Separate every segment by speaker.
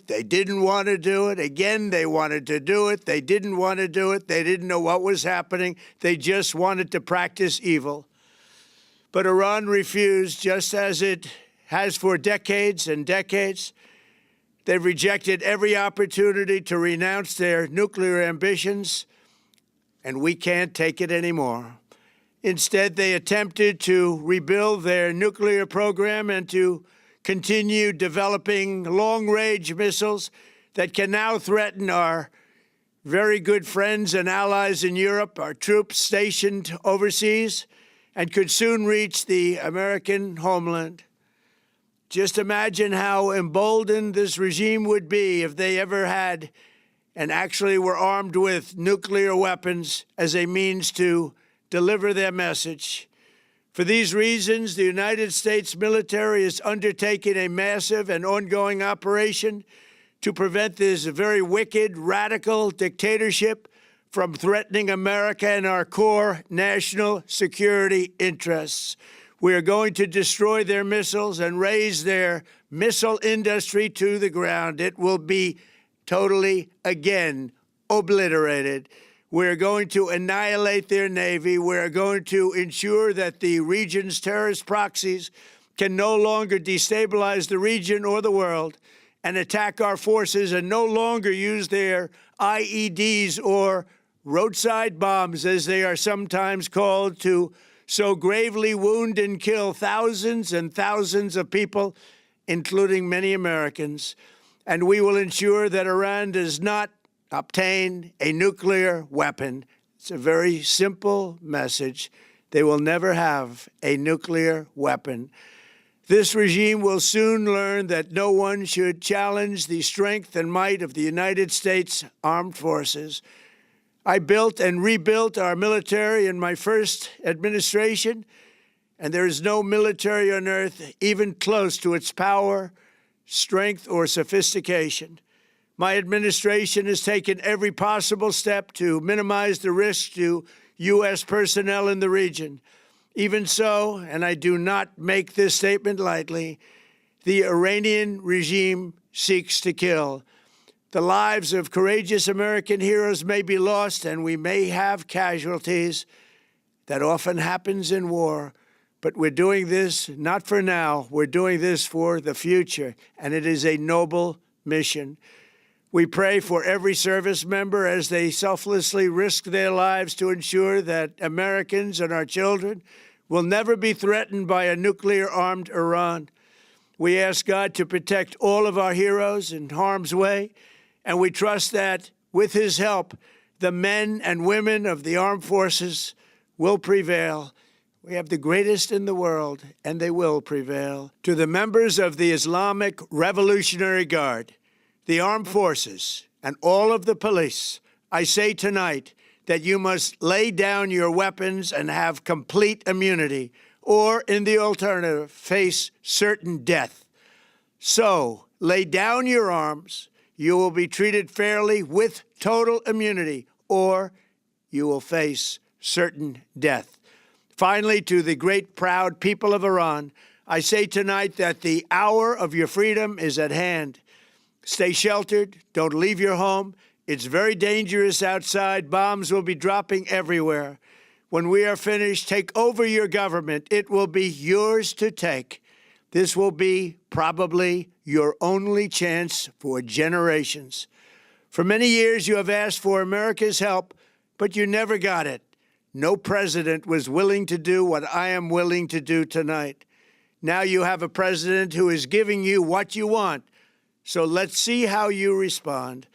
Speaker 1: They didn't want to do it. Again, they wanted to do it. They didn't want to do it. They didn't know what was happening. They just wanted to practice evil. But Iran refused, just as it has for decades and decades. They've rejected every opportunity to renounce their nuclear ambitions, and we can't take it anymore. Instead, they attempted to rebuild their nuclear program and to continue developing long-range missiles that can now threaten our very good friends and allies in Europe, our troops stationed overseas, and could soon reach the American homeland. Just imagine how emboldened this regime would be if they ever had and actually were armed with nuclear weapons as a means to deliver their message. For these reasons, the United States military is undertaking a massive and ongoing operation to prevent this very wicked, radical dictatorship from threatening America and our core national security interests. We are going to destroy their missiles and raise their missile industry to the ground. It will be totally, again, obliterated. We're going to annihilate their Navy. We're going to ensure that the region's terrorist proxies can no longer destabilize the region or the world and attack our forces and no longer use their IEDs or roadside bombs, as they are sometimes called, to so gravely wound and kill thousands and thousands of people, including many Americans. And we will ensure that Iran does not obtain a nuclear weapon. It's a very simple message. They will never have a nuclear weapon. This regime will soon learn that no one should challenge the strength and might of the United States Armed Forces. I built and rebuilt our military in my first administration, and there is no military on earth even close to its power, strength, or sophistication. My administration has taken every possible step to minimize the risk to U.S. personnel in the region. Even so, and I do not make this statement lightly, the Iranian regime seeks to kill. The lives of courageous American heroes may be lost, and we may have casualties. That often happens in war. But we're doing this not for now. We're doing this for the future, and it is a noble mission. We pray for every service member as they selflessly risk their lives to ensure that Americans and our children will never be threatened by a nuclear-armed Iran. We ask God to protect all of our heroes in harm's way, and we trust that, with his help, the men and women of the armed forces will prevail. We have the greatest in the world, and they will prevail. To the members of the Islamic Revolutionary Guard, the armed forces, and all of the police, I say tonight that you must lay down your weapons and have complete immunity, or, in the alternative, face certain death. So, lay down your arms. You will be treated fairly with total immunity, or you will face certain death. Finally, to the great, proud people of Iran, I say tonight that the hour of your freedom is at hand. Stay sheltered. Don't leave your home. It's very dangerous outside. Bombs will be dropping everywhere. When we are finished, take over your government. It will be yours to take. This will be probably your only chance for generations. For many years, you have asked for America's help, but you never got it. No president was willing to do what I am willing to do tonight. Now you have a president who is giving you what you want. So let's see how you respond.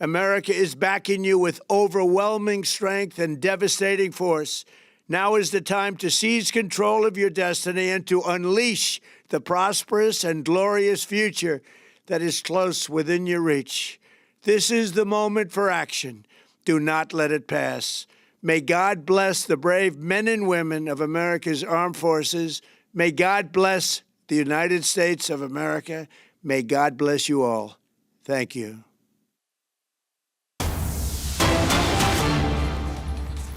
Speaker 1: America is backing you with overwhelming strength and devastating force. Now is the time to seize control of your destiny and to unleash the prosperous and glorious future that is close within your reach. This is the moment for action. Do not let it pass. May God bless the brave men and women of America's armed forces. May God bless the United States of America. May God bless you all. Thank you.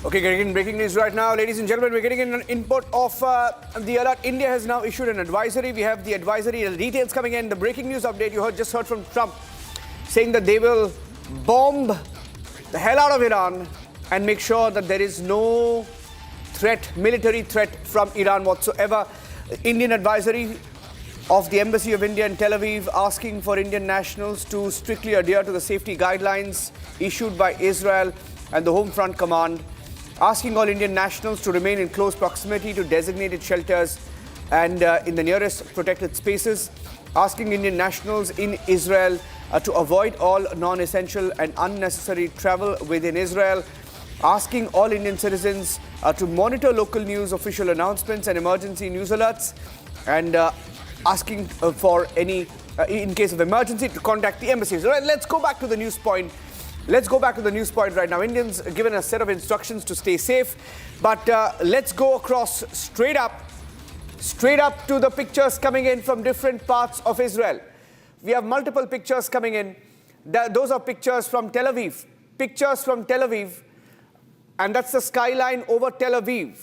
Speaker 2: Okay, getting in breaking news right now. Ladies and gentlemen, we're getting in an input of the alert. India has now issued an advisory. We have the advisory details coming in. The breaking news update you just heard from Trump. saying that they will bomb the hell out of Iran and make sure that there is no threat, military threat from Iran whatsoever. Indian advisory of the Embassy of India in Tel Aviv asking for Indian nationals to strictly adhere to the safety guidelines issued by Israel and the Home Front Command, asking all Indian nationals to remain in close proximity to designated shelters and in the nearest protected spaces, asking Indian nationals in Israel to avoid all non-essential and unnecessary travel within Israel, asking all Indian citizens to monitor local news, official announcements and emergency news alerts, and asking for any, in case of emergency, to contact the embassies. Right, let's go back to the news point. Let's go back to the news point right now. Indians are given a set of instructions to stay safe, but let's go across straight up to the pictures coming in from different parts of Israel. We have multiple pictures coming in. Those are pictures from Tel Aviv. Pictures from Tel Aviv, and that's the skyline over Tel Aviv.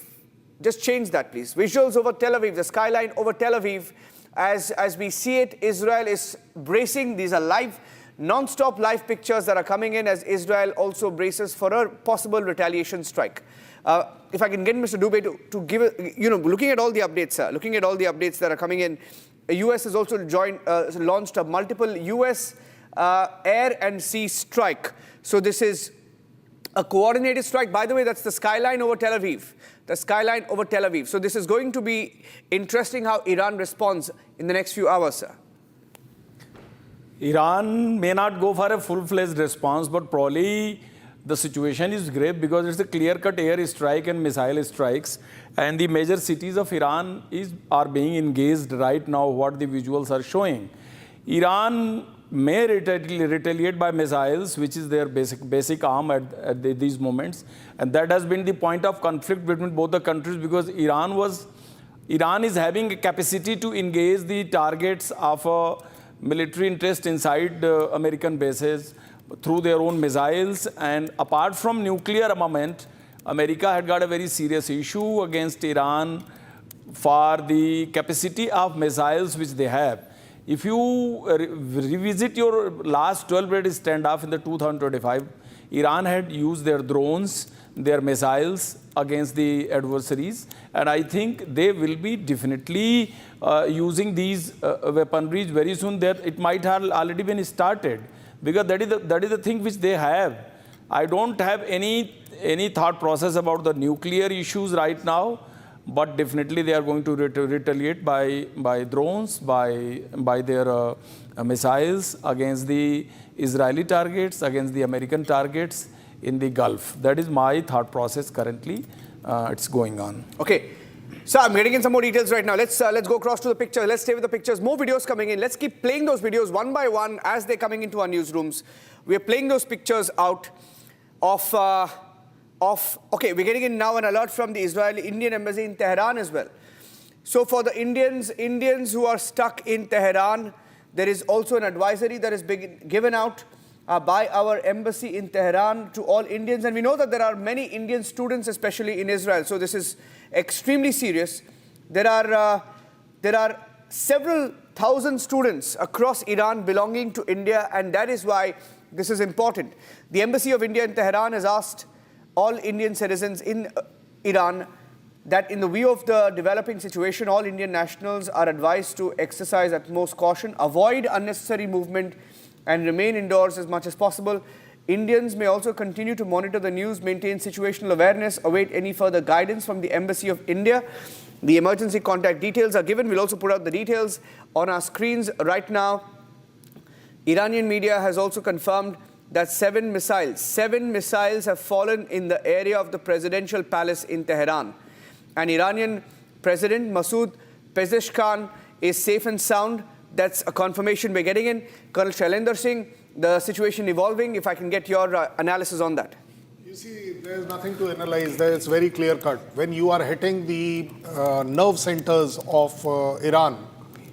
Speaker 2: Just change that, please. Visuals over Tel Aviv, the skyline over Tel Aviv. As we see it, Israel is bracing. These are live, non-stop live pictures that are coming in as Israel also braces for a possible retaliation strike. If I can get Mr. Dubey to give, looking at all the updates, looking at all the updates that are coming in, the US has also launched a multiple US air and sea strike. So this is a coordinated strike. By the way, that's the skyline over Tel Aviv. The skyline over Tel Aviv. So this is going to be interesting how Iran responds in the next few hours, sir.
Speaker 3: Iran may not go for a full-fledged response, but probably the situation is grave because it's a clear-cut air strike and missile strikes. And the major cities of Iran are being engaged right now, what the visuals are showing. Iran may retaliate by missiles, which is their basic arm at these moments. And that has been the point of conflict between both the countries because Iran is having a capacity to engage the targets of military interest inside American bases through their own missiles. And apart from nuclear armament, America had got a very serious issue against Iran for the capacity of missiles which they have. If you revisit your last 12-day standoff in the 2025, Iran had used their drones, their missiles against the adversaries. And I think they will be definitely using these weaponries very soon. That it might have already been started because that is the thing which they have. I don't have any thought process about the nuclear issues right now, but definitely they are going to retaliate by drones, by their missiles against the Israeli targets, against the American targets in the Gulf. That is my thought process currently. It's going on.
Speaker 2: Okay. So I'm getting in some more details right now. Let's go across to the picture. Let's stay with the pictures. More videos coming in. Let's keep playing those videos one by one as they're coming into our newsrooms. We're playing those pictures out okay, we're getting in now an alert from the Israeli Indian Embassy in Tehran as well. So for the Indians who are stuck in Tehran, there is also an advisory that is being given out by our embassy in Tehran to all Indians. And we know that there are many Indian students, especially in Israel. So this is extremely serious. There are several thousand students across Iran belonging to India, and that is why this is important. The Embassy of India in Tehran has asked all Indian citizens in Iran that in the view of the developing situation, all Indian nationals are advised to exercise utmost caution, avoid unnecessary movement, and remain indoors as much as possible. Indians may also continue to monitor the news, maintain situational awareness, await any further guidance from the Embassy of India. The emergency contact details are given. We'll also put out the details on our screens right now. Iranian media has also confirmed that 7 missiles have fallen in the area of the presidential palace in Tehran. And Iranian President Masoud Pezeshkian is safe and sound. That's a confirmation we're getting in. Colonel Shailendra Singh, the situation evolving. If I can get your analysis on that.
Speaker 4: You see, there's nothing to analyze. It's very clear-cut. When you are hitting the nerve centers of Iran,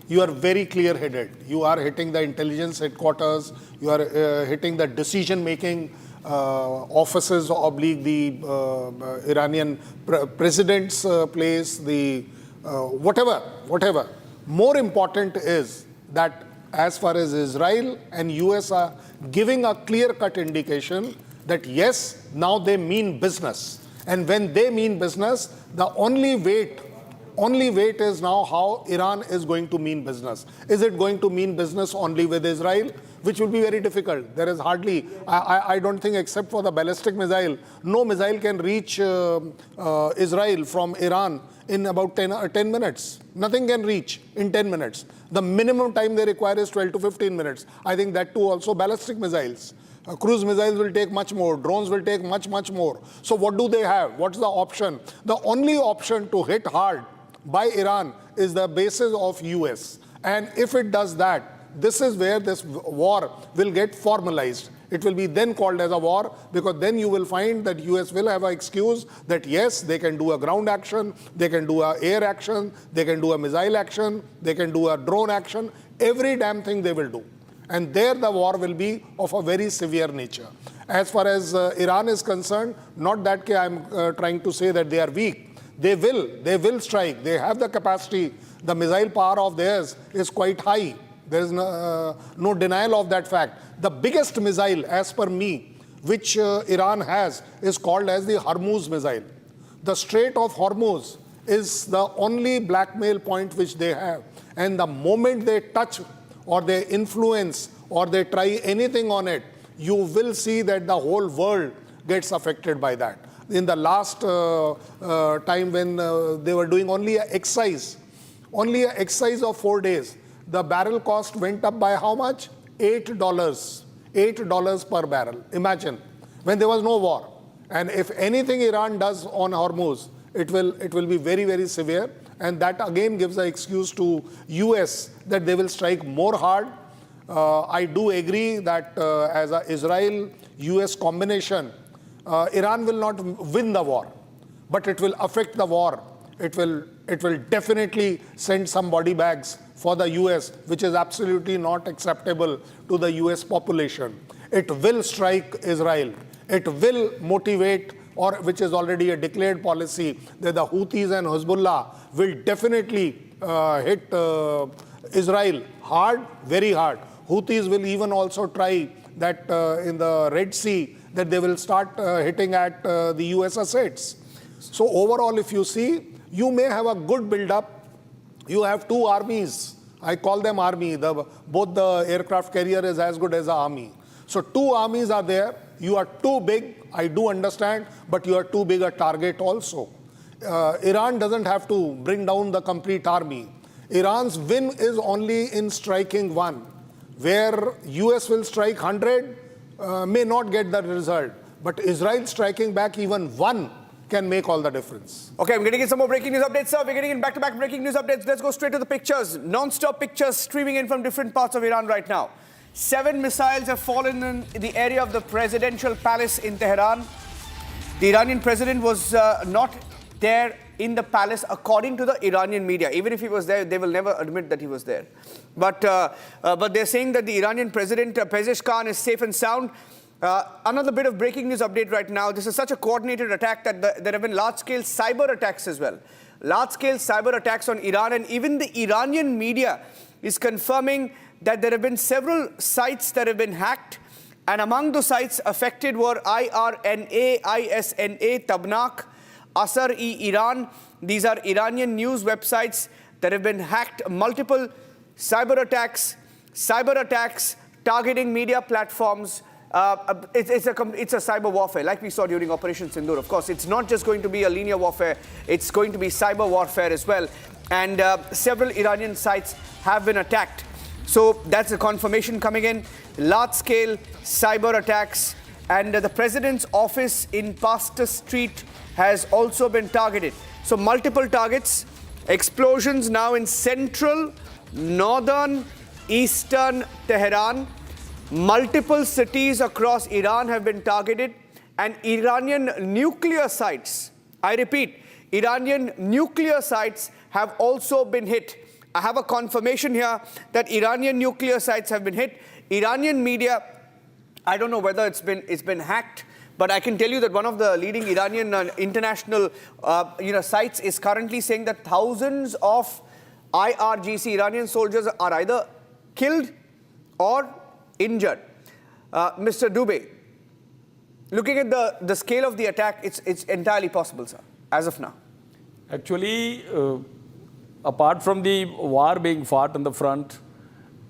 Speaker 4: you are very clear-headed. You are hitting the intelligence headquarters. You are hitting the decision-making offices oblique the Iranian president's place, the whatever. More important is that as far as Israel and US are giving a clear-cut indication that yes, now they mean business. And when they mean business, the only wait is now how Iran is going to mean business. Is it going to mean business only with Israel? Which will be very difficult. There is hardly, I don't think, except for the ballistic missile, no missile can reach Israel from Iran in about 10 minutes. Nothing can reach in 10 minutes. The minimum time they require is 12 to 15 minutes. I think that too also ballistic missiles. Cruise missiles will take much more. Drones will take much, much more. So what do they have? What's the option? The only option to hit hard by Iran is the basis of US. And if it does that, this is where this war will get formalized. It will be then called as a war, because then you will find that US will have an excuse that yes, they can do a ground action, they can do an air action, they can do a missile action, they can do a drone action. Every damn thing they will do. And there the war will be of a very severe nature. As far as Iran is concerned, not that I'm trying to say that they are weak. They will strike. They have the capacity. The missile power of theirs is quite high. There is no denial of that fact. The biggest missile, as per me, which Iran has, is called as the Hormuz missile. The Strait of Hormuz is the only blackmail point which they have. And the moment they touch or they influence or they try anything on it, you will see that the whole world gets affected by that. In the last time when they were doing only an exercise of 4 days, the barrel cost went up by how much? $8. $8 per barrel. Imagine, when there was no war. And if anything Iran does on Hormuz, it will be very, very severe. And that again gives an excuse to US that they will strike more hard. I do agree that as a Israel-US combination, Iran will not win the war, but it will affect the war. It will definitely send some body bags for the US, which is absolutely not acceptable to the US population. It will strike Israel. It will motivate, or which is already a declared policy, that the Houthis and Hizbollah will definitely hit Israel hard, very hard. Houthis will even also try that in the Red Sea, that they will start hitting at the US assets. So overall, if you see, you may have a good build-up. You have two armies. I call them army. Both the aircraft carrier is as good as the army. So two armies are there. You are too big, I do understand, but you are too big a target also. Iran doesn't have to bring down the complete army. Iran's win is only in striking one. Where US will strike 100, may not get the result. But Israel striking back even one can make all the difference.
Speaker 2: Okay, I'm getting in some more breaking news updates, sir. We're getting in back-to-back breaking news updates. Let's go straight to the pictures. Non-stop pictures streaming in from different parts of Iran right now. 7 missiles have fallen in the area of the presidential palace in Tehran. The Iranian president was not there in the palace, according to the Iranian media. Even if he was there, they will never admit that he was there. But they're saying that the Iranian president, Pezeshkian, is safe and sound. Another bit of breaking news update right now. This is such a coordinated attack that there have been large-scale cyber attacks as well. Large-scale cyber attacks on Iran, and even the Iranian media is confirming that there have been several sites that have been hacked, and among the sites affected were IRNA, ISNA, Tabnak, Asar-e-Iran. These are Iranian news websites that have been hacked. Multiple cyber attacks targeting media platforms. It's a cyber warfare, like we saw during Operation Sindoor. Of course, it's not just going to be a linear warfare, it's going to be cyber warfare as well. And several Iranian sites have been attacked. So that's a confirmation coming in. Large-scale cyber attacks. And the president's office in Pastor Street has also been targeted. So multiple targets. Explosions now in central, northern, eastern Tehran. Multiple cities across Iran have been targeted. And Iranian nuclear sites, I repeat, Iranian nuclear sites have also been hit. I have a confirmation here that Iranian nuclear sites have been hit. Iranian media, I don't know whether it's been hacked, but I can tell you that one of the leading Iranian international sites is currently saying that thousands of IRGC, Iranian soldiers, are either killed or injured. Mr. Dubey, looking at the scale of the attack, it's entirely possible, sir, as of now.
Speaker 3: Actually, apart from the war being fought on the front,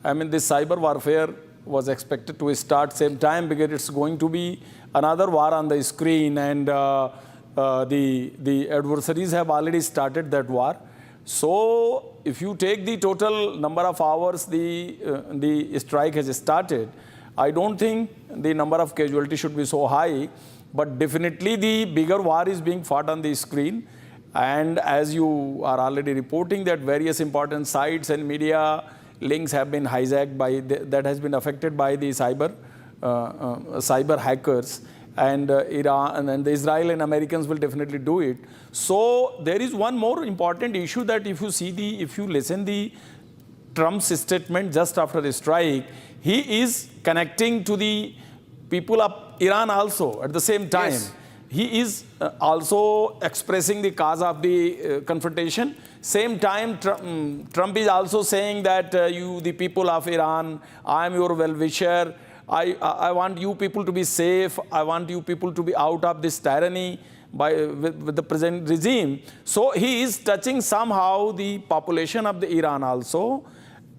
Speaker 3: I mean, this cyber warfare was expected to start same time because it's going to be another war on the screen, and the adversaries have already started that war. So if you take the total number of hours the strike has started, I don't think the number of casualties should be so high, but definitely the bigger war is being fought on the screen. And as you are already reporting that various important sites and media links have been hijacked by that has been affected by the cyber hackers, and Iran and the Israel and Americans will definitely do it. So there is one more important issue that if you listen the Trump's statement just after the strike, he is connecting to the people of Iran also at the same time.
Speaker 2: Yes.
Speaker 3: He is also expressing the cause of the confrontation. Same time, Trump is also saying that you, the people of Iran, I am your well-wisher. I want you people to be safe. I want you people to be out of this tyranny with the present regime. So he is touching somehow the population of the Iran also.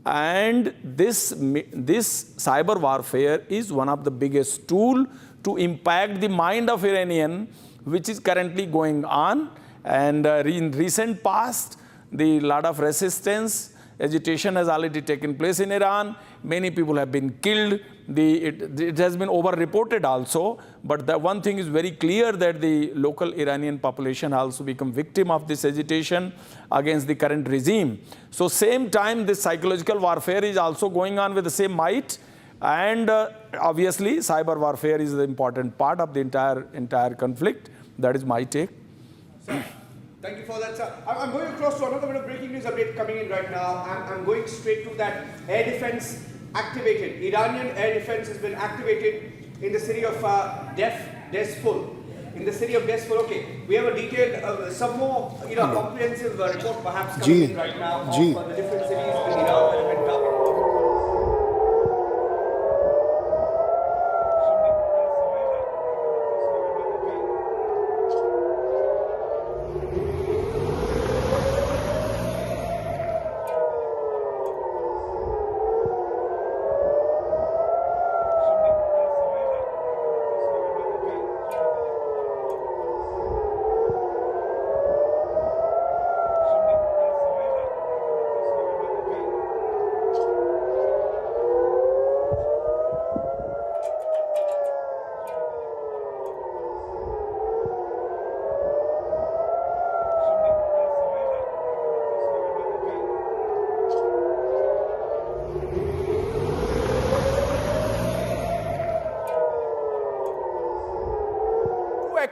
Speaker 3: And this cyber warfare is one of the biggest tools to impact the mind of Iranian, which is currently going on. And in recent past, the lot of resistance, agitation has already taken place in Iran. Many people have been killed. It has been over-reported also. But the one thing is very clear that the local Iranian population also become victim of this agitation against the current regime. So same time, this psychological warfare is also going on with the same might. And obviously, cyber warfare is the important part of the entire conflict. That is my take.
Speaker 2: Thank you for that, sir. I'm going across to another bit of breaking news update coming in right now. I'm going straight to that air defense activated. Iranian air defense has been activated in the city of Desful. In the city of Desful, okay. We have a detailed, some more, comprehensive report perhaps coming in right now of the different cities in Iran that have been targeted.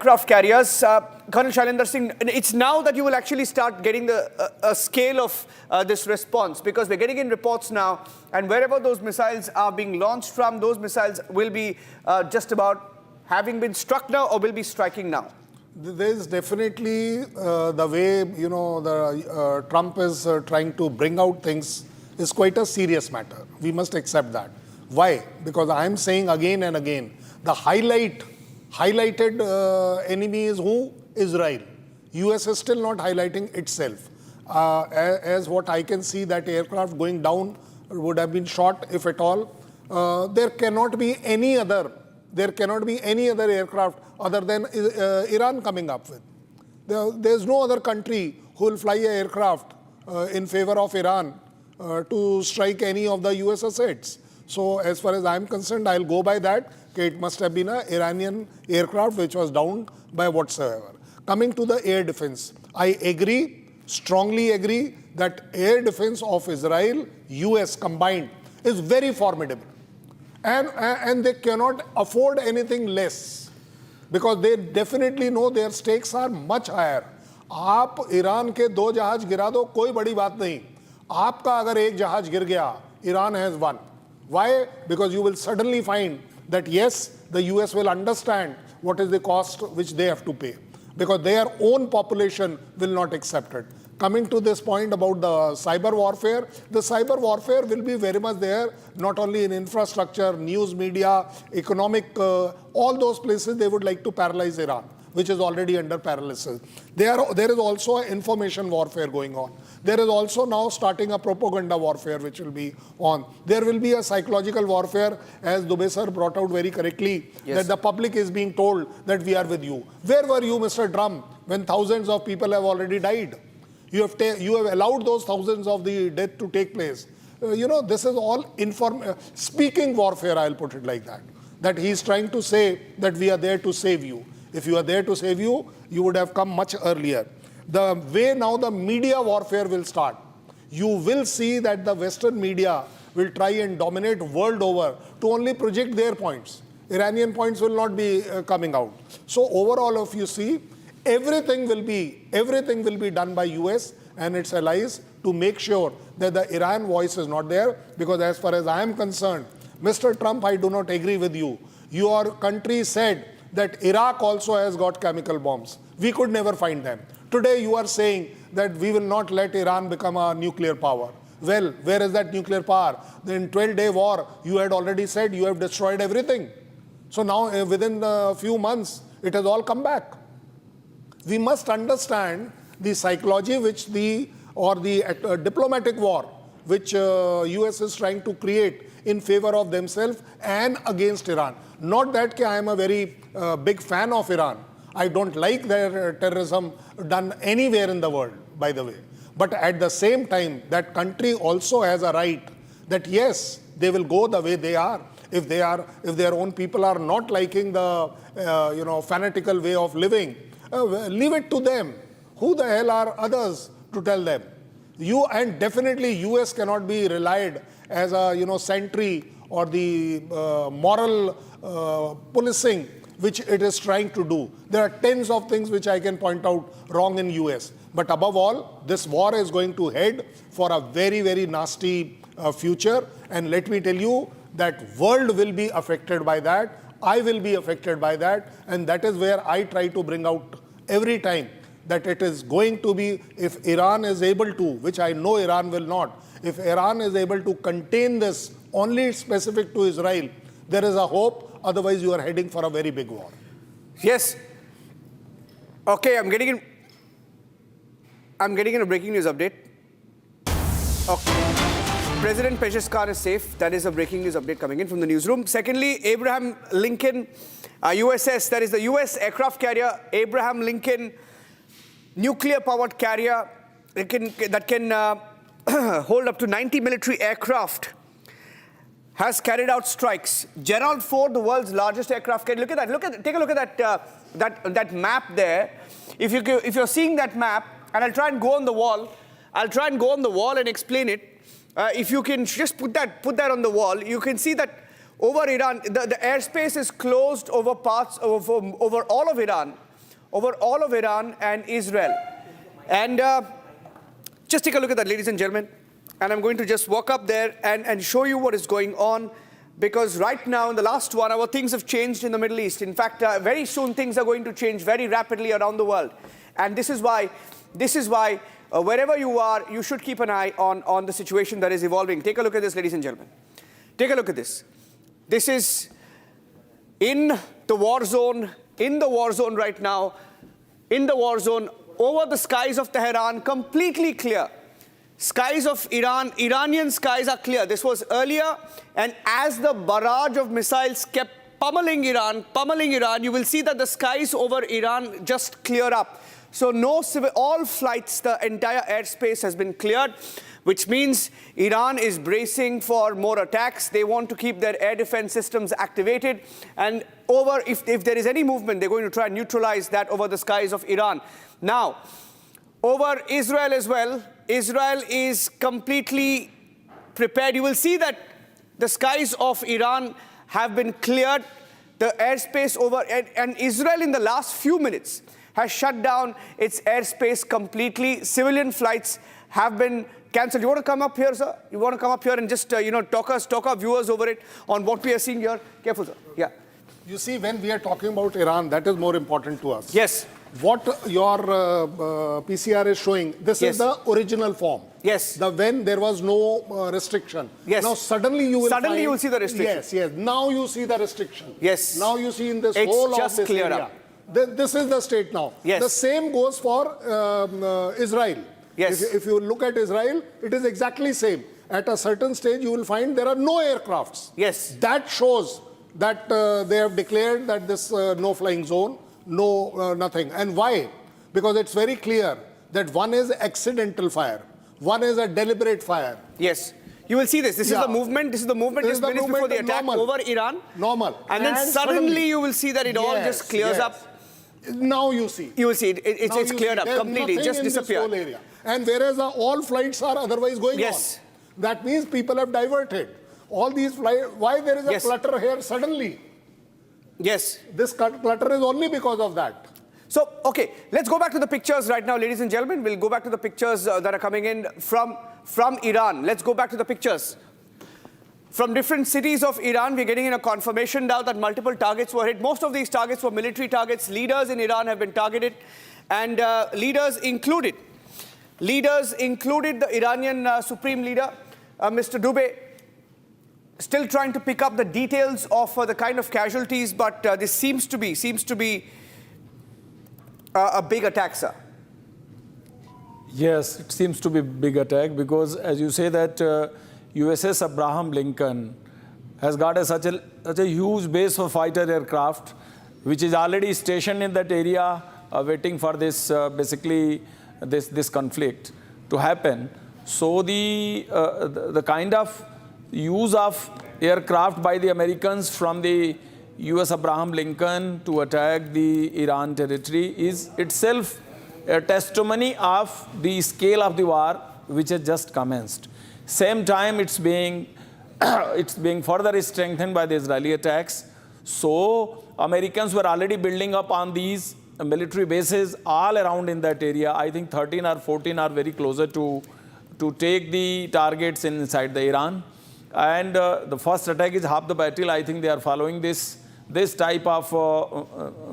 Speaker 2: Aircraft carriers. Colonel Shailendra Singh, it's now that you will actually start getting a scale of this response, because we're getting in reports now, and wherever those missiles are being launched from, those missiles will be just about having been struck now or will be striking now.
Speaker 4: There is definitely the way, Trump is trying to bring out things is quite a serious matter. We must accept that. Why? Because I am saying again and again, the highlighted enemy is who? Israel. US is still not highlighting itself. As what I can see, that aircraft going down would have been shot, if at all. There cannot be any other aircraft other than Iran coming up with. There's no other country who will fly an aircraft in favor of Iran to strike any of the US assets. So as far as I'm concerned, I'll go by that. It must have been an Iranian aircraft which was downed by whatsoever. Coming to the air defense, I agree, strongly agree, that air defense of Israel, US combined, is very formidable. And they cannot afford anything less, because they definitely know their stakes are much higher. आप Iran के 2 जहाज गिरा दो, कोई बड़ी बात नहीं. आपका अगर एक जहाज गिर गया, Iran has won. Why? Because you will suddenly find that yes, the US will understand what is the cost which they have to pay, because their own population will not accept it. coming to this point about the cyber warfare will be very much there, not only in infrastructure, news media, economic, all those places they would like to paralyze Iran, which is already under paralysis. There is also information warfare going on. There is also now starting a propaganda warfare which will be on. There will be a psychological warfare, as Dubey sir brought out very correctly, that the public is being told that we are with you. Where were you, Mr. Trump, when thousands of people have already died? You have allowed those thousands of the death to take place. This is all speaking warfare, I'll put it like that. That he's trying to say that we are there to save you. If you are there to save you, you would have come much earlier. The way now the media warfare will start, you will see that the Western media will try and dominate world over to only project their points. Iranian points will not be coming out. So overall, if you see, everything will be done by US and its allies to make sure that the Iran voice is not there. Because as far as I am concerned, Mr. Trump, I do not agree with you. Your country said that Iraq also has got chemical bombs. We could never find them. Today you are saying that we will not let Iran become a nuclear power. Well, where is that nuclear power? In 12-day war, you had already said you have destroyed everything. So now within a few months, it has all come back. We must understand the psychology or the diplomatic war which US is trying to create in favor of themselves and against Iran. Not that I am a very big fan of Iran. I don't like their terrorism done anywhere in the world, by the way. But at the same time, that country also has a right that yes, they will go the way they are. If their own people are not liking the fanatical way of living, leave it to them. Who the hell are others to tell them? And definitely US cannot be relied as a sentry or the moral policing which it is trying to do. There are tens of things which I can point out wrong in US. But above all, this war is going to head for a very, very nasty future. And let me tell you that world will be affected by that. I will be affected by that. And that is where I try to bring out every time that it is going to be, if Iran is able to, which I know Iran will not, if Iran is able to contain this only specific to Israel, there is a hope. Otherwise, you are heading for a very big war.
Speaker 2: Yes. Okay, I'm getting in a breaking news update. Okay. President Pezeshkian is safe. That is a breaking news update coming in from the newsroom. Secondly, Abraham Lincoln, USS, that is the US aircraft carrier, Abraham Lincoln, nuclear-powered carrier that can hold up to 90 military aircraft, has carried out strikes. Gerald Ford, the world's largest aircraft carrier. Look at that. Take a look at that map there. If you're seeing that map, and I'll try and go on the wall. And explain it. If you can just put that on the wall, you can see that over Iran, the airspace is closed over parts over all of Iran and Israel. And just take a look at that, ladies and gentlemen. And I'm going to just walk up there and show you what is going on. Because right now, in the last 1 hour, things have changed in the Middle East. In fact, very soon things are going to change very rapidly around the world. And this is why wherever you are, you should keep an eye on the situation that is evolving. Take a look at this, ladies and gentlemen. Take a look at this. This is in the war zone right now, over the skies of Tehran, completely clear. Skies of Iran, Iranian skies are clear. This was earlier, and as the barrage of missiles kept pummeling Iran, you will see that the skies over Iran just clear up. So all flights, the entire airspace has been cleared, which means Iran is bracing for more attacks. They want to keep their air defense systems activated. And if there is any movement, they're going to try and neutralize that over the skies of Iran. Now, over Israel as well, Israel is completely prepared. You will see that the skies of Iran have been cleared, the airspace over, and Israel in the last few minutes has shut down its airspace completely. Civilian flights have been cancelled. You want to come up here, sir? You want to come up here and just, talk our viewers over it on what we are seeing here? Careful, sir. Yeah.
Speaker 4: You see, when we are talking about Iran, that is more important to us.
Speaker 2: Yes.
Speaker 4: what your PCR is showing, this
Speaker 2: Yes.
Speaker 4: is the original form.
Speaker 2: Yes.
Speaker 4: When there was no restriction.
Speaker 2: Yes.
Speaker 4: Now suddenly you will
Speaker 2: Suddenly you will see the restriction.
Speaker 4: Yes, yes. Now you see the restriction.
Speaker 2: Yes.
Speaker 4: Now you see in this
Speaker 2: It's
Speaker 4: whole
Speaker 2: just
Speaker 4: of this
Speaker 2: cleared
Speaker 4: area.
Speaker 2: up.
Speaker 4: This is the state now.
Speaker 2: Yes.
Speaker 4: The same goes for Israel.
Speaker 2: Yes.
Speaker 4: If you look at Israel, it is exactly same. At a certain stage, you will find there are no aircrafts.
Speaker 2: Yes.
Speaker 4: That shows that they have declared that this no flying zone, no nothing. And why? Because it's very clear that one is accidental fire, one is a deliberate fire.
Speaker 2: Yes. You will see this. This is the movement. This is the movement
Speaker 4: This is
Speaker 2: just
Speaker 4: the
Speaker 2: minutes before the
Speaker 4: movement,
Speaker 2: attack
Speaker 4: normal.
Speaker 2: over Iran.
Speaker 4: Normal.
Speaker 2: And then suddenly you will see that it all
Speaker 4: Yes,
Speaker 2: just clears
Speaker 4: yes.
Speaker 2: up.
Speaker 4: Now you see.
Speaker 2: You will see it.
Speaker 4: Now
Speaker 2: It's
Speaker 4: you
Speaker 2: cleared
Speaker 4: see.
Speaker 2: up
Speaker 4: There's
Speaker 2: completely. It
Speaker 4: nothing
Speaker 2: just
Speaker 4: in this
Speaker 2: disappeared.
Speaker 4: whole area. And whereas all flights are otherwise going
Speaker 2: Yes.
Speaker 4: on. That means people have diverted. All these flights, why there is a
Speaker 2: Yes.
Speaker 4: clutter here suddenly?
Speaker 2: Yes.
Speaker 4: This clutter is only because of that.
Speaker 2: So, okay, let's go back to the pictures right now, ladies and gentlemen. We'll go back to the pictures that are coming in from Iran. Let's go back to the pictures. From different cities of Iran, we're getting in a confirmation now that multiple targets were hit. Most of these targets were military targets. Leaders in Iran have been targeted, and leaders included the Iranian Supreme Leader, Mr. Dubey, still trying to pick up the details of the kind of casualties, but this seems to be a big attack, sir.
Speaker 3: Yes, it seems to be a big attack because, as you say, that USS Abraham Lincoln has got such a huge base of fighter aircraft, which is already stationed in that area, waiting for this this conflict to happen. So the kind of use of aircraft by the Americans from the US Abraham Lincoln to attack the Iran territory is itself a testimony of the scale of the war which has just commenced. Same time, it's being further strengthened by the Israeli attacks. So Americans were already building up on these military bases all around in that area. I think 13 or 14 are very closer to take the targets inside the Iran. And the first attack is half the battle. I think they are following this type of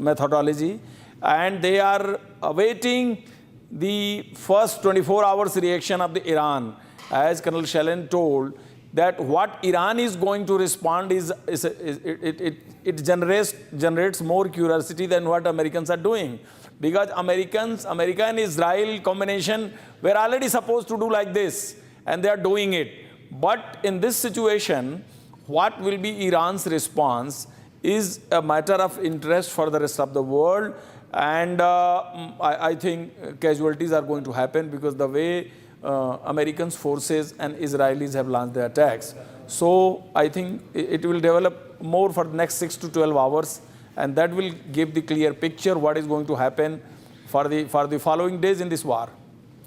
Speaker 3: methodology. And they are awaiting the first 24 hours reaction of the Iran. As Colonel Shellen told, that what Iran is going to respond it generates more curiosity than what Americans are doing. Because America and Israel combination were already supposed to do like this, and they are doing it. But in this situation, what will be Iran's response is a matter of interest for the rest of the world. And I think casualties are going to happen because the way American forces and Israelis have launched their attacks. So I think it will develop more for the next 6 to 12 hours, and that will give the clear picture what is going to happen for the following days in this war.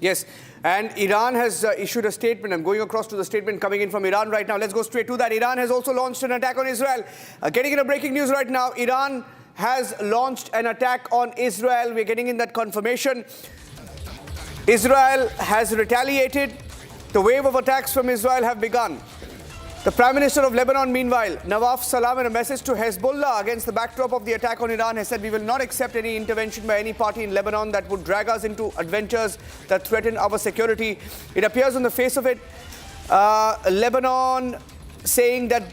Speaker 2: Yes, and Iran has issued a statement. I'm going across to the statement coming in from Iran right now. Let's go straight to that. Iran has also launched an attack on Israel. Getting in a breaking news right now, Iran has launched an attack on Israel. We're getting in that confirmation. Israel has retaliated. The wave of attacks from Israel have begun. The Prime Minister of Lebanon, meanwhile, Nawaf Salam, in a message to Hezbollah against the backdrop of the attack on Iran, has said, "We will not accept any intervention by any party in Lebanon that would drag us into adventures that threaten our security." It appears on the face of it, Lebanon saying that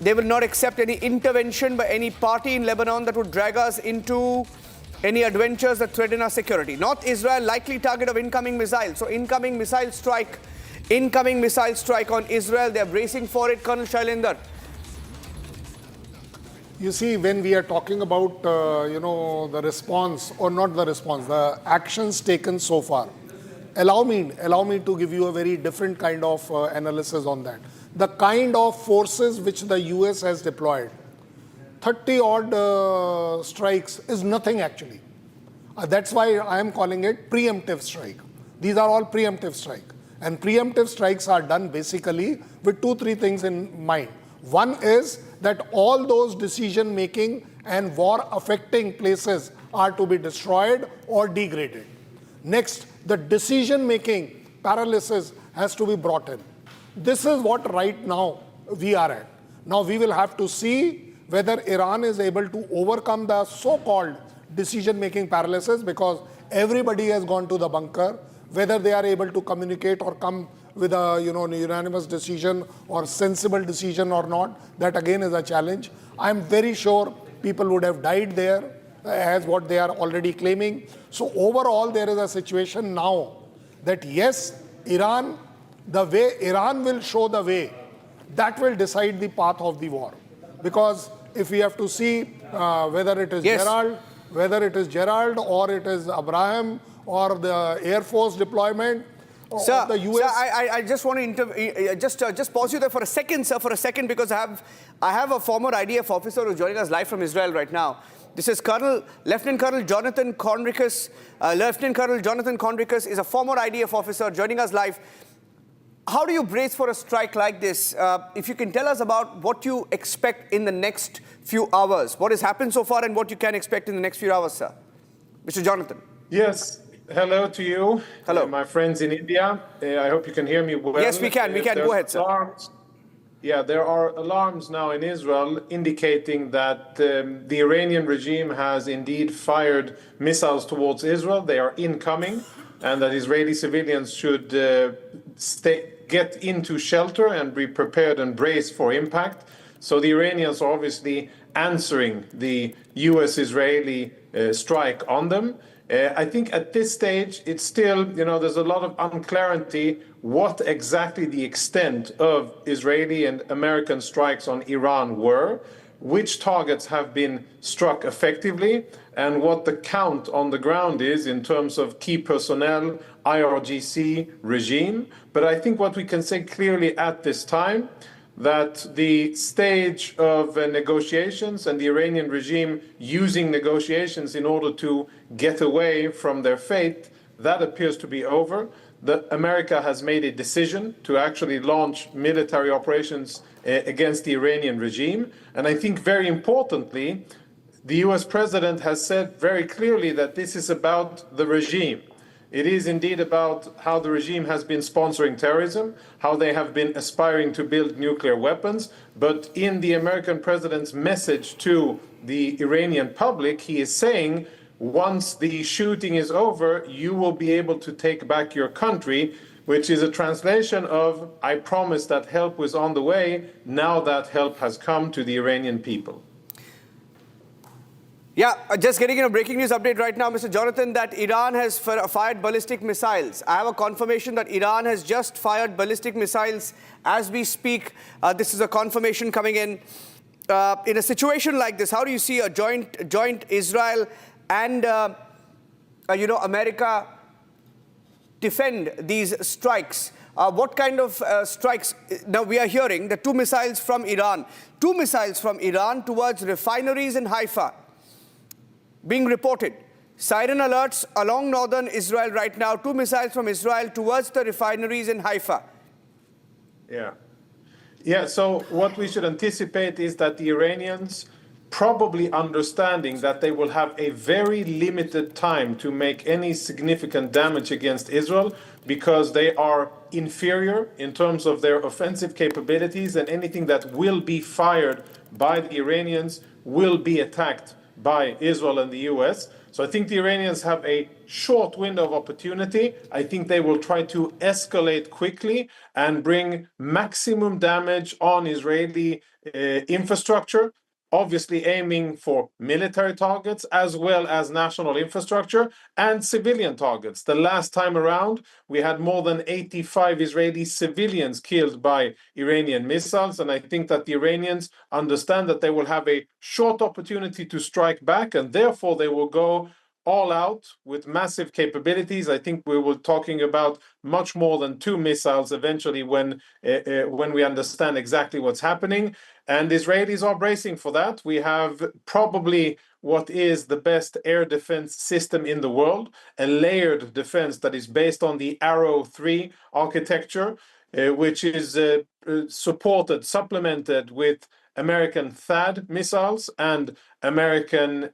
Speaker 2: they will not accept any intervention by any party in Lebanon that would drag us into any adventures that threaten our security. North Israel, likely target of incoming missiles. So incoming missile strike on Israel. They're bracing for it, Colonel Shailendra.
Speaker 4: You see, when we are talking about, the response, or not the response, the actions taken so far, allow me to give you a very different kind of analysis on that. The kind of forces which the US has deployed, 30-odd strikes is nothing actually. That's why I am calling it preemptive strike. These are all preemptive strike. And preemptive strikes are done basically with 2-3 things in mind. One is that all those decision-making and war-affecting places are to be destroyed or degraded. Next, the decision-making paralysis has to be brought in. This is what right now we are at. Now we will have to see whether Iran is able to overcome the so-called decision-making paralysis because everybody has gone to the bunker. Whether they are able to communicate or come with a unanimous decision or sensible decision or not, that again is a challenge. I'm very sure people would have died there, as what they are already claiming. So overall, there is a situation now that yes, Iran, the way Iran will show the way, that will decide the path of the war. Because if we have to see whether it is Gerald or it is Abraham or the Air Force deployment,
Speaker 2: Sir,
Speaker 4: the US.
Speaker 2: sir, I just want to just pause you there for a second, sir, because I have a former IDF officer who's joining us live from Israel right now. This is Lieutenant Colonel Jonathan Conricus. Lieutenant Colonel Jonathan Conricus is a former IDF officer joining us live. How do you brace for a strike like this? If you can tell us about what you expect in the next few hours, what has happened so far and what you can expect in the next few hours, sir. Mr. Jonathan.
Speaker 5: Yes. Hello to you.
Speaker 2: Hello.
Speaker 5: My friends in India. I hope you can hear me well.
Speaker 2: Yes, we can. Go ahead, sir.
Speaker 5: There are alarms now in Israel indicating that the Iranian regime has indeed fired missiles towards Israel. They are incoming, and that Israeli civilians should get into shelter and be prepared and brace for impact. So the Iranians are obviously answering the US-Israeli strike on them. I think at this stage, it's still, there's a lot of unclarity what exactly the extent of Israeli and American strikes on Iran were, which targets have been struck effectively, and what the count on the ground is in terms of key personnel, IRGC regime. But I think what we can say clearly at this time, that the stage of negotiations and the Iranian regime using negotiations in order to get away from their fate, that appears to be over. America has made a decision to actually launch military operations against the Iranian regime. And I think very importantly, the US president has said very clearly that this is about the regime. It is indeed about how the regime has been sponsoring terrorism, how they have been aspiring to build nuclear weapons. But in the American president's message to the Iranian public, he is saying, once the shooting is over, you will be able to take back your country, which is a translation of, I promised that help was on the way. Now that help has come to the Iranian people.
Speaker 2: Yeah, just getting a breaking news update right now, Mr. Jonathan, that Iran has fired ballistic missiles. I have a confirmation that Iran has just fired ballistic missiles as we speak. This is a confirmation coming in. In a situation like this, how do you see a joint Israel and America defend these strikes? What kind of strikes? Now we are hearing the two missiles from Iran towards refineries in Haifa being reported. Siren alerts along northern Israel right now. Two missiles from Israel towards the refineries in Haifa.
Speaker 5: Yeah, so what we should anticipate is that the Iranians, probably understanding that they will have a very limited time to make any significant damage against Israel because they are inferior in terms of their offensive capabilities, and anything that will be fired by the Iranians will be attacked by Israel and the US. So I think the Iranians have a short window of opportunity. I think they will try to escalate quickly and bring maximum damage on Israeli infrastructure, obviously aiming for military targets as well as national infrastructure and civilian targets. The last time around, we had more than 85 Israeli civilians killed by Iranian missiles, and I think that the Iranians understand that they will have a short opportunity to strike back, and therefore they will go all out with massive capabilities. I think we were talking about much more than two missiles eventually when we understand exactly what's happening. And Israelis are bracing for that. We have probably what is the best air defense system in the world, a layered defense that is based on the Arrow 3 architecture, which is supplemented with American THAAD missiles and American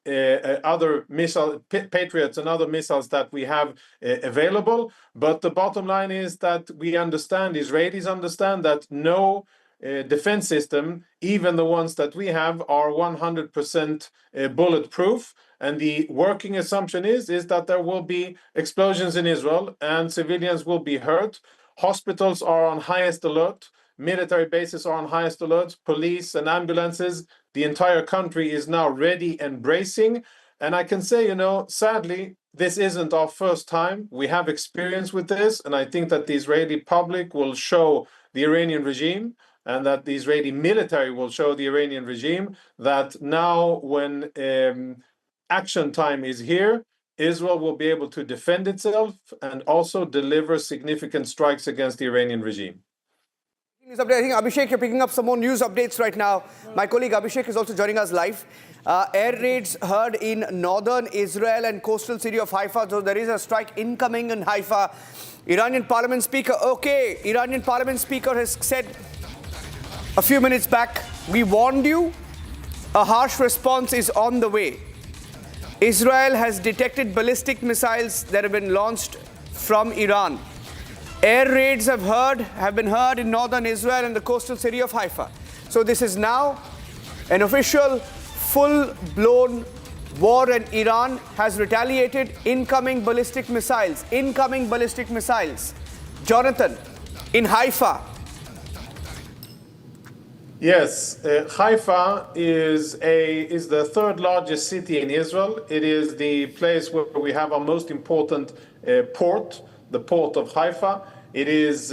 Speaker 5: other missile Patriots and other missiles that we have available. But the bottom line is that we understand, Israelis understand, that no defense system, even the ones that we have, are 100% bulletproof. And the working assumption is that there will be explosions in Israel and civilians will be hurt. Hospitals are on highest alert. Military bases are on highest alert. Police and ambulances, the entire country is now ready and bracing. And I can say, sadly, this isn't our first time. We have experience with this. And I think that the Israeli public will show the Iranian regime, and that the Israeli military will show the Iranian regime that now, when action time is here, Israel will be able to defend itself and also deliver significant strikes against the Iranian regime.
Speaker 2: News update. I think, Abhishek, you're picking up some more news updates right now. My colleague Abhishek is also joining us live. Air raids heard in northern Israel and coastal city of Haifa. So there is a strike incoming in Haifa. Iranian parliament speaker has said a few minutes back, we warned you, a harsh response is on the way. Israel has detected ballistic missiles that have been launched from Iran. Air raids have been heard in northern Israel and the coastal city of Haifa. So this is now an official, full-blown war, and Iran has retaliated. Incoming ballistic missiles. Jonathan, in Haifa.
Speaker 5: Yes, Haifa is the third largest city in Israel. It is the place where we have our most important port, the port of Haifa. It is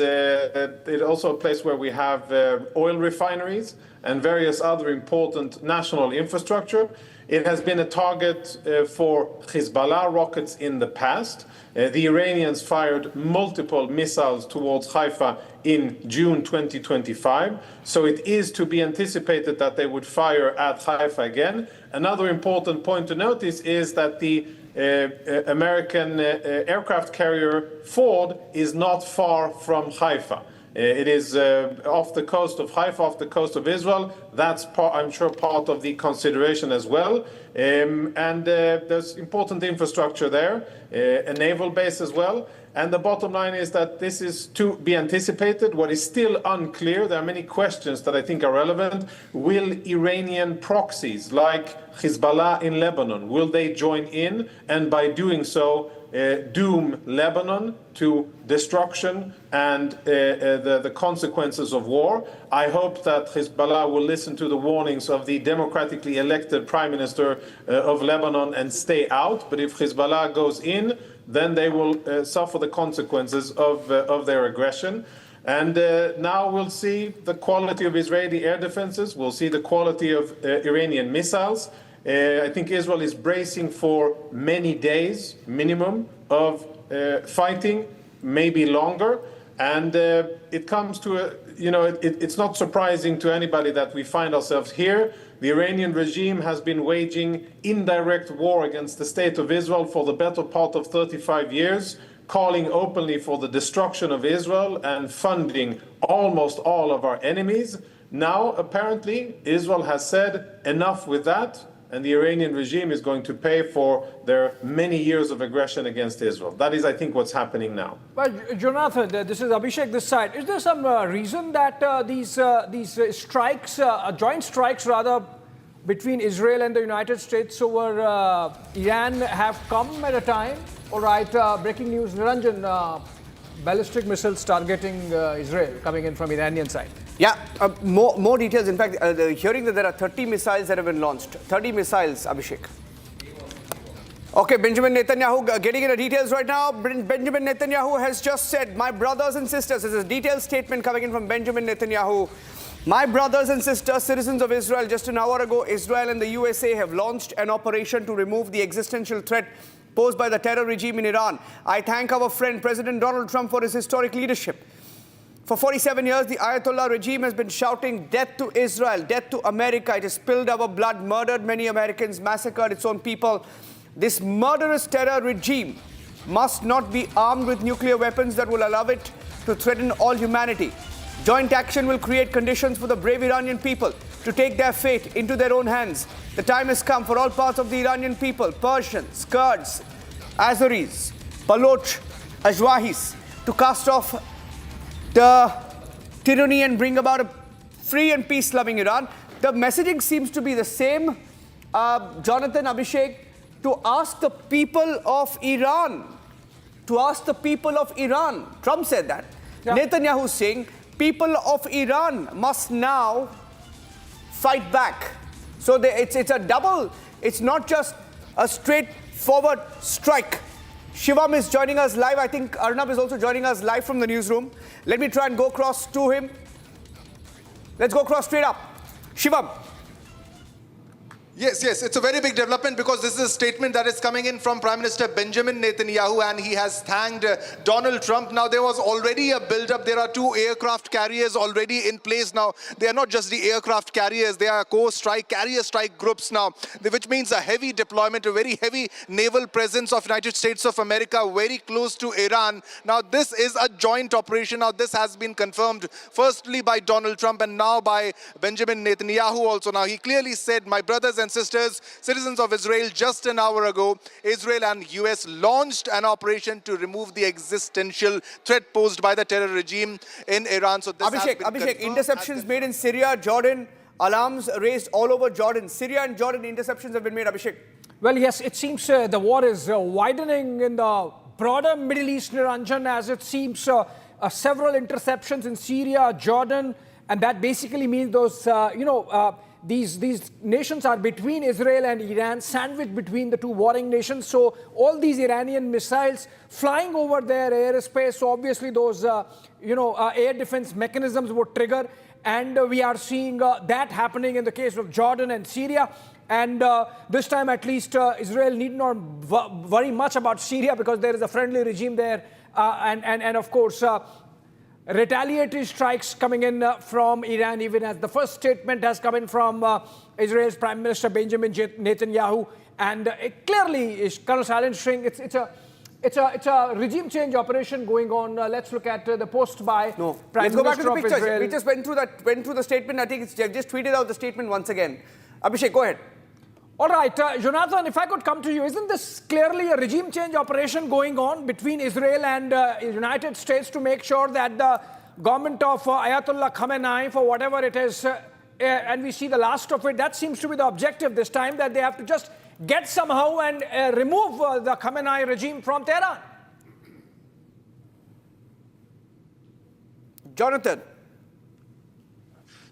Speaker 5: also a place where we have oil refineries and various other important national infrastructure. It has been a target for Hizbollah rockets in the past. The Iranians fired multiple missiles towards Haifa in June 2025. So it is to be anticipated that they would fire at Haifa again. Another important point to notice is that the American aircraft carrier Ford is not far from Haifa. It is off the coast of Haifa, off the coast of Israel. That's, I'm sure, part of the consideration as well. And there's important infrastructure there, a naval base as well. And the bottom line is that this is to be anticipated. What is still unclear, there are many questions that I think are relevant. Will Iranian proxies like Hizbollah in Lebanon, will they join in, and by doing so doom Lebanon to destruction and the consequences of war? I hope that Hezbollah will listen to the warnings of the democratically elected Prime Minister of Lebanon and stay out. But if Hezbollah goes in, then they will suffer the consequences of their aggression. And now we'll see the quality of Israeli air defenses. We'll see the quality of Iranian missiles. I think Israel is bracing for many days minimum of fighting, maybe longer. And it comes to it's not surprising to anybody that we find ourselves here. The Iranian regime has been waging indirect war against the state of Israel for the better part of 35 years, calling openly for the destruction of Israel and funding almost all of our enemies. Now, apparently, Israel has said enough with that, and the Iranian regime is going to pay for their many years of aggression against Israel. That is, I think, what's happening now.
Speaker 6: But Jonathan, this is Abhishek this side. Is there some reason that these strikes, joint strikes rather, between Israel and the United States over Iran have come at a time? All right, breaking news, Niranjan, ballistic missiles targeting Israel coming in from Iranian side.
Speaker 2: Yeah, more details. In fact, hearing that there are 30 missiles that have been launched. 30 missiles, Abhishek. Okay, Benjamin Netanyahu getting into details right now. Benjamin Netanyahu has just said, my brothers and sisters, this is a detailed statement coming in from Benjamin Netanyahu. My brothers and sisters, citizens of Israel, just an hour ago, Israel and the USA have launched an operation to remove the existential threat posed by the terror regime in Iran. I thank our friend President Donald Trump for his historic leadership. For 47 years, the Ayatollah regime has been shouting death to Israel, death to America. It has spilled our blood, murdered many Americans, massacred its own people. This murderous terror regime must not be armed with nuclear weapons that will allow it to threaten all humanity. Joint action will create conditions for the brave Iranian people to take their fate into their own hands. The time has come for all parts of the Iranian people, Persians, Kurds, Azeris, Baloch, Ajwahis, to cast off the tyranny and bring about a free and peace-loving Iran. The messaging seems to be the same, Jonathan, Abhishek, to ask the people of Iran. Trump said that. Yeah. Netanyahu is saying people of Iran must now fight back. So it's a double, it's not just a straightforward strike. Shivam is joining us live. I think Arnab is also joining us live from the newsroom. Let me try and go across to him. Let's go across straight up. Shivam.
Speaker 7: Yes, it's a very big development because this is a statement that is coming in from Prime Minister Benjamin Netanyahu, and he has thanked Donald Trump. Now, there was already a build-up. There are 2 aircraft carriers already in place now. They are not just the aircraft carriers. They are carrier strike groups now, which means a heavy deployment, a very heavy naval presence of United States of America very close to Iran. Now, this is a joint operation. Now, this has been confirmed firstly by Donald Trump and now by Benjamin Netanyahu also. Now, he clearly said, my brothers and sisters, citizens of Israel, just an hour ago, Israel and US launched an operation to remove the existential threat posed by the terror regime in Iran. So this
Speaker 2: Abhishek, interceptions made in Syria, Jordan, alarms raised all over Jordan. Syria and Jordan interceptions have been made, Abhishek.
Speaker 6: Well, yes, it seems the war is widening in the broader Middle East, Niranjan, as it seems several interceptions in Syria, Jordan, and that basically means those, these nations are between Israel and Iran, sandwiched between the 2 warring nations. So all these Iranian missiles flying over their airspace, so obviously those, air defense mechanisms would trigger. And we are seeing that happening in the case of Jordan and Syria. And this time, at least, Israel need not worry much about Syria because there is a friendly regime there. And of course, retaliatory strikes coming in from Iran, even as the first statement has come in from Israel's Prime Minister Benjamin Netanyahu. And it clearly is Colonel Silent String. It's a regime change operation going on. Let's look at the post by Prime Minister
Speaker 2: Let's go back to the pictures.
Speaker 6: Israel.
Speaker 2: We just went through the statement. I think they've just tweeted out the statement once again. Abhishek, go ahead.
Speaker 6: All right, Jonathan, if I could come to you, isn't this clearly a regime change operation going on between Israel and United States to make sure that the government of Ayatollah Khamenei, for whatever it is, and we see the last of it, that seems to be the objective this time, that they have to just get somehow and remove the Khamenei regime from Tehran?
Speaker 2: Jonathan.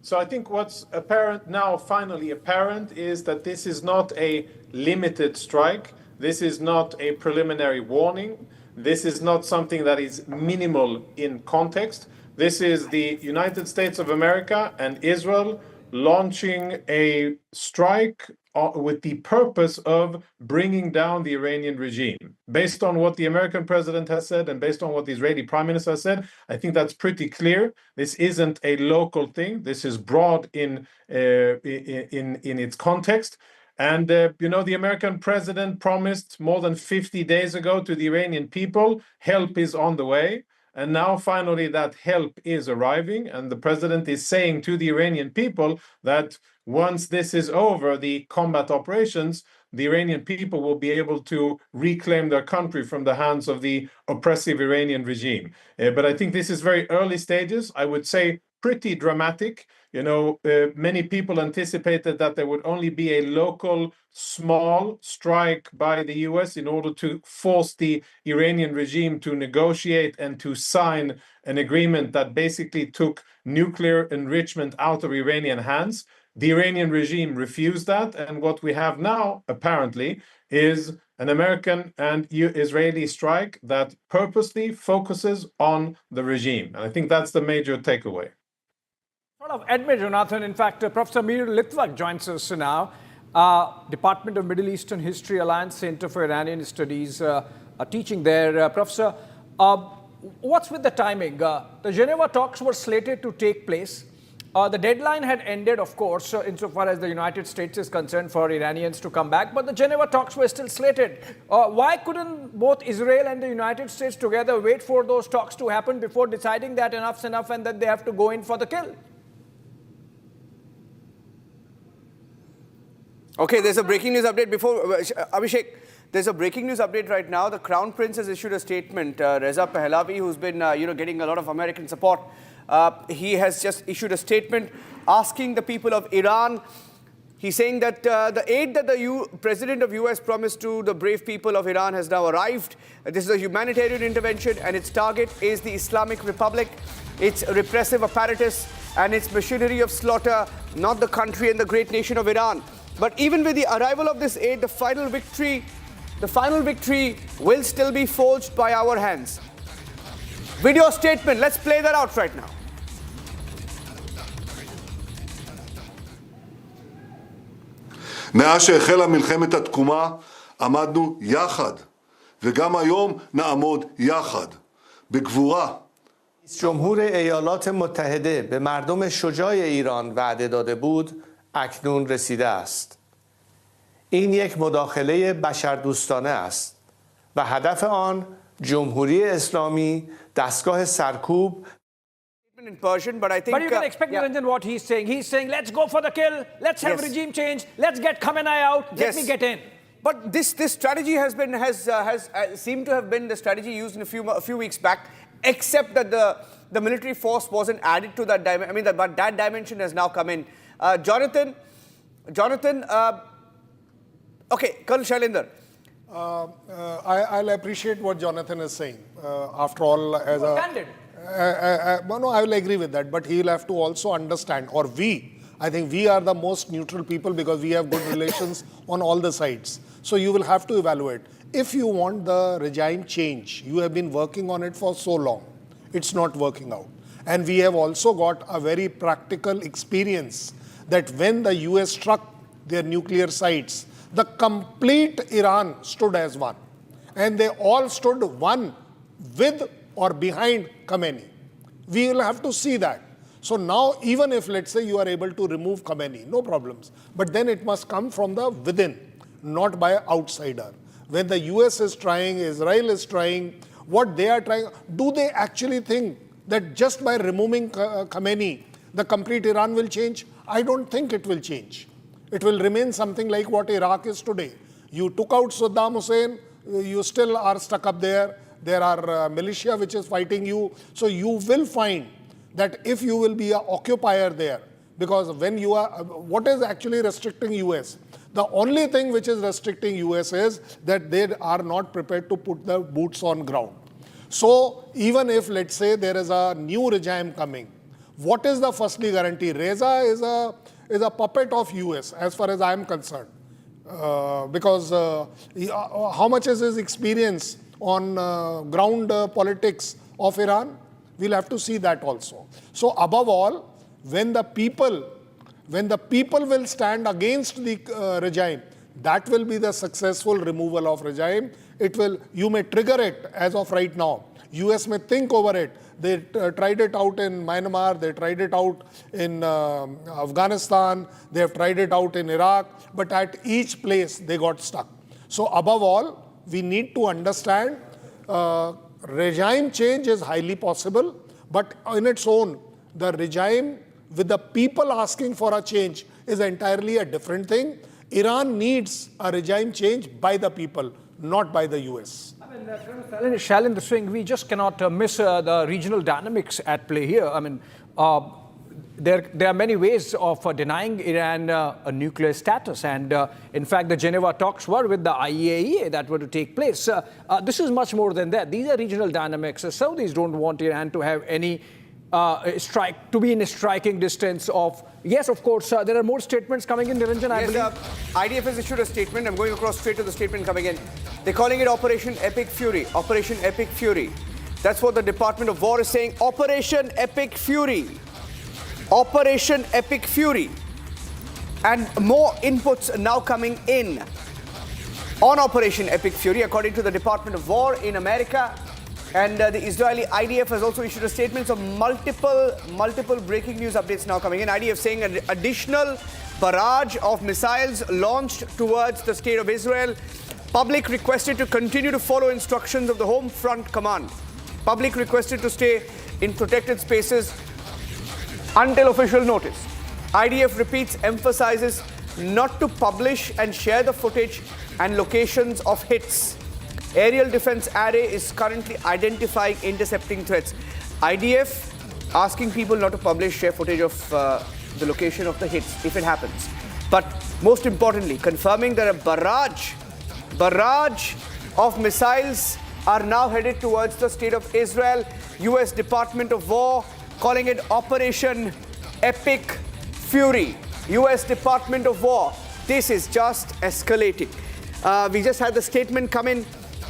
Speaker 5: So I think what's apparent now, finally apparent, is that this is not a limited strike. This is not a preliminary warning. This is not something that is minimal in context. This is the United States of America and Israel launching a strike with the purpose of bringing down the Iranian regime. Based on what the American president has said and based on what the Israeli prime minister has said, I think that's pretty clear. This isn't a local thing. This is broad in its context. And, the American president promised more than 50 days ago to the Iranian people, help is on the way. And now, finally, that help is arriving. And the president is saying to the Iranian people that once this is over, the combat operations, the Iranian people will be able to reclaim their country from the hands of the oppressive Iranian regime. But I think this is very early stages. I would say pretty dramatic. Many people anticipated that there would only be a local small strike by the US in order to force the Iranian regime to negotiate and to sign an agreement that basically took nuclear enrichment out of Iranian hands. The Iranian regime refused that, and what we have now, apparently, is an American and Israeli strike that purposely focuses on the regime. And I think that's the major takeaway.
Speaker 6: Sort of admit, Jonathan. In fact, Professor Mir Litvak joins us now. Department of Middle Eastern History, Alliance Center for Iranian Studies, teaching there. Professor, what's with the timing? The Geneva talks were slated to take place. The deadline had ended, of course, insofar as the United States is concerned, for Iranians to come back, but the Geneva talks were still slated. Why couldn't both Israel and the United States together wait for those talks to happen before deciding that enough's enough and that they have to go in for the kill?
Speaker 2: Okay, there's a breaking news update before, Abhishek, there's a breaking news update right now. The Crown Prince has issued a statement. Reza Pahlavi, who's been, getting a lot of American support, He has just issued a statement asking the people of Iran. He's saying that the aid that the president of US promised to the brave people of Iran has now arrived. This is a humanitarian intervention, and its target is the Islamic Republic, its repressive apparatus, and its machinery of slaughter, not the country and the great nation of Iran. But even with the arrival of this aid, the final victory will still be forged by our hands. Video statement, let's play that out right now.
Speaker 8: מאז שהחלה מלחמת התקומה עמדנו יחד, וגם היום נעמוד יחד, בגבורה.
Speaker 9: جمهور ایالات متحده به مردم شجاع ایران وعده داده بود اکنون رسیده است. این یک مداخله بشردوستانه است و هدف آن جمهوری اسلامی دستگاه سرکوب
Speaker 2: In Persian, but I think...
Speaker 6: But you can expect, Niranjan, what he's saying. He's saying, let's go for the kill, let's have regime change, let's get Khamenei out, let me get in.
Speaker 2: But this strategy has seemed to have been the strategy used in a few weeks back, except that the military force wasn't added to that dimension. I mean, but that dimension has now come in. Jonathan, okay, Colonel Shailendra.
Speaker 4: I'll appreciate what Jonathan is saying. After all, as a...
Speaker 6: Candid.
Speaker 4: No, I will agree with that, but he will have to also understand, or I think we are the most neutral people because we have good relations on all the sides. So you will have to evaluate. If you want the regime change, you have been working on it for so long, it's not working out. And we have also got a very practical experience that when the US struck their nuclear sites, the complete Iran stood as one. And they all stood one with or behind Khamenei. We will have to see that. So now, even if, let's say, you are able to remove Khamenei, no problems. But then it must come from the within, not by an outsider. When the US is trying, Israel is trying, what they are trying, do they actually think that just by removing Khamenei, the complete Iran will change? I don't think it will change. It will remain something like what Iraq is today. You took out Saddam Hussein, you still are stuck up there. There are militia which is fighting you. So you will find that if you will be an occupier there, because when you are, what is actually restricting US? The only thing which is restricting US is that they are not prepared to put the boots on ground. So even if, let's say, there is a new regime coming, what is the firstly guarantee? Reza is a puppet of US as far as I am concerned. Because how much is his experience on ground politics of Iran? We'll have to see that also. So above all, when the people will stand against the regime, that will be the successful removal of regime. You may trigger it as of right now. US may think over it. They tried it out in Myanmar, they tried it out in Afghanistan, they have tried it out in Iraq, but at each place they got stuck. So above all, we need to understand regime change is highly possible, but in its own, the regime with the people asking for a change is entirely a different thing. Iran needs a regime change by the people, not by the US.
Speaker 6: I mean, Shailendra Singh, we just cannot miss the regional dynamics at play here. I mean, there are many ways of denying Iran a nuclear status. And in fact, the Geneva talks were with the IAEA that were to take place. This is much more than that. These are regional dynamics. The Saudis don't want Iran to have any to be in a striking distance of... Yes, of course, there are more statements coming in, Niranjan, I believe.
Speaker 2: IDF has issued a statement. I'm going across straight to the statement coming in. They're calling it Operation Epic Fury. Operation Epic Fury. That's what the Department of War is saying. Operation Epic Fury. Operation Epic Fury. And more inputs now coming in on Operation Epic Fury, according to the Department of War in America. And the Israeli IDF has also issued a statement. So multiple breaking news updates now coming in. IDF saying an additional barrage of missiles launched towards the state of Israel. Public requested to continue to follow instructions of the Home Front Command. Public requested to stay in protected spaces until official notice. IDF repeats, emphasizes not to publish and share the footage and locations of hits. Aerial defense array is currently identifying intercepting threats. IDF asking people not to publish footage of the location of the hits if it happens. But most importantly, confirming that a barrage of missiles are now headed towards the state of Israel. US Department of War calling it Operation Epic Fury. US Department of War, this is just escalating. We just had the statement come in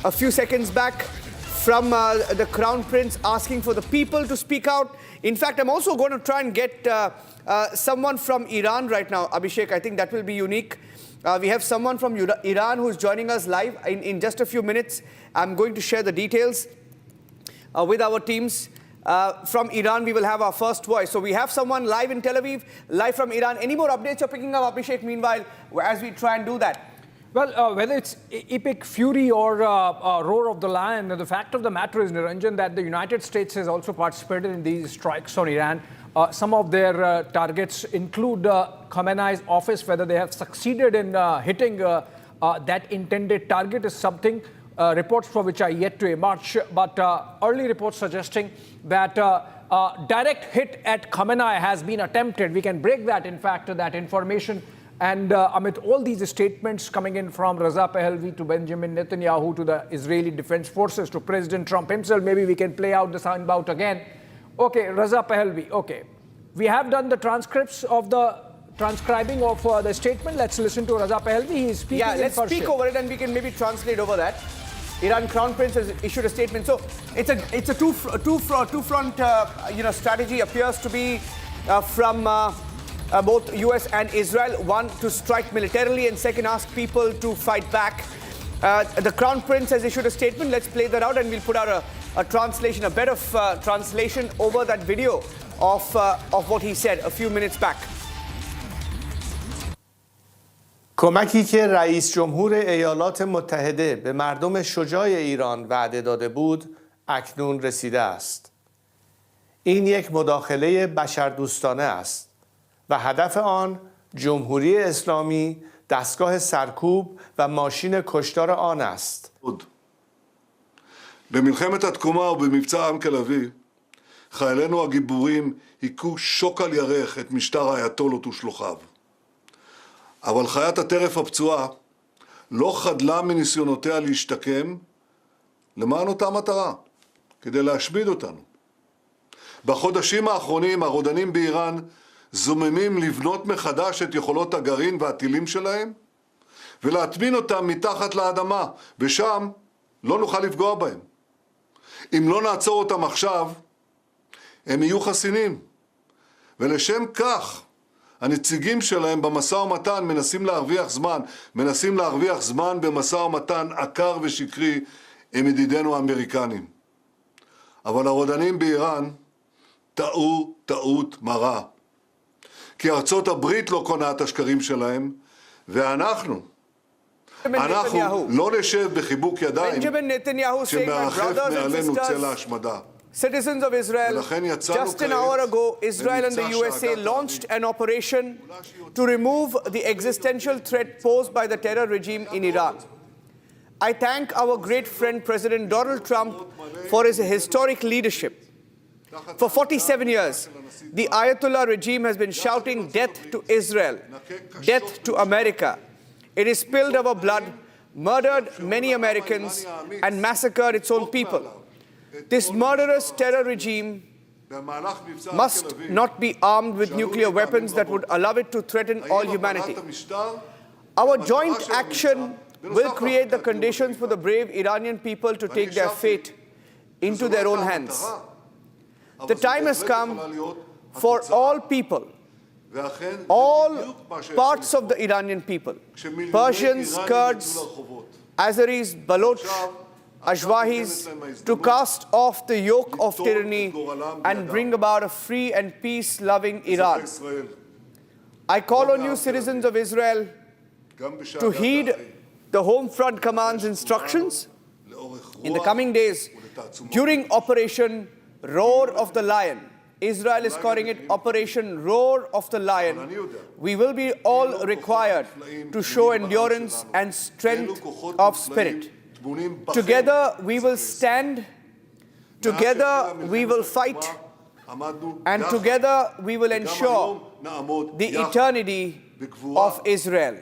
Speaker 2: a few seconds back from the Crown Prince asking for the people to speak out. In fact, I'm also going to try and get someone from Iran right now, Abhishek. I think that will be unique. We have someone from Iran who's joining us live in just a few minutes. I'm going to share the details with our teams. From Iran, we will have our first voice. So we have someone live in Tel Aviv, live from Iran. Any more updates you're picking up, Abhishek, meanwhile, as we try and do that?
Speaker 6: Well, whether it's epic fury or roar of the lion, the fact of the matter is, Niranjan, that the United States has also participated in these strikes on Iran. Some of their targets include Khamenei's office. Whether they have succeeded in hitting that intended target is something, reports for which are yet to emerge. But early reports suggesting that direct hit at Khamenei has been attempted. We can break that, in fact, that information. And amid all these statements coming in from Reza Pahlavi to Benjamin Netanyahu to the Israeli Defense Forces to President Trump himself, maybe we can play out the soundbout again. Okay, Reza Pahlavi, okay. We have done the transcripts of the transcribing of the statement. Let's listen to Reza Pahlavi. He is speaking in
Speaker 2: let's speak over it and we can maybe translate over that. Iran Crown Prince has issued a statement. So it's a two-front strategy appears to be from both US and Israel. One, to strike militarily, and second, ask people to fight back. The Crown Prince has issued a statement. Let's play that out and we'll put out a translation, a bit of translation over that video of what he said a few minutes back.
Speaker 9: کمکی که رئیس جمهور ایالات متحده به مردم شجاع ایران وعده داده بود اکنون رسیده است. این یک مداخله بشردوستانه است و هدف آن جمهوری اسلامی، دستگاه سرکوب و ماشین کشتار آن است.
Speaker 8: במלחמת התקומה ובמבצע עם כלבי, חיילינו הגיבורים היכו שוק על ירך את משטר האייתולות ושלוחיו. אבל חיית הטרף הפצועה לא חדלה מניסיונותיה להשתקם למען אותה מטרה, כדי להשמיד אותנו. בחודשים האחרונים הרודנים באיראן זוממים לבנות מחדש את יכולות הגרעין והטילים שלהם ולהטמין אותם מתחת לאדמה, ושם לא נוכל לפגוע בהם. אם לא נעצור אותם עכשיו, הם יהיו חסינים. ולשם כך, הנציגים שלהם במשא ומתן מנסים להרוויח זמן במשא ומתן עקר ושקרי עם ידידינו האמריקנים. אבל הרודנים באיראן טעו טעות מרה. כי ארצות הברית לא קונה את השקרים שלהם, ואנחנו לא נשב בחיבוק ידיים שמרחף מעלינו צל ההשמדה.
Speaker 2: Citizens of Israel, just an hour ago, Israel and the USA launched an operation to remove the existential threat posed by the terror regime in Iran. I thank our great friend President Donald Trump for his historic leadership. For 47 years, the Ayatollah regime has been shouting death to Israel, death to America. It has spilled our blood, murdered many Americans, and massacred its own people. This murderous terror regime must not be armed with nuclear weapons that would allow it to threaten all humanity. Our joint action will create the conditions for the brave Iranian people to take their fate into their own hands. The time has come for all people, all parts of the Iranian people, Persians, Kurds, Azeris, Baloch, Ashwahis, to cast off the yoke of tyranny and bring about a free and peace-loving Iran. I call on you, citizens of Israel, to heed the Home Front Command's instructions. In the coming days, during Operation Roar of the Lion, Israel is calling it Operation Roar of the Lion, we will be all required to show endurance and strength of spirit. Together we will stand, together we will fight, and together we will ensure the eternity of Israel.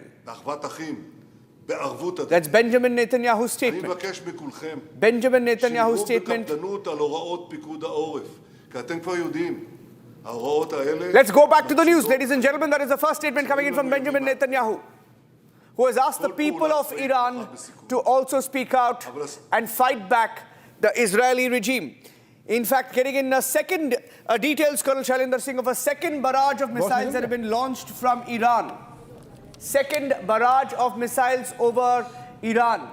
Speaker 2: That's Benjamin Netanyahu's statement. Benjamin Netanyahu's statement. Let's go back to the news, ladies and gentlemen. That is the first statement coming in from Benjamin Netanyahu, who has asked the people of Iran to also speak out and fight back the Israeli regime. In fact, getting in a second details, Colonel Shailendra Singh, of a second barrage of missiles that have been launched from Iran. Second barrage of missiles over Iran,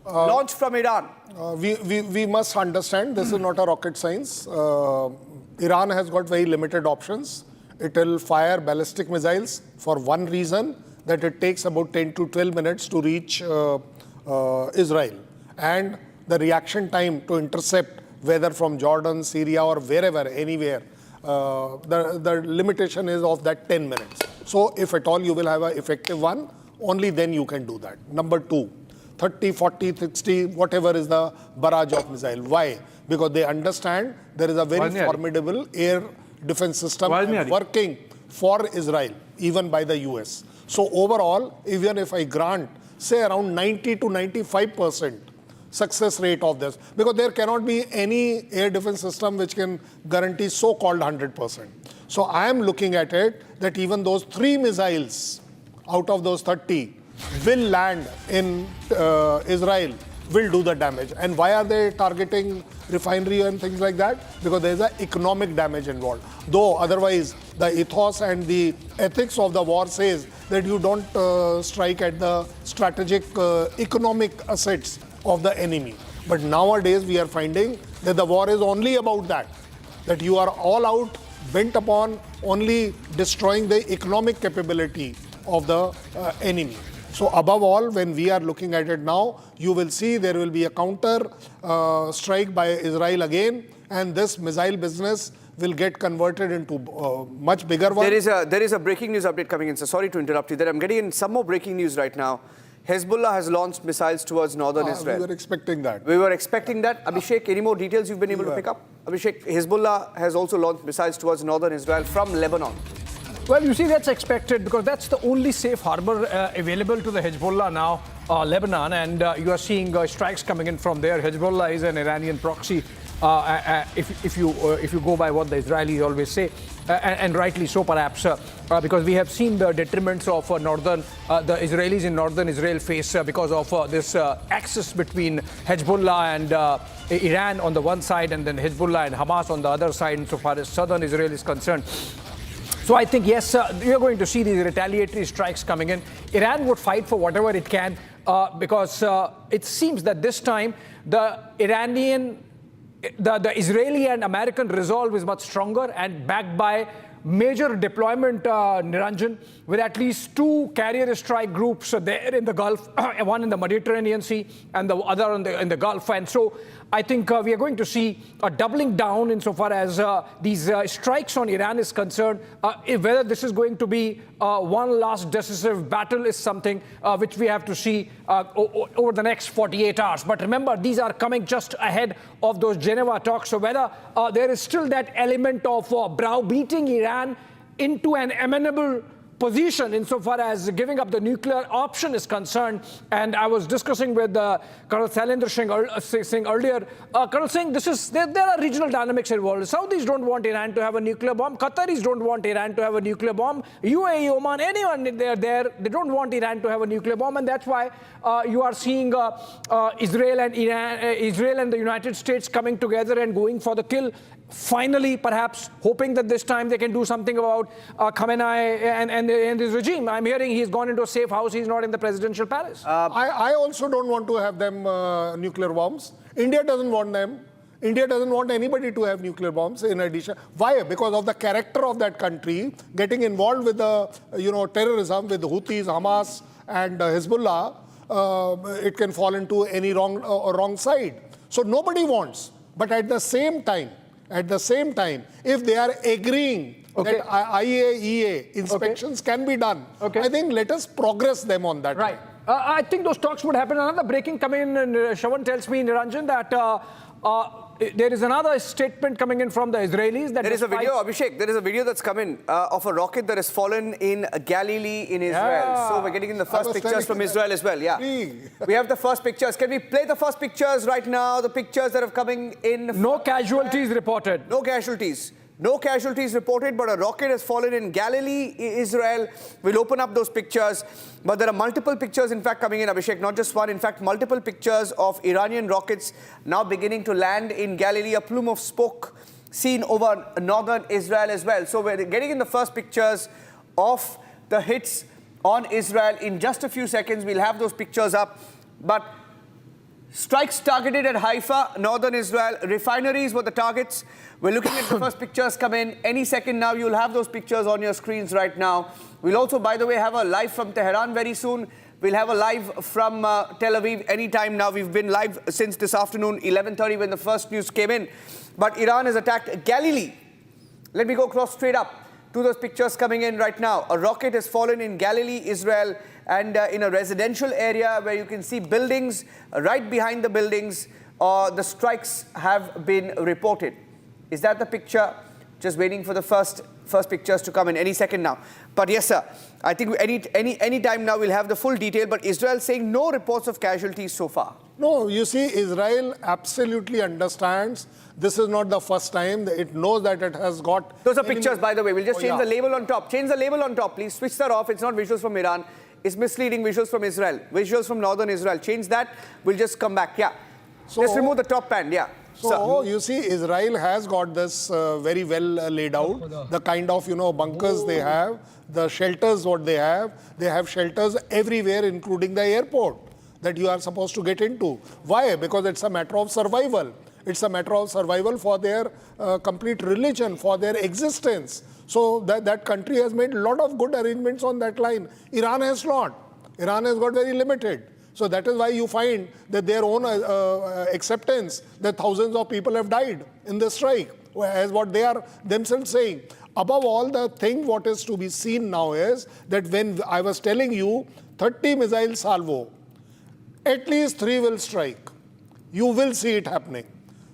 Speaker 2: launched from Iran.
Speaker 4: We must understand this is not a rocket science. Iran has got very limited options. It will fire ballistic missiles for one reason, that it takes about 10 to 12 minutes to reach Israel. And the reaction time to intercept, whether from Jordan, Syria or wherever, anywhere, the limitation is of that 10 minutes. So if at all you will have an effective one, only then you can do that. Number two, 30, 40, 60, whatever is the barrage of missile. Why? Because they understand there is a very formidable air defense system working for Israel, even by the US. So overall, even if I grant, say around 90 to 95% success rate of this, because there cannot be any air defense system which can guarantee so-called 100%. So I am looking at it that even those 3 missiles out of those 30 will land in Israel, will do the damage. And why are they targeting refinery and things like that? Because there is an economic damage involved. Though otherwise the ethos and the ethics of the war says that you don't strike at the strategic economic assets of the enemy. But nowadays we are finding that the war is only about that you are all out, bent upon only destroying the economic capability of the enemy. So above all, when we are looking at it now, you will see there will be a counter strike by Israel again, and this missile business will get converted into much bigger one.
Speaker 2: There is a breaking news update coming in, so sorry to interrupt you there. I'm getting in some more breaking news right now. Hezbollah has launched missiles towards northern Israel.
Speaker 4: We were expecting that.
Speaker 2: We were expecting that. Abhishek, any more details you've been able to pick up? Abhishek, Hezbollah has also launched missiles towards northern Israel from Lebanon.
Speaker 6: Well, you see, that's expected because that's the only safe harbor available to the Hezbollah now, Lebanon, and you are seeing strikes coming in from there. Hezbollah is an Iranian proxy, if you go by what the Israelis always say, and rightly so, perhaps, because we have seen the detriments of the Israelis in northern Israel face because of this axis between Hezbollah and Iran on the one side, and then Hezbollah and Hamas on the other side, insofar as southern Israel is concerned. So I think, yes, you're going to see these retaliatory strikes coming in. Iran would fight for whatever it can because it seems that this time the Israeli and American resolve is much stronger and backed by major deployment, Niranjan, with at least 2 carrier strike groups there in the Gulf, one in the Mediterranean Sea and the other in the Gulf. And so I think we are going to see a doubling down insofar as these strikes on Iran is concerned. Whether this is going to be one last decisive battle is something which we have to see over the next 48 hours. But remember, these are coming just ahead of those Geneva talks. So whether there is still that element of browbeating Iran into an amenable position insofar as giving up the nuclear option is concerned. And I was discussing with Colonel Shailendra Singh earlier. Colonel Singh, there are regional dynamics involved. Saudis don't want Iran to have a nuclear bomb. Qataris don't want Iran to have a nuclear bomb. UAE, Oman, anyone they don't want Iran to have a nuclear bomb. And that's why you are seeing Israel and the United States coming together and going for the kill. Finally, perhaps hoping that this time they can do something about Khamenei and his regime. I'm hearing he's gone into a safe house. He's not in the presidential palace.
Speaker 4: I also don't want to have them nuclear bombs. India doesn't want them. India doesn't want anybody to have nuclear bombs in addition. Why? Because of the character of that country getting involved with the terrorism, with the Houthis, Hamas and Hezbollah. It can fall into any wrong side. So nobody wants. But at the same time, if they are agreeing that IAEA inspections can be done, I think let us progress them on that.
Speaker 6: Right. I think those talks would happen. Another breaking coming in, and Shravan tells me, Niranjan, that There is another statement coming in from the Israelis that
Speaker 2: There is a video, Abhishek, there is a video that's come in of a rocket that has fallen in Galilee in Israel. So we're getting in the first pictures from Israel as well. Yeah. We have the first pictures. Can we play the first pictures right now? The pictures that are coming in.
Speaker 6: No casualties reported.
Speaker 2: No casualties. No casualties reported, but a rocket has fallen in Galilee, Israel. We'll open up those pictures. But there are multiple pictures, in fact, coming in, Abhishek. Not just one. In fact, multiple pictures of Iranian rockets now beginning to land in Galilee. A plume of smoke seen over northern Israel as well. So we're getting in the first pictures of the hits on Israel. In just a few seconds, we'll have those pictures up. But strikes targeted at Haifa, northern Israel. Refineries were the targets. We're looking at the first pictures come in. Any second now, you'll have those pictures on your screens right now. We'll also, by the way, have a live from Tehran very soon. We'll have a live from Tel Aviv anytime now. We've been live since this afternoon, 11:30, when the first news came in. But Iran has attacked Galilee. Let me go across straight up to those pictures coming in right now. A rocket has fallen in Galilee, Israel, and in a residential area where you can see buildings. Right behind the buildings, the strikes have been reported. Is that the picture? Just waiting for the first pictures to come in any second now. But yes, sir, I think any time now we'll have the full detail. But Israel saying no reports of casualties so far.
Speaker 4: No, you see, Israel absolutely understands this is not the first time. It knows that it has got...
Speaker 2: Those are pictures, by the way. We'll just change the label on top. Change the label on top, please. Switch that off. It's not visuals from Iran. It's misleading visuals from Israel. Visuals from northern Israel. Change that. We'll just come back. Yeah. So, let's remove the top band. Yeah.
Speaker 4: So, you see, Israel has got this very well laid out. The kind of, bunkers they have, the shelters what they have shelters everywhere, including the airport that you are supposed to get into. Why? Because it's a matter of survival. It's a matter of survival for their complete religion, for their existence. So that country has made a lot of good arrangements on that line. Iran has not. Iran has got very limited. So that is why you find that their own acceptance that thousands of people have died in the strike, as what they are themselves saying. Above all, the thing what is to be seen now is that when I was telling you 30 missile salvo, at least 3 will strike. You will see it happening.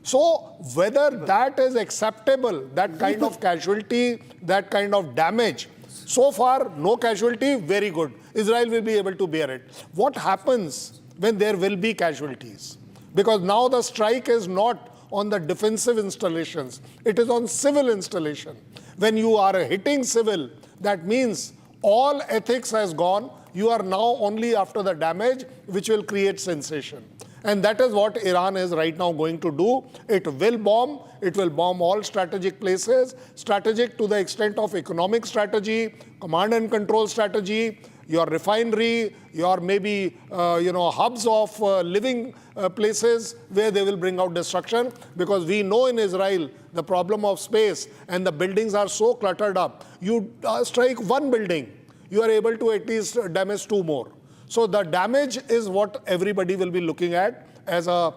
Speaker 4: So whether that is acceptable, that kind of casualty, that kind of damage, so far no casualty, very good. Israel will be able to bear it. What happens when there will be casualties? Because now the strike is not on the defensive installations, it is on civil installation. When you are hitting civil, that means all ethics has gone. You are now only after the damage, which will create sensation. And that is what Iran is right now going to do. It will bomb. It will bomb all strategic places, strategic to the extent of economic strategy, command and control strategy, your refinery, your maybe, hubs of living places where they will bring out destruction. Because we know in Israel, the problem of space and the buildings are so cluttered up. You strike one building, you are able to at least damage 2 more. So the damage is what everybody will be looking at as a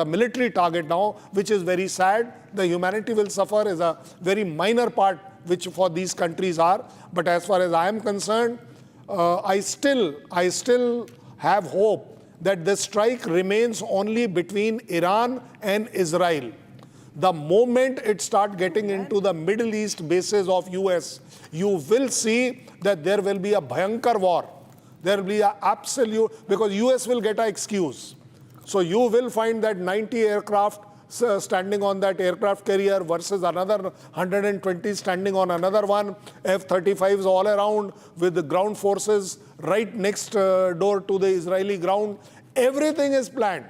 Speaker 4: military target now, which is very sad. The humanity will suffer is a very minor part, which for these countries are. But as far as I am concerned, I still have hope that the strike remains only between Iran and Israel. The moment it starts getting into the Middle East bases of US, you will see that there will be a Bhayankar war. There will be an absolute, because US will get an excuse. So you will find that 90 aircraft standing on that aircraft carrier versus another 120 standing on another one, F-35s all around with the ground forces right next door to the Israeli ground. Everything is planned.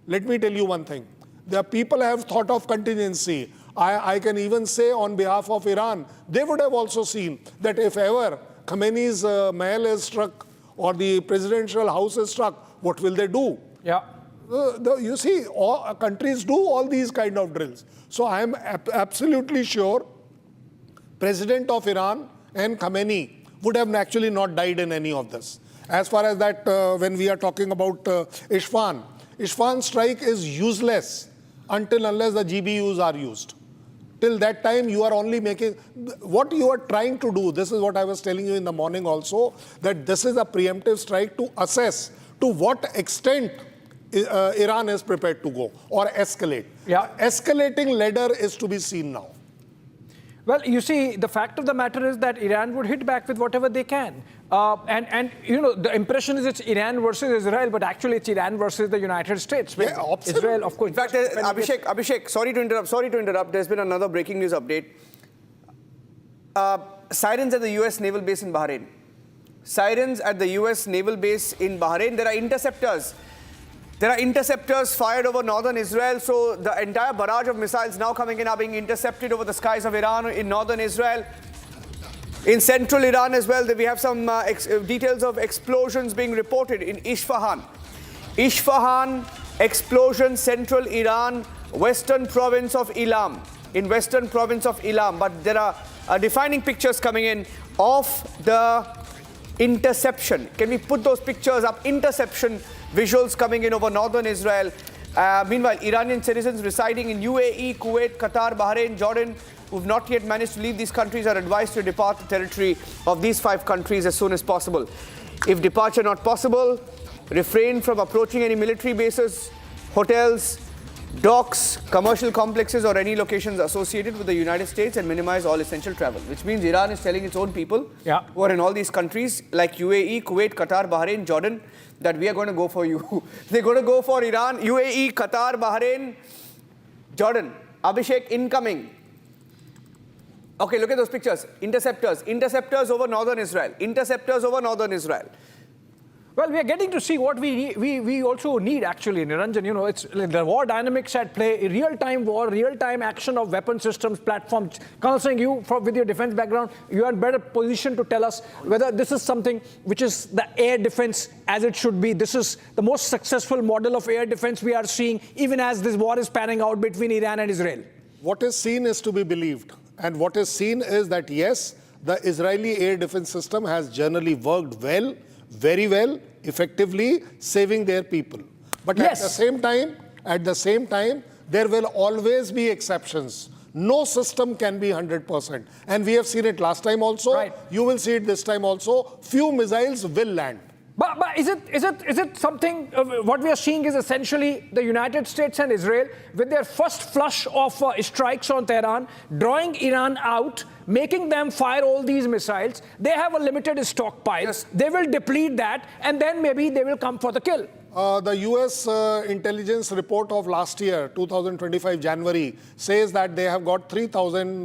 Speaker 4: Let me tell you one thing. The people have thought of contingency. I can even say on behalf of Iran, they would have also seen that if ever Khamenei's mahal is struck or the presidential house is struck, what will they do?
Speaker 6: Yeah.
Speaker 4: You see, all countries do all these kind of drills. So I am absolutely sure President of Iran and Khamenei would have actually not died in any of this. As far as that, when we are talking about Isfahan strike is useless until unless the GBUs are used. Till that time, you are only making, what you are trying to do, this is what I was telling you in the morning also, that this is a preemptive strike to assess to what extent Iran is prepared to go or escalate.
Speaker 6: Yeah.
Speaker 4: Escalating ladder is to be seen now.
Speaker 6: Well, you see, the fact of the matter is that Iran would hit back with whatever they can. And you know, the impression is it's Iran versus Israel, but actually it's Iran versus the United States.
Speaker 4: Yeah, absolutely.
Speaker 6: Israel, of course.
Speaker 2: In fact, Abhishek, sorry to interrupt. There's been another breaking news update. Sirens at the US naval base in Bahrain. Sirens at the US naval base in Bahrain. There are interceptors. There are interceptors fired over northern Israel, so the entire barrage of missiles now coming in are being intercepted over the skies of Iran in northern Israel. In central Iran as well, we have some details of explosions being reported in Isfahan. Isfahan, explosion, central Iran, western province of Elam. In western province of Elam. But there are defining pictures coming in of the interception. Can we put those pictures up? Interception visuals coming in over northern Israel. Meanwhile, Iranian citizens residing in UAE, Kuwait, Qatar, Bahrain, Jordan, who've not yet managed to leave these countries are advised to depart the territory of these 5 countries as soon as possible. If departure not possible, refrain from approaching any military bases, hotels, docks, commercial complexes or any locations associated with the United States and minimize all essential travel. Which means Iran is telling its own people who are in all these countries like UAE, Kuwait, Qatar, Bahrain, Jordan, that we are going to go for you. They're going to go for Iran, UAE, Qatar, Bahrain, Jordan. Abhishek, incoming. Okay, look at those pictures. Interceptors over northern Israel. Interceptors over northern Israel.
Speaker 6: Well, we are getting to see what we also need actually, Niranjan. You know, it's the war dynamics at play, real-time war, real-time action of weapon systems, platforms. Colonel Singh, with your defense background, you are in better position to tell us whether this is something which is the air defense as it should be. This is the most successful model of air defense we are seeing, even as this war is panning out between Iran and Israel.
Speaker 4: What is seen is to be believed. And what is seen is that, yes, the Israeli air defense system has generally worked well, very well, effectively, saving their people. But at the same time, there will always be exceptions. No system can be 100%. And we have seen it last time also.
Speaker 6: Right.
Speaker 4: You will see it this time also. Few missiles will land.
Speaker 6: But is it something, what we are seeing is essentially the United States and Israel with their first flush of strikes on Tehran, drawing Iran out, making them fire all these missiles. They have a limited stockpile. Yes. They will deplete that, and then maybe they will come for the kill.
Speaker 4: The US intelligence report of last year, 2025 January, says that they have got 3,000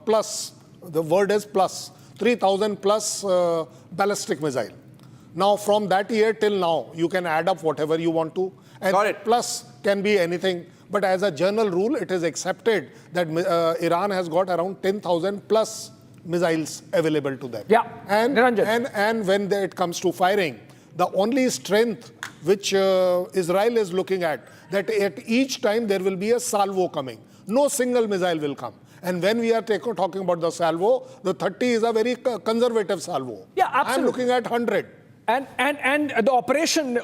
Speaker 4: plus, the word is plus, 3,000 plus ballistic missile. Now, from that year till now, you can add up whatever you want to. And plus can be anything. But as a general rule, it is accepted that Iran has got around 10,000 plus missiles available to them.
Speaker 6: Yeah.
Speaker 4: And when it comes to firing, the only strength which Israel is looking at, that at each time there will be a salvo coming. No single missile will come. And when we are talking about the salvo, the 30 is a very conservative salvo.
Speaker 6: Yeah, absolutely.
Speaker 4: I'm looking at 100.
Speaker 6: And the operation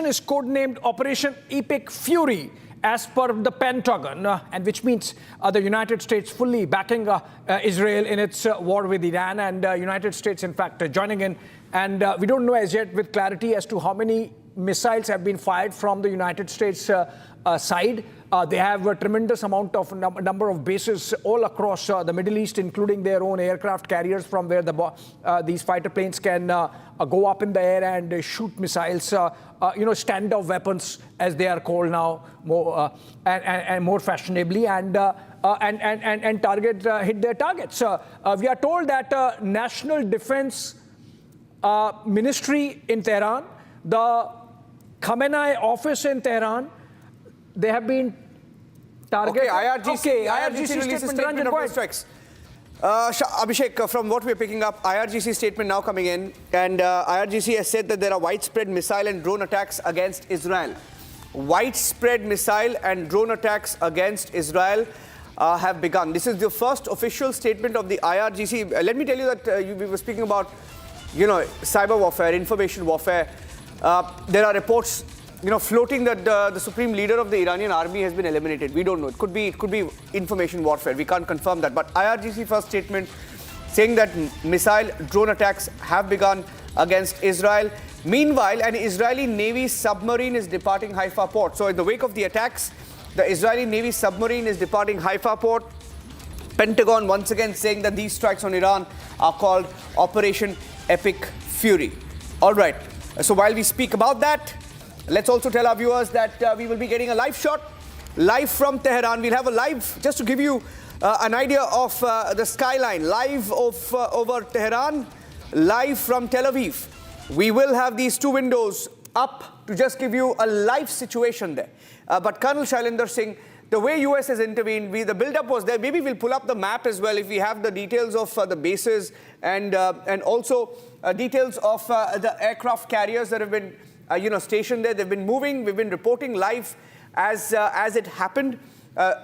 Speaker 6: is codenamed Operation Epic Fury, as per the Pentagon, and which means the United States fully backing Israel in its war with Iran, and United States, in fact, joining in. And we don't know as yet with clarity as to how many missiles have been fired from the United States side. They have a tremendous amount of number of bases all across the Middle East, including their own aircraft carriers from where these fighter planes can go up in the air and shoot missiles, standoff weapons, as they are called now, more and more fashionably, and target hit their targets. We are told that National Defense Ministry in Tehran, the Khamenei office in Tehran, they have been targeted.
Speaker 2: IRGC releases statement of strikes. Abhishek, from what we're picking up, IRGC statement now coming in, and IRGC has said that there are widespread missile and drone attacks against Israel. Widespread missile and drone attacks against Israel have begun. This is the first official statement of the IRGC. Let me tell you that we were speaking about, cyber warfare, information warfare. There are reports, floating that the supreme leader of the Iranian army has been eliminated. We don't know. It could be information warfare. We can't confirm that. But IRGC first statement saying that missile drone attacks have begun against Israel. Meanwhile, an Israeli Navy submarine is departing Haifa port. So in the wake of the attacks, the Israeli Navy submarine is departing Haifa port. Pentagon once again saying that these strikes on Iran are called Operation Epic Fury. All right. So while we speak about that, let's also tell our viewers that we will be getting a live shot live from Tehran. We'll have a live, just to give you an idea of the skyline, live over Tehran, live from Tel Aviv. We will have these two windows up to just give you a live situation there. But Colonel Shailendra Singh, the way US has intervened, the build-up was there. Maybe we'll pull up the map as well if we have the details of the bases and also details of the aircraft carriers that have been stationed there. They've been moving. We've been reporting live as it happened.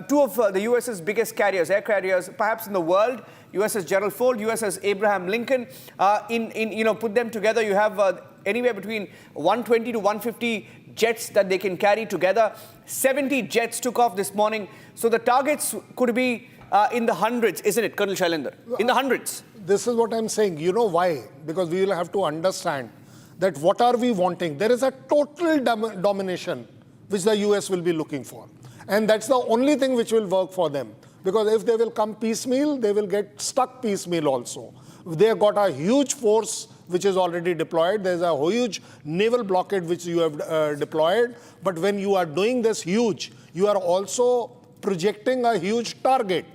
Speaker 2: Two of the US's biggest carriers, air carriers, perhaps in the world, USS Gerald Ford, USS Abraham Lincoln. Put them together, you have anywhere between 120 to 150 jets that they can carry together. 70 jets took off this morning. So the targets could be in the hundreds, isn't it, Colonel Shailendra? In the hundreds.
Speaker 4: This is what I'm saying. You know why? Because we will have to understand that what are we wanting? There is a total domination which the US will be looking for. And that's the only thing which will work for them. Because if they will come piecemeal, they will get stuck piecemeal also. They have got a huge force which is already deployed. There's a huge naval blockade which you have deployed. But when you are doing this huge, you are also projecting a huge target.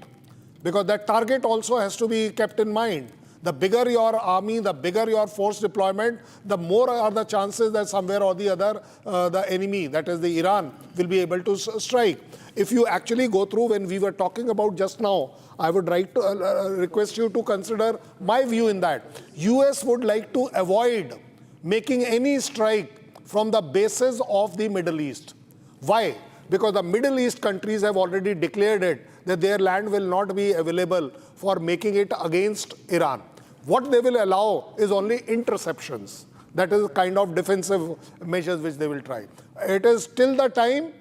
Speaker 4: Because that target also has to be kept in mind. The bigger your army, the bigger your force deployment, the more are the chances that somewhere or the other, the enemy, that is the Iran, will be able to strike. If you actually go through when we were talking about just now, I would like to request you to consider my view in that. US would like to avoid making any strike from the bases of the Middle East. Why? Because the Middle East countries have already declared it that their land will not be available for making it against Iran. What they will allow is only interceptions. That is the kind of defensive measures which they will try. It is till the time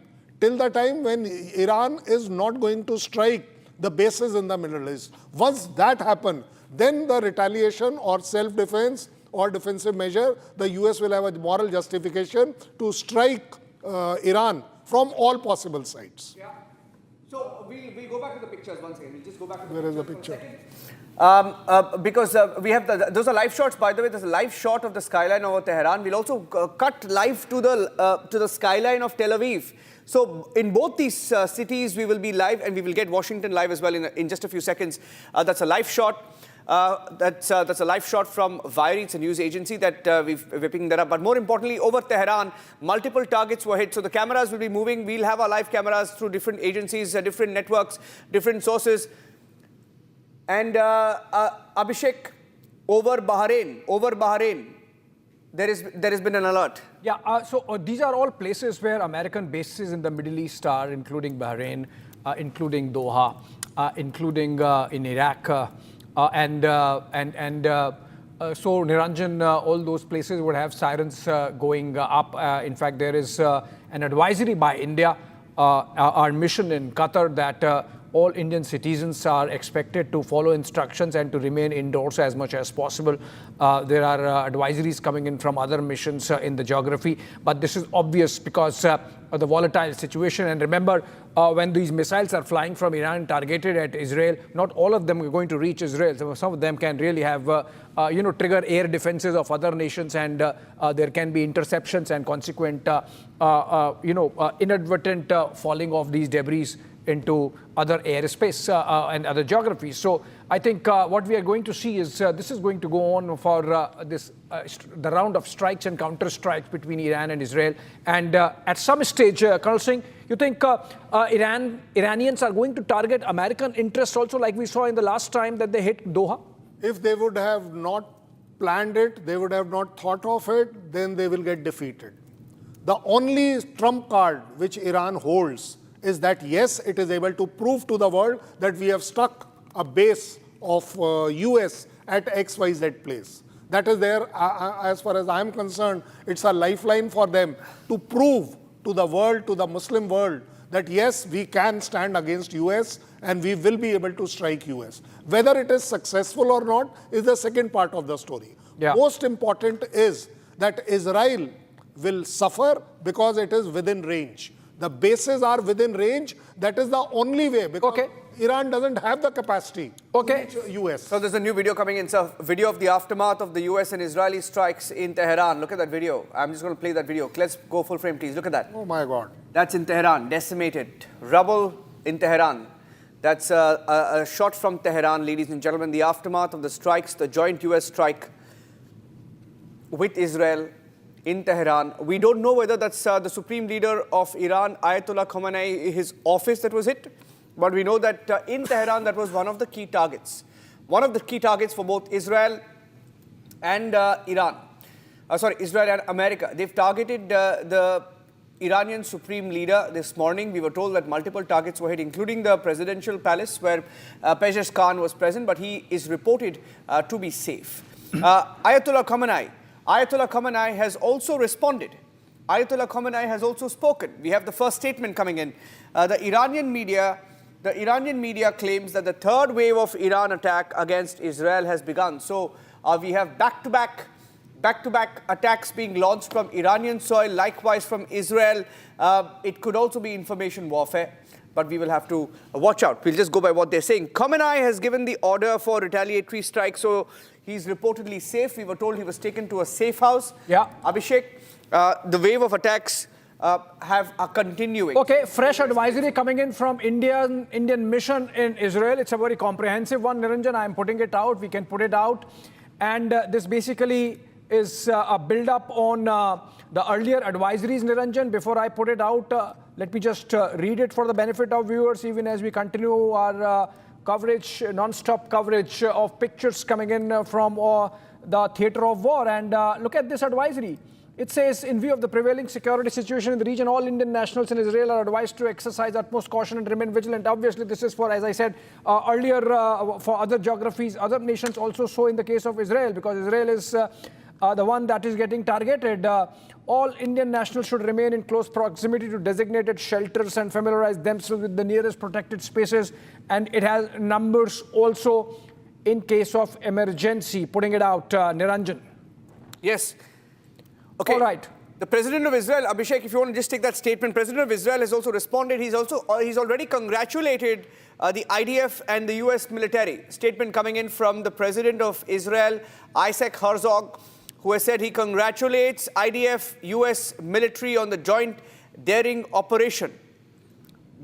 Speaker 4: when Iran is not going to strike the bases in the Middle East. Once that happens, then the retaliation or self-defense or defensive measure, the US will have a moral justification to strike Iran from all possible sides.
Speaker 2: Yeah. So we'll go back to the pictures once again. We'll just go back to the
Speaker 4: Where is the picture?
Speaker 2: Because we have those are live shots, by the way. There's a live shot of the skyline over Tehran. We'll also cut live to the skyline of Tel Aviv. So in both these cities, we will be live, and we will get Washington live as well in just a few seconds. That's a live shot. That's a live shot from Bahrain. It's a news agency that we're picking that up. But more importantly, over Tehran, multiple targets were hit. So the cameras will be moving. We'll have our live cameras through different agencies, different networks, different sources. And Abhishek, over Bahrain, there has been an alert.
Speaker 6: Yeah, so these are all places where American bases in the Middle East are, including Bahrain, including Doha, including in Iraq, so Niranjan, all those places would have sirens going up. In fact, there is an advisory by India, our mission in Qatar, that all Indian citizens are expected to follow instructions and to remain indoors as much as possible. There are advisories coming in from other missions in the geography, but this is obvious because of the volatile situation. And remember, when these missiles are flying from Iran targeted at Israel, not all of them are going to reach Israel. So some of them can really have, trigger air defenses of other nations, and there can be interceptions and consequent, inadvertent falling of these debris into other airspace and other geographies. So I think what we are going to see is this is going to go on for the round of strikes and counter strikes between Iran and Israel. And at some stage, Colonel Singh, you think Iranians are going to target American interests also, like we saw in the last time that they hit Doha?
Speaker 4: If they would have not planned it, they would have not thought of it, then they will get defeated. The only trump card which Iran holds is that, yes, it is able to prove to the world that we have struck a base of US at XYZ place. That is there, as far as I am concerned, it's a lifeline for them to prove to the world, to the Muslim world, that yes, we can stand against US and we will be able to strike US. Whether it is successful or not is the second part of the story.
Speaker 6: Yeah.
Speaker 4: Most important is that Israel will suffer because it is within range. The bases are within range. That is the only way, because Iran doesn't have the capacity to reach US.
Speaker 2: So there's a new video coming in, sir. Video of the aftermath of the US and Israeli strikes in Tehran. Look at that video. I'm just going to play that video. Let's go full frame, please. Look at that.
Speaker 4: Oh my God.
Speaker 2: That's in Tehran, decimated. Rubble in Tehran. That's a shot from Tehran, ladies and gentlemen. The aftermath of the strikes, the joint US strike with Israel in Tehran. We don't know whether that's the supreme leader of Iran, Ayatollah Khamenei, his office that was hit. But we know that in Tehran, that was one of the key targets. One of the key targets for both Israel and Israel and America. They've targeted the Iranian supreme leader this morning. We were told that multiple targets were hit, including the presidential palace where Pezeshkian was present, but he is reported to be safe. Ayatollah Khamenei has also responded. Ayatollah Khamenei has also spoken. We have the first statement coming in. The Iranian media claims that the third wave of Iran attack against Israel has begun. So we have back-to-back attacks being launched from Iranian soil, likewise from Israel. It could also be information warfare, but we will have to watch out. We'll just go by what they're saying. Khamenei has given the order for retaliatory strike, so he's reportedly safe. We were told he was taken to a safe house.
Speaker 6: Yeah.
Speaker 2: Abhishek, the wave of attacks are continuing.
Speaker 6: Okay, fresh advisory coming in from Indian mission in Israel. It's a very comprehensive one, Niranjan. I'm putting it out. We can put it out. And this basically is a build-up on the earlier advisories, Niranjan. Before I put it out, let me just read it for the benefit of viewers, even as we continue our coverage, non-stop coverage of pictures coming in from the theater of war. And look at this advisory. It says, in view of the prevailing security situation in the region, all Indian nationals in Israel are advised to exercise utmost caution and remain vigilant. Obviously, this is for, as I said earlier, for other geographies, other nations also so in the case of Israel, because Israel is the one that is getting targeted. All Indian nationals should remain in close proximity to designated shelters and familiarize themselves with the nearest protected spaces. And it has numbers also in case of emergency. Putting it out, Niranjan.
Speaker 2: Yes. Okay.
Speaker 6: All right.
Speaker 2: The president of Israel, Abhishek, if you want to just take that statement, president of Israel has also responded. He's already congratulated the IDF and the US military. Statement coming in from the president of Israel, Isaac Herzog, who has said he congratulates IDF, US military on the joint daring operation.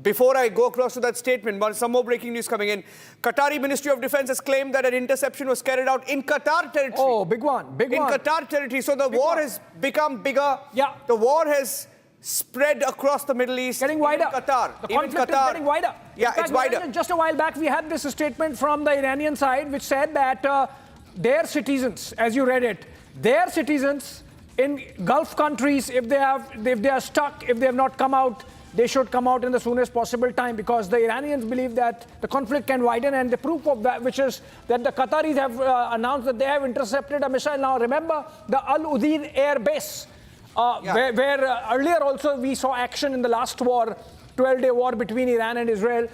Speaker 2: Before I go across to that statement, some more breaking news coming in. Qatari Ministry of Defense has claimed that an interception was carried out in Qatar territory.
Speaker 6: Oh, big one, big one.
Speaker 2: In Qatar territory. So the war has become bigger.
Speaker 6: Yeah.
Speaker 2: The war has spread across the Middle East.
Speaker 6: Getting wider.
Speaker 2: Qatar.
Speaker 6: The conflict is getting wider.
Speaker 2: Yeah,
Speaker 6: in fact,
Speaker 2: it's wider.
Speaker 6: Just a while back, we had this statement from the Iranian side, which said that their citizens, as you read it, their citizens in Gulf countries, if they are stuck, if they have not come out, they should come out in the soonest possible time, because the Iranians believe that the conflict can widen, and the proof of that, which is that the Qataris have announced that they have intercepted a missile. Now, remember the Al Udeid air base, where earlier also we saw action in the last war, 12-day war between Iran and Israel,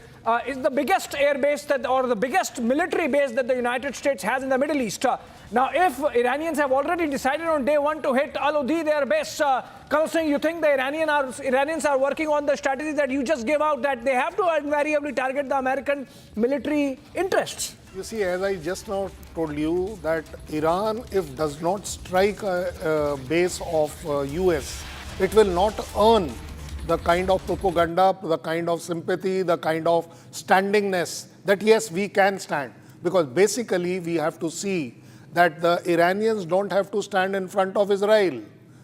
Speaker 6: is the biggest air base or the biggest military base that the United States has in the Middle East. Now, if Iranians have already decided on day one to hit Al Udeid air base, Colonel Singh, you think the Iranians are working on the strategy that you just gave out, that they have to invariably target the American military interests?
Speaker 4: You see, as I just now told you, that Iran, if does not strike a base of US, it will not earn the kind of propaganda, the kind of sympathy, the kind of standingness that yes, we can stand. Because basically we have to see that the Iranians don't have to stand in front of Israel.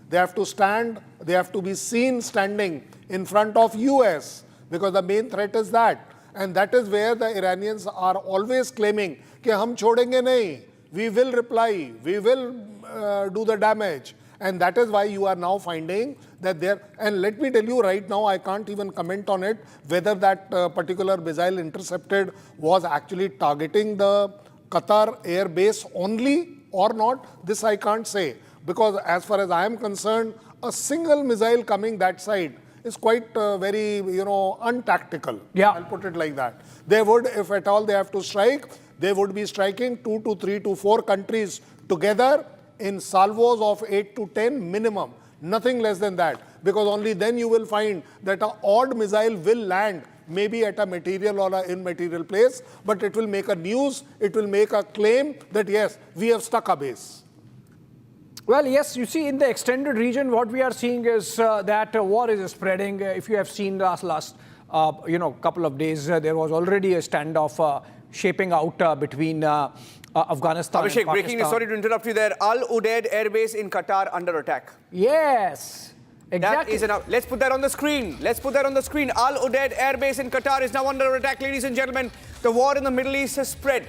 Speaker 4: They have to be seen standing in front of US, because the main threat is that. And that is where the Iranians are always claiming, कि हम छोड़ेंगे नहीं, we will reply, we will do the damage. And that is why you are now finding that there, and let me tell you right now, I can't even comment on it, whether that particular missile intercepted was actually targeting the Qatar air base only or not. This I can't say, because as far as I am concerned, a single missile coming that side is quite very, untactical.
Speaker 6: Yeah.
Speaker 4: I'll put it like that. They would, if at all they have to strike, they would be striking 2 to 3 to 4 countries together in salvos of 8 to 10 minimum, nothing less than that, because only then you will find that an odd missile will land maybe at a material or an immaterial place, but it will make a news, it will make a claim that yes, we have stuck a base.
Speaker 6: Well, yes, you see, in the extended region, what we are seeing is that war is spreading. If you have seen last couple of days, there was already a standoff shaping out between Afghanistan and
Speaker 2: Abhishek,
Speaker 6: Pakistan.
Speaker 2: breaking news, sorry to interrupt you there. Al Udeid Air Base in Qatar under attack.
Speaker 6: Yes, exactly.
Speaker 2: Let's put that on the screen. Let's put that on the screen. Al Udeid Air Base in Qatar is now under attack, ladies and gentlemen. The war in the Middle East has spread.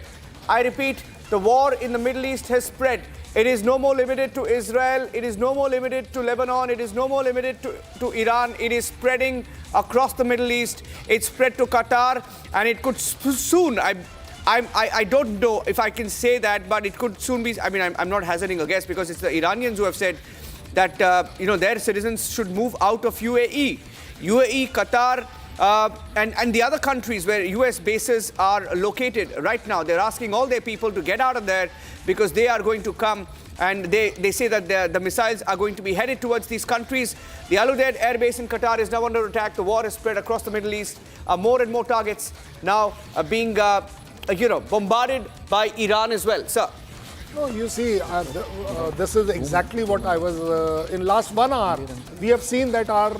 Speaker 2: I repeat, the war in the Middle East has spread. It is no more limited to Israel. It is no more limited to Lebanon. It is no more limited to Iran. It is spreading across the Middle East. It's spread to Qatar, and it could soon, I don't know if I can say that, but it could soon be, I'm not hazarding a guess because it's the Iranians who have said that, their citizens should move out of UAE. UAE, Qatar, and the other countries where US bases are located right now, they're asking all their people to get out of there because they are going to come, and they say that the missiles are going to be headed towards these countries. The Al Udeid Air Base in Qatar is now under attack. The war has spread across the Middle East. More and more targets now being bombarded by Iran as well. Sir.
Speaker 4: No, you see, this is exactly what I was, in last 1 hour, we have seen that our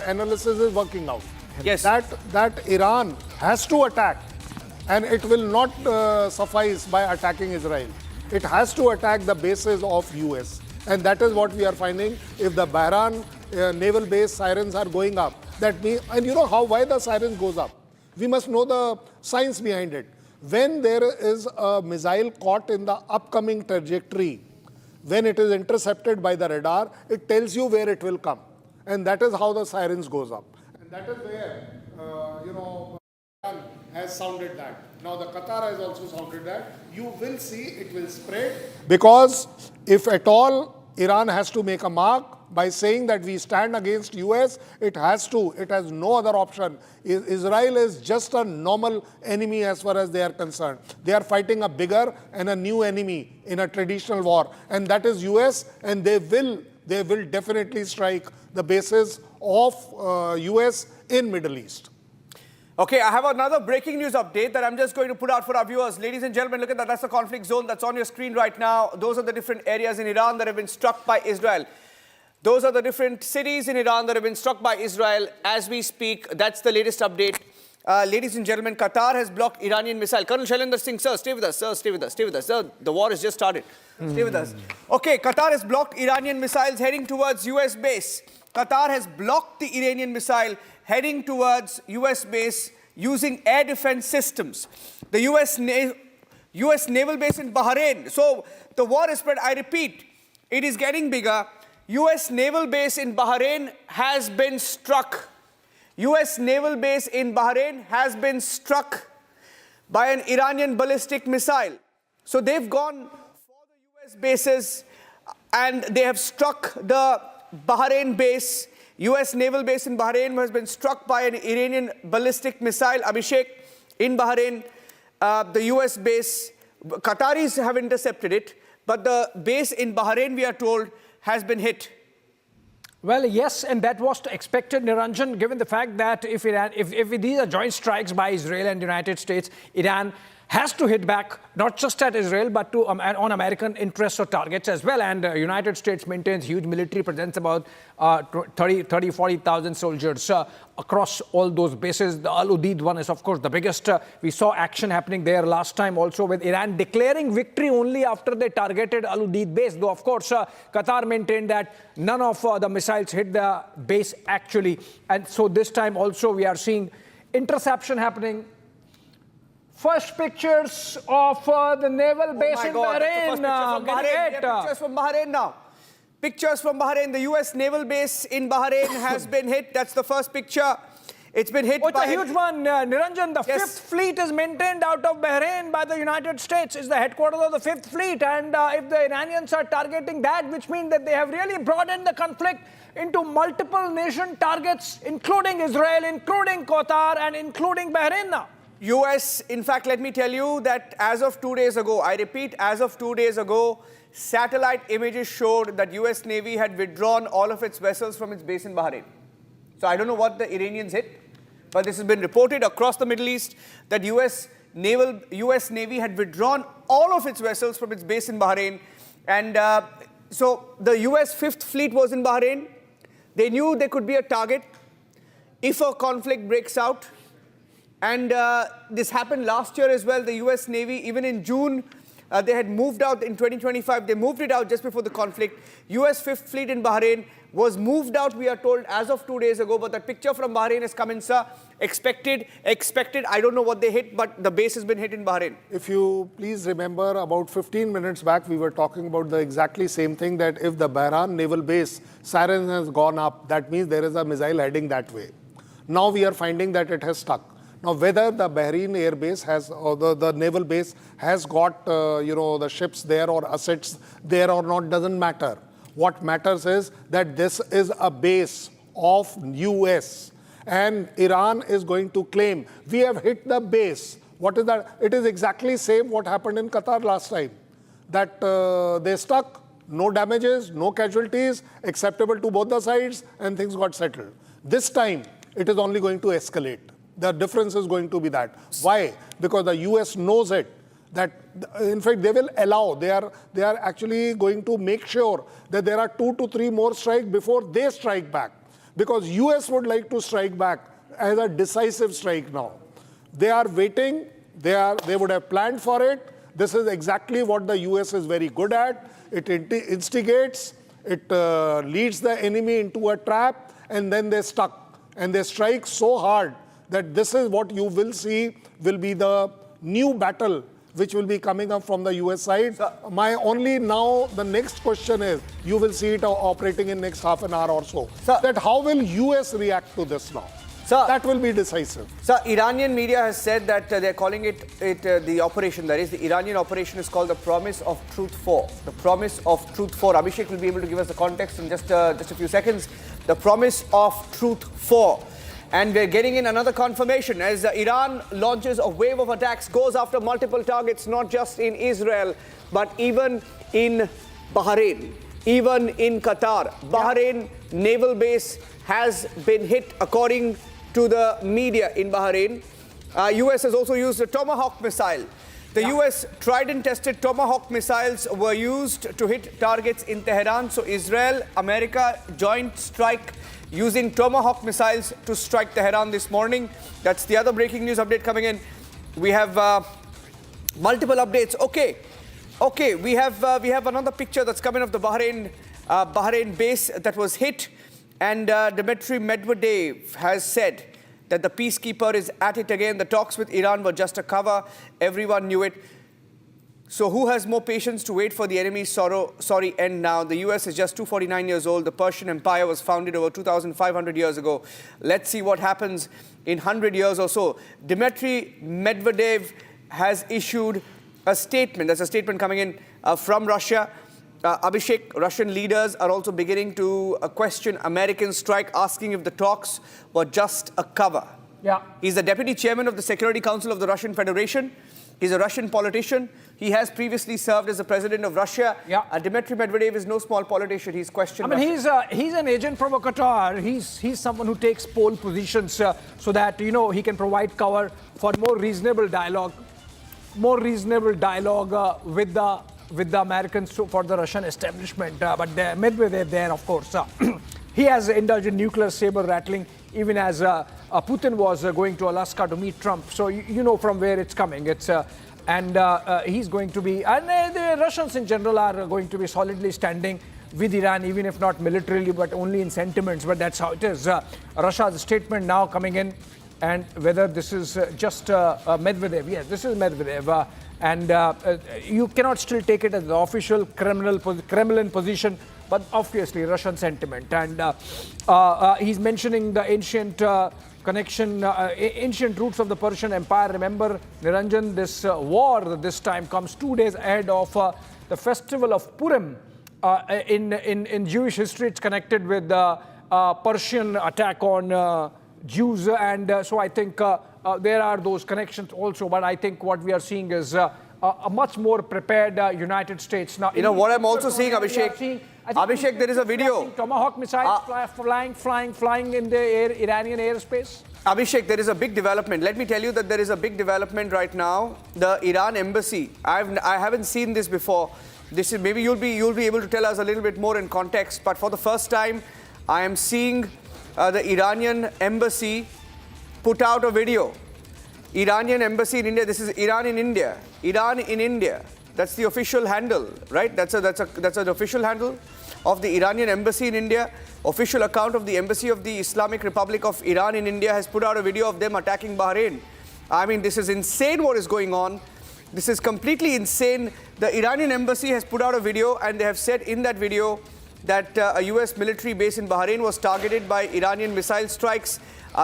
Speaker 4: analysis is working out.
Speaker 2: Yes.
Speaker 4: That Iran has to attack, and it will not suffice by attacking Israel. It has to attack the bases of US. And that is what we are finding. If the Bahrain naval base sirens are going up, that means, and you know why the sirens goes up? We must know the science behind it. When there is a missile caught in the upcoming trajectory, when it is intercepted by the radar, it tells you where it will come. And that is how the sirens goes up. And that is where, Iran has sounded that. Now the Qatar has also sounded that. You will see it will spread. Because if at all Iran has to make a mark by saying that we stand against US, it has no other option. Israel is just a normal enemy as far as they are concerned. They are fighting a bigger and a new enemy in a traditional war, and that is US, and they will definitely strike the bases of US in Middle East.
Speaker 2: Okay, I have another breaking news update that I'm just going to put out for our viewers. Ladies and gentlemen, look at that. That's the conflict zone that's on your screen right now. Those are the different areas in Iran that have been struck by Israel. Those are the different cities in Iran that have been struck by Israel as we speak. That's the latest update. Ladies and gentlemen, Qatar has blocked Iranian missile. Colonel Shailendra Singh, sir, stay with us. Sir, stay with us. Stay with us. Sir, the war has just started. Stay with us. Okay, Qatar has blocked Iranian missiles heading towards US base. Qatar has blocked the Iranian missile heading towards US base using air defense systems. The US naval base in Bahrain. So the war is spread. I repeat, it is getting bigger. US naval base in Bahrain has been struck. US naval base in Bahrain has been struck by an Iranian ballistic missile. So they've gone for the US bases and they have struck the Bahrain base. US naval base in Bahrain has been struck by an Iranian ballistic missile. Abhishek, in Bahrain, the US base, Qataris have intercepted it, but the base in Bahrain, we are told, has been hit.
Speaker 6: Well, yes, and that was expected, Niranjan, given the fact that if these are joint strikes by Israel and the United States, Iran has to hit back, not just at Israel, but on American interests or targets as well. And the United States maintains huge military presence, about 40,000 soldiers across all those bases. The Al Udeid one is, of course, the biggest. We saw action happening there last time also, with Iran declaring victory only after they targeted Al Udeid base. Though, of course, Qatar maintained that none of the missiles hit the base actually. And so this time also we are seeing interception happening. First pictures of the naval base in Bahrain.
Speaker 2: Pictures from Bahrain now. Pictures from Bahrain. The US naval base in Bahrain has been hit. That's the first picture. It's been hit by...
Speaker 6: It's a huge one, Niranjan. The 5th Fleet is maintained out of Bahrain by the United States. It's the headquarters of the 5th Fleet. And if the Iranians are targeting that, which means that they have really broadened the conflict into multiple nation targets, including Israel, including Qatar, and including Bahrain now.
Speaker 2: US, in fact, let me tell you that as of 2 days ago, I repeat, as of 2 days ago, satellite images showed that US Navy had withdrawn all of its vessels from its base in Bahrain. So I don't know what the Iranians hit, but this has been reported across the Middle East that US Navy had withdrawn all of its vessels from its base in Bahrain. And so the US Fifth Fleet was in Bahrain. They knew they could be a target if a conflict breaks out. And this happened last year as well. The US Navy, even in June, they had moved out in 2025. They moved it out just before the conflict. US Fifth Fleet in Bahrain was moved out, we are told, as of 2 days ago. But that picture from Bahrain has come in, sir. Expected. I don't know what they hit, but the base has been hit in Bahrain.
Speaker 4: If you please remember, about 15 minutes back, we were talking about the exactly same thing, that if the Bahrain naval base siren has gone up, that means there is a missile heading that way. Now we are finding that it has stuck. Now, whether the Bahrain air base has, or the naval base has got, the ships there or assets there or not, doesn't matter. What matters is that this is a base of US, and Iran is going to claim, we have hit the base. What is that? It is exactly same what happened in Qatar last time, that they stuck, no damages, no casualties, acceptable to both the sides, and things got settled. This time, it is only going to escalate. The difference is going to be that. Why? Because the US knows it. That, in fact, they will allow, they are actually going to make sure that there are 2 to 3 more strikes before they strike back. Because US would like to strike back as a decisive strike now. They are waiting, they would have planned for it. This is exactly what the US is very good at. It instigates, it leads the enemy into a trap, and then they stuck. And they strike so hard that this is what you will see will be the new battle which will be coming up from the US side. My only now, the next question is, you will see it operating in next half an hour or so. That how will US react to this now? That will be decisive.
Speaker 2: So Iranian media has said that they're calling it the operation, that is, the Iranian operation is called the Promise of Truth 4. The Promise of Truth 4. Abhishek will be able to give us the context in just a few seconds. The Promise of Truth 4. And we're getting in another confirmation as Iran launches a wave of attacks, goes after multiple targets, not just in Israel, but even in Bahrain, even in Qatar. Bahrain naval base has been hit, according to the media in Bahrain. US has also used a Tomahawk missile. The US tried and tested Tomahawk missiles were used to hit targets in Tehran. So Israel, America, joint strike using Tomahawk missiles to strike Tehran this morning. That's the other breaking news update coming in. We have multiple updates. Okay, we have another picture that's coming of the Bahrain base that was hit. And Dmitry Medvedev has said that the peacekeeper is at it again. The talks with Iran were just a cover. Everyone knew it. So who has more patience to wait for the enemy's end now? The US is just 249 years old. The Persian Empire was founded over 2,500 years ago. Let's see what happens in 100 years or so. Dmitry Medvedev has issued a statement. There's a statement coming in from Russia. Abhishek, Russian leaders are also beginning to question American strike, asking if the talks were just a cover.
Speaker 6: Yeah.
Speaker 2: He's the deputy chairman of the Security Council of the Russian Federation. He's a Russian politician. He has previously served as the president of Russia.
Speaker 6: Yeah.
Speaker 2: Dmitry Medvedev is no small politician. He's questioned.
Speaker 6: I mean, he's an agent from Qatar. He's someone who takes pole positions so that, he can provide cover for more reasonable dialogue with the Americans for the Russian establishment. But Medvedev there, of course, he has indulged in nuclear saber rattling, even as Putin was going to Alaska to meet Trump. So you know from where it's coming. He's going to be, and the Russians in general are going to be solidly standing with Iran, even if not militarily, but only in sentiments. But that's how it is. Russia's statement now coming in, and whether this is just Medvedev. Yes, this is Medvedev. You cannot still take it as the official Kremlin position, but obviously Russian sentiment. And he's mentioning the ancient ancient roots of the Persian Empire. Remember, Niranjan, this war this time comes 2 days ahead of the festival of Purim. In Jewish history, it's connected with the Persian attack on Jews, and so I think there are those connections also. But I think what we are seeing is a much more prepared United States now.
Speaker 2: You know what I'm also seeing, Abhishek? Abhishek, there is a video.
Speaker 6: Tomahawk missiles flying in the air, Iranian airspace.
Speaker 2: Abhishek, there is a big development. Let me tell you that there is a big development right now. The Iran embassy. I haven't seen this before. This is maybe you'll be able to tell us a little bit more in context. But for the first time, I am seeing the Iranian embassy put out a video. Iranian embassy in India. This is Iran in India. Iran in India. That's the official handle, right? That's an official handle of the Iranian embassy in India. Official account of the embassy of the Islamic Republic of Iran in India has put out a video of them attacking Bahrain. I mean, this is insane what is going on. This is completely insane. The Iranian embassy has put out a video, and they have said in that video that a US military base in Bahrain was targeted by Iranian missile strikes.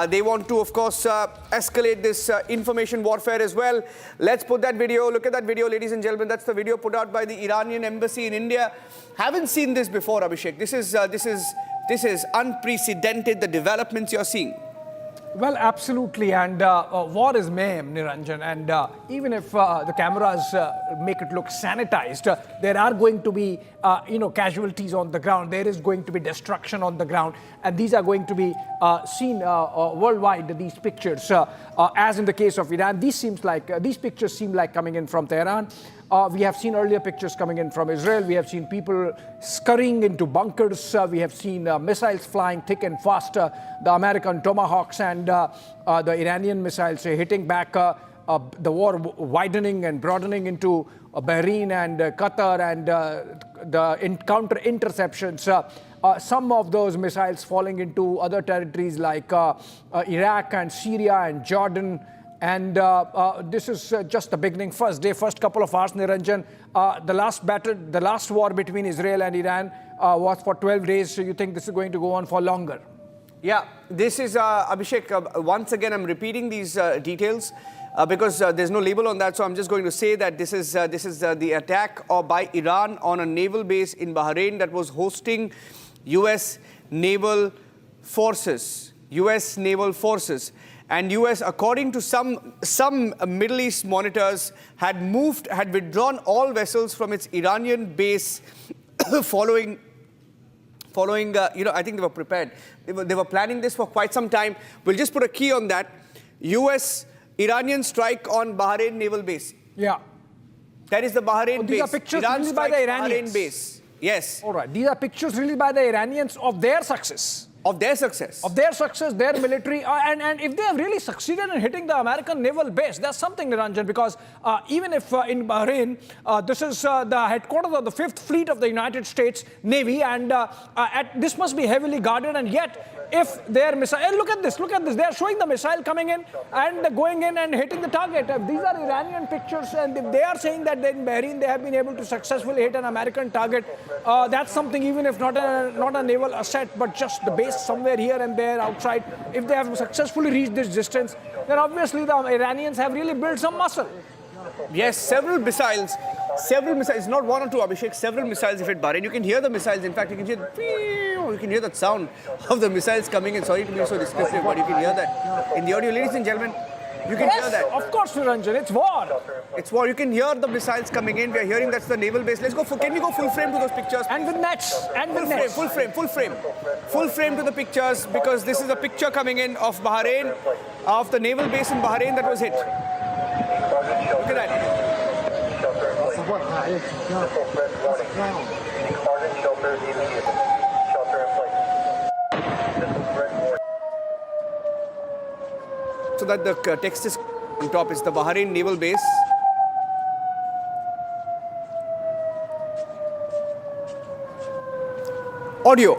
Speaker 2: They want to, of course, escalate this information warfare as well. Let's put that video. Look at that video, ladies and gentlemen. That's the video put out by the Iranian embassy in India. Haven't seen this before, Abhishek. This is unprecedented, the developments you're seeing.
Speaker 6: Well, absolutely, and war is mayhem, Niranjan, and even if the cameras make it look sanitized, there are going to be, casualties on the ground. There is going to be destruction on the ground, and these are going to be seen worldwide. These pictures, as in the case of Iran, these pictures seem like coming in from Tehran. We have seen earlier pictures coming in from Israel. We have seen people scurrying into bunkers. We have seen missiles flying thick and fast, the American Tomahawks and the Iranian missiles hitting back, the war widening and broadening into Bahrain and Qatar, and the counter interceptions. Some of those missiles falling into other territories like Iraq and Syria and Jordan. And this is just the beginning. First couple of hours, Niranjan. The last war between Israel and Iran was for 12 days. So you think this is going to go on for longer?
Speaker 2: Yeah, this is, Abhishek, once again, I'm repeating these details because there's no label on that. So I'm just going to say that this is the attack by Iran on a naval base in Bahrain that was hosting U.S. naval forces. U.S. naval forces. And US, according to some Middle East monitors, had withdrawn all vessels from its Iranian base following, I think they were prepared. They were planning this for quite some time. We'll just put a key on that. US-Iranian strike on Bahrain naval base.
Speaker 6: Yeah.
Speaker 2: That is the Bahrain base.
Speaker 6: These are pictures
Speaker 2: Iran
Speaker 6: released by the Iranians.
Speaker 2: Bahrain base. Yes.
Speaker 6: All right. These are pictures released by the Iranians of their success.
Speaker 2: Of their success.
Speaker 6: Of their success, their military. And if they have really succeeded in hitting the American naval base, that's something, Niranjan, because even if in Bahrain, this is the headquarters of the 5th Fleet of the United States Navy, and this must be heavily guarded, and yet if their missile, look at this, they are showing the missile coming in and going in and hitting the target. These are Iranian pictures, and if they are saying that in Bahrain they have been able to successfully hit an American target, that's something, even if not a naval asset, but just the base somewhere here and there outside. If they have successfully reached this distance, then obviously the Iranians have really built some muscle.
Speaker 2: Yes, several missiles, not one or two, Abhishek, several missiles have hit Bahrain. You can hear the missiles. In fact, you can hear that sound of the missiles coming in. Sorry to be so descriptive, but you can hear that in the audio. Ladies and gentlemen, you can hear that.
Speaker 6: Of course, Niranjan, it's war.
Speaker 2: It's war. You can hear the missiles coming in. We are hearing that's the naval base. Let's go. Can we go full frame to those pictures?
Speaker 6: And with nets.
Speaker 2: Full frame to the pictures, because this is a picture coming in of Bahrain, of the naval base in Bahrain that was hit. Look at that. So that the text is on top is the Bahrain naval base. Audio.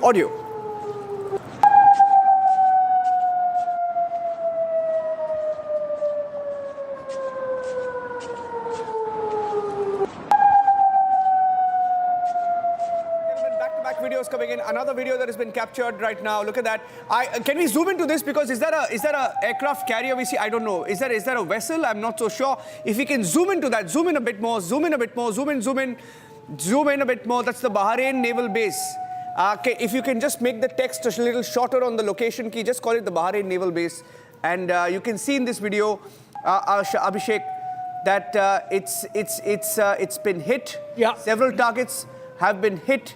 Speaker 2: Videos coming in. Another video that has been captured right now. Look at that. Can we zoom into this? Because is that a aircraft carrier we see? I don't know. Is that a vessel? I'm not so sure. If we can zoom into that, zoom in a bit more, zoom in a bit more. That's the Bahrain naval base. If you can just make the text a little shorter on the location key, just call it the Bahrain Naval Base. And you can see in this video, Abhishek, that it's been hit.
Speaker 6: Yeah.
Speaker 2: Several targets have been hit.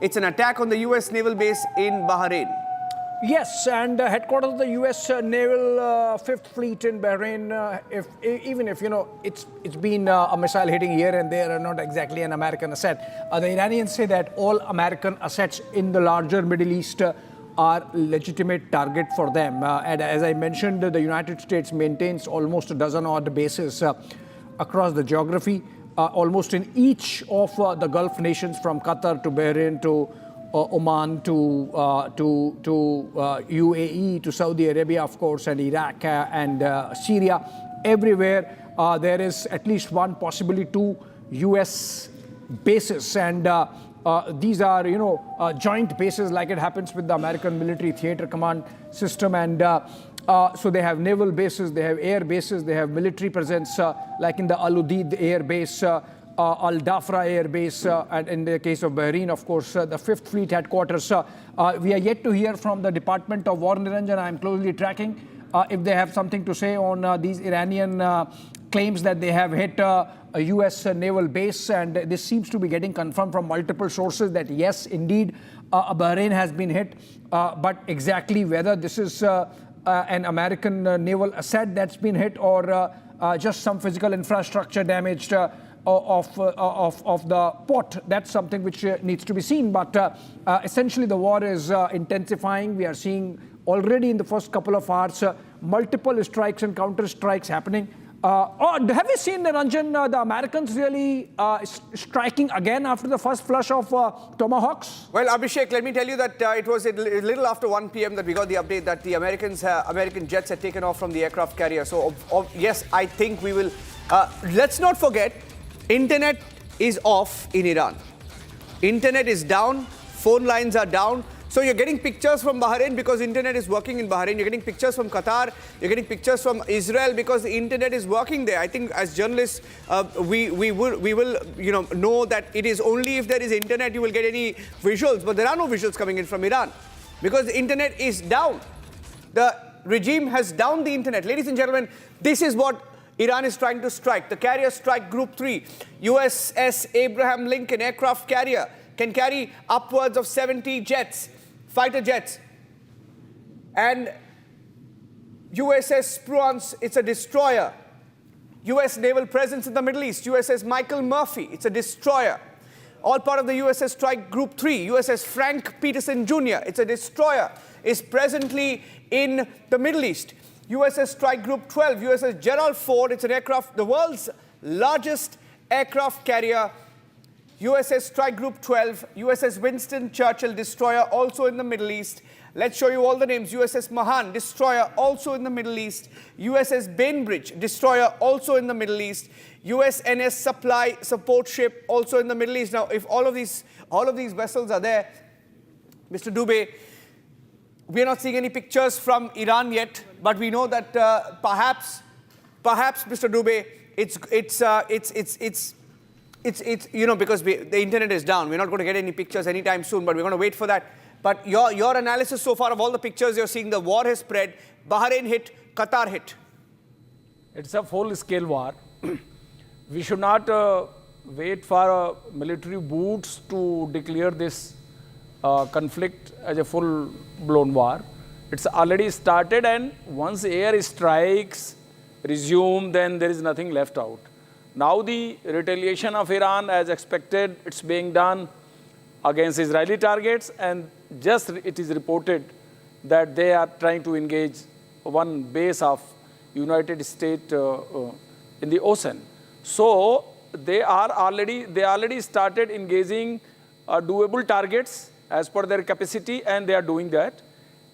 Speaker 2: It's an attack on the U.S. Naval Base in Bahrain.
Speaker 6: Yes, and headquarters of the U.S. Naval Fifth Fleet in Bahrain. Even if it's been a missile hitting here and there, and not exactly an American asset. The Iranians say that all American assets in the larger Middle East are legitimate target for them. And as I mentioned, the United States maintains almost a dozen odd bases across the geography, almost in each of the Gulf nations, from Qatar to Bahrain to Oman to UAE to Saudi Arabia, of course, and Iraq and Syria. Everywhere there is at least one, possibly two U.S. bases, and these are joint bases, like it happens with the American Military Theater Command system. And so they have naval bases, they have air bases, they have military presence, like in the Al Udeid Air Base, Al Dhafra Air Base, and in the case of Bahrain, of course, the Fifth Fleet headquarters. We are yet to hear from the Department of War, Niranjan. I am closely tracking if they have something to say on these Iranian claims that they have hit a U.S. naval base. And this seems to be getting confirmed from multiple sources that yes, indeed, Bahrain has been hit. But exactly whether this is an American naval asset that's been hit, or just some physical infrastructure damaged of the port, that's something which needs to be seen. But essentially the war is intensifying. We are seeing already in the first couple of hours multiple strikes and counter strikes happening. Have you seen, Ranjan, the Americans really striking again after the first flush of Tomahawks?
Speaker 2: Well, Abhishek, let me tell you that it was a little after 1 p.m. that we got the update that the American jets had taken off from the aircraft carrier. So, yes, I think we will. Let's not forget, internet is off in Iran. Internet is down, phone lines are down. So you're getting pictures from Bahrain because internet is working in Bahrain. You're getting pictures from Qatar. You're getting pictures from Israel because the internet is working there. I think as journalists, we will know that it is only if there is internet you will get any visuals. But there are no visuals coming in from Iran because the internet is down. The regime has downed the internet. Ladies and gentlemen, this is what Iran is trying to strike. The carrier strike Group 3, USS Abraham Lincoln aircraft carrier, can carry upwards of 70 jets, fighter jets. And USS Spruance, it's a destroyer. US naval presence in the Middle East, USS Michael Murphy, it's a destroyer. All part of the USS Strike Group 3, USS Frank Peterson Jr., it's a destroyer, is presently in the Middle East. USS Strike Group 12, USS Gerald Ford, it's an aircraft, the world's largest aircraft carrier. USS Strike Group 12, USS Winston Churchill, destroyer, also in the Middle East. Let's show you all the names. USS Mahan, destroyer, also in the Middle East. USS Bainbridge, destroyer, also in the Middle East. USNS Supply Support Ship, also in the Middle East. Now, if all of these vessels are there, Mr. Dubey, we are not seeing any pictures from Iran yet, but we know that perhaps, Mr. Dubey, it's because the internet is down. We're not going to get any pictures anytime soon, but we're going to wait for that. But your analysis so far of all the pictures you're seeing, the war has spread. Bahrain hit, Qatar hit.
Speaker 3: It's a full-scale war. We should not wait for military boots to declare this conflict as a full-blown war. It's already started, and once air strikes resume, then there is nothing left out. Now the retaliation of Iran, as expected, it's being done against Israeli targets, and just it is reported that they are trying to engage one base of United States in the ocean. So they already started engaging doable targets as per their capacity, and they are doing that.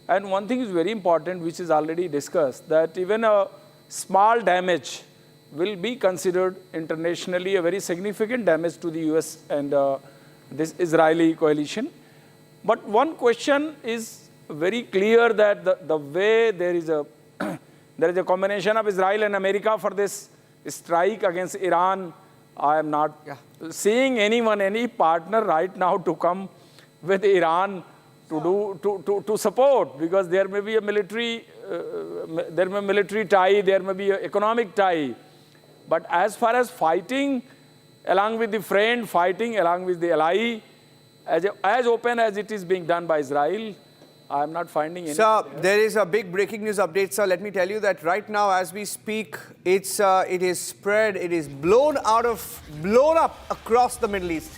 Speaker 3: And one thing is very important, which is already discussed, that even a small damage will be considered internationally a very significant damage to the US and this Israeli coalition. But one question is very clear, that the way there is a combination of Israel and America for this strike against Iran, I am not seeing any partner right now to come with Iran to support, because there may be a military tie, there may be an economic tie. But as far as fighting along with the friend, fighting along with the ally, as open as it is being done by Israel, I am not finding anything.
Speaker 2: Sir, there is a big breaking news update, sir. Let me tell you that right now, as we speak, it is spread, it is blown up across the Middle East.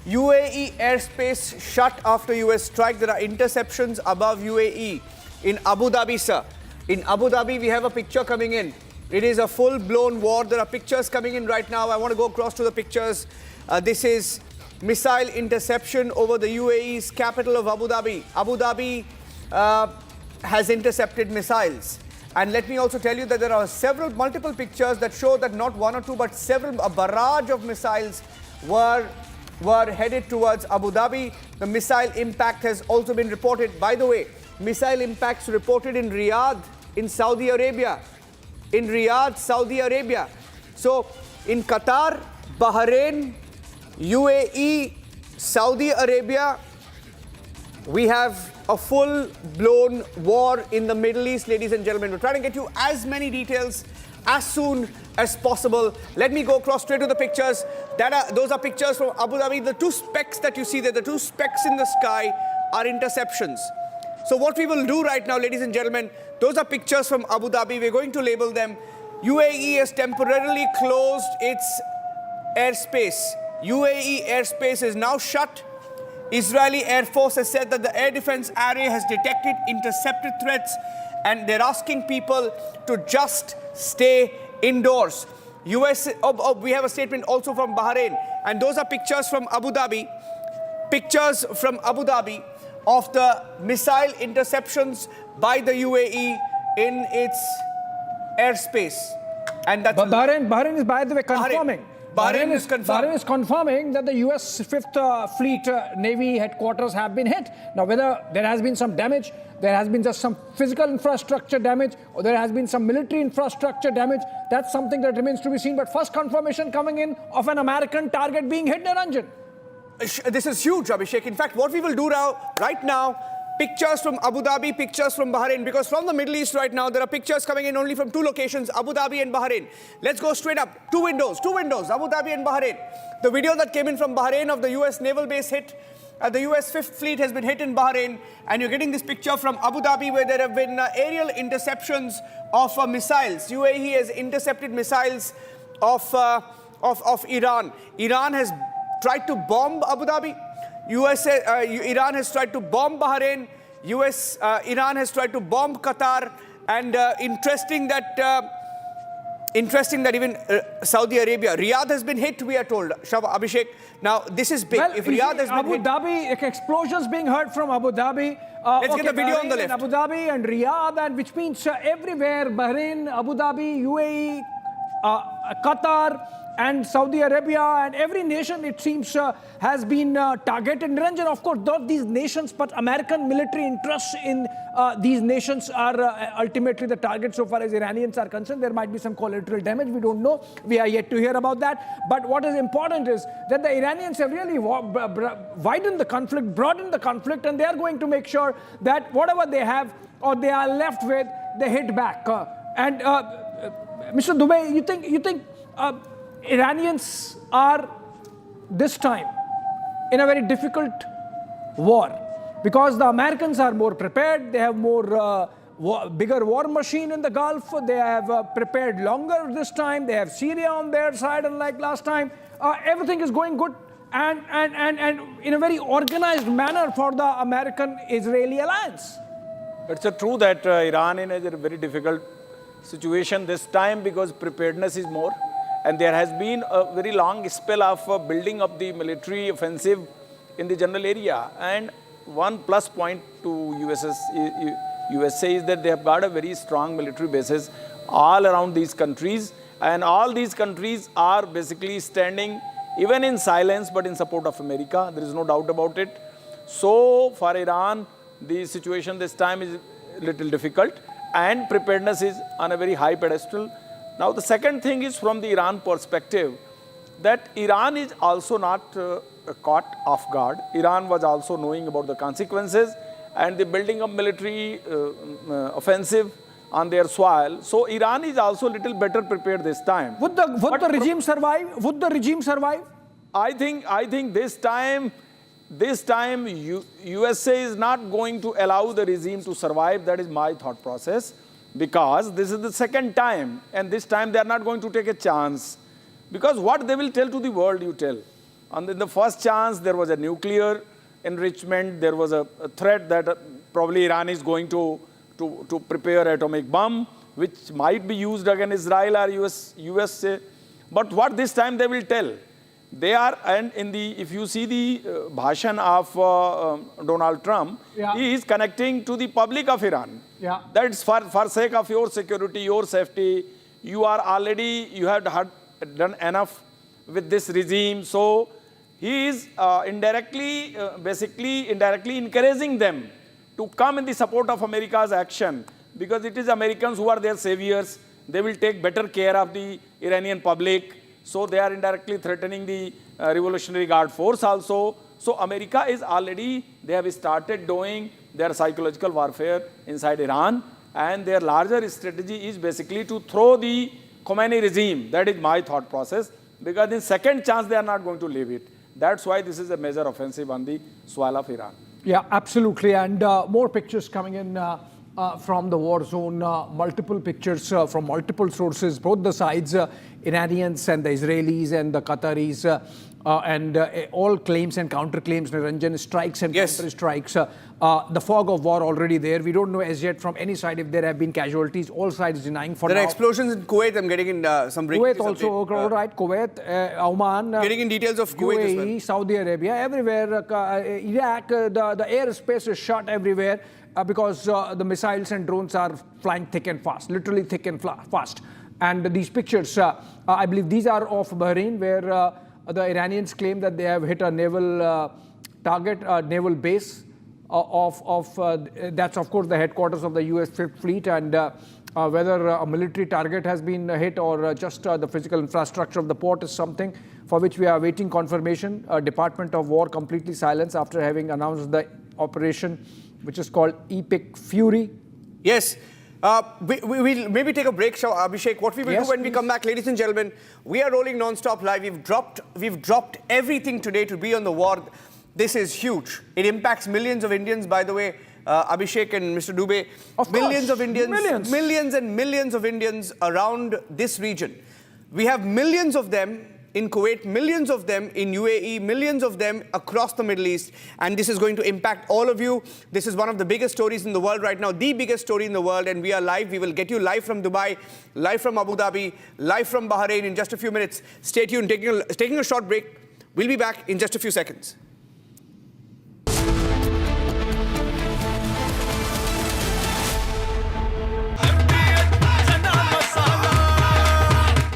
Speaker 2: UAE airspace shut after US strike. There are interceptions above UAE. In Abu Dhabi, sir. In Abu Dhabi, we have a picture coming in. It is a full-blown war. There are pictures coming in right now. I want to go across to the pictures. This is missile interception over the UAE's capital of Abu Dhabi. Abu Dhabi has intercepted missiles. And let me also tell you that there are multiple pictures that show that not one or two, but a barrage of missiles were headed towards Abu Dhabi. The missile impact has also been reported. By the way, missile impacts reported in Riyadh, in Saudi Arabia. In Riyadh, Saudi Arabia. So, in Qatar, Bahrain, UAE, Saudi Arabia, we have a full-blown war in the Middle East, ladies and gentlemen. We're trying to get you as many details as soon as possible. Let me go across straight to the pictures. Those are pictures from Abu Dhabi. The two specks that you see there, the two specks in the sky, are interceptions. So what we will do right now, ladies and gentlemen, those are pictures from Abu Dhabi. We're going to label them. UAE has temporarily closed its airspace. UAE airspace is now shut. Israeli Air Force has said that the air defense area has detected intercepted threats, and they're asking people to just stay indoors. We have a statement also from Bahrain, and those are pictures from Abu Dhabi. Pictures from Abu Dhabi of the missile interceptions by the UAE in its airspace. And that's
Speaker 6: Bahrain is, by the way, confirming.
Speaker 2: Bahrain is
Speaker 6: confirming that the US 5th Fleet Navy headquarters have been hit. Now, whether there has been some damage, there has been just some physical infrastructure damage, or there has been some military infrastructure damage, that's something that remains to be seen. But first confirmation coming in of an American target being hit, Niranjan.
Speaker 2: This is huge, Abhishek. In fact, what we will do right now, pictures from Abu Dhabi, pictures from Bahrain, because from the Middle East right now, there are pictures coming in only from two locations, Abu Dhabi and Bahrain. Let's go straight up. Two windows, Abu Dhabi and Bahrain. The video that came in from Bahrain of the US naval base hit, the US 5th Fleet has been hit in Bahrain, and you're getting this picture from Abu Dhabi where there have been aerial interceptions of missiles. UAE has intercepted missiles of Iran. Iran has tried to bomb Abu Dhabi. Iran has tried to bomb Bahrain. Iran has tried to bomb Qatar. And interesting that even Saudi Arabia, Riyadh has been hit, we are told. Abhishek, now this is big.
Speaker 6: Well,
Speaker 2: if Riyadh has been
Speaker 6: Abu
Speaker 2: hit,
Speaker 6: Dhabi, explosions being heard from Abu Dhabi.
Speaker 2: Let's get the video on the left.
Speaker 6: Abu Dhabi and Riyadh, and which means everywhere, Bahrain, Abu Dhabi, UAE, Qatar, and Saudi Arabia, and every nation, it seems, has been targeted. Niranjan, of course, not these nations, but American military interests in these nations are ultimately the target so far as Iranians are concerned. There might be some collateral damage. We don't know. We are yet to hear about that. But what is important is that the Iranians have really widened the conflict, broadened the conflict, and they are going to make sure that whatever they have or they are left with, they hit back. Mr. Dubey, you think Iranians are this time in a very difficult war because the Americans are more prepared, they have bigger war machine in the Gulf, they have prepared longer this time, they have Syria on their side unlike last time. Everything is going good and in a very organized manner for the American-Israeli alliance.
Speaker 3: It's true that Iran is in a very difficult situation this time because preparedness is more. And there has been a very long spell of building up the military offensive in the general area. And one plus point to USA is that they have got a very strong military bases all around these countries. And all these countries are basically standing, even in silence, but in support of America. There is no doubt about it. So for Iran, the situation this time is a little difficult. And preparedness is on a very high pedestal. Now, the second thing is from the Iran perspective, that Iran is also not caught off guard. Iran was also knowing about the consequences and the building of military offensive on their soil. So Iran is also a little better prepared this time.
Speaker 6: Would the regime survive? Would the regime survive?
Speaker 3: I think this time USA is not going to allow the regime to survive. That is my thought process, because this is the second time, and this time they are not going to take a chance. Because what they will tell to the world, you tell. And in the first chance, there was a nuclear enrichment. There was a threat that probably Iran is going to prepare atomic bomb, which might be used against Israel or USA. But what this time they will tell? They are, and if you see the bhashan of Donald Trump, he is connecting to the public of Iran.
Speaker 6: Yeah.
Speaker 3: That's for sake of your security, your safety. You have done enough with this regime. So he is indirectly encouraging them to come in the support of America's action, because it is Americans who are their saviors. They will take better care of the Iranian public. So they are indirectly threatening the Revolutionary Guard force also. So America is already, they have started doing their psychological warfare inside Iran, and their larger strategy is basically to throw the Khamenei regime. That is my thought process, because in second chance they are not going to leave it. That's why this is a major offensive on the soil of Iran.
Speaker 6: Yeah, absolutely. And more pictures coming in from the war zone, multiple pictures from multiple sources, both the sides, Iranians and the Israelis and the Qataris, and all claims and counterclaims, Niranjan, strikes and counter strikes. The fog of war already there. We don't know as yet from any side if there have been casualties. All sides denying for now.
Speaker 2: There are explosions in Kuwait. I'm getting in some breaking
Speaker 6: Kuwait also, all right. Kuwait, Oman.
Speaker 2: Getting in details of Kuwait
Speaker 6: UAE,
Speaker 2: as well.
Speaker 6: Saudi Arabia, everywhere. Iraq, the airspace is shut everywhere because the missiles and drones are flying thick and fast, literally thick and fast. And these pictures, I believe these are of Bahrain, where the Iranians claim that they have hit a naval target, naval base that's of course the headquarters of the US Fifth Fleet, and whether a military target has been hit or just the physical infrastructure of the port is something for which we are awaiting confirmation. Department of War completely silenced after having announced the operation, which is called Epic Fury.
Speaker 2: Yes. We'll maybe take a break, Abhishek. What we will do when we come back, ladies and gentlemen, we are rolling non-stop live. We've dropped everything today to be on the war. This is huge. It impacts millions of Indians, by the way, Abhishek and Mr. Dubey. Millions of Indians, millions and millions of Indians around this region. We have millions of them in Kuwait, millions of them in UAE, millions of them across the Middle East. And this is going to impact all of you. This is one of the biggest stories in the world right now, the biggest story in the world. And we are live. We will get you live from Dubai, live from Abu Dhabi, live from Bahrain in just a few minutes. Stay tuned, taking a short break. We'll be back in just a few seconds.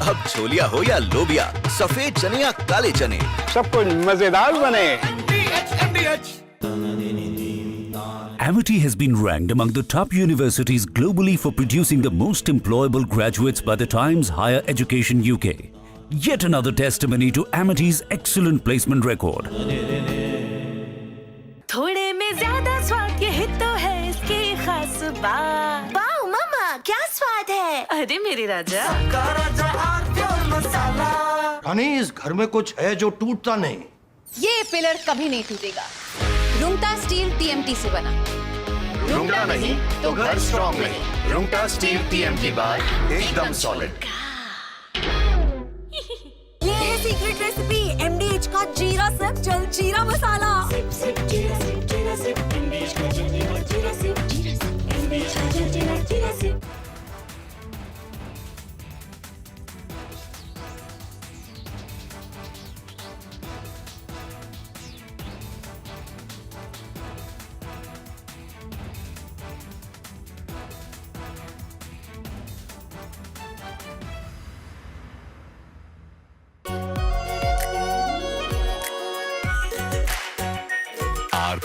Speaker 10: अब छोलिया हो या लोबिया, सफेद चने या काले चने,
Speaker 11: सब कुछ मजेदार बने।
Speaker 12: Amity has been ranked among the top universities globally for producing the most employable graduates by the Times Higher Education UK. Yet another testimony to Amity's excellent placement record.
Speaker 13: थोड़े में ज़्यादा स्वाद ये तो है इसकी खास बात। वाओ मामा, क्या स्वाद है? अरे मेरे राजा।
Speaker 14: रानी, इस घर में कुछ है जो टूटता नहीं।
Speaker 15: ये पिलर कभी नहीं टूटेगा। रुंगटा स्टील TMT से बना।
Speaker 14: रुंगटा नहीं तो घर स्ट्रॉन्ग नहीं। रुंगटा स्टील TMT बार एकदम सॉलिड।
Speaker 13: ये है सीक्रेट रेसिपी MDH का जीरा सिप जल जीरा मसाला। सिप सिप जीरा सिप MDH का जल जीरा सिप MDH का जल जीरा SIP.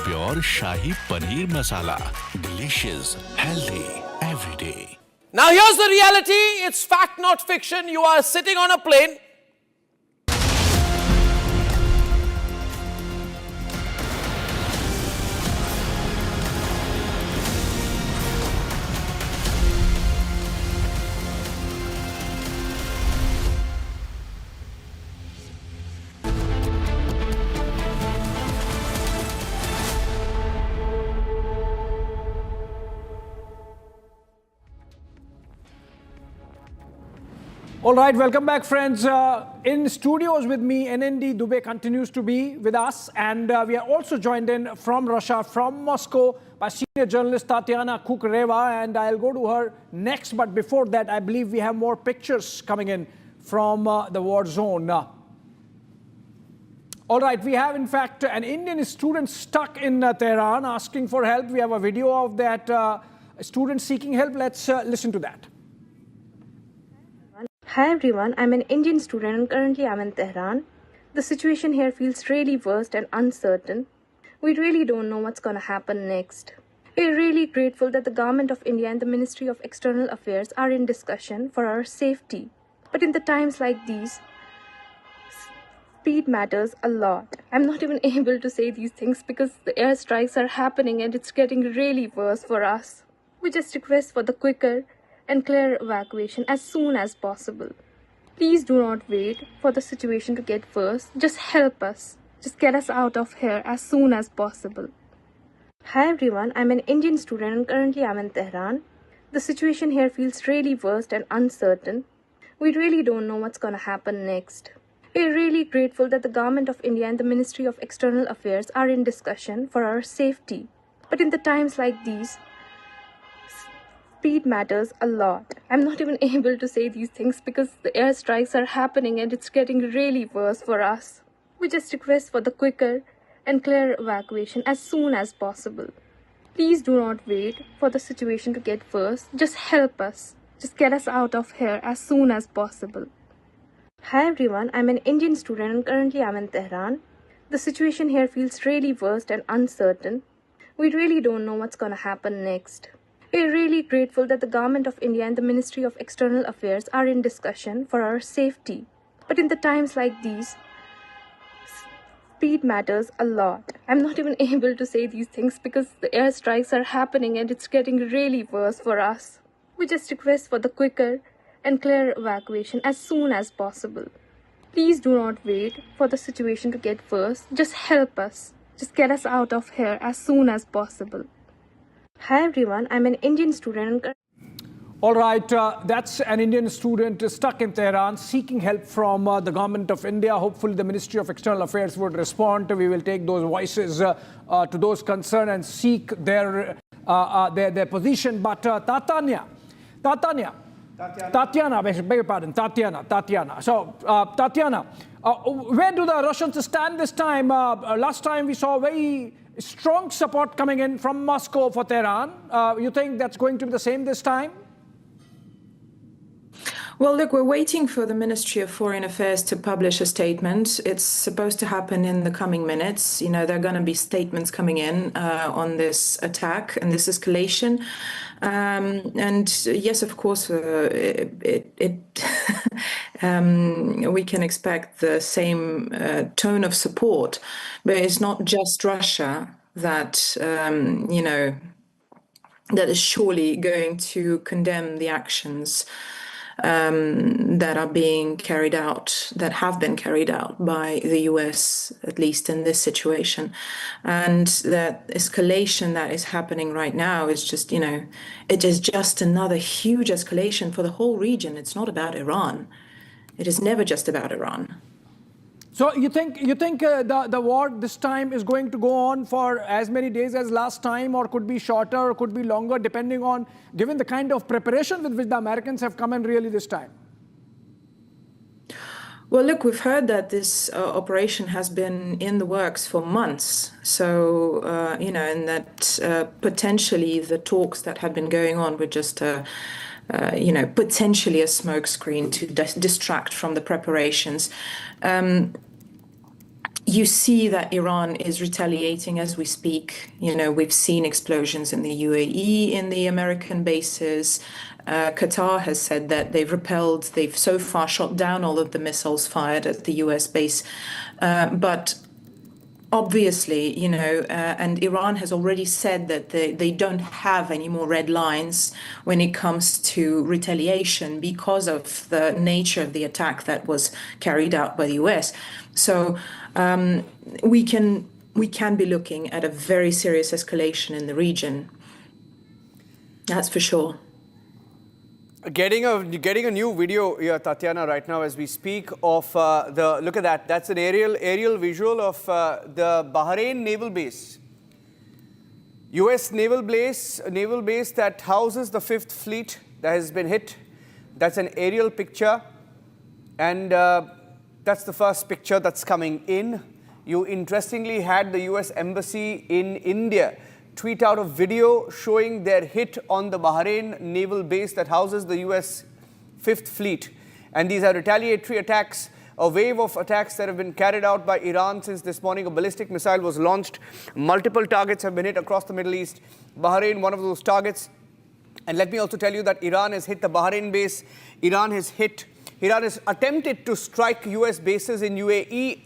Speaker 16: Pure Shahi Paneer Masala. Delicious, healthy, every day.
Speaker 17: Now here's the reality. It's fact, not fiction. You are sitting on a plane.
Speaker 6: All right, welcome back, friends. In studios with me, NND Dubey continues to be with us, and we are also joined in from Russia, from Moscow, by senior journalist Tatiana Kukreva, and I'll go to her next. But before that, I believe we have more pictures coming in from the war zone. All right, we have, in fact, an Indian student stuck in Tehran asking for help. We have a video of that student seeking help. Let's listen to that.
Speaker 18: Hi everyone, I'm an Indian student and currently I'm in Tehran. The situation here feels really worst and uncertain. We really don't know what's gonna happen next. We're really grateful that the Government of India and the Ministry of External Affairs are in discussion for our safety. But in the times like these, speed matters a lot. I'm not even able to say these things because the airstrikes are happening and it's getting really worse for us. We just request for the quicker and clear evacuation as soon as possible. Please do not wait for the situation to get worse. Just help us. Just get us out of here as soon as possible. Hi everyone, I'm an Indian student and currently I'm in Tehran. The situation here feels really worst and uncertain. We really don't know what's gonna happen next. We're really grateful that the Government of India and the Ministry of External Affairs are in discussion for our safety. But in the times like these, speed matters a lot. I'm not even able to say these things because the airstrikes are happening and it's getting really worse for us. We just request for the quicker and clear evacuation as soon as possible. Please do not wait for the situation to get worse. Just help us. Just get us out of here as soon as possible. Hi everyone, I'm an Indian student and currently I'm in Tehran. The situation here feels really worst and uncertain. We really don't know what's gonna happen next. We're really grateful that the Government of India and the Ministry of External Affairs are in discussion for our safety. But in the times like these, speed matters a lot. I'm not even able to say these things because the airstrikes are happening and it's getting really worse for us. We just request for the quicker and clear evacuation as soon as possible. Please do not wait for the situation to get worse. Just help us. Just get us out of here as soon as possible. Hi everyone, I'm an Indian student.
Speaker 6: All right, that's an Indian student stuck in Tehran seeking help from the Government of India. Hopefully the Ministry of External Affairs would respond. We will take those voices to those concerned and seek their position. But Tatiana, beg your pardon, Tatiana. So, Tatiana, where do the Russians stand this time? Last time we saw very strong support coming in from Moscow for Tehran. You think that's going to be the same this time?
Speaker 19: Well, look, we're waiting for the Ministry of Foreign Affairs to publish a statement. It's supposed to happen in the coming minutes. You know, there are going to be statements coming in on this attack and this escalation. And yes, of course, we can expect the same tone of support, but it's not just Russia that, that is surely going to condemn the actions that are being carried out, that have been carried out by the US, at least in this situation. And that escalation that is happening right now is just, it is just another huge escalation for the whole region. It's not about Iran. It is never just about Iran.
Speaker 6: So you think the war this time is going to go on for as many days as last time, or could be shorter, or could be longer, depending on, given the kind of preparation with which the Americans have come in really this time?
Speaker 19: Well, look, we've heard that this operation has been in the works for months. So, and that potentially the talks that had been going on were just potentially a smokescreen to distract from the preparations. You see that Iran is retaliating as we speak. We've seen explosions in the UAE, in the American bases. Qatar has said that they've so far shot down all of the missiles fired at the US base. But obviously, and Iran has already said that they don't have any more red lines when it comes to retaliation because of the nature of the attack that was carried out by the US. So we can be looking at a very serious escalation in the region. That's for sure.
Speaker 2: Getting a new video here, Tatiana, right now as we speak of look at that. That's an aerial visual of the Bahrain naval base. U.S. naval base that houses the 5th Fleet that has been hit. That's an aerial picture, and that's the first picture that's coming in. You interestingly had the U.S. Embassy in India tweet out a video showing their hit on the Bahrain naval base that houses the U.S. 5th Fleet. And these are retaliatory attacks, a wave of attacks that have been carried out by Iran since this morning. A ballistic missile was launched. Multiple targets have been hit across the Middle East. Bahrain, one of those targets. And let me also tell you that Iran has hit the Bahrain base. Iran has attempted to strike U.S. bases in UAE.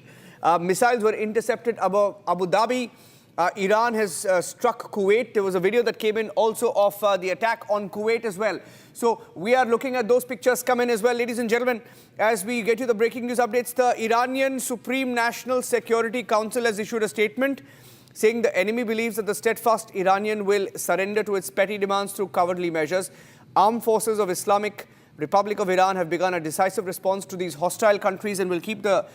Speaker 2: Missiles were intercepted above Abu Dhabi. Iran has struck Kuwait. There was a video that came in also of the attack on Kuwait as well. So we are looking at those pictures come in as well. Ladies and gentlemen, as we get you the breaking news updates, the Iranian Supreme National Security Council has issued a statement saying the enemy believes that the steadfast Iranian will surrender to its petty demands through cowardly measures. Armed forces of Islamic Republic of Iran have begun a decisive response to these hostile countries and will keep the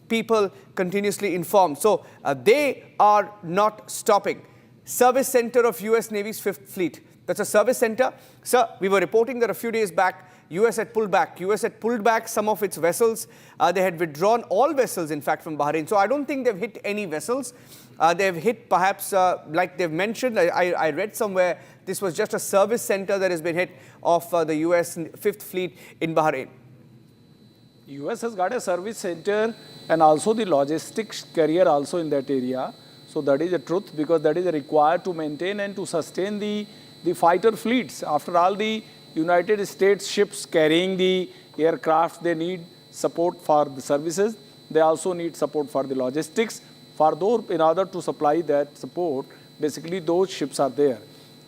Speaker 2: people continuously informed. So they are not stopping. Service center of U.S. Navy's 5th Fleet. That's a service center. Sir, we were reporting that a few days back, U.S. had pulled back some of its vessels. They had withdrawn all vessels, in fact, from Bahrain. So I don't think they've hit any vessels. They've hit perhaps, like they've mentioned, I read somewhere, this was just a service center that has been hit of the U.S. 5th Fleet in Bahrain.
Speaker 3: US has got a service center and also the logistics carrier also in that area. So that is the truth, because that is required to maintain and to sustain the fighter fleets. After all, the United States ships carrying the aircraft, they need support for the services. They also need support for the logistics. For those, in order to supply that support, basically those ships are there.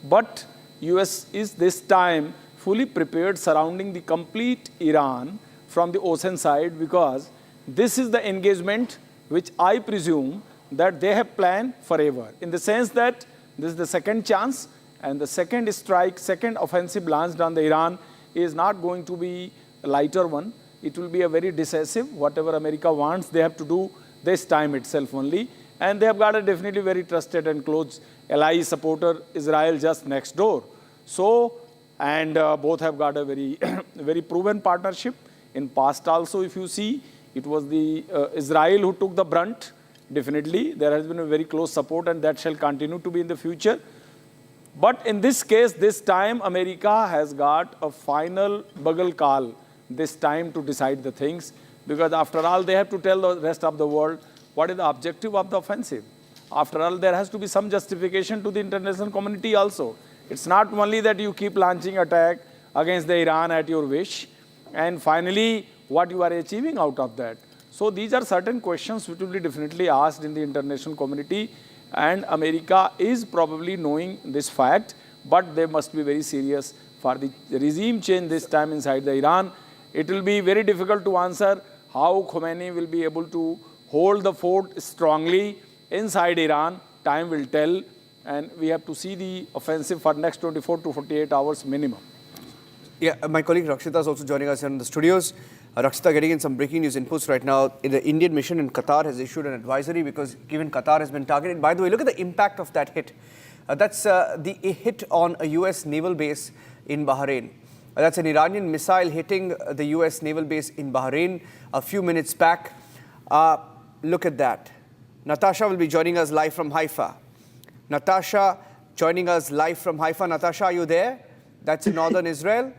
Speaker 3: But US is this time fully prepared surrounding the complete Iran from the ocean side, because this is the engagement which I presume that they have planned forever, in the sense that this is the second chance, and the second strike, second offensive launched on the Iran is not going to be a lighter one. It will be a very decisive. Whatever America wants, they have to do this time itself only. And they have got a definitely very trusted and close ally supporter, Israel, just next door. So, and both have got a very, very proven partnership. In past also, if you see, it was the Israel who took the brunt. Definitely, there has been a very close support, and that shall continue to be in the future. But in this case, this time, America has got a final bugle call this time to decide the things, because after all, they have to tell the rest of the world what is the objective of the offensive. After all, there has to be some justification to the international community also. It's not only that you keep launching attack against the Iran at your wish, and finally, what you are achieving out of that. So these are certain questions which will be definitely asked in the international community, and America is probably knowing this fact, but they must be very serious for the regime change this time inside the Iran. It will be very difficult to answer how Khamenei will be able to hold the fort strongly inside Iran. Time will tell, and we have to see the offensive for next 24 to 48 hours minimum.
Speaker 2: Yeah, my colleague Rakshita is also joining us here in the studios. Rakshita, getting in some breaking news inputs right now. The Indian mission in Qatar has issued an advisory because given Qatar has been targeted. By the way, look at the impact of that hit. That's the hit on a U.S. naval base in Bahrain. That's an Iranian missile hitting the U.S. naval base in Bahrain a few minutes back. Look at that. Natasha will be joining us live from Haifa. Natasha joining us live from Haifa. Natasha, are you there? That's in northern Israel.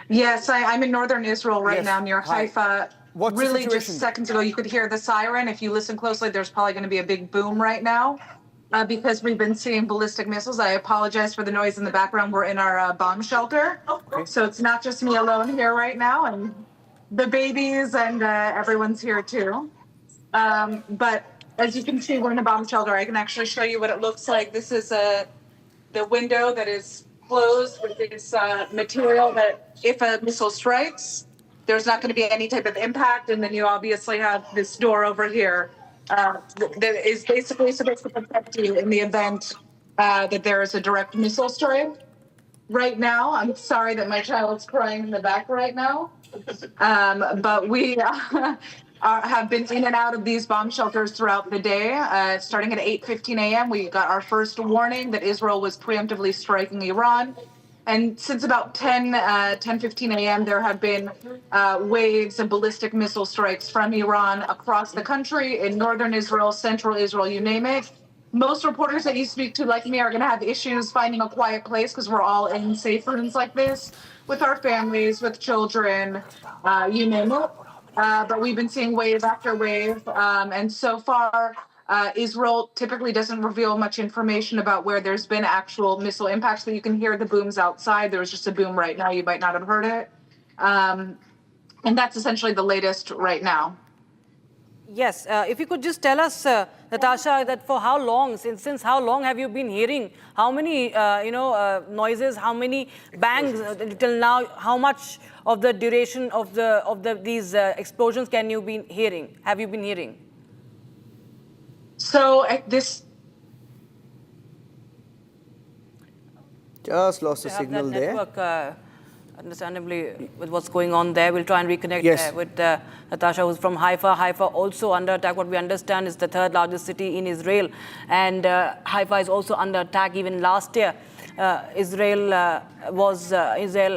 Speaker 20: Yes, I'm in northern Israel right now near Haifa.
Speaker 2: What's
Speaker 20: really
Speaker 2: the situation?
Speaker 20: Just seconds ago, you could hear the siren. If you listen closely, there's probably going to be a big boom right now because we've been seeing ballistic missiles. I apologize for the noise in the background. We're in our bomb shelter. Okay. So it's not just me alone here right now, and the babies and everyone's here too. But as you can see, we're in a bomb shelter. I can actually show you what it looks like. This is the window that is closed with this material that if a missile strikes, there's not going to be any type of impact. And then you obviously have this door over here that is basically supposed to protect you in the event that there is a direct missile strike. right now. I'm sorry that my child's crying in the back right now. But we have been in and out of these bomb shelters throughout the day. Starting at 8:15 a.m., we got our first warning that Israel was preemptively striking Iran. And since about 10:15 a.m., there have been waves of ballistic missile strikes from Iran across the country, in northern Israel, central Israel, you name it. Most reporters that you speak to, like me, are going to have issues finding a quiet place because we're all in safe rooms like this with our families, with children, you name it. But we've been seeing wave after wave. And so far, Israel typically doesn't reveal much information about where there's been actual missile impacts, but you can hear the booms outside. There was just a boom right now. You might not have heard it. And that's essentially the latest right now.
Speaker 21: Yes, if you could just tell us, Natasha, that for how long, since how long have you been hearing? How many, noises? How many bangs till now? How much of the duration of these explosions can you be hearing? Have you been hearing?
Speaker 20: So at this.
Speaker 2: Just lost the signal there.
Speaker 21: Network, understandably, with what's going on there, we'll try and reconnect with Natasha, who's from Haifa. Haifa also under attack. What we understand is the third largest city in Israel, and Haifa is also under attack. Even last year, Israel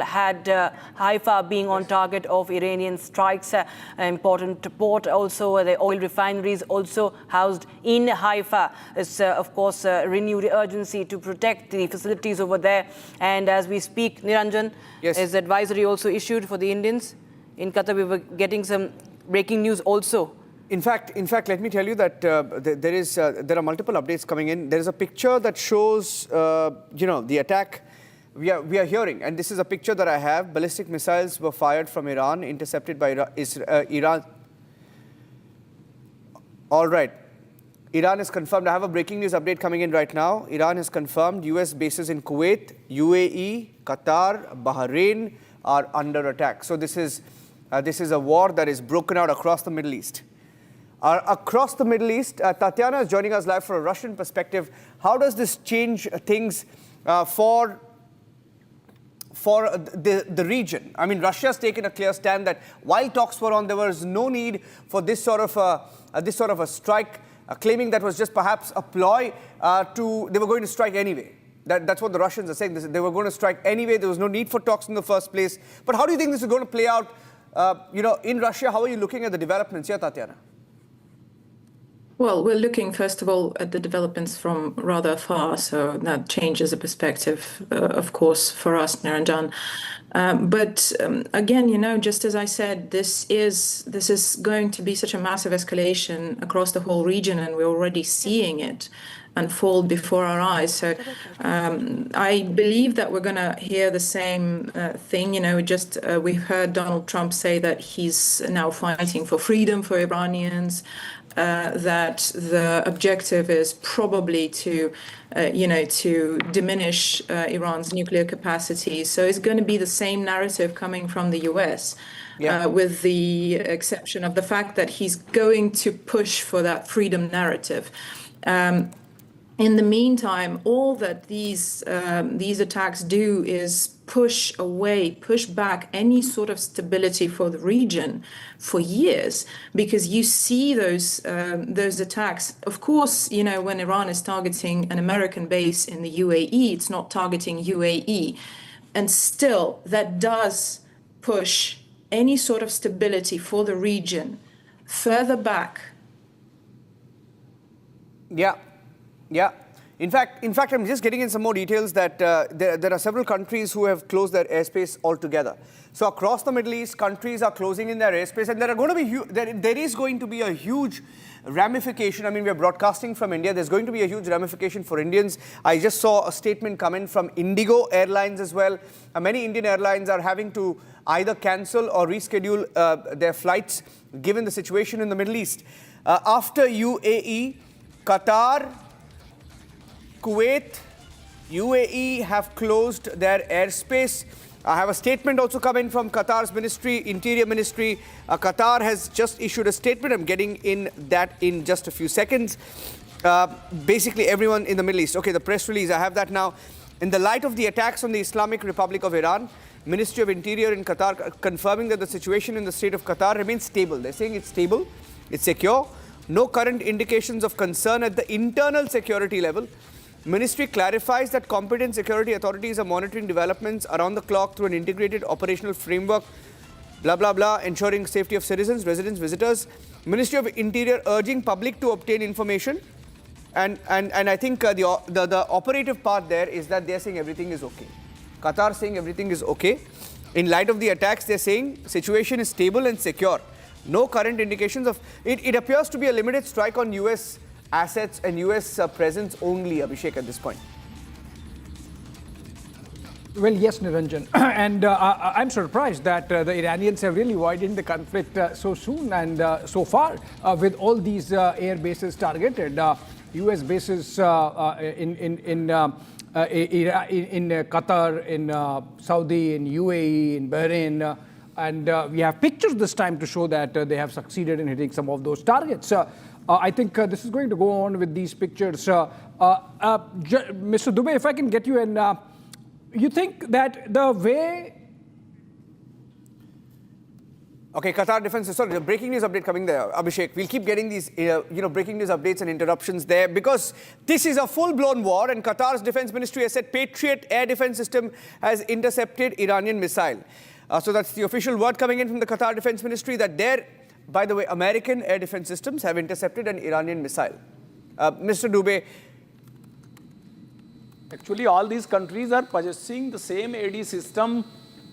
Speaker 21: had Haifa being on target of Iranian strikes. An important port also, the oil refineries also housed in Haifa. It's of course renewed urgency to protect the facilities over there. And as we speak, Niranjan, is advisory also issued for the Indians in Qatar. We were getting some breaking news also.
Speaker 2: In fact, let me tell you that there are multiple updates coming in. There is a picture that shows, the attack we are hearing, and this is a picture that I have. Ballistic missiles were fired from Iran, intercepted by Iran. All right. Iran has confirmed. I have a breaking news update coming in right now. Iran has confirmed U.S. bases in Kuwait, UAE, Qatar, Bahrain are under attack. So this is a war that is broken out across the Middle East. Across the Middle East, Tatiana is joining us live for a Russian perspective. How does this change things for the region? I mean, Russia's taken a clear stand that while talks were on, there was no need for this sort of a strike, claiming that was just perhaps a ploy they were going to strike anyway. That's what the Russians are saying. They were going to strike anyway. There was no need for talks in the first place. But how do you think this is going to play out, in Russia? How are you looking at the developments here, Tatiana?
Speaker 19: Well, we're looking, first of all, at the developments from rather far, so that changes the perspective, of course, for us, Niranjan. But again, just as I said, this is going to be such a massive escalation across the whole region, and we're already seeing it unfold before our eyes. So I believe that we're going to hear the same thing. We've heard Donald Trump say that he's now fighting for freedom for Iranians. That the objective is probably to diminish Iran's nuclear capacity. So it's going to be the same narrative coming from the US, with the exception of the fact that he's going to push for that freedom narrative. In the meantime, all that these attacks do is push back any sort of stability for the region for years, because you see those attacks. Of course, when Iran is targeting an American base in the UAE, it's not targeting UAE, and still that does push any sort of stability for the region further back.
Speaker 2: Yeah. In fact, I'm just getting in some more details that there are several countries who have closed their airspace altogether. So across the Middle East, countries are closing in their airspace, and there is going to be a huge ramification. I mean, we're broadcasting from India. There's going to be a huge ramification for Indians. I just saw a statement come in from Indigo Airlines as well. Many Indian airlines are having to either cancel or reschedule their flights given the situation in the Middle East. After UAE, Qatar, Kuwait, UAE have closed their airspace. I have a statement also come in from Qatar's Interior Ministry. Qatar has just issued a statement. I'm getting in that in just a few seconds. Basically, everyone in the Middle East. Okay, the press release, I have that now. In the light of the attacks on the Islamic Republic of Iran, Ministry of Interior in Qatar confirming that the situation in the state of Qatar remains stable. They're saying it's stable, it's secure, no current indications of concern at the internal security level. Ministry clarifies that competent security authorities are monitoring developments around the clock through an integrated operational framework, blah, blah, blah, ensuring safety of citizens, residents, visitors. Ministry of Interior urging public to obtain information. And I think the operative part there is that they're saying everything is okay. Qatar saying everything is okay. In light of the attacks, they're saying situation is stable and secure. No current indications of it. It appears to be a limited strike on US assets and US presence only, Abhishek, at this point.
Speaker 6: Well, yes, Niranjan. And I'm surprised that the Iranians have really widened the conflict so soon and so far with all these air bases targeted. US bases in Qatar, in Saudi, in UAE, in Bahrain. And we have pictures this time to show that they have succeeded in hitting some of those targets. I think this is going to go on with these pictures. Mr. Dubey, if I can get you in, you think that the way...
Speaker 2: Okay, Qatar Defense, sorry, the breaking news update coming there, Abhishek. We'll keep getting these, breaking news updates and interruptions there because this is a full-blown war and Qatar's defense ministry has said Patriot air defense system has intercepted Iranian missile. So that's the official word coming in from the Qatar defense ministry that their, by the way, American air defense systems have intercepted an Iranian missile. Mr. Dubey.
Speaker 3: Actually, all these countries are possessing the same AD system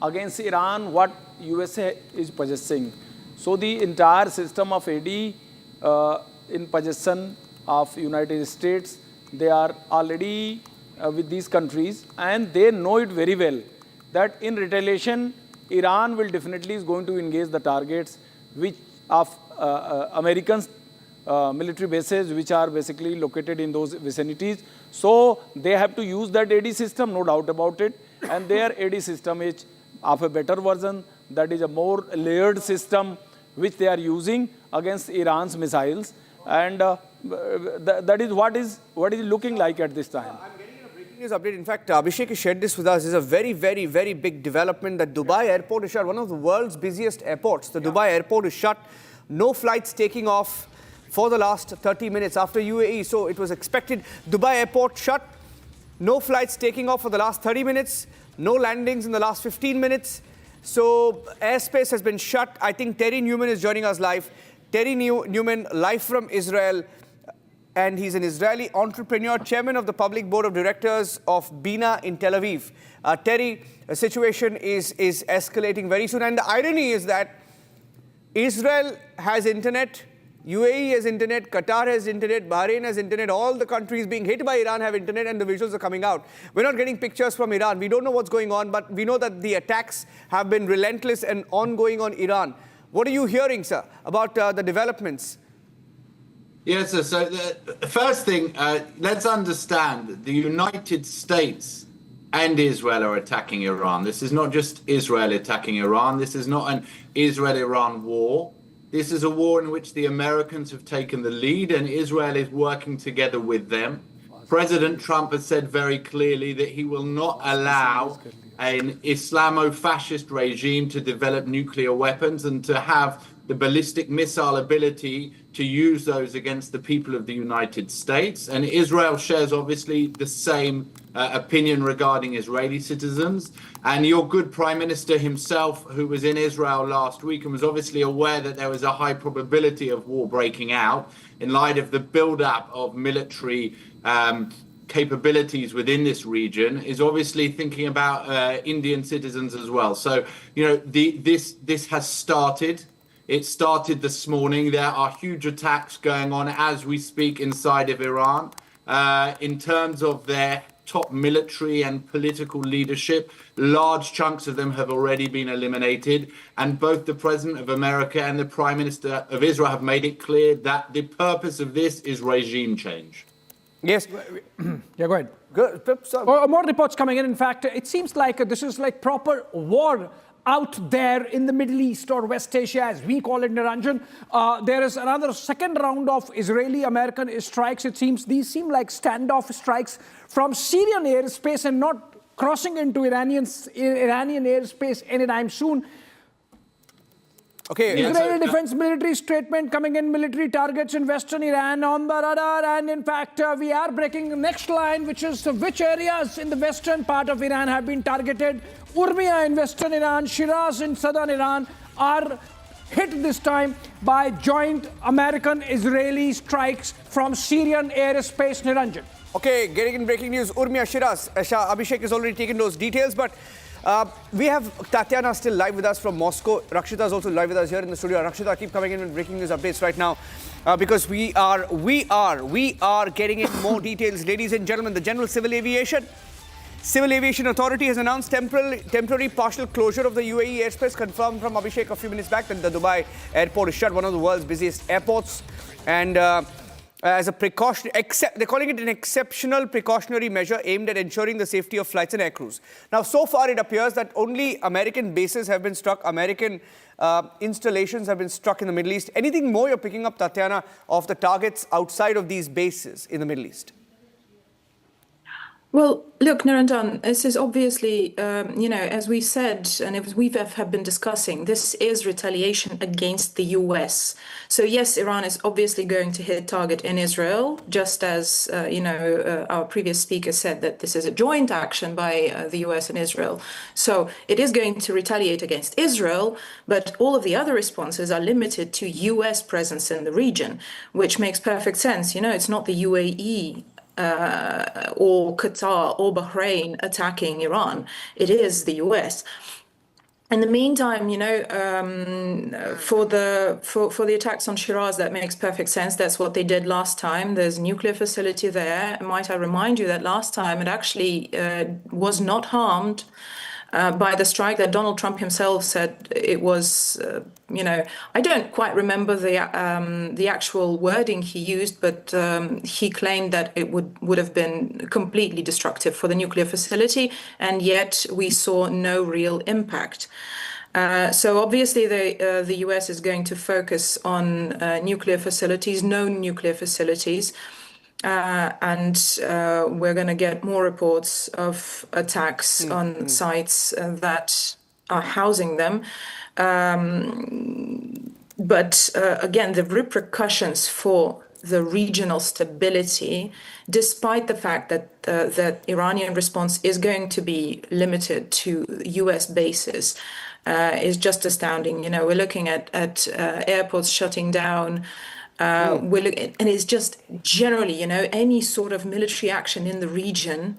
Speaker 3: against Iran what USA is possessing. So the entire system of AD in possession of United States, they are already with these countries and they know it very well that in retaliation, Iran will definitely is going to engage the targets which of Americans military bases which are basically located in those vicinities. So they have to use that AD system, no doubt about it. And their AD system is of a better version, that is a more layered system which they are using against Iran's missiles. And that is what is looking like at this time.
Speaker 2: I'm getting a breaking news update. In fact, Abhishek has shared this with us. This is a very, very, very big development that Dubai airport is shut, one of the world's busiest airports. The Dubai airport is shut. No flights taking off for the last 30 minutes after UAE. So it was expected. Dubai airport shut. No flights taking off for the last 30 minutes. No landings in the last 15 minutes. So airspace has been shut. I think Terry Newman is joining us live. Terry Newman, live from Israel. And he's an Israeli entrepreneur, chairman of the public board of directors of Bina in Tel Aviv. Terry, the situation is escalating very soon. And the irony is that Israel has internet, UAE has internet, Qatar has internet, Bahrain has internet, all the countries being hit by Iran have internet and the visuals are coming out. We're not getting pictures from Iran. We don't know what's going on, but we know that the attacks have been relentless and ongoing on Iran. What are you hearing, sir, about the developments?
Speaker 1: Yes, sir. So the first thing, let's understand the United States and Israel are attacking Iran. This is not just Israel attacking Iran. This is not an Israel-Iran war. This is a war in which the Americans have taken the lead and Israel is working together with them. President Trump has said very clearly that he will not allow an Islamo-fascist regime to develop nuclear weapons and to have the ballistic missile ability to use those against the people of the United States. And Israel shares obviously the same opinion regarding Israeli citizens. And your good Prime Minister himself, who was in Israel last week and was obviously aware that there was a high probability of war breaking out in light of the buildup of military capabilities within this region, is obviously thinking about Indian citizens as well. So, this has started. It started this morning. There are huge attacks going on as we speak inside of Iran. In terms of their top military and political leadership, large chunks of them have already been eliminated. And both the President of America and the Prime Minister of Israel have made it clear that the purpose of this is regime change.
Speaker 2: Yes.
Speaker 6: Yeah, go ahead.
Speaker 2: Good.
Speaker 6: More reports coming in. In fact, it seems like this is like proper war out there in the Middle East or West Asia, as we call it, Niranjan. There is another second round of Israeli-American strikes. It seems these seem like standoff strikes from Syrian airspace and not crossing into Iranian airspace anytime soon.
Speaker 2: Okay,
Speaker 6: Israeli defense military statement coming in, military targets in western Iran on the radar, and in fact we are breaking the next line, which is which areas in the western part of Iran have been targeted. Urmia in western Iran, Shiraz in southern Iran are hit this time by joint American-Israeli strikes from Syrian airspace. Niranjan.
Speaker 2: Okay, getting in breaking news, Urmia, Shiraz. Abhishek has already taken those details, but we have Tatiana still live with us from Moscow. Rakshita is also live with us here in the studio. Rakshita, keep coming in with breaking news updates right now because we are getting in more details. Ladies and gentlemen, the General Civil Aviation Authority has announced temporary partial closure of the UAE airspace, confirmed from Abhishek a few minutes back that the Dubai airport is shut, one of the world's busiest airports. And as a precaution, they're calling it an exceptional precautionary measure aimed at ensuring the safety of flights and aircrews. Now, so far it appears that only American bases have been struck, American installations have been struck in the Middle East. Anything more you're picking up, Tatiana, of the targets outside of these bases in the Middle East?
Speaker 19: Well, look, Niranjan, this is obviously, as we said, and as we have been discussing, this is retaliation against the US. So yes, Iran is obviously going to hit target in Israel, just as, our previous speaker said that this is a joint action by the US and Israel. So it is going to retaliate against Israel, but all of the other responses are limited to US presence in the region, which makes perfect sense. It's not the UAE or Qatar or Bahrain attacking Iran. It is the US. In the meantime, for the attacks on Shiraz, that makes perfect sense. That's what they did last time. There's a nuclear facility there. Might I remind you that last time it actually was not harmed by the strike, that Donald Trump himself said it was, I don't quite remember the actual wording he used, but he claimed that it would have been completely destructive for the nuclear facility, and yet we saw no real impact. So obviously the US is going to focus on nuclear facilities, known nuclear facilities, and we're going to get more reports of attacks on sites that are housing them. But again, the repercussions for the regional stability, despite the fact that that Iranian response is going to be limited to US bases, is just astounding. We're looking at airports shutting down. And it's just generally, any sort of military action in the region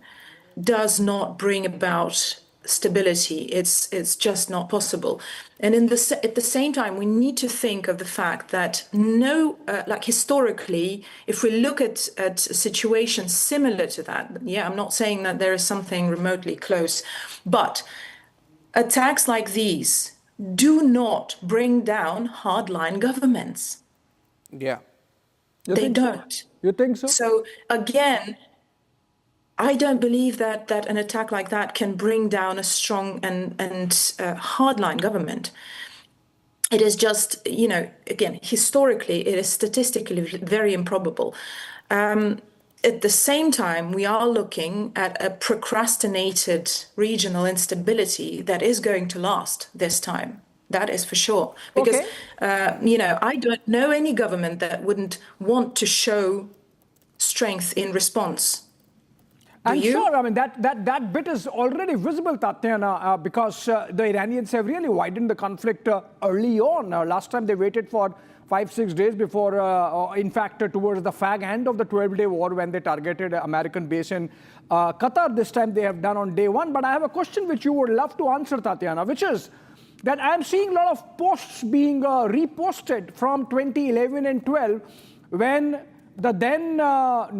Speaker 19: does not bring about stability. It's just not possible. And at the same time, we need to think of the fact that historically, if we look at situations similar to that, I'm not saying that there is something remotely close, but attacks like these do not bring down hardline governments.
Speaker 2: Yeah.
Speaker 19: They don't.
Speaker 6: You think so?
Speaker 19: So again, I don't believe that an attack like that can bring down a strong and hardline government. It is just, again, historically, it is statistically very improbable. At the same time, we are looking at a procrastinated regional instability that is going to last this time. That is for sure. Because, I don't know any government that wouldn't want to show strength in response.
Speaker 6: I'm sure, that bit is already visible, Tatiana, because the Iranians have really widened the conflict early on. Last time they waited for 5-6 days before, in fact, towards the fag end of the 12-day war when they targeted American base in Qatar. This time they have done on day one. But I have a question which you would love to answer, Tatiana, which is that I'm seeing a lot of posts being reposted from 2011 and 12 when the then, not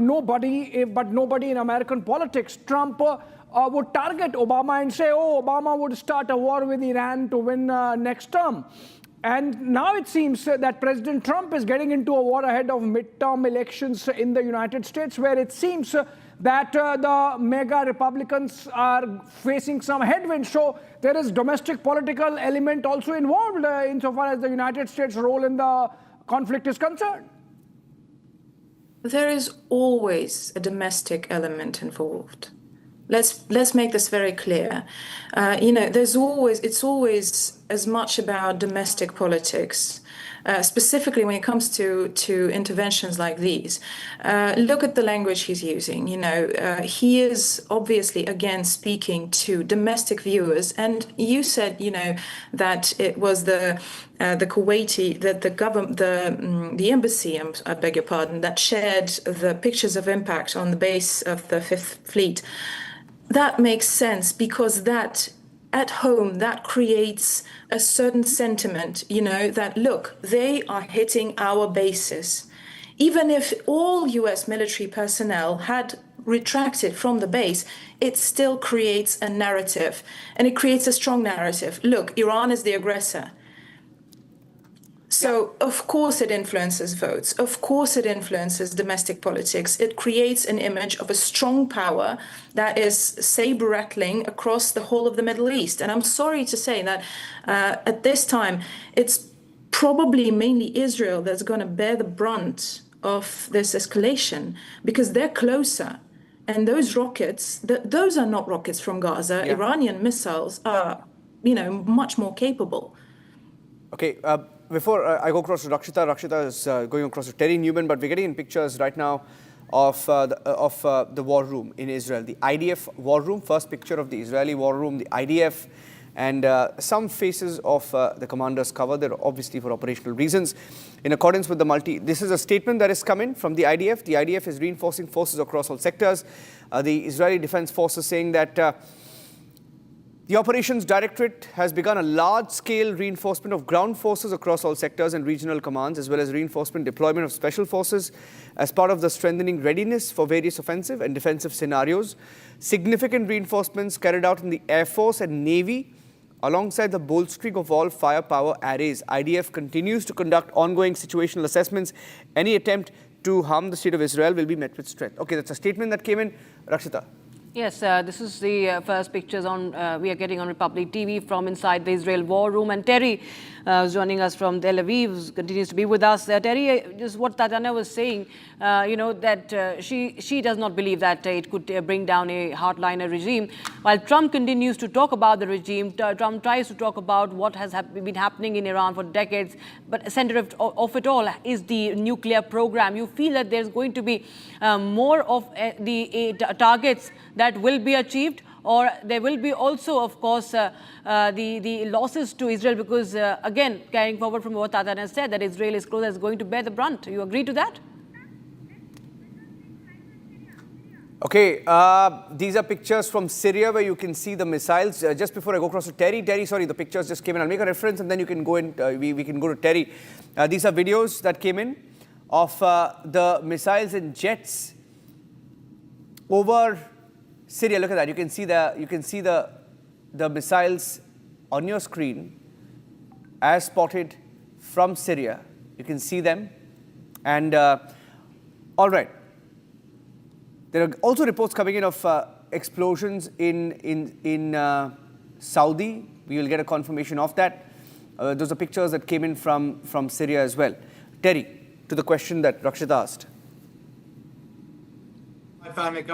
Speaker 6: nobody, but nobody in American politics, Trump would target Obama and say, Obama would start a war with Iran to win next term. And now it seems that President Trump is getting into a war ahead of midterm elections in the United States, where it seems that the mega Republicans are facing some headwinds. So there is domestic political element also involved insofar as the United States' role in the conflict is concerned.
Speaker 19: There is always a domestic element involved. Let's make this very clear. It's always as much about domestic politics, specifically when it comes to interventions like these. Look at the language he's using. He is obviously again speaking to domestic viewers, and you said that it was the Kuwaiti, that the government, the embassy, I beg your pardon, that shared the pictures of impact on the base of the Fifth Fleet. That makes sense because that at home, that creates a certain sentiment, that look, they are hitting our bases. Even if all US military personnel had retracted from the base, it still creates a narrative, and it creates a strong narrative. Look, Iran is the aggressor. So, of course, it influences votes. Of course, it influences domestic politics. It creates an image of a strong power that is saber-rattling across the whole of the Middle East. And I'm sorry to say that at this time, it's probably mainly Israel that's going to bear the brunt of this escalation because they're closer. And those rockets, those are not rockets from Gaza. Yeah. Iranian missiles are, much more capable.
Speaker 2: Okay. Before I go across to Rakshita is going across to Terry Newman, but we're getting in pictures right now of the war room in Israel. The IDF war room, first picture of the Israeli war room, the IDF, and some faces of the commanders covered. They're obviously for operational reasons. In accordance with this is a statement that has come in from the IDF. The IDF is reinforcing forces across all sectors. The Israeli Defense Forces saying that the Operations Directorate has begun a large-scale reinforcement of ground forces across all sectors and regional commands, as well as reinforcement deployment of special forces as part of the strengthening readiness for various offensive and defensive scenarios. Significant reinforcements carried out in the Air Force and Navy, alongside the bolstering of all firepower arrays. IDF continues to conduct ongoing situational assessments. Any attempt to harm the state of Israel will be met with strength. Okay, that's a statement that came in. Rakshita.
Speaker 21: Yes, this is the first pictures we are getting on Republic TV from inside the Israel war room. And Terry is joining us from Tel Aviv, continues to be with us. Terry, just what Tatiana was saying, that she does not believe that it could bring down a hardliner regime. While Trump continues to talk about the regime, Trump tries to talk about what has been happening in Iran for decades. But center of it all is the nuclear program. You feel that there's going to be more of the targets that will be achieved, or there will be also, of course, the losses to Israel because, again, carrying forward from what Tatiana said, that Israel is close as going to bear the brunt. You agree to that?
Speaker 2: Okay, these are pictures from Syria where you can see the missiles. Just before I go across to Terry, sorry, the pictures just came in. I'll make a reference and then you can go in, we can go to Terry. These are videos that came in of the missiles and jets over Syria. Look at that. You can see the missiles on your screen as spotted from Syria. You can see them. And all right. There are also reports coming in of explosions in Saudi. We will get a confirmation of that. Those are pictures that came in from Syria as well. Terry, to the question that Rakshita asked.
Speaker 1: My family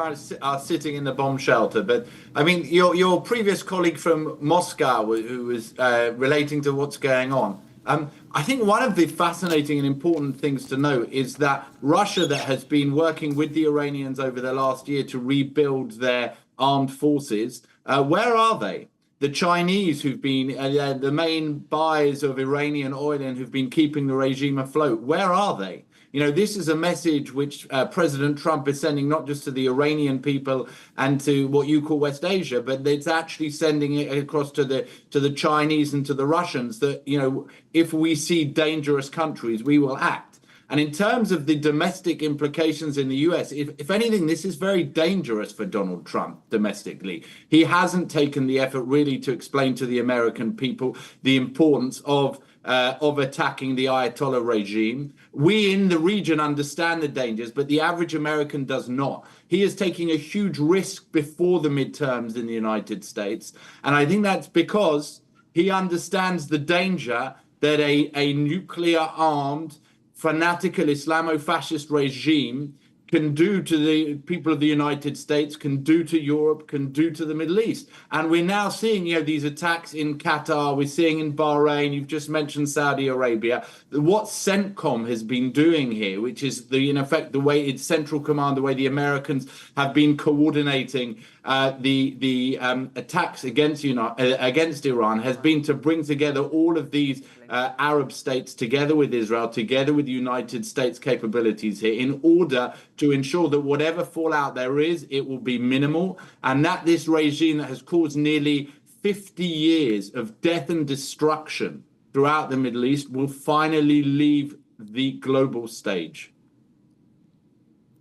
Speaker 1: are sitting in the bomb shelter, but I mean, your previous colleague from Moscow, who was relating to what's going on, I think one of the fascinating and important things to know is that Russia, that has been working with the Iranians over the last year to rebuild their armed forces, where are they? The Chinese, who've been the main buyers of Iranian oil and who've been keeping the regime afloat, where are they? You know, this is a message which President Trump is sending not just to the Iranian people and to what you call West Asia, but it's actually sending it across to the Chinese and to the Russians that, you know, if we see dangerous countries, we will act. And in terms of the domestic implications in the US, if anything, this is very dangerous for Donald Trump domestically. He hasn't taken the effort really to explain to the American people the importance of attacking the Ayatollah regime. We in the region understand the dangers, but the average American does not. He is taking a huge risk before the midterms in the United States. And I think that's because he understands the danger that a nuclear-armed, fanatical Islamo-fascist regime can do to the people of the United States, can do to Europe, can do to the Middle East. And we're now seeing, these attacks in Qatar, we're seeing in Bahrain, you've just mentioned Saudi Arabia. What CENTCOM has been doing here, which is in effect the way it's Central Command, the way the Americans have been coordinating the attacks against Iran, has been to bring together all of these Arab states together with Israel, together with the United States capabilities here, in order to ensure that whatever fallout there is, it will be minimal, and that this regime that has caused nearly 50 years of death and destruction throughout the Middle East will finally leave the global stage.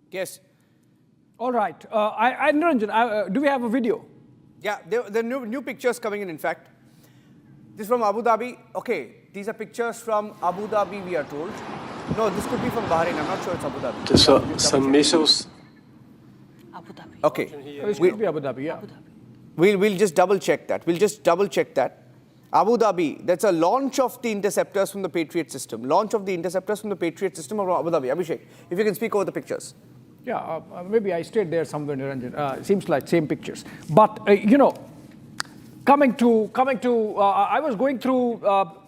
Speaker 2: Yes.
Speaker 6: All right. Niranjan, do we have a video?
Speaker 2: Yeah, there are new pictures coming in fact. This is from Abu Dhabi. Okay, these are pictures from Abu Dhabi, we are told. No, this could be from Bahrain. I'm not sure it's Abu Dhabi.
Speaker 7: So, some missiles.
Speaker 21: Abu Dhabi.
Speaker 2: Okay.
Speaker 6: It could be Abu Dhabi, yeah.
Speaker 2: We'll just double check that. Abu Dhabi, that's a launch of the interceptors from the Patriot system. Launch of the interceptors from the Patriot system of Abu Dhabi. Abhishek, if you can speak over the pictures.
Speaker 6: Yeah, maybe I stayed there somewhere, Niranjan. Seems like same pictures. But, coming to, I was going through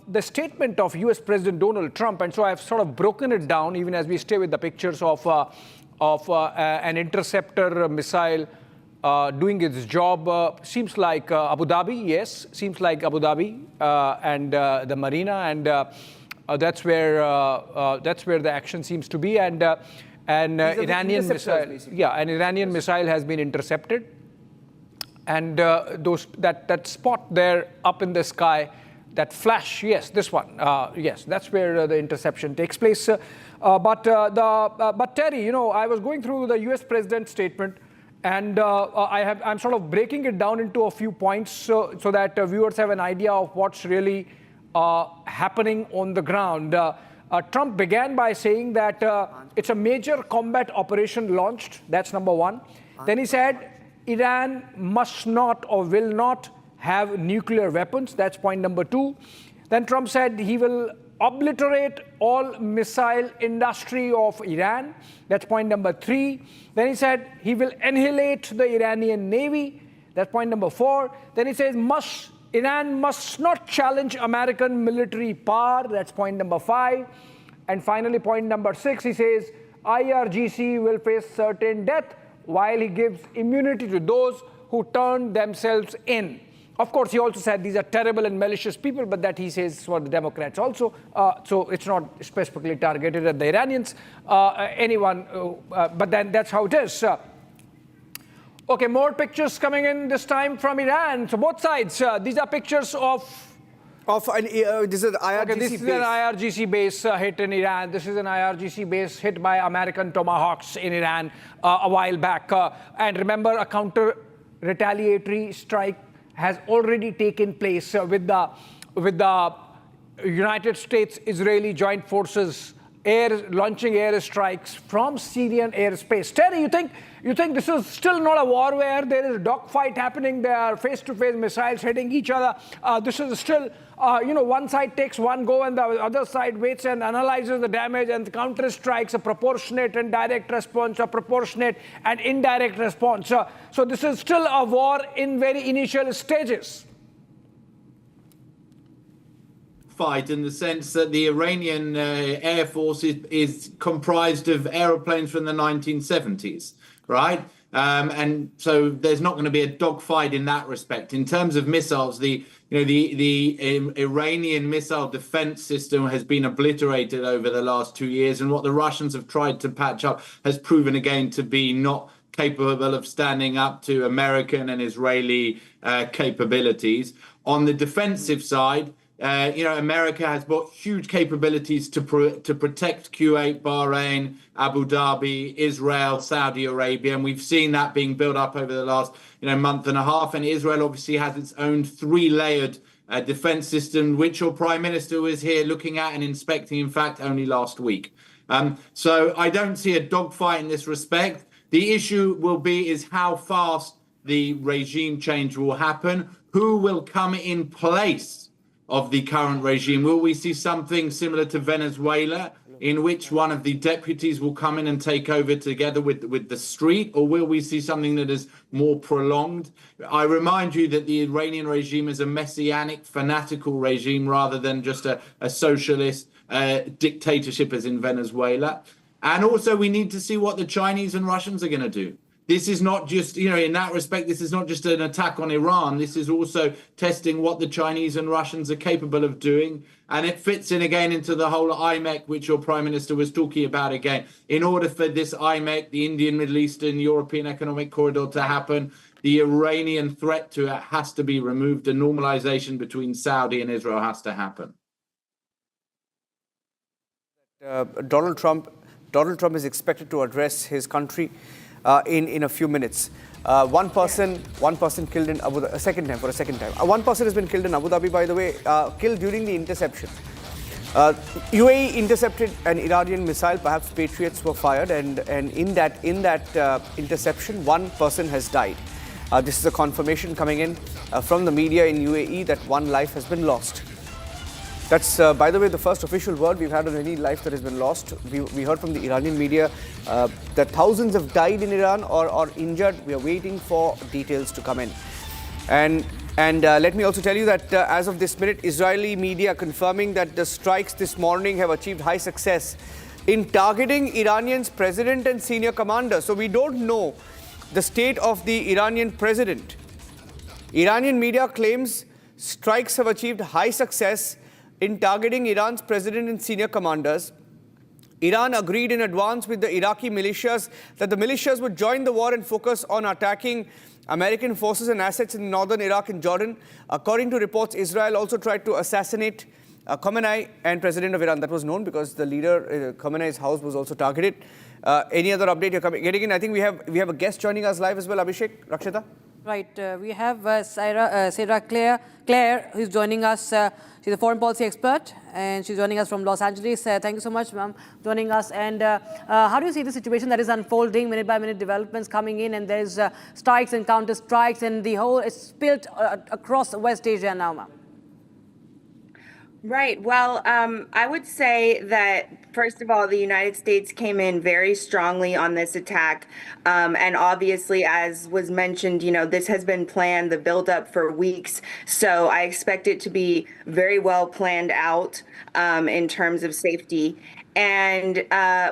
Speaker 6: the statement of US President Donald Trump, and so I've sort of broken it down, even as we stay with the pictures of an interceptor missile doing its job. Seems like Abu Dhabi, yes, seems like Abu Dhabi and the marina, and that's where the action seems to be. And an Iranian missile, an Iranian missile has been intercepted. And that spot there up in the sky, that flash, yes, this one, yes, that's where the interception takes place. But Terry, I was going through the US president's statement, and I'm sort of breaking it down into a few points so that viewers have an idea of what's really happening on the ground. Trump began by saying that it's a major combat operation launched. That's number one. Then he said, Iran must not or will not have nuclear weapons. That's point number two. Then Trump said he will obliterate all missile industry of Iran. That's point number three. Then he said he will annihilate the Iranian Navy. That's point number four. Then he says Iran must not challenge American military power. That's point number five. And finally, point number six, he says IRGC will face certain death, while he gives immunity to those who turn themselves in. Of course, he also said these are terrible and malicious people, but that he says for the Democrats also. So it's not specifically targeted at the Iranians, but then that's how it is. Okay, more pictures coming in this time from Iran. So both sides, these are pictures
Speaker 2: this is an IRGC
Speaker 6: this is an IRGC base hit in Iran. This is an IRGC base hit by American Tomahawks in Iran a while back. And remember, a counter-retaliatory strike has already taken place with the United States-Israeli joint forces launching airstrikes from Syrian airspace. Terry, you think this is still not a war where there is a dogfight happening? There are face-to-face missiles hitting each other. This is still, one side takes one go and the other side waits and analyzes the damage and counter-strikes a proportionate and direct response, a proportionate and indirect response. So this is still a war in very initial stages.
Speaker 1: Fight in the sense that the Iranian Air Force is comprised of aeroplanes from the 1970s, right? And so there's not going to be a dogfight in that respect. In terms of missiles, the Iranian missile defense system has been obliterated over the last 2 years, and what the Russians have tried to patch up has proven again to be not capable of standing up to American and Israeli capabilities. On the defensive side, America has got huge capabilities to protect Kuwait, Bahrain, Abu Dhabi, Israel, Saudi Arabia, and we've seen that being built up over the last month and a half. And Israel obviously has its own three-layered defense system, which your prime minister was here looking at and inspecting, in fact, only last week. So I don't see a dogfight in this respect. The issue will be is how fast the regime change will happen. Who will come in place of the current regime? Will we see something similar to Venezuela, in which one of the deputies will come in and take over together with the street, or will we see something that is more prolonged? I remind you that the Iranian regime is a messianic, fanatical regime rather than just a socialist dictatorship as in Venezuela. And also we need to see what the Chinese and Russians are going to do. This is not just, in that respect, this is not just an attack on Iran. This is also testing what the Chinese and Russians are capable of doing. And it fits in again into the whole IMEC, which your Prime Minister was talking about again. In order for this IMEC, the Indian, Middle Eastern, European Economic Corridor to happen, the Iranian threat to it has to be removed. A normalization between Saudi and Israel has to happen.
Speaker 2: Donald Trump is expected to address his country in a few minutes. One person killed in Abu Dhabi, a second time. One person has been killed in Abu Dhabi, by the way, killed during the interception. UAE intercepted an Iranian missile, perhaps Patriots were fired, and in that interception, one person has died. This is a confirmation coming in from the media in UAE that one life has been lost. That's, by the way, the first official word we've had on any life that has been lost. We heard from the Iranian media that thousands have died in Iran or injured. We are waiting for details to come in. And let me also tell you that as of this minute, Israeli media confirming that the strikes this morning have achieved high success in targeting Iranian's president and senior commander. So we don't know the state of the Iranian president. Iranian media claims strikes have achieved high success in targeting Iran's president and senior commanders. Iran agreed in advance with the Iraqi militias that the militias would join the war and focus on attacking American forces and assets in northern Iraq and Jordan. According to reports, Israel also tried to assassinate Khamenei and president of Iran. That was known because the leader, Khamenei's house, was also targeted. Any other update you're getting in? I think we have a guest joining us live as well, Abhishek, Rakshita.
Speaker 21: Right, we have Sarah Claire, who's joining us. She's a foreign policy expert, and she's joining us from Los Angeles. Thank you so much, ma'am, joining us. And how do you see the situation that is unfolding, minute-by-minute developments coming in, and there's strikes and counter-strikes, and the whole is spilled across West Asia now, ma'am?
Speaker 7: Right. Well, I would say that, first of all, the United States came in very strongly on this attack. And obviously, as was mentioned, this has been planned, the buildup for weeks. So I expect it to be very well planned out in terms of safety. And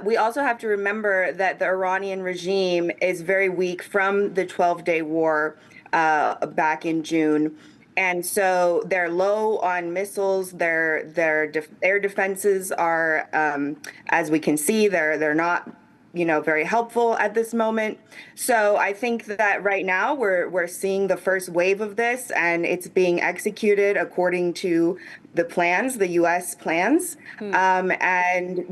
Speaker 7: we also have to remember that the Iranian regime is very weak from the 12-day war back in June. And so they're low on missiles. Their air defenses are, as we can see, they're not, very helpful at this moment. So I think that right now we're seeing the first wave of this, and it's being executed according to the plans, the U.S. plans. And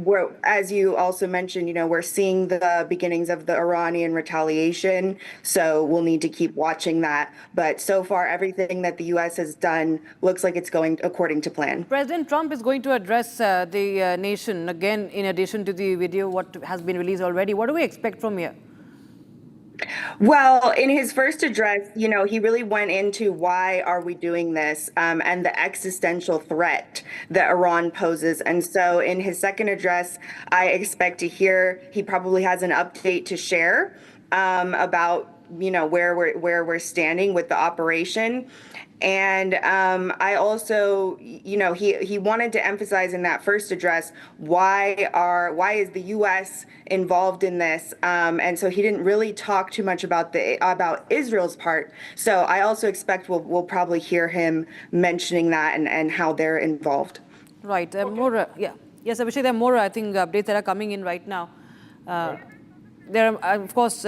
Speaker 7: as you also mentioned, we're seeing the beginnings of the Iranian retaliation. So we'll need to keep watching that. But so far, everything that the U.S. has done looks like it's going according to plan.
Speaker 21: President Trump is going to address the nation again, in addition to the video, what has been released already. What do we expect from here?
Speaker 7: Well, in his first address, he really went into why are we doing this and the existential threat that Iran poses. And so in his second address, I expect to hear he probably has an update to share about, where we're standing with the operation. And I also, he wanted to emphasize in that first address why is the U.S. involved in this, and so he didn't really talk too much about Israel's part. So I also expect we'll probably hear him mentioning that and how they're involved.
Speaker 21: Right, more, yes, Abhishek, there are more I think updates that are coming in right now. There are, of course.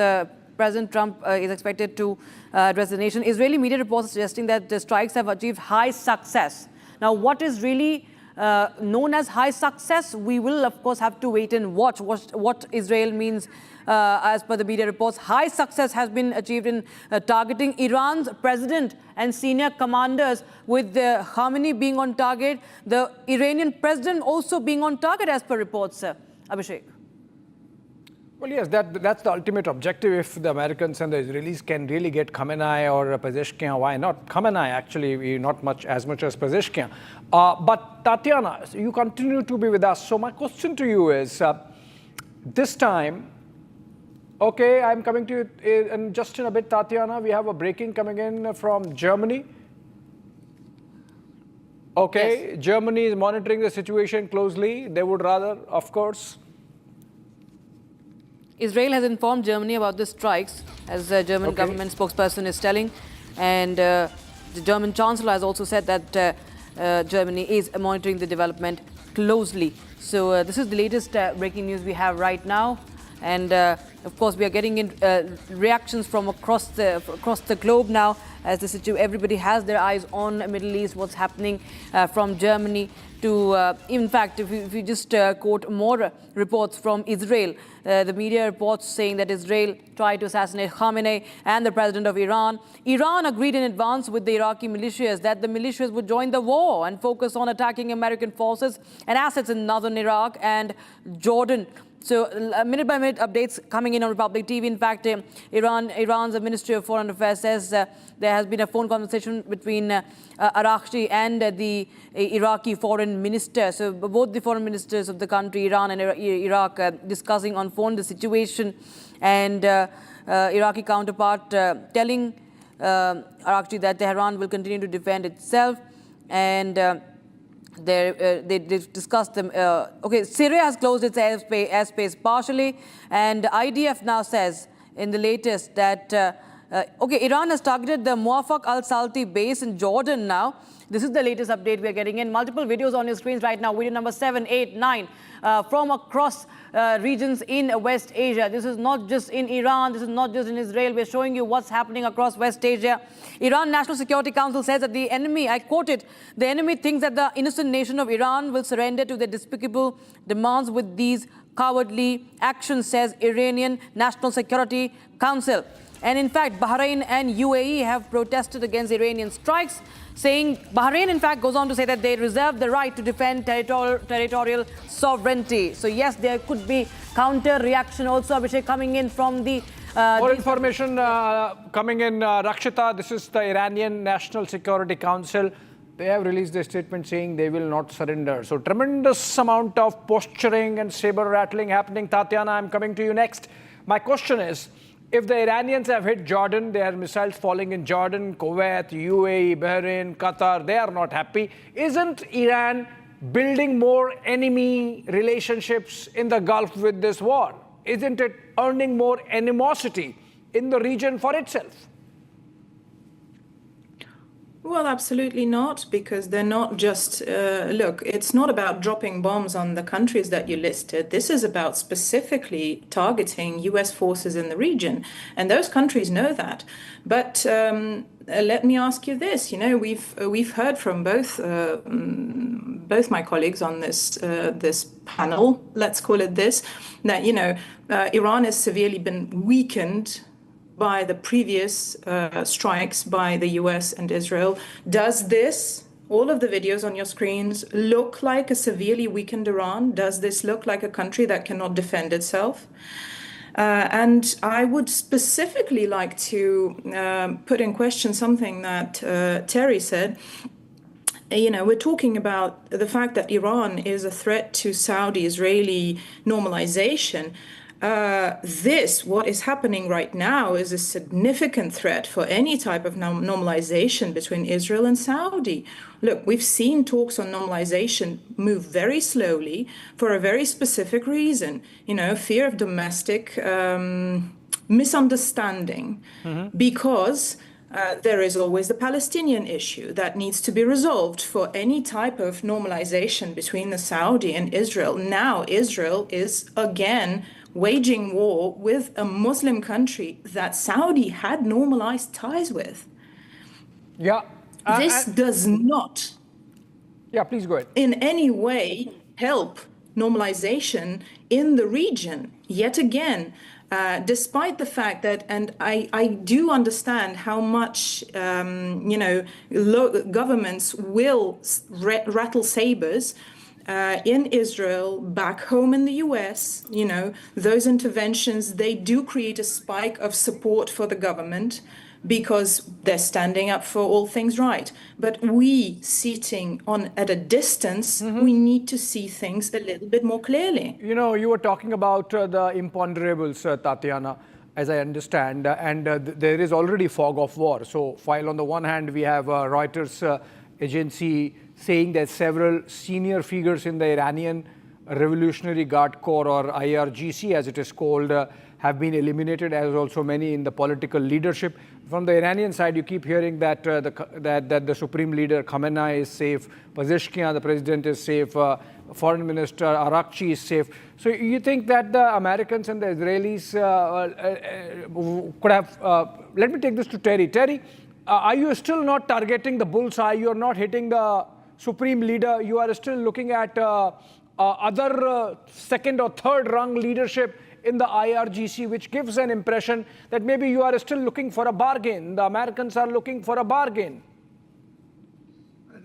Speaker 21: President Trump is expected to address the nation. Israeli media reports suggesting that the strikes have achieved high success. Now, what is really known as high success, we will, of course, have to wait and watch what Israel means. As per the media reports, high success has been achieved in targeting Iran's president and senior commanders, with the Khamenei being on target, the Iranian president also being on target, as per reports. Abhishek.
Speaker 6: Well, yes, that's the ultimate objective. If the Americans and the Israelis can really get Khamenei or Pezeshkian, why not? Khamenei, actually, not as much as Pezeshkian. But Tatiana, you continue to be with us. So my question to you is, this time, okay, I'm coming to you in just in a bit, Tatiana. We have a breaking coming in from Germany. Okay, yes. Germany is monitoring the situation closely. They would rather, of course.
Speaker 21: Israel has informed Germany about the strikes, as the German government spokesperson is telling. And the German chancellor has also said that Germany is monitoring the development closely. So this is the latest breaking news we have right now. And of course, we are getting in reactions from across the globe now, as everybody has their eyes on Middle East, what's happening from Germany to, in fact, if you just quote more reports from Israel, the media reports saying that Israel tried to assassinate Khamenei and the president of Iran. Iran agreed in advance with the Iraqi militias that the militias would join the war and focus on attacking American forces and assets in northern Iraq and Jordan. So minute-by-minute updates coming in on Republic TV. In fact, Iran's Ministry of Foreign Affairs says there has been a phone conversation between Araghchi and the Iraqi foreign minister. So both the foreign ministers of the country, Iran and Iraq, discussing on phone the situation, and Iraqi counterpart telling Araghchi that Tehran will continue to defend itself. And they discussed them. Syria has closed its airspace partially, and IDF now says in the latest that Iran has targeted the Muwafaq al-Salti base in Jordan now. This is the latest update we are getting in. Multiple videos on your screens right now. Video number 7, 8, 9 from across regions in West Asia. This is not just in Iran. This is not just in Israel. We're showing you what's happening across West Asia. Iran National Security Council says that the enemy, I quote it, the enemy thinks that the innocent nation of Iran will surrender to their despicable demands with these cowardly actions, says Iranian National Security Council. And in fact, Bahrain and UAE have protested against Iranian strikes, saying Bahrain, in fact, goes on to say that they reserve the right to defend territorial sovereignty. So yes, there could be counter reaction also, Abhishek, coming in from the...
Speaker 6: More information coming in, Rakshita. This is the Iranian National Security Council. They have released a statement saying they will not surrender. So tremendous amount of posturing and saber rattling happening. Tatiana, I'm coming to you next. My question is, if the Iranians have hit Jordan, there are missiles falling in Jordan, Kuwait, UAE, Bahrain, Qatar, they are not happy. Isn't Iran building more enemy relationships in the Gulf with this war? Isn't it earning more animosity in the region for itself?
Speaker 19: Well, absolutely not, because they're not just, look, it's not about dropping bombs on the countries that you listed. This is about specifically targeting US forces in the region. And those countries know that. But let me ask you this, we've heard from both my colleagues on this panel, let's call it this, that, Iran has severely been weakened by the previous strikes by the US and Israel. Does this, all of the videos on your screens, look like a severely weakened Iran? Does this look like a country that cannot defend itself? And I would specifically like to put in question something that Terry said. We're talking about the fact that Iran is a threat to Saudi-Israeli normalization. What is happening right now is a significant threat for any type of normalization between Israel and Saudi. Look, we've seen talks on normalization move very slowly for a very specific reason, fear of domestic misunderstanding, because there is always the Palestinian issue that needs to be resolved for any type of normalization between the Saudi and Israel. Now Israel is again waging war with a Muslim country that Saudi had normalized ties with.
Speaker 6: Yeah.
Speaker 19: This does not
Speaker 6: Yeah, please go ahead.
Speaker 19: In any way help normalization in the region. Yet again, despite the fact that, and I do understand how much, governments will rattle sabers in Israel, back home in the US, those interventions, they do create a spike of support for the government because they're standing up for all things right. But we sitting at a distance, we need to see things a little bit more clearly.
Speaker 6: You were talking about the imponderables, Tatiana, as I understand, and there is already fog of war. So while on the one hand we have Reuters agency saying that several senior figures in the Iranian Revolutionary Guard Corps, or IRGC as it is called, have been eliminated, as also many in the political leadership. From the Iranian side, you keep hearing that that the Supreme Leader Khamenei is safe, Pezeshkian, the president, is safe, Foreign Minister Arakchi is safe. So you think that the Americans and the Israelis could have... let me take this to Terry. Terry, are you still not targeting the bullseye? You are not hitting the Supreme Leader. You are still looking at other second or third rung leadership in the IRGC, which gives an impression that maybe you are still looking for a bargain. The Americans are looking for a bargain.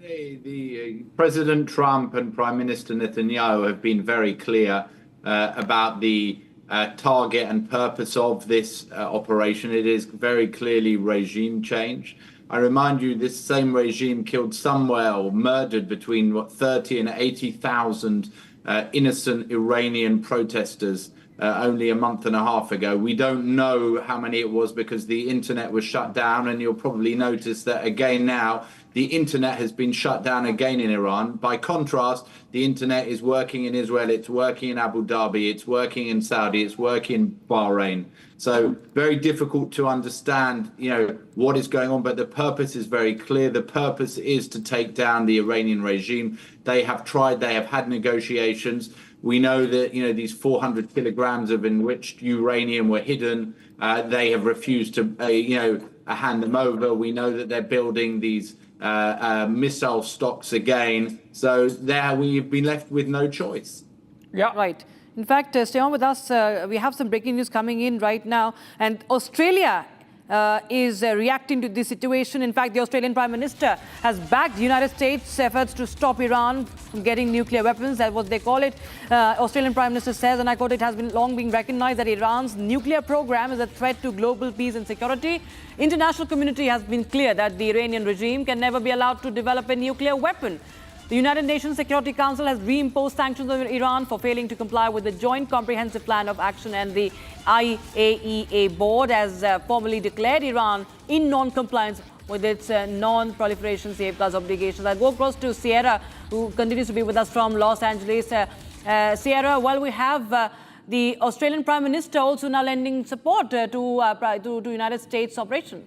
Speaker 1: The President Trump and Prime Minister Netanyahu have been very clear about the target and purpose of this operation. It is very clearly regime change. I remind you, this same regime killed somewhere or murdered between 30 and 80,000 innocent Iranian protesters only a month and a half ago. We don't know how many it was because the internet was shut down, and you'll probably notice that again now the internet has been shut down again in Iran. By contrast, the internet is working in Israel, it's working in Abu Dhabi, it's working in Saudi, it's working in Bahrain. So very difficult to understand, what is going on, but the purpose is very clear. The purpose is to take down the Iranian regime. They have tried, they have had negotiations. We know that, these 400 kilograms of enriched uranium were hidden. They have refused to, hand them over. We know that they're building these missile stocks again. So there we've been left with no choice.
Speaker 6: Yeah.
Speaker 21: Right. In fact, stay on with us. We have some breaking news coming in right now. And Australia is reacting to this situation. In fact, the Australian Prime Minister has backed the United States' efforts to stop Iran from getting nuclear weapons. That's what they call it. Australian Prime Minister says, and I quote, "It has been long been recognized that Iran's nuclear program is a threat to global peace and security. International community has been clear that the Iranian regime can never be allowed to develop a nuclear weapon." The United Nations Security Council has reimposed sanctions on Iran for failing to comply with the Joint Comprehensive Plan of Action, and the IAEA board has formally declared Iran in non-compliance with its non-proliferation safeguards obligations. I'll go across to Sierra, who continues to be with us from Los Angeles. Sierra, while we have the Australian Prime Minister also now lending support to United States operation.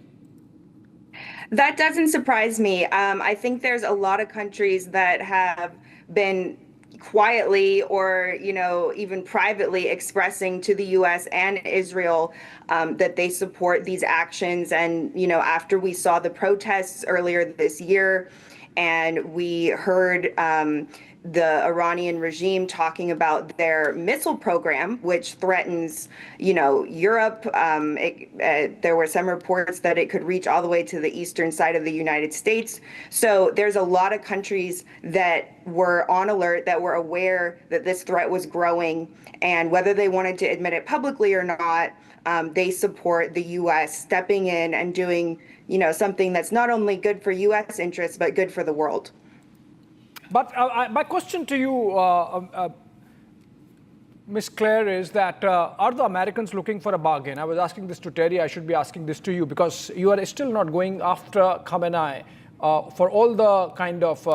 Speaker 7: That doesn't surprise me. I think there's a lot of countries that have been quietly or, even privately expressing to the U.S. and Israel that they support these actions. And, after we saw the protests earlier this year and we heard the Iranian regime talking about their missile program, which threatens, Europe. There were some reports that it could reach all the way to the eastern side of the United States. So there's a lot of countries that were on alert, that were aware that this threat was growing, and whether they wanted to admit it publicly or not, they support the U.S. stepping in and doing, something that's not only good for U.S. interests, but good for the world.
Speaker 6: But my question to you, Ms. Claire, is that are the Americans looking for a bargain? I was asking this to Terry. I should be asking this to you because you are still not going after Khamenei for all the kind of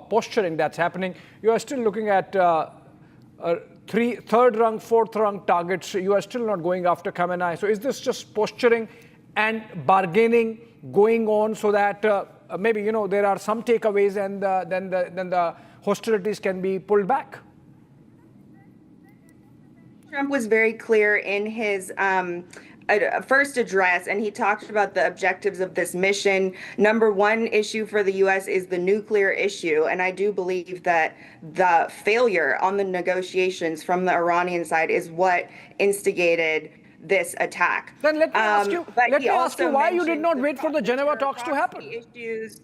Speaker 6: posturing that's happening. You are still looking at third rung, fourth rung targets. You are still not going after Khamenei. So is this just posturing and bargaining going on so that maybe, there are some takeaways and then the hostilities can be pulled back?
Speaker 7: Trump was very clear in his first address, and he talked about the objectives of this mission. Number one issue for the U.S. is the nuclear issue, and I do believe that the failure on the negotiations from the Iranian side is what instigated this attack.
Speaker 6: Then let me ask you, why you did not wait for the Geneva talks to happen.
Speaker 7: Issues.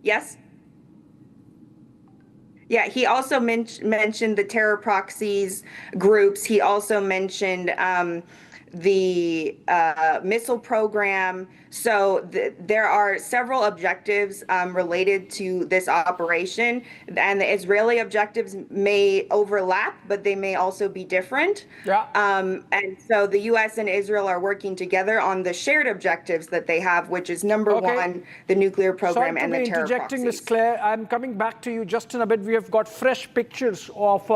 Speaker 7: Yes? Yeah, he also mentioned the terror proxies groups. He also mentioned the missile program. So there are several objectives related to this operation, and the Israeli objectives may overlap, but they may also be different.
Speaker 6: Yeah.
Speaker 7: And so the U.S. and Israel are working together on the shared objectives that they have, which is number one, the nuclear program and the terror proxies.
Speaker 6: Sorry to be interjecting, Ms. Claire. I'm coming back to you just in a bit. We have got fresh pictures of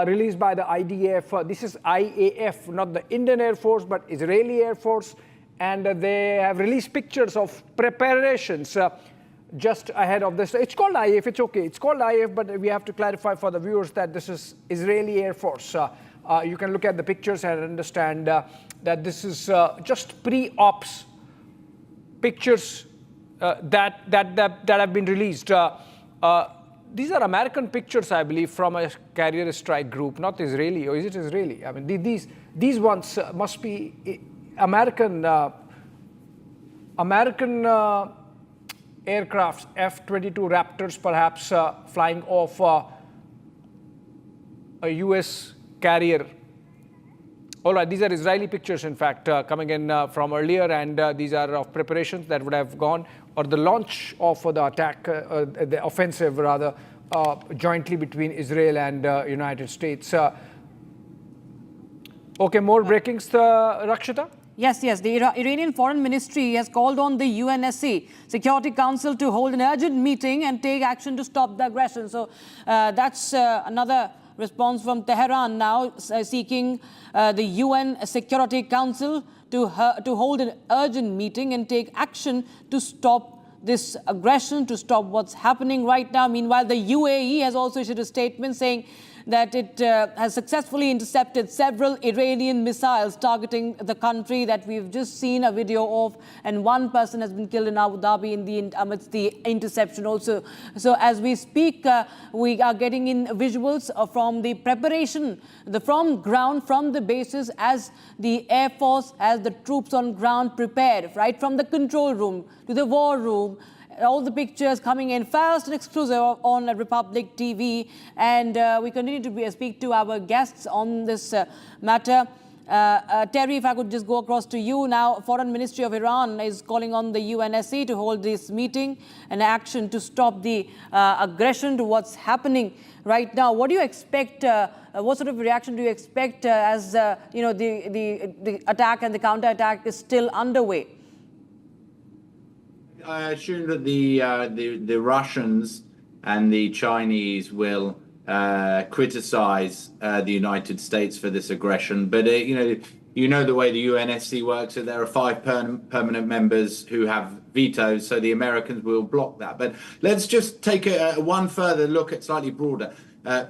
Speaker 6: released by the IDF. This is IAF, not the Indian Air Force, but Israeli Air Force. And they have released pictures of preparations just ahead of this. It's called IAF, it's okay. It's called IAF, but we have to clarify for the viewers that this is Israeli Air Force. You can look at the pictures and understand that this is just pre-ops pictures that have been released. These are American pictures, I believe, from a carrier strike group, not Israeli. Or is it Israeli? I mean, these ones must be American aircrafts, F-22 Raptors, perhaps flying off a U.S. carrier. All right, these are Israeli pictures, in fact, coming in from earlier, and these are of preparations that would have gone, or the launch of the attack, the offensive rather, jointly between Israel and United States. Okay, more breakings, Rakshita?
Speaker 21: Yes. The Iranian Foreign Ministry has called on the UNSC Security Council to hold an urgent meeting and take action to stop the aggression. So that's another response from Tehran now, seeking the UN Security Council to hold an urgent meeting and take action to stop this aggression, to stop what's happening right now. Meanwhile, the UAE has also issued a statement saying that it has successfully intercepted several Iranian missiles targeting the country that we've just seen a video of, and one person has been killed in Abu Dhabi amidst the interception also. So as we speak, we are getting in visuals from the preparation, from ground, from the bases, as the Air Force, as the troops on ground prepared, right from the control room to the war room. All the pictures coming in fast and exclusive on Republic TV. And we continue to speak to our guests on this matter. Terry, if I could just go across to you now. Foreign Ministry of Iran is calling on the UNSC to hold this meeting and action to stop the aggression to what's happening right now. What do you expect? What sort of reaction do you expect as the attack and the counterattack is still underway?
Speaker 1: I assume that the Russians and the Chinese will criticize the United States for this aggression, but you know the way the UNSC works. So there are 5 permanent members who have vetoes, so the Americans will block that. But let's just take one further look at slightly broader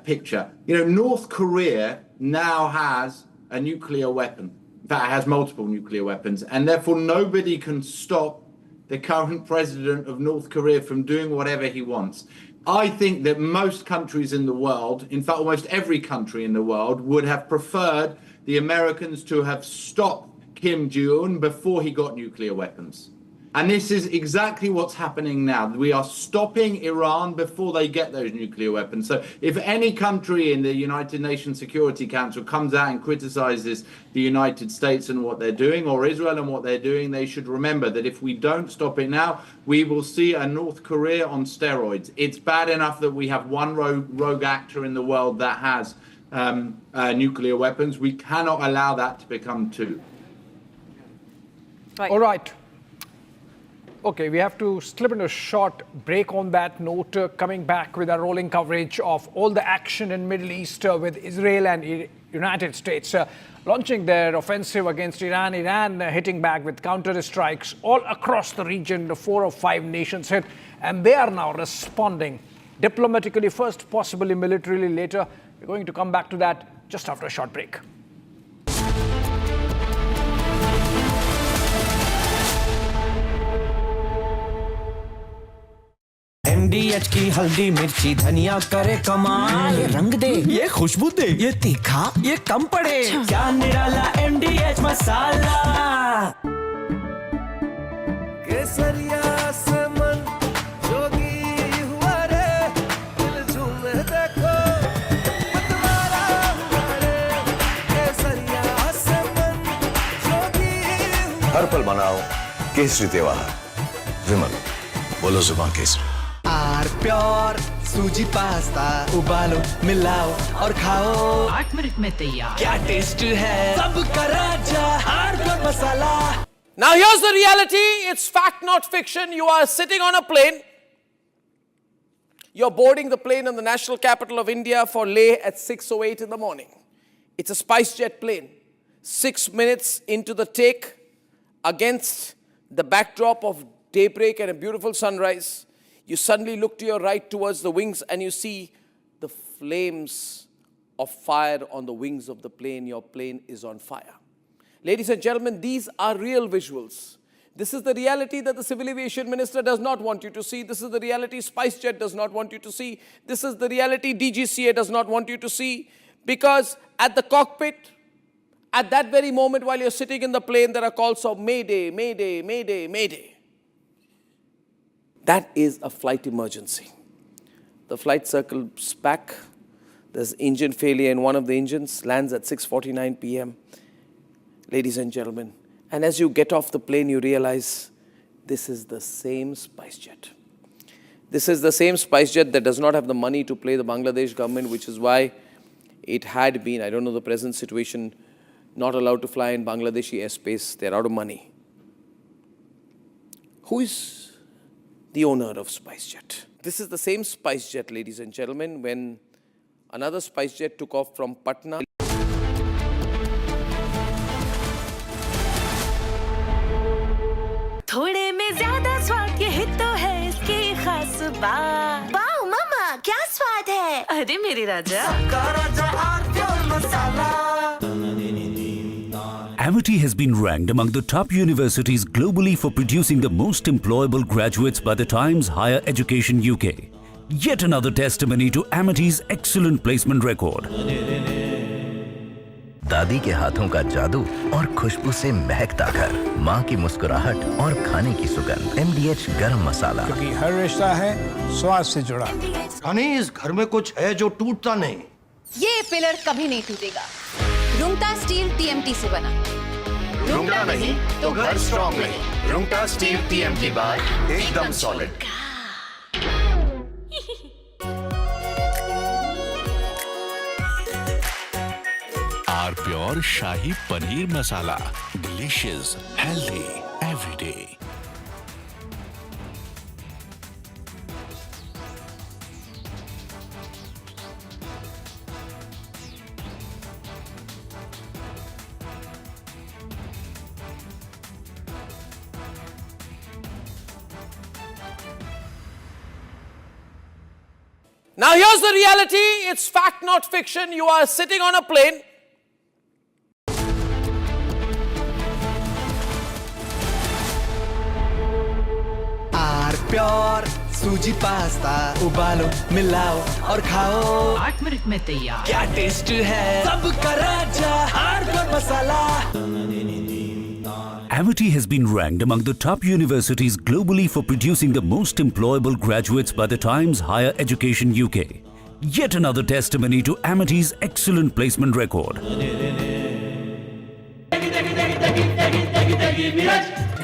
Speaker 1: picture. North Korea now has a nuclear weapon. In fact, it has multiple nuclear weapons, and therefore nobody can stop the current president of North Korea from doing whatever he wants. I think that most countries in the world, in fact, almost every country in the world, would have preferred the Americans to have stopped Kim Jong-un before he got nuclear weapons. And this is exactly what's happening now. We are stopping Iran before they get those nuclear weapons. So if any country in the United Nations Security Council comes out and criticizes the United States and what they're doing, or Israel and what they're doing, they should remember that if we don't stop it now, we will see a North Korea on steroids. It's bad enough that we have one rogue actor in the world that has nuclear weapons. We cannot allow that to become 2.
Speaker 6: Right. All right. Okay, we have to slip into a short break on that note, coming back with our rolling coverage of all the action in Middle East with Israel and United States launching their offensive against Iran. Iran hitting back with counter-strikes all across the region. The 4 of 5 nations hit, and they are now responding diplomatically first, possibly militarily later. We're going to come back to that just after a short break.
Speaker 5: MDH की हल्दी मिर्ची धनिया करे कमाल, ये रंग दे, ये खुशबू दे, ये तीखा, ये कम पड़े, क्या निराला MDH मसाला। केसरिया से मन जोगी हुआ रे, दिल झूमे देखो मतवारा हुआ रे, केसरिया से मन जोगी हुआ।
Speaker 22: हर पल मनाओ केसरी त्योहार। विमल, बोलो जुबान केसरी।
Speaker 5: आर प्योर सूजी पास्ता उबालो मिलाओ और खाओ, 8 मिनट में तैयार, क्या टेस्ट है सबका राजा R pure masala.
Speaker 17: Now here's the reality, it's fact not fiction. You are sitting on a plane. You're boarding the plane in the national capital of India for Leh at 6:08 in the morning. It's a SpiceJet plane. 6 minutes into the take, against the backdrop of daybreak and a beautiful sunrise, you suddenly look to your right towards the wings and you see the flames of fire on the wings of the plane. Your plane is on fire. Ladies and gentlemen, these are real visuals. This is the reality that the Civil Aviation Minister does not want you to see. This is the reality SpiceJet does not want you to see. This is the reality DGCA does not want you to see. Because at the cockpit, at that very moment while you're sitting in the plane, there are calls of Mayday, Mayday, Mayday, Mayday. That is a flight emergency. The flight circles back. There's engine failure in one of the engines, lands at 6:49 p.m. Ladies and gentlemen, and as you get off the plane, you realize this is the same SpiceJet. This is the same SpiceJet that does not have the money to pay the Bangladesh government, which is why it had been, I don't know the present situation, not allowed to fly in Bangladeshi airspace. They're out of money. Who is the owner of SpiceJet? This is the same SpiceJet, ladies and gentlemen, when another SpiceJet took off from Patna.
Speaker 13: थोड़े में ज्यादा स्वाद, यही तो है इसकी खास बात। वाओ मामा, क्या स्वाद है? अरे मेरे राजा, सबका राजा R pure masala.
Speaker 12: Amity has been ranked among the top universities globally for producing the most employable graduates by the Times Higher Education UK. Yet another testimony to Amity's excellent placement record.
Speaker 10: दादी के हाथों का जादू और खुशबू से महकता घर, माँ की मुस्कुराहट और खाने की सुगंध। MDH गरम मसाला,
Speaker 23: क्योंकि हर रिश्ता है स्वाद से जुड़ा।
Speaker 24: हनी, इस घर में कुछ है जो टूटता नहीं।
Speaker 15: ये पिलर कभी नहीं टूटेगा। रुंगटा स्टील TMT से बना।
Speaker 14: रुंगटा नहीं तो घर स्ट्रॉन्ग नहीं। रुंगटा स्टील TMT बार एकदम solid.
Speaker 16: R pure shahi paneer masala, delicious, healthy, everyday.
Speaker 17: Now here's the reality, it's fact not fiction. You are sitting on a plane.
Speaker 5: R pure सूजी पास्ता उबालो मिलाओ और खाओ, 8 मिनट में तैयार, क्या टेस्ट है सबका राजा R pure masala.
Speaker 12: Amity has been ranked among the top universities globally for producing the most employable graduates by the Times Higher Education UK. Yet another testimony to Amity's excellent placement record.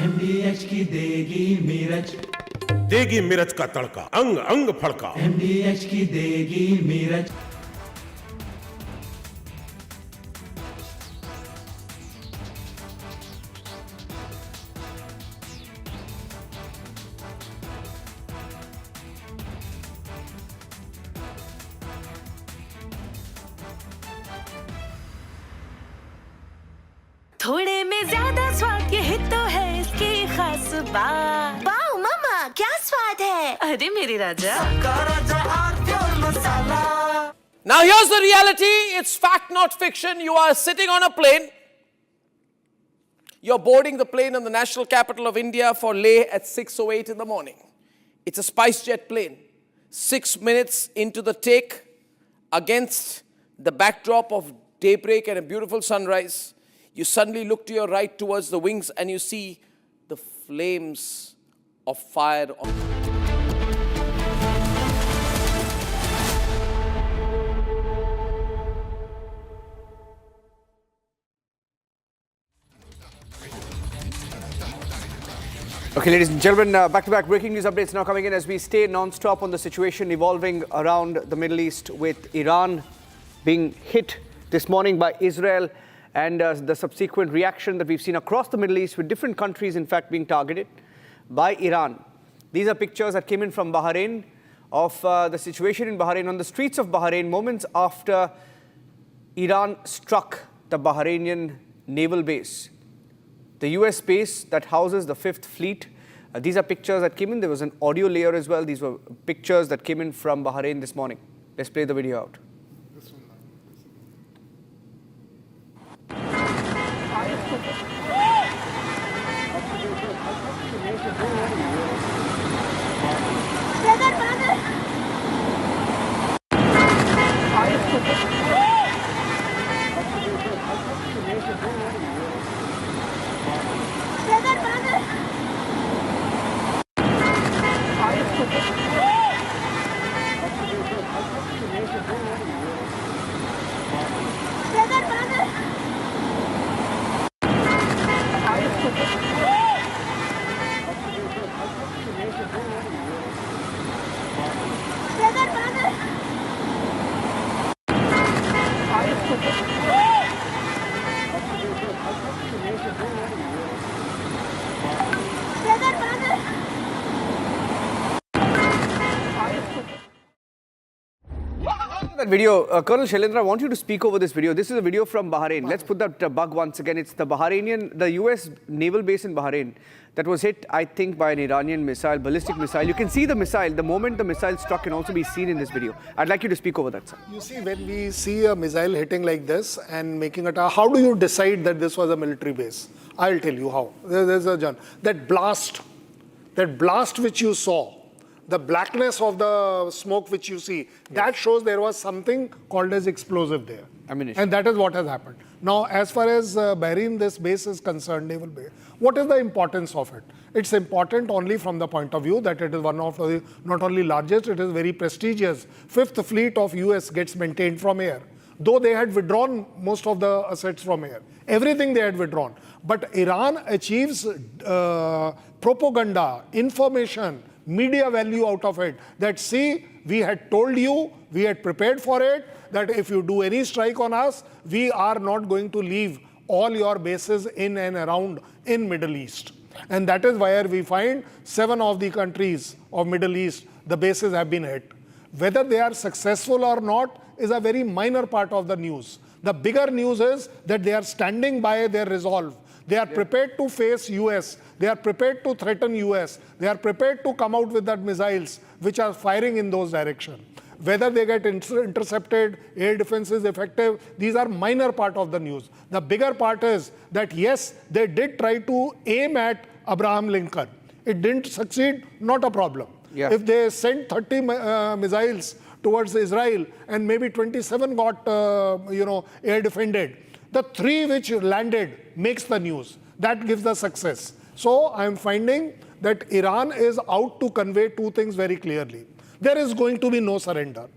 Speaker 5: MDH की देगी मिर्च,
Speaker 25: देगी मिर्च का तड़का, अंग अंग फड़का।
Speaker 5: MDH की देगी मिर्च।
Speaker 13: थोड़े में ज्यादा स्वाद, यही तो है इसकी खास बात। वाओ मामा, क्या स्वाद है? अरे मेरे राजा, सबका राजा R pure masala.
Speaker 17: Now here's the reality, it's fact not fiction. You are sitting on a plane. You're boarding the plane in the national capital of India for Leh at 6:08 in the morning. It's a SpiceJet plane. 6 minutes into the take, against the backdrop of daybreak and a beautiful sunrise, you suddenly look to your right towards the wings and you see the flames of fire on.
Speaker 2: Okay, ladies and gentlemen, back-to-back breaking news updates now coming in as we stay non-stop on the situation evolving around the Middle East, with Iran being hit this morning by Israel and the subsequent reaction that we've seen across the Middle East, with different countries, in fact, being targeted by Iran. These are pictures that came in from Bahrain of the situation in Bahrain, on the streets of Bahrain, moments after Iran struck the Bahrainian naval base, the US base that houses the 5th Fleet. These are pictures that came in. There was an audio layer as well. These were pictures that came in from Bahrain this morning. Let's play the video out. That video, Colonel Shailendra, I want you to speak over this video. This is a video from Bahrain. Let's put that bug once again. It's the the US naval base in Bahrain that was hit, I think, by an Iranian missile, ballistic missile. You can see the missile. The moment the missile struck can also be seen in this video. I'd like you to speak over that, sir.
Speaker 4: You see, when we see a missile hitting like this and making it, how do you decide that this was a military base? I'll tell you how. There's a John. That blast which you saw, the blackness of the smoke which you see, that shows there was something called as explosive there.
Speaker 2: Ammunition.
Speaker 4: And that is what has happened. Now, as far as Bahrain, this base is concerned, naval base, what is the importance of it? It's important only from the point of view that it is one of the, not only largest, it is very prestigious. 5th Fleet of US gets maintained from air. Though they had withdrawn most of the assets from air. Everything they had withdrawn. But Iran achieves propaganda, information, media value out of it. That, see, we had told you, we had prepared for it, that if you do any strike on us, we are not going to leave all your bases in and around in Middle East. And that is where we find 7 of the countries of Middle East, the bases have been hit. Whether they are successful or not is a very minor part of the news. The bigger news is that they are standing by their resolve. They are prepared to face US. They are prepared to threaten US. They are prepared to come out with that missiles which are firing in those directions. Whether they get intercepted, air defense is effective, these are minor part of the news. The bigger part is that yes, they did try to aim at Abraham Lincoln. It didn't succeed, not a problem.
Speaker 2: Yeah.
Speaker 4: If they sent 30 missiles towards Israel and maybe 27 got air defended, the 3 which landed makes the news. That gives the success. So I'm finding that Iran is out to convey 2 things very clearly. There is going to be no surrender.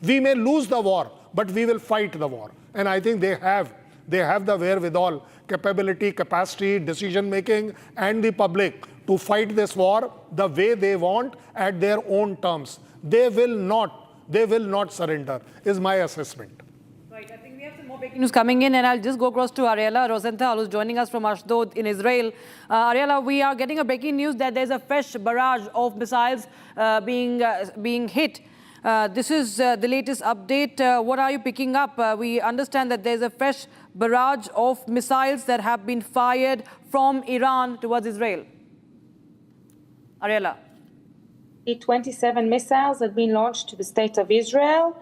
Speaker 4: We may lose the war, but we will fight the war. And I think they have the wherewithal, capability, capacity, decision making, and the public to fight this war the way they want at their own terms. They will not surrender, is my assessment.
Speaker 21: Right, I think we have some more breaking news coming in, and I'll just go across to Ariella Rosenthal, who's joining us from Ashdod in Israel. Ariella, we are getting a breaking news that there's a fresh barrage of missiles being hit. This is the latest update. What are you picking up? We understand that there's a fresh barrage of missiles that have been fired from Iran towards Israel. Ariella.
Speaker 8: 27 missiles have been launched to the state of Israel.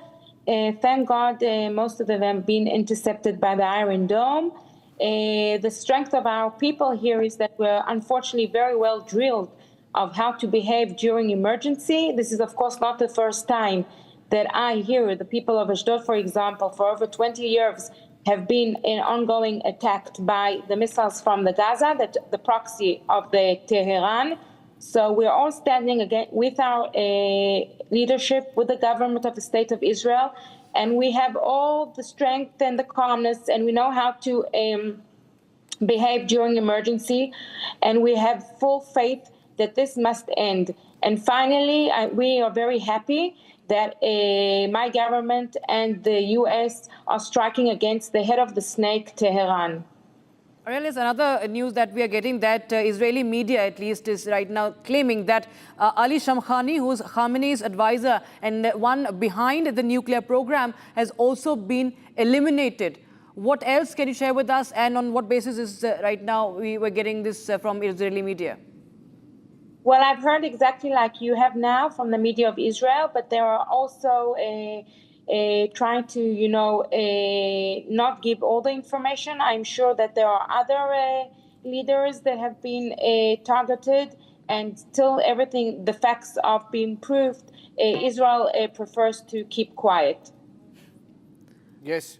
Speaker 8: Thank God most of them have been intercepted by the Iron Dome. The strength of our people here is that we're unfortunately very well drilled of how to behave during emergency. This is, of course, not the first time that I hear the people of Ashdod, for example, for over 20 years have been ongoing attacked by the missiles from the Gaza, the proxy of the Tehran. So we're all standing again with our leadership, with the government of the State of Israel, and we have all the strength and the calmness, and we know how to behave during emergency, and we have full faith that this must end. And finally, we are very happy that my government and the U.S. are striking against the head of the snake, Tehran.
Speaker 21: Ariel, is another news that we are getting that Israeli media, at least, is right now claiming that Ali Shamkhani, who's Khamenei's advisor and one behind the nuclear program, has also been eliminated. What else can you share with us, and on what basis is right now we were getting this from Israeli media?
Speaker 8: Well, I've heard exactly like you have now from the media of Israel, but there are also trying to, not give all the information. I'm sure that there are other leaders that have been targeted, and till everything, the facts are being proved, Israel prefers to keep quiet.
Speaker 2: Yes.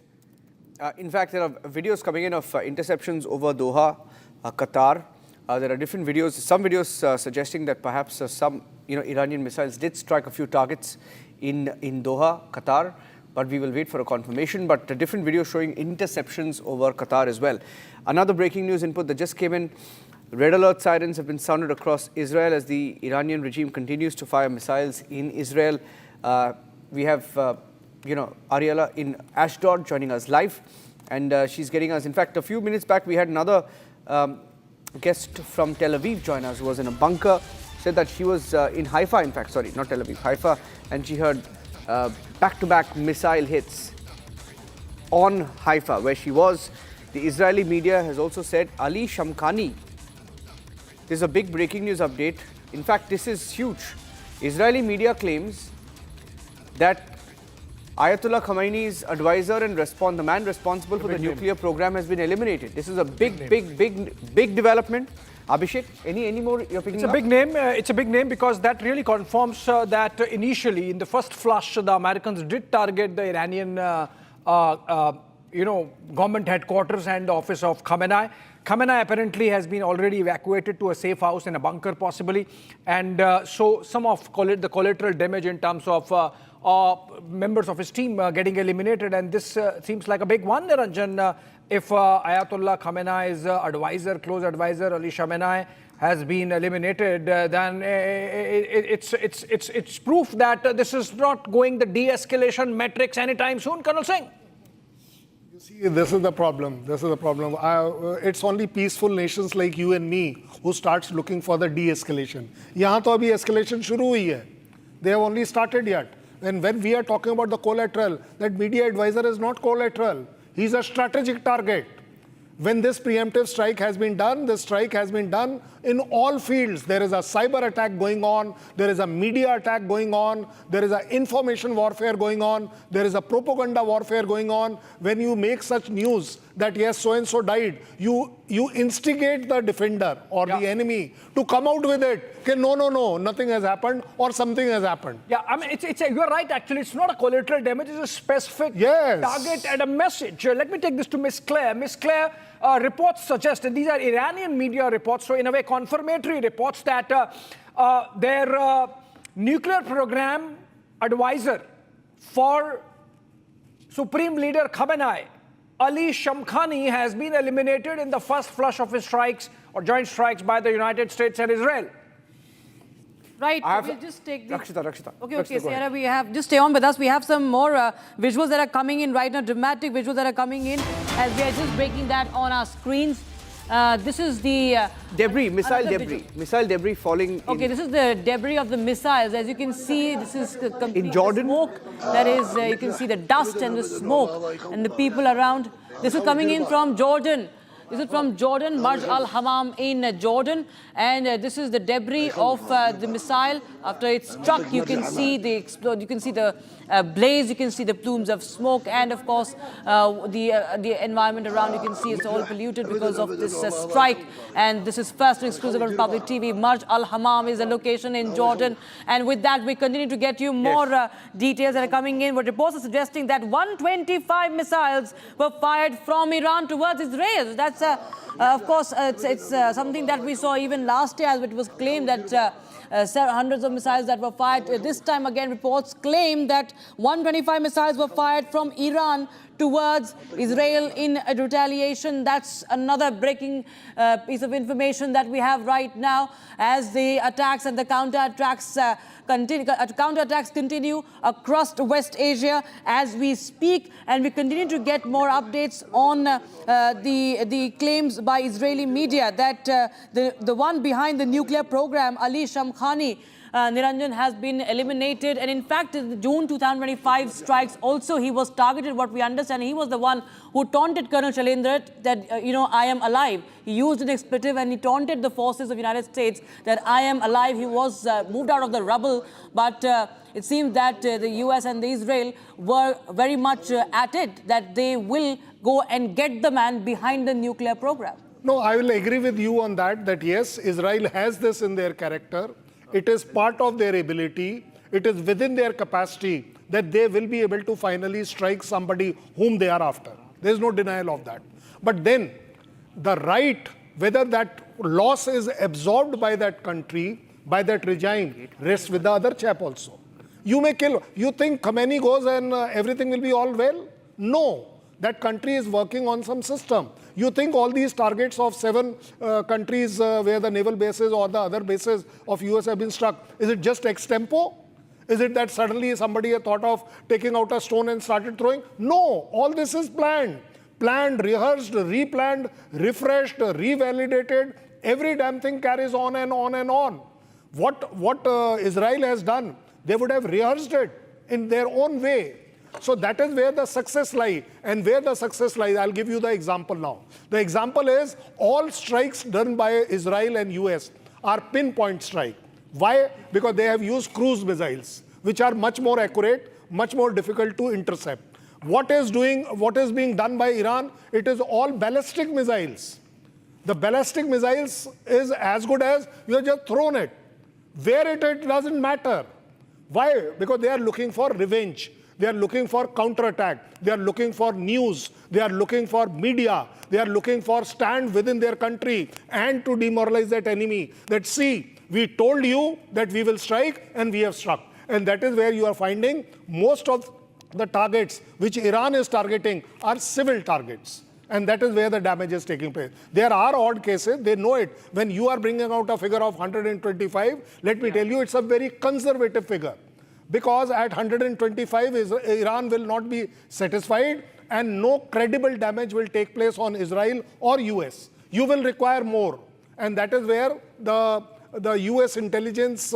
Speaker 2: In fact, there are videos coming in of interceptions over Doha, Qatar. There are different videos, some videos suggesting that perhaps some Iranian missiles did strike a few targets in Doha, Qatar, but we will wait for a confirmation. But different videos showing interceptions over Qatar as well. Another breaking news input that just came in: red alert sirens have been sounded across Israel as the Iranian regime continues to fire missiles in Israel. We have, Ariella in Ashdod joining us live, and she's getting us. In fact, a few minutes back, we had another guest from Tel Aviv join us, who was in a bunker, said that she was in Haifa, in fact, sorry, not Tel Aviv, Haifa, and she heard back-to-back missile hits on Haifa, where she was. The Israeli media has also said Ali Shamkhani. This is a big breaking news update. In fact, this is huge. Israeli media claims that Ayatollah Khamenei's advisor and the man responsible for the nuclear program has been eliminated. This is a big development. Abhishek, any more you're picking up?
Speaker 6: It's a big name. It's a big name because that really confirms that initially, in the first flush, the Americans did target the Iranian, government headquarters and the office of Khamenei. Khamenei apparently has been already evacuated to a safe house in a bunker, possibly, and so some of the collateral damage in terms of members of his team getting eliminated, and this seems like a big one, Niranjan. If Ayatollah Khamenei's close advisor Ali Khamenei has been eliminated, then it's proof that this is not going the de-escalation metrics anytime soon, Colonel Singh.
Speaker 4: You see, this is the problem. It's only peaceful nations like you and me who starts looking for the de-escalation. Yahan to abhi escalation shuru hui hai. They have only started yet. And when we are talking about the collateral, that media advisor is not collateral. He's a strategic target. When this preemptive strike has been done, this strike has been done in all fields. There is a cyber attack going on. There is a media attack going on. There is a information warfare going on. There is a propaganda warfare going on. When you make such news that yes, so-and-so died, you instigate the defender or the enemy to come out with it. Okay, no, nothing has happened or something has happened.
Speaker 6: Yeah, I mean, you're right, actually. It's not a collateral damage. It's a specific target and a message. Let me take this to Miss Claire. Miss Claire, reports suggest, and these are Iranian media reports, so in a way confirmatory reports, that their nuclear program advisor for Supreme Leader Khamenei, Ali Shamkhani, has been eliminated in the first flush of his strikes or joint strikes by the United States and Israel.
Speaker 21: Right, we'll just take the...
Speaker 2: Rakshita.
Speaker 21: Okay, Sarah, just stay on with us. We have some more visuals that are coming in right now, dramatic visuals that are coming in as we are just breaking that on our screens. This is the...
Speaker 2: missile debris falling
Speaker 21: Okay, this is the debris of the missiles. As you can see, this is complete smoke. That is, you can see the dust and the smoke and the people around. This is coming in from Jordan. This is from Jordan, Marj al-Hammam in Jordan. And this is the debris of the missile. After it struck, you can see the explode. You can see the blaze. You can see the plumes of smoke. And of course, the environment around, you can see it's all polluted because of this strike. And this is first exclusive on Public TV. Marj al-Hammam is a location in Jordan. And with that, we continue to get you more details that are coming in. But reports are suggesting that 125 missiles were fired from Iran towards Israel. That's, of course, it's something that we saw even last year, as it was claimed that hundreds of missiles that were fired. This time again, reports claim that 125 missiles were fired from Iran towards Israel in retaliation. That's another breaking piece of information that we have right now, as the attacks and the counterattacks continue across West Asia as we speak, and we continue to get more updates on the claims by Israeli media that the one behind the nuclear program, Ali Shamkhani, Niranjan, has been eliminated. And in fact, in the June 2025 strikes also, he was targeted. What we understand, he was the one who taunted Colonel Shalendra that, I am alive. He used an expletive and he taunted the forces of the United States that I am alive. He was moved out of the rubble. But it seems that the US and the Israel were very much at it, that they will go and get the man behind the nuclear program.
Speaker 4: No, I will agree with you on that yes, Israel has this in their character. It is part of their ability. It is within their capacity that they will be able to finally strike somebody whom they are after. There is no denial of that. But then the right, whether that loss is absorbed by that country, by that regime, rests with the other chap also. You may kill. You think Khamenei goes and everything will be all well? No. That country is working on some system. You think all these targets of 7 countries where the naval bases or the other bases of US have been struck, is it just extempo? Is it that suddenly somebody had thought of taking out a stone and started throwing? No, all this is planned. Planned, rehearsed, replanned, refreshed, revalidated. Every damn thing carries on and on and on. What Israel has done, they would have rehearsed it in their own way. So that is where the success lies. And where the success lies, I'll give you the example now. The example is all strikes done by Israel and US are pinpoint strike. Why? Because they have used cruise missiles, which are much more accurate, much more difficult to intercept. What is being done by Iran? It is all ballistic missiles. The ballistic missiles is as good as you have just thrown it. Where it doesn't matter. Why? Because they are looking for revenge. They are looking for counterattack. They are looking for news. They are looking for media. They are looking for stand within their country and to demoralize that enemy. That see, we told you that we will strike and we have struck. And that is where you are finding most of the targets which Iran is targeting are civil targets. And that is where the damage is taking place. There are odd cases. They know it. When you are bringing out a figure of 125, let me tell you, it's a very conservative figure. Because at 125, Iran will not be satisfied and no credible damage will take place on Israel or US. You will require more. And that is where the US intelligence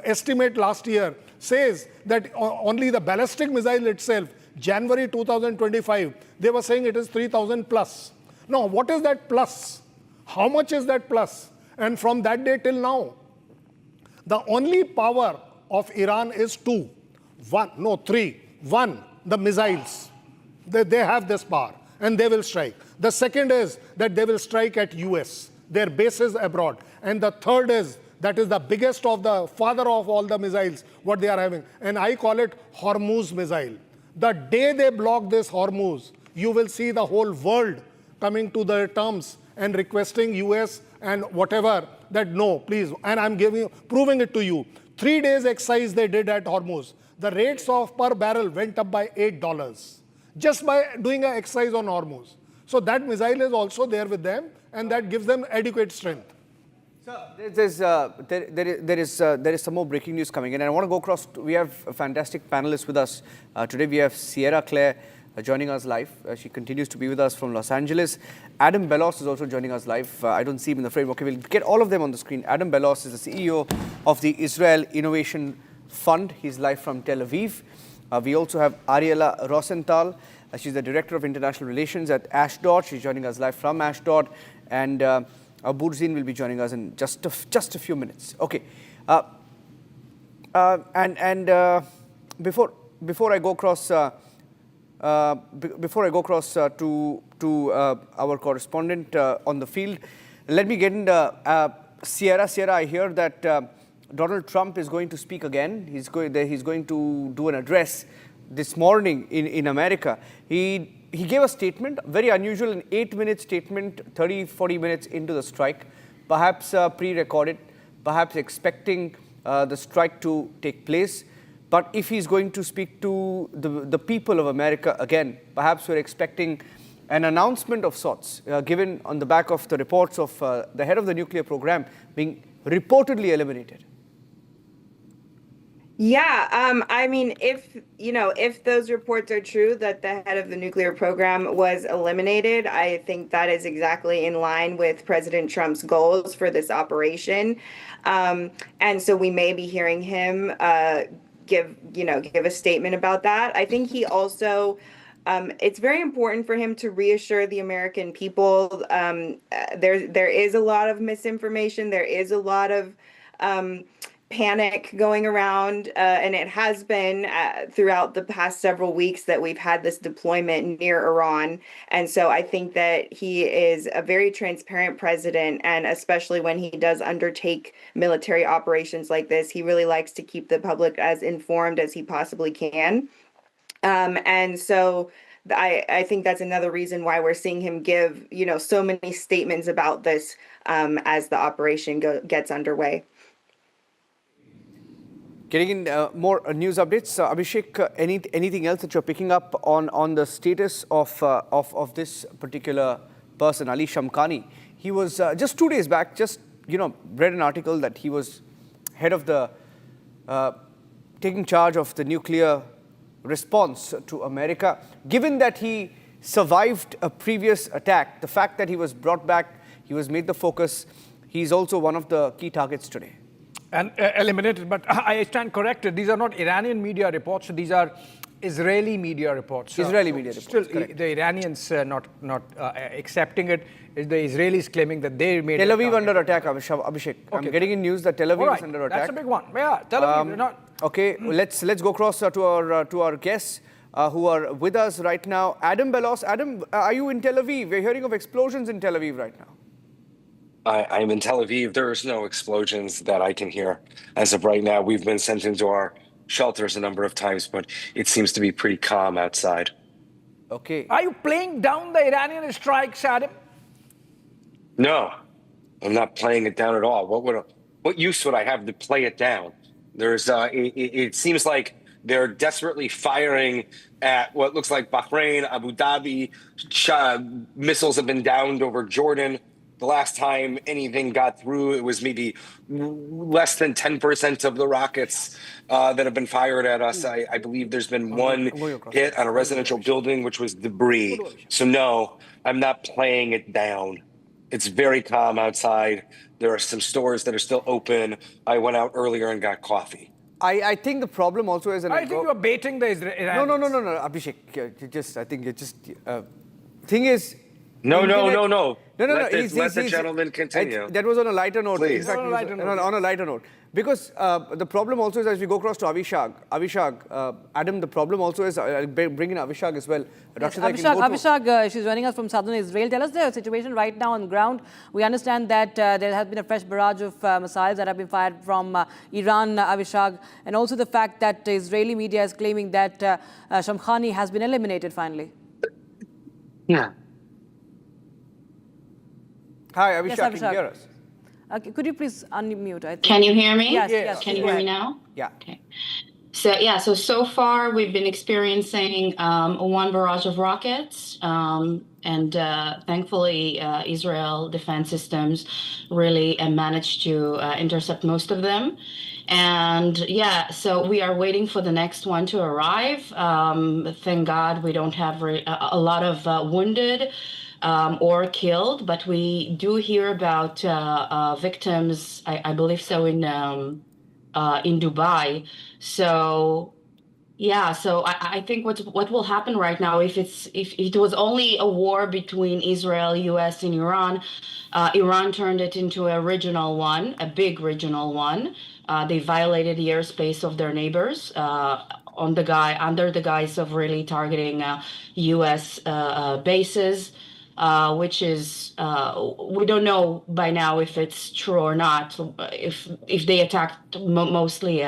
Speaker 4: estimate last year says that only the ballistic missile itself, January 2025, they were saying it is 3,000 plus. Now, what is that plus? How much is that plus? And from that day till now, the only power of Iran is 3. One, the missiles. They have this power and they will strike. The second is that they will strike at US, their bases abroad. And the third is, that is the biggest of the father of all the missiles, what they are having. And I call it Hormuz missile. The day they block this Hormuz, you will see the whole world coming to their terms and requesting US and whatever that no, please. And I'm proving it to you. 3 days exercise they did at Hormuz. The rates of per barrel went up by $8 just by doing an exercise on Hormuz. So that missile is also there with them and that gives them adequate strength.
Speaker 2: There is some more breaking news coming in, and I want to go across. We have a fantastic panelist with us today. We have Sierra Claire joining us live. She continues to be with us from Los Angeles. Adam Bellos is also joining us live. I don't see him in the frame. Okay, we'll get all of them on the screen. Adam Bellos is the CEO of the Israel Innovation Fund. He's live from Tel Aviv. We also have Ariela Rosenthal, She's the Director of International Relations at Ashdod. She's joining us live from Ashdod. And Burzin will be joining us in just a few minutes. Okay. Before I go across to our correspondent on the field, let me get into Sierra. I hear that Donald Trump is going to speak again. He's going to do an address this morning in America. He gave a statement, very unusual, an 8-minute statement, 30-40 minutes into the strike, perhaps pre-recorded, perhaps expecting the strike to take place. But if he's going to speak to the people of America again, perhaps we're expecting an announcement of sorts, given on the back of the reports of the head of the nuclear program being reportedly eliminated.
Speaker 7: Yeah, I mean, if those reports are true that the head of the nuclear program was eliminated, I think that is exactly in line with President Trump's goals for this operation. And so we may be hearing him give a statement about that. I think he also, it's very important for him to reassure the American people. There is a lot of misinformation. There is a lot of panic going around, and it has been throughout the past several weeks that we've had this deployment near Iran. And so I think that he is a very transparent president, and especially when he does undertake military operations like this, he really likes to keep the public as informed as he possibly can. And so I think that's another reason why we're seeing him give, so many statements about this as the operation gets underway.
Speaker 2: Getting in more news updates, Abhishek, anything else that you're picking up on the status of this particular person, Ali Shamkhani? He was just 2 days back, read an article that he was head of the taking charge of the nuclear response to America. Given that he survived a previous attack, the fact that he was brought back, he was made the focus, he's also one of the key targets today.
Speaker 6: And eliminated, but I stand corrected. These are not Iranian media reports. These are Israeli media reports.
Speaker 2: Israeli media reports.
Speaker 6: Still, the Iranians not accepting it. Is the Israelis claiming that they made
Speaker 2: Tel Aviv under attack, Abhishek. Okay. I'm getting in news that Tel Aviv is under attack.
Speaker 6: That's a big one. Yeah, Tel Aviv. Not.
Speaker 2: Okay, let's go across to our guests who are with us right now. Adam Belos. Adam, are you in Tel Aviv? We're hearing of explosions in Tel Aviv right now.
Speaker 3: I'm in Tel Aviv. There's no explosions that I can hear as of right now. We've been sent into our shelters a number of times, but it seems to be pretty calm outside.
Speaker 2: Okay.
Speaker 6: Are you playing down the Iranian strikes, Adam?
Speaker 3: No, I'm not playing it down at all. What use would I have to play it down? There's it seems like they're desperately firing at what looks like Bahrain, Abu Dhabi. Missiles have been downed over Jordan. The last time anything got through, it was maybe less than 10% of the rockets that have been fired at us. I believe there's been one hit on a residential building, which was debris. So no, I'm not playing it down. It's very calm outside. There are some stores that are still open. I went out earlier and got coffee.
Speaker 2: I think the problem also is...
Speaker 6: I think you're baiting the Iranians.
Speaker 2: No, Abhishek. Thing is...
Speaker 3: No.
Speaker 2: Let
Speaker 3: the gentleman continue.
Speaker 2: That was on a lighter note.
Speaker 3: Please.
Speaker 2: On a lighter note. Because the problem also is, as we go across to Avishag, Adam, the problem also is, I'll bring in Avishag as well.
Speaker 21: Yes, Avishag, she's joining us from southern Israel. Tell us the situation right now on the ground. We understand that there has been a fresh barrage of missiles that have been fired from Iran, Avishag, and also the fact that the Israeli media is claiming that Shamkhani has been eliminated finally.
Speaker 3: Yeah.
Speaker 2: Hi, Avishag, can you hear us?
Speaker 21: Could you please unmute?
Speaker 9: Can you hear me?
Speaker 21: Yes.
Speaker 9: Can you hear me now?
Speaker 2: Yeah.
Speaker 9: Okay. So far we've been experiencing one barrage of rockets, and thankfully Israel defense systems really managed to intercept most of them. And so we are waiting for the next one to arrive. Thank God we don't have a lot of wounded or killed, but we do hear about victims, I believe so, in Dubai. So Yeah, so I think what will happen right now, if it was only a war between Israel, U.S., and Iran, Iran turned it into a regional one, a big regional one. They violated the airspace of their neighbors under the guise of really targeting U.S. Bases. Which is we don't know by now if it's true or not. If they attacked mostly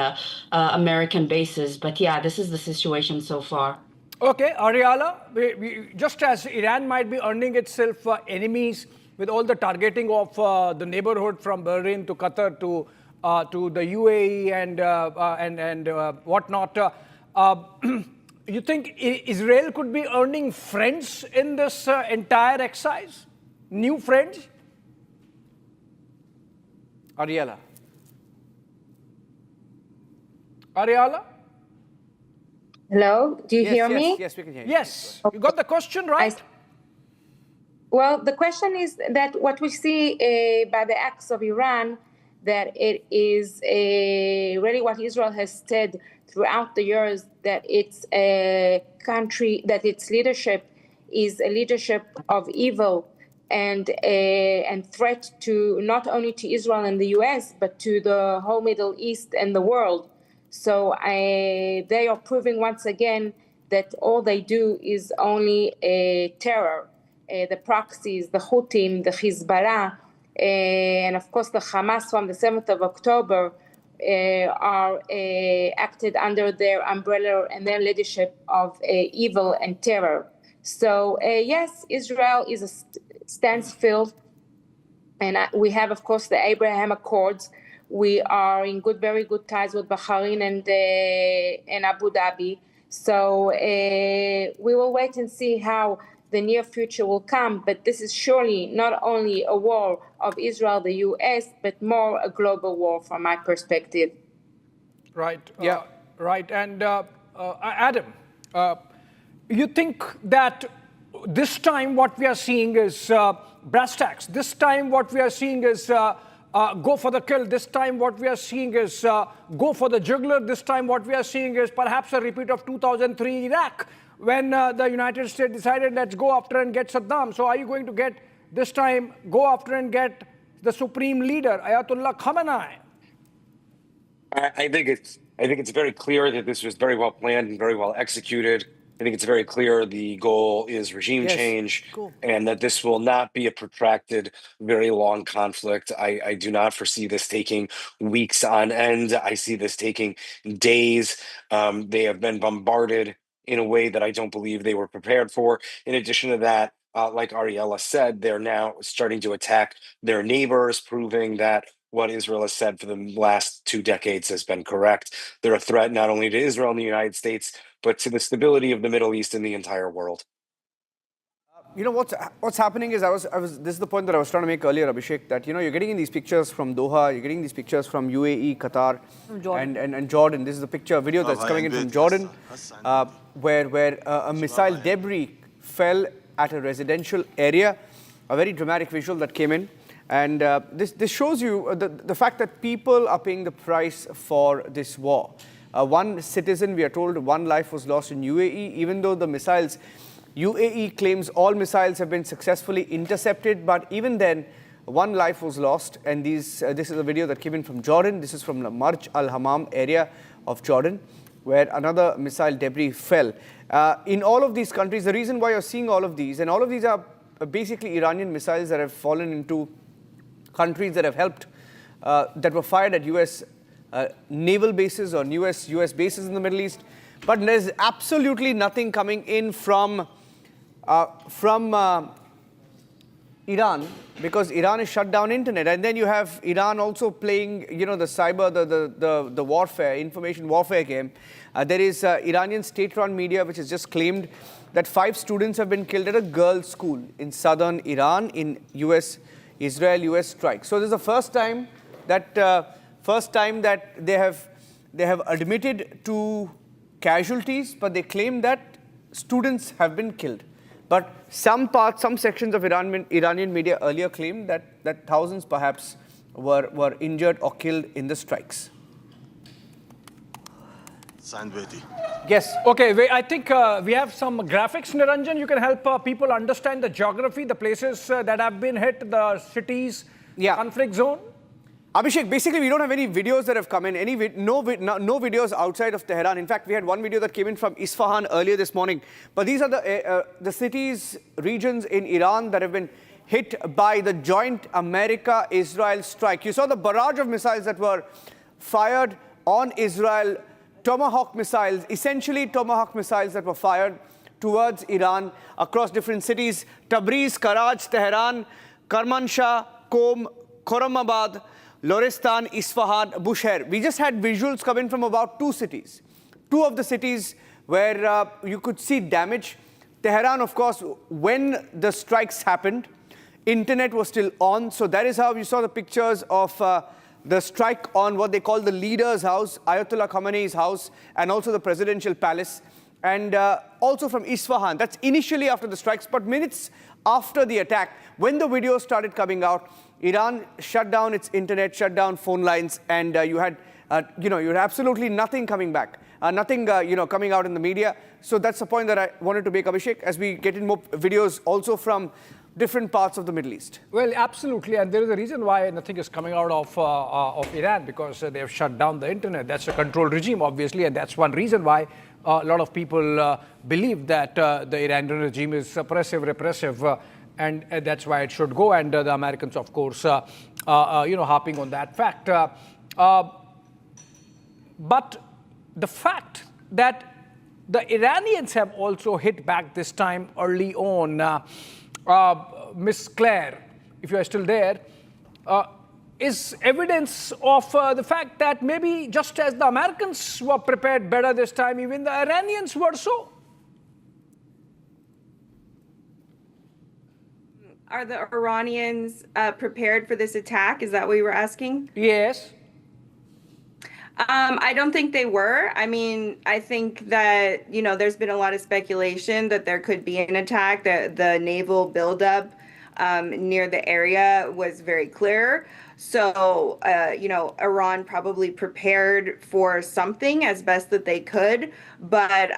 Speaker 9: American bases, but yeah, this is the situation so far.
Speaker 6: Okay, Ariala, just as Iran might be earning itself enemies with all the targeting of the neighborhood from Bahrain to Qatar to the UAE and whatnot. You think Israel could be earning friends in this entire exercise? New friends? Ariala. Ariala?
Speaker 8: Hello, do you hear me?
Speaker 6: Yes, we can hear you. Yes, you got the question right?
Speaker 8: Well, the question is that what we see by the acts of Iran, that it is really what Israel has said throughout the years, that it's a country, that its leadership is a leadership of evil and threat to not only to Israel and the US, but to the whole Middle East and the world. So they are proving once again that all they do is only terror. The proxies, the Houthis, the Hizbollah, and of course the Hamas from the 7th of October are acted under their umbrella and their leadership of evil and terror. So yes, Israel stands still, and we have, of course, the Abraham Accords. We are in very good ties with Bahrain and Abu Dhabi. So we will wait and see how the near future will come. But this is surely not only a war of Israel, the US, but more a global war from my perspective.
Speaker 6: Right. Yeah. Right. And Adam, you think that this time what we are seeing is brass tacks. This time what we are seeing is go for the kill. This time what we are seeing is go for the jugular. This time what we are seeing is perhaps a repeat of 2003 Iraq, when the United States decided, let's go after and get Saddam. So are you going to get this time, go after and get the supreme leader, Ayatollah Khamenei?
Speaker 3: I think it's very clear that this was very well planned and very well executed. I think it's very clear the goal is regime change, and that this will not be a protracted, very long conflict. I do not foresee this taking weeks on end. I see this taking days. They have been bombarded in a way that I don't believe they were prepared for. In addition to that, like Ariella said, they're now starting to attack their neighbors, proving that what Israel has said for the last 2 decades has been correct. They're a threat not only to Israel and the United States, but to the stability of the Middle East and the entire world.
Speaker 2: You know what's happening is this is the point that I was trying to make earlier, Abhishek, that you're getting in these pictures from Doha, you're getting these pictures from UAE, Qatar, and Jordan. This is a video that's coming in from Jordan, where a missile debris fell at a residential area. A very dramatic visual that came in, and this shows you the fact that people are paying the price for this war. One citizen, we are told, one life was lost in UAE, even though the missiles. UAE claims all missiles have been successfully intercepted, but even then, one life was lost. And this is a video that came in from Jordan. This is from the Marj al-Hammam area of Jordan, where another missile debris fell. In all of these countries, the reason why you're seeing all of these, and all of these are basically Iranian missiles that have fallen into countries that have helped, that were fired at US naval bases or US bases in the Middle East. But there's absolutely nothing coming in from Iran, because Iran has shut down internet. And then you have Iran also playing, the cyber, the warfare, information warfare game. There is Iranian state-run media which has just claimed that 5 students have been killed at a girls' school in southern Iran in Israel-US strike. So this is the first time that they have admitted to casualties, but they claim that students have been killed. But some sections of Iranian media earlier claimed that thousands perhaps were injured or killed in the strikes.
Speaker 6: Yes. Okay. I think we have some graphics, Niranjan. You can help people understand the geography, the places that have been hit, the cities, conflict zone.
Speaker 2: Abhishek, basically, we don't have any videos that have come in. No videos outside of Tehran. In fact, we had one video that came in from Isfahan earlier this morning. But these are the cities, regions in Iran that have been hit by the joint America-Israel strike. You saw the barrage of missiles that were fired on Israel, Tomahawk missiles, essentially Tomahawk missiles that were fired towards Iran across different cities: Tabriz, Karaj, Tehran, Kermanshah, Qom, Khorramabad, Lorestan, Isfahan, Bushehr. We just had visuals coming from about two cities. Two of the cities where you could see damage. Tehran, of course, when the strikes happened, internet was still on. So that is how you saw the pictures of the strike on what they call the leader's house, Ayatollah Khamenei's house, and also the presidential palace. And also from Isfahan. That's initially after the strikes, but minutes after the attack, when the videos started coming out, Iran shut down its internet, shut down phone lines, and you had absolutely nothing coming back, nothing, coming out in the media. So that's the point that I wanted to make, Abhishek, as we get in more videos also from different parts of the Middle East.
Speaker 6: Well, absolutely, and there is a reason why nothing is coming out of Iran, because they have shut down the internet. That's a control regime, obviously, and that's one reason why a lot of people believe that the Iranian regime is suppressive, repressive, and that's why it should go. And the Americans, of course, harping on that fact. But the fact that the Iranians have also hit back this time early on, Miss Claire, if you are still there, is evidence of the fact that maybe just as the Americans were prepared better this time, even the Iranians were so.
Speaker 7: Are the Iranians prepared for this attack? Is that what you were asking?
Speaker 6: Yes.
Speaker 7: I don't think they were. I mean, I think that, there's been a lot of speculation that there could be an attack, that the naval buildup near the area was very clear. So, Iran probably prepared for something as best that they could, but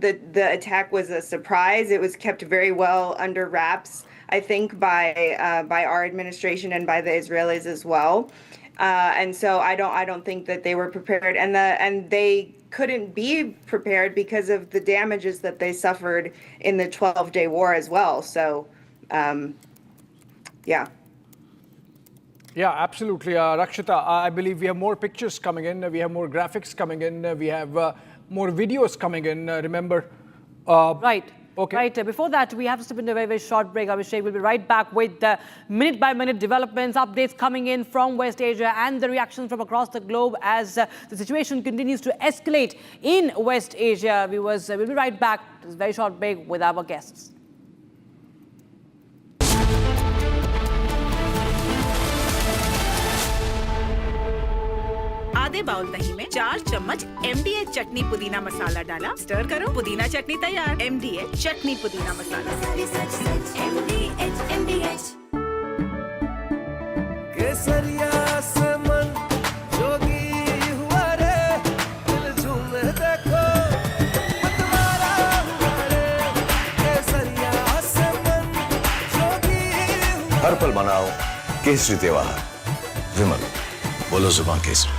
Speaker 7: the attack was a surprise. It was kept very well under wraps, I think, by our administration and by the Israelis as well. And so I don't think that they were prepared, and they couldn't be prepared because of the damages that they suffered in the 12-day war as well. So, yeah.
Speaker 6: Yeah, absolutely, Rakshita. I believe we have more pictures coming in. We have more graphics coming in. We have more videos coming in. Remember?
Speaker 21: Right.
Speaker 6: Okay.
Speaker 21: Right. Before that, we have to step into a very, very short break. Abhishek will be right back with minute-by-minute developments, updates coming in from West Asia and the reactions from across the globe as the situation continues to escalate in West Asia. Viewers, we'll be right back to this very short break with our guests.
Speaker 1: आधे bowl दही में 4 चम्मच MDH चटनी पुदीना मसाला डाला, stir करो, पुदीना चटनी तैयार। MDH चटनी पुदीना मसाला। MDH
Speaker 5: केसरिया से मन जोगी हुआ रे, दिल झूमे देखो मतवारा हुआ रे, केसरिया से मन जोगी हुआ।
Speaker 22: हर पल मनाओ केसरी त्योहार। विमल, बोलो जुबान Kesari.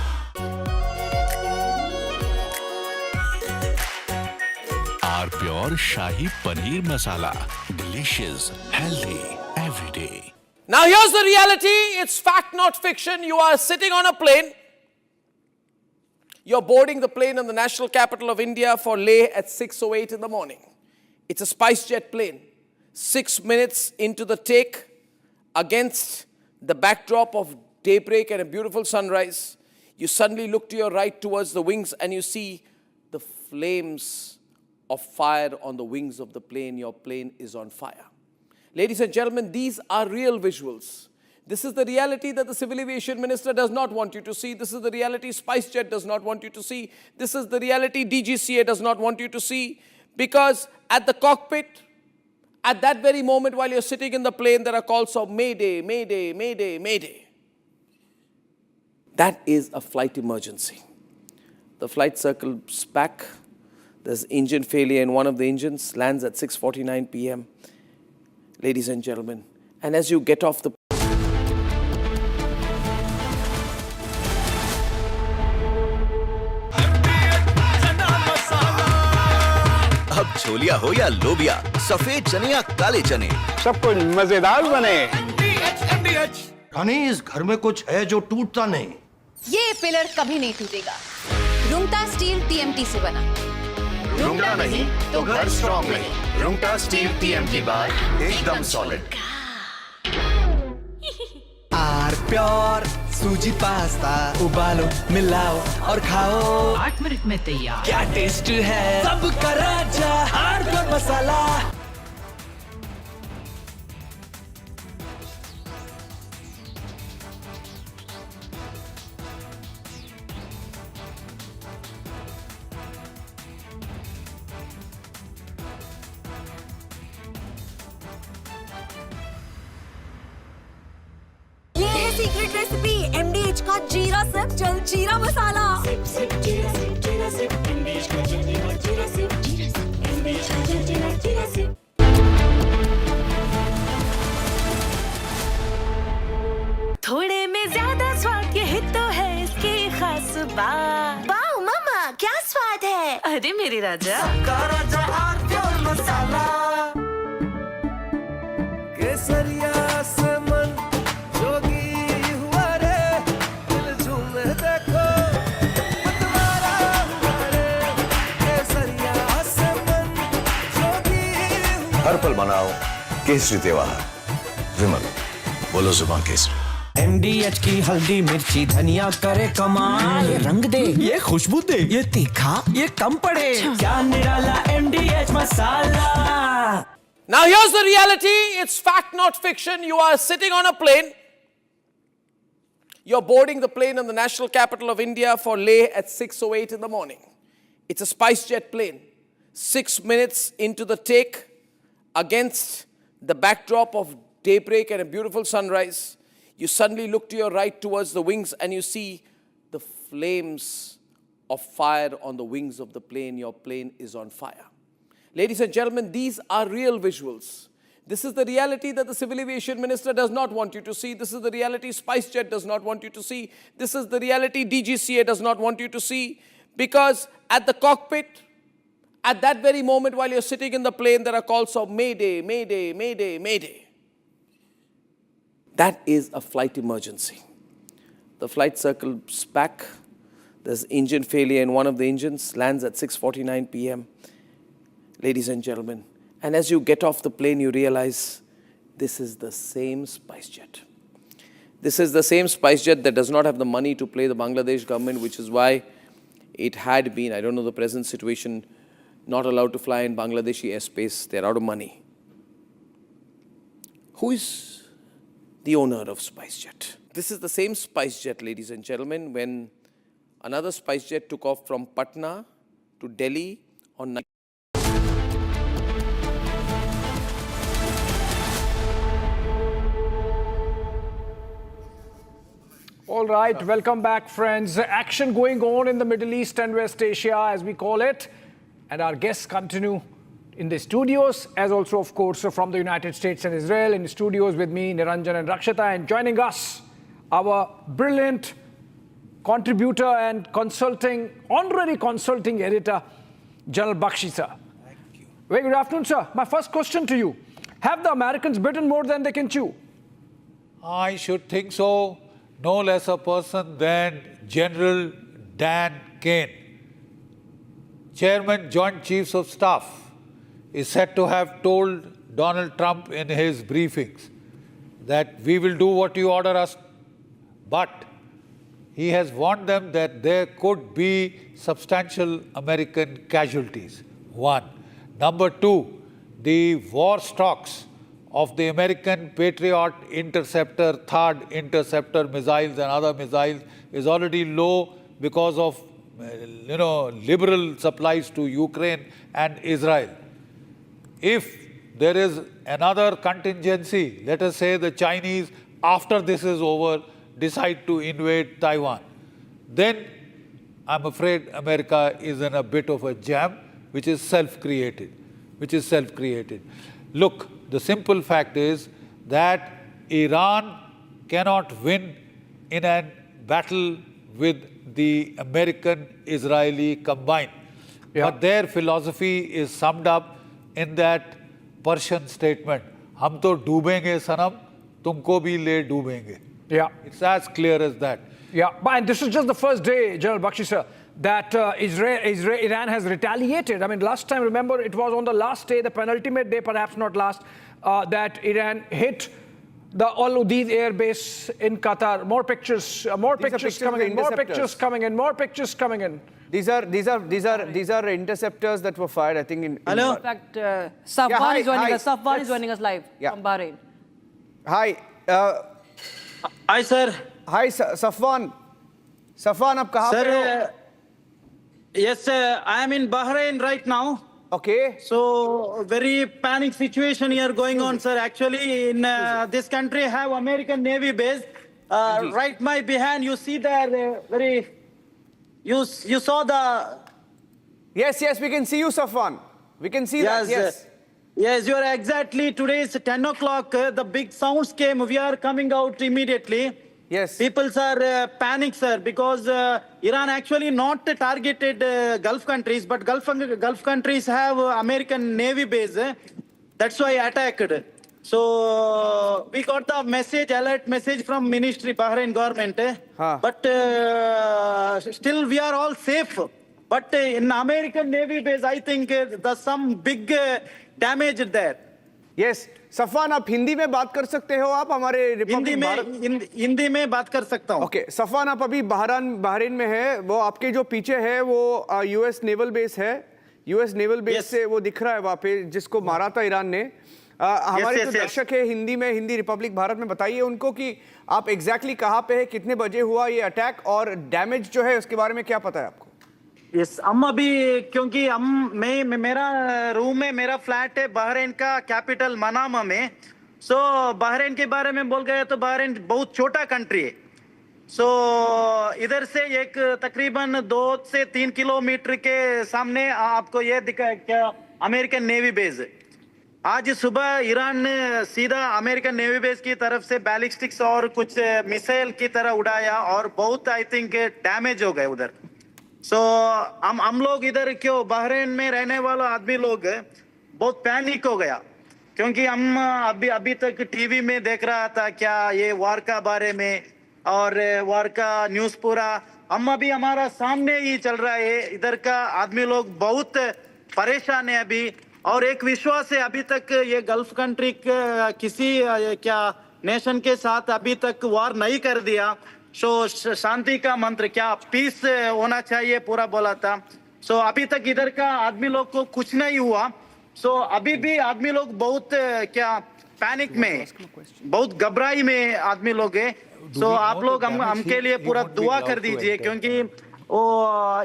Speaker 16: Pure Shahi Paneer Masala. Delicious, healthy, every day.
Speaker 17: Now here's the reality. It's fact, not fiction. You are sitting on a plane. You're boarding the plane in the national capital of India for Leh at 6:08 in the morning. It's a spice jet plane. 6 minutes into the take, against the backdrop of daybreak and a beautiful sunrise, you suddenly look to your right towards the wings and you see the flames of fire on the wings of the plane. Your plane is on fire. Ladies and gentlemen, these are real visuals. This is the reality that the Civil Aviation Minister does not want you to see. This is the reality SpiceJet does not want you to see. This is the reality DGCA does not want you to see. Because at the cockpit, at that very moment while you're sitting in the plane, there are calls of Mayday, Mayday, Mayday, Mayday. That is a flight emergency. The flight circles back. There's engine failure in one of the engines, lands at 6:49 p.m. Ladies and gentlemen, and as you get off the
Speaker 22: अब छोलिया हो या लोबिया, सफेद चने या काले चने,
Speaker 24: सब कुछ मजेदार बने। हनी, इस घर में कुछ है जो टूटता नहीं।
Speaker 15: ये पिलर कभी नहीं टूटेगा। रुंगटा स्टील टीएमटी से बना।
Speaker 14: रुंगटा नहीं तो घर स्ट्रॉन्ग नहीं। रुंगटा स्टील टीएमटी बार एकदम सॉलिड।
Speaker 5: आर प्योर सूजी पास्ता उबालो मिलाओ और खाओ
Speaker 10: 8 मिनट में तैयार।
Speaker 5: क्या टेस्ट है सबका राजा R pure masala.
Speaker 13: Secret recipe MDH का जीरा सिप जल जीरा मसाला। सिप सिप जीरा सिप जीरा सिप MDH का जल जीरा सिप MDH का जल जीरा सिप। थोड़े में ज्यादा स्वाद यही तो है इसकी खास बात। वाओ मामा क्या स्वाद है। अरे मेरे राजा सबका राजा आर प्योर मसाला।
Speaker 5: केसरिया से मन जोगी
Speaker 22: हर पल मनाओ केसरी त्योहार। विमल, बोलो जुबान केसरी।
Speaker 5: MDH की हल्दी मिर्ची धनिया करे कमाल। ये रंग दे, ये खुशबू दे, ये तीखा, ये कम पड़े। क्या निराला MDH masala.
Speaker 17: Now here's the reality. It's fact, not fiction. You are sitting on a plane. You're boarding the plane in the national capital of India for Leh at 6:08 in the morning. It's a SpiceJet plane. 6 minutes into the take, against the backdrop of daybreak and a beautiful sunrise, you suddenly look to your right towards the wings and you see the flames of fire on the wings of the plane. Your plane is on fire. Ladies and gentlemen, these are real visuals. This is the reality that the Civil Aviation Minister does not want you to see. This is the reality SpiceJet does not want you to see. This is the reality DGCA does not want you to see. Because at the cockpit, at that very moment while you're sitting in the plane, there are calls of Mayday, Mayday, Mayday, Mayday. That is a flight emergency. The flight circles back. There's engine failure in one of the engines, lands at 6:49 p.m. Ladies and gentlemen, and as you get off the plane, you realize this is the same SpiceJet. This is the same SpiceJet that does not have the money to pay the Bangladesh government, which is why it had been, I don't know the present situation, not allowed to fly in Bangladeshi airspace. They're out of money. Who is the owner of SpiceJet? This is the same SpiceJet, ladies and gentlemen, when another SpiceJet took off from Patna to Delhi on night.
Speaker 6: All right, welcome back, friends. Action going on in the Middle East and West Asia, as we call it. And our guests continue in the studios, as also, of course, from the United States and Israel. In the studios with me, Niranjan and Rakshita. And joining us, our brilliant contributor and honorary consulting editor, General Bakshi, sir.
Speaker 23: Thank you.
Speaker 6: Very good afternoon, sir. My first question to you. Have the Americans bitten more than they can chew?
Speaker 23: I should think so. No less a person than General Dan Kane, Chairman Joint Chiefs of Staff, is said to have told Donald Trump in his briefings that we will do what you order us, but he has warned them that there could be substantial American casualties. One. Number two, the war stocks of the American Patriot Interceptor, THAAD Interceptor missiles and other missiles is already low because of, liberal supplies to Ukraine and Israel. If there is another contingency, let us say the Chinese, after this is over, decide to invade Taiwan, then I'm afraid America is in a bit of a jam, which is self-created, Look, the simple fact is that Iran cannot win in a battle with the American-Israeli combined. But their philosophy is summed up in that Persian statement, "Hum to doobenge sanam, tumko bhi le doobenge."
Speaker 6: Yeah.
Speaker 23: It's as clear as that.
Speaker 6: Yeah, and this is just the first day, General Bakshi sir, that Iran has retaliated. I mean, last time, remember, it was on the last day, the penultimate day, perhaps not last, that Iran hit the Al Udeid air base in Qatar. More pictures coming in, more pictures coming in.
Speaker 2: These are interceptors that were fired, I think, in...
Speaker 21: Hello. In fact, Safwan is joining us live from Bahrain.
Speaker 2: Hi.
Speaker 10: Hi, sir.
Speaker 2: Hi, Safwan. Safwan, आप कहाँ पे हो?
Speaker 10: Yes, sir. I am in Bahrain right now.
Speaker 2: Okay.
Speaker 10: So, very panic situation here going on, sir. Actually, in this country, have American Navy base. Right my behind, you see there, you saw the...
Speaker 2: Yes, we can see you, Safwan. We can see that, yes.
Speaker 10: Yes, you are exactly. Today is 10 o'clock. The big sounds came. We are coming out immediately.
Speaker 2: Yes.
Speaker 10: People are panic, sir, because Iran actually not targeted Gulf countries, but Gulf countries have American Navy base. That's why attacked. So we got the alert message from Ministry, Bahrain government. But still we are all safe. But in American Navy base, I think there's some big damage there.
Speaker 2: Yes. Safwan, आप हिंदी में बात कर सकते हो? आप हमारे
Speaker 10: हिंदी में बात कर सकता हूँ।
Speaker 2: ओके, सफवान, आप अभी बहरीन में है। वो आपके जो पीछे है वो यूएस नेवल बेस है। यूएस नेवल बेस से वो दिख रहा है वहाँ पे, जिसको मारा था ईरान ने। हमारे जो दर्शक है हिंदी रिपब्लिक भारत में, बताइए उनको कि आप एग्जैक्टली कहाँ पे है, कितने बजे हुआ ये अटैक और डैमेज जो है उसके बारे में क्या पता है आपको?
Speaker 10: यस, हम अभी, क्योंकि मेरा रूम है, मेरा फ्लैट है बहरीन का कैपिटल मनामा में। सो बहरीन के बारे में बोल गए तो बहरीन बहुत छोटा कंट्री है। सो इधर से एक तकरीबन 2 से 3 किलोमीटर के सामने आपको ये दिखा क्या अमेरिकन नेवी बेस है। आज सुबह ईरान ने सीधा अमेरिकन नेवी बेस की तरफ से बैलिस्टिक्स और कुछ मिसाइल की तरह उड़ाया और बहुत आई थिंक डैमेज हो गए उधर। सो हम लोग इधर क्यों बहरीन में रहने वाला आदमी लोग बहुत पैनिक हो गया, क्योंकि हम अभी तक टीवी में देख रहा था क्या ये वार का बारे में और वार का न्यूज़ पूरा हम अभी हमारा सामने ही चल रहा है। इधर का आदमी लोग बहुत परेशान है अभी, और एक विश्वास है अभी तक ये गल्फ कंट्री किसी क्या नेशन के साथ अभी तक वार नहीं कर दिया। सो शांति का मंत्र क्या पीस होना चाहिए पूरा बोला था। सो अभी तक इधर का आदमी लोग को कुछ नहीं हुआ। सो अभी भी आदमी लोग बहुत क्या पैनिक में, बहुत घबराई में आदमी लोग है। सो आप लोग हमके लिए पूरा दुआ कर दीजिए, क्योंकि वो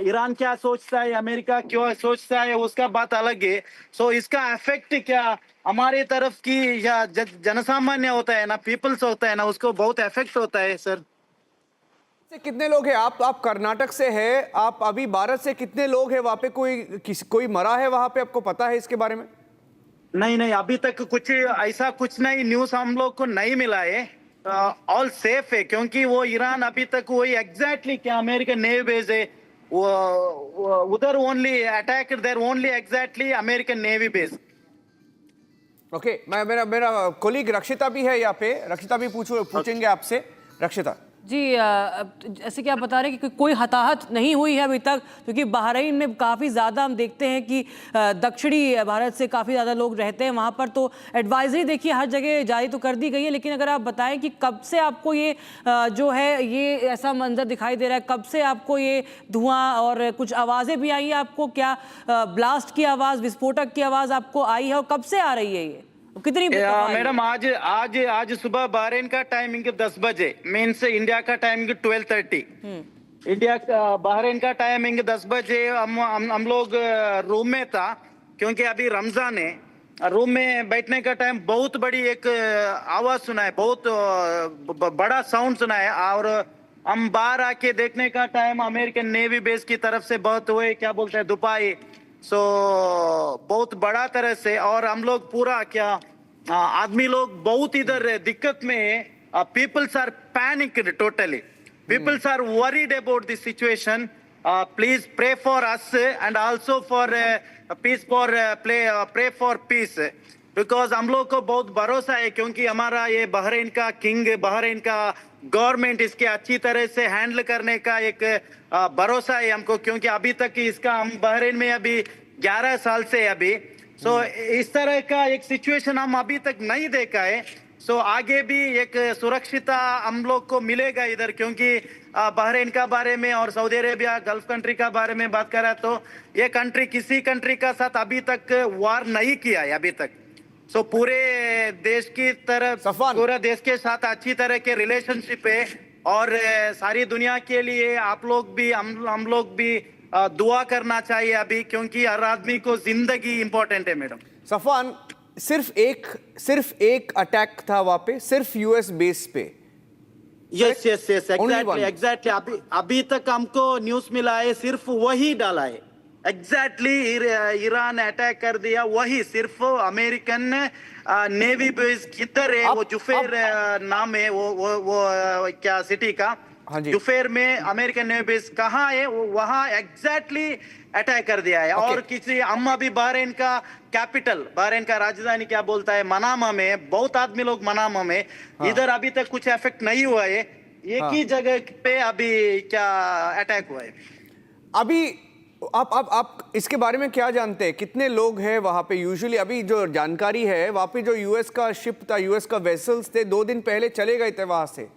Speaker 10: ईरान क्या सोचता है, अमेरिका क्यों सोचता है, उसका बात अलग है। सो इसका इफेक्ट क्या हमारे तरफ की या जनसामान्य होता है ना, पीपल्स होता है ना, उसको बहुत इफेक्ट होता है सर।
Speaker 2: से कितने लोग हैं? आप कर्नाटक से है, आप अभी भारत से कितने लोग हैं वहाँ पे? कोई मरा है वहाँ पे? आपको पता है इसके बारे में?
Speaker 10: नहीं, अभी तक कुछ ऐसा कुछ नहीं, न्यूज़ हम लोग को नहीं मिला है। ऑल सेफ है, क्योंकि वो ईरान अभी तक वही एग्जैक्टली क्या अमेरिकन नेवी बेस है वो उधर only attack there only exactly American navy base.
Speaker 2: Okay, मेरा कोलीग रक्षिता भी है यहाँ पे। रक्षिता भी पूछेंगे आपसे। रक्षिता
Speaker 21: जी, ऐसे क्या बता रहे हैं कि कोई हताहत नहीं हुई है अभी तक, क्योंकि बहरीन में काफ़ी ज़्यादा हम देखते हैं कि दक्षिणी भारत से काफ़ी ज़्यादा लोग रहते हैं वहाँ पर, तो एडवाइजरी देखिए हर जगह जारी तो कर दी गई है, लेकिन अगर आप बताएं कि कब से आपको ये जो है ये ऐसा मंजर दिखाई दे रहा है, कब से आपको ये धुआं और कुछ आवाज़ें भी आई है आपको? क्या ब्लास्ट की आवाज़, विस्फोटक की आवाज़ आपको आई है और कब से आ रही है ये? कितनी
Speaker 10: मैडम आज सुबह बहरीन का टाइमिंग 10 बजे, मीन्स इंडिया का टाइमिंग 12:30। इंडिया बहरीन का टाइमिंग 10 बजे हम लोग रूम में था, क्योंकि अभी रमजान है। रूम में बैठने का टाइम बहुत बड़ी एक आवाज सुना है, बहुत बड़ा साउंड सुना है, और हम बाहर आके देखने का टाइम अमेरिकन नेवी बेस की तरफ से बहुत हुए, क्या बोलते हैं, दुपाई, सो बहुत बड़ा तरह से, और हम लोग पूरा क्या आदमी लोग बहुत इधर दिक्कत में है. Peoples are panicked totally. Peoples are worried about this situation. Please pray for us and also for peace, pray for peace. Because हम लोग को बहुत भरोसा है, क्योंकि हमारा ये बहरीन का किंग, बहरीन का गवर्नमेंट इसके अच्छी तरह से हैंडल करने का एक भरोसा है हमको, क्योंकि अभी तक इसका हम बहरीन में अभी 11 साल से अभी. सो इस तरह का एक सिचुएशन हम अभी तक नहीं देखा है. सो आगे भी एक सुरक्षिता हम लोग को मिलेगा इधर, क्योंकि बहरीन का बारे में और सऊदी अरेबिया गल्फ कंट्री का बारे में बात करा तो ये कंट्री किसी कंट्री का साथ अभी तक वार नहीं किया है अभी तक. सो पूरे देश की तरफ, पूरे देश के साथ अच्छी तरह के रिलेशनशिप है, और सारी दुनिया के लिए आप लोग भी हम लोग भी दुआ करना चाहिए अभी, क्योंकि हर आदमी को जिंदगी इंपॉर्टेंट है. मैडम
Speaker 2: सफवान, सिर्फ एक अटैक था वहां पे, सिर्फ यूएस बेस पे.
Speaker 10: Yes exactly. अभी तक हमको न्यूज मिला है, सिर्फ वही डाला है. एग्जैक्टली ईरान अटैक कर दिया, वही सिर्फ अमेरिकन नेवी बेस किधर है, वो जुफेर नाम है वो क्या सिटी का, जुफेर में अमेरिकन नेवी बेस कहाँ है, वो वहाँ एग्जैक्टली अटैक कर दिया है. और किसी हम अभी बहरीन का कैपिटल, बहरीन का राजधानी क्या बोलता है, मनामा में, बहुत आदमी लोग मनामा में, इधर अभी तक कुछ इफेक्ट नहीं हुआ है. एक ही जगह पे अभी क्या अटैक हुआ है.
Speaker 2: अभी आप इसके बारे में क्या जानते हैं, कितने लोग हैं वहां पे? यूजुअली अभी जो जानकारी है, वहां पे जो यूएस का शिप था, यूएस का वेसल्स थे, 2 दिन पहले चले गए थे वहां से.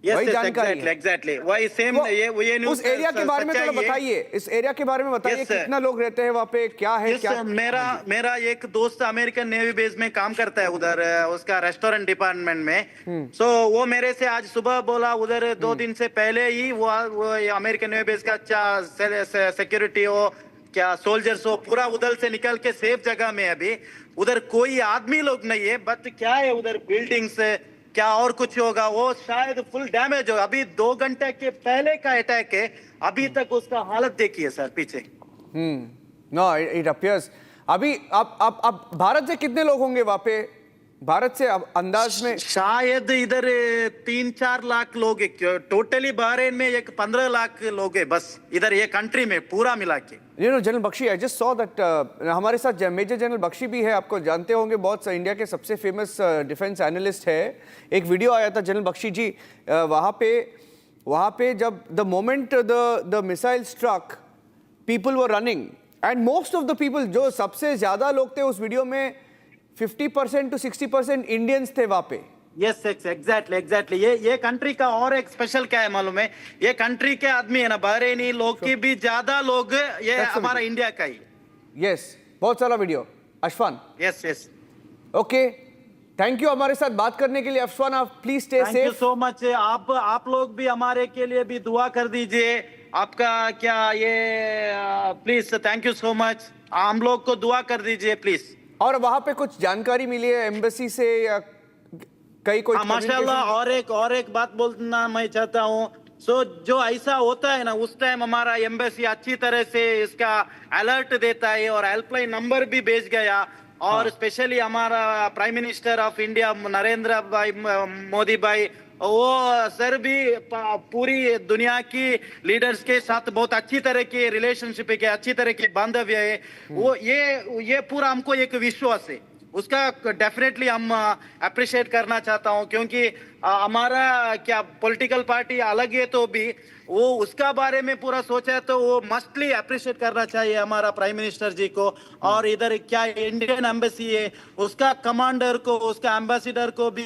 Speaker 2: वही जानकारी
Speaker 10: एग्जैक्टली वही सेम. ये
Speaker 2: उस एरिया के बारे में थोड़ा बताइए, इस एरिया के बारे में बताइए, कितना लोग रहते हैं वहां पे, क्या है? क्या
Speaker 10: मेरा एक दोस्त अमेरिकन नेवी बेस में काम करता है उधर, उसका रेस्टोरेंट डिपार्टमेंट में. सो वो मेरे से आज सुबह बोला, उधर 2 दिन से पहले ही वो अमेरिकन नेवी बेस का सिक्योरिटी हो, क्या सोल्जर्स हो, पूरा उधर से निकल के सेफ जगह में. अभी उधर कोई आदमी लोग नहीं है, बट क्या है उधर बिल्डिंग्स, क्या और कुछ होगा, वो शायद फुल डैमेज होगा. अभी 2 घंटे के पहले का अटैक है, अभी तक उसका हालत देखिए सर पीछे.
Speaker 2: No it appears. अभी आप भारत से कितने लोग होंगे वहां पे? भारत से अंदाज में
Speaker 10: शायद इधर 3-4 लाख लोग है. टोटली बहरीन में 15 लाख लोग है बस, इधर ये कंट्री में पूरा मिला के.
Speaker 2: General Bakshi, I just saw that हमारे साथ मेजर जनरल बख्शी भी है, आपको जानते होंगे, बहुत इंडिया के सबसे फेमस डिफेंस एनालिस्ट है. एक वीडियो आया था जनरल बख्शी जी, वहाँ पे जब the moment the missile struck, people were running, and most of the people, जो सबसे ज्यादा लोग थे उस वीडियो में, 50% to 60% इंडियंस थे वहाँ पे.
Speaker 10: Yes exactly. ये कंट्री का और एक स्पेशल क्या है मालूम है, ये कंट्री के आदमी है ना, बहरीनी लोग की भी ज्यादा लोग ये हमारा इंडिया का ही.
Speaker 2: यस, बहुत सारा video. Ashfan.
Speaker 10: Yes
Speaker 2: okay, thank you हमारे साथ बात करने के लिए. अशफान, आप please stay safe.
Speaker 10: Thank you so much. आप लोग भी हमारे के लिए भी दुआ कर दीजिए. आपका क्या ये please, thank you so much. हम लोग को दुआ कर दीजिए प्लीज.
Speaker 2: और वहां पे कुछ जानकारी मिली है एम्बेसी से या कई कोई?
Speaker 10: माशाल्लाह. और एक बात बोलना मैं चाहता हूँ. जो ऐसा होता है ना, उस टाइम हमारा एम्बेसी अच्छी तरह से इसका अलर्ट देता है और हेल्पलाइन नंबर भी भेज गया. और स्पेशली हमारा prime minister of India Narendra भाई मोदी भाई, वो सर भी पूरी दुनिया की लीडर्स के साथ बहुत अच्छी तरह के रिलेशनशिप है, अच्छी तरह के बांधव्य है. वो ये पूरा हमको एक विश्वास है, उसका डेफिनेटली हम अप्रिशिएट करना चाहता हूं, क्योंकि हमारा क्या पॉलिटिकल पार्टी अलग है, तो भी वो उसका बारे में पूरा सोचा है, तो वो मस्टली अप्रिशिएट करना चाहिए हमारा प्राइम मिनिस्टर जी को. और इधर क्या इंडियन एम्बेसी है, उसका कमांडर को, उसका एम्बेसडर को भी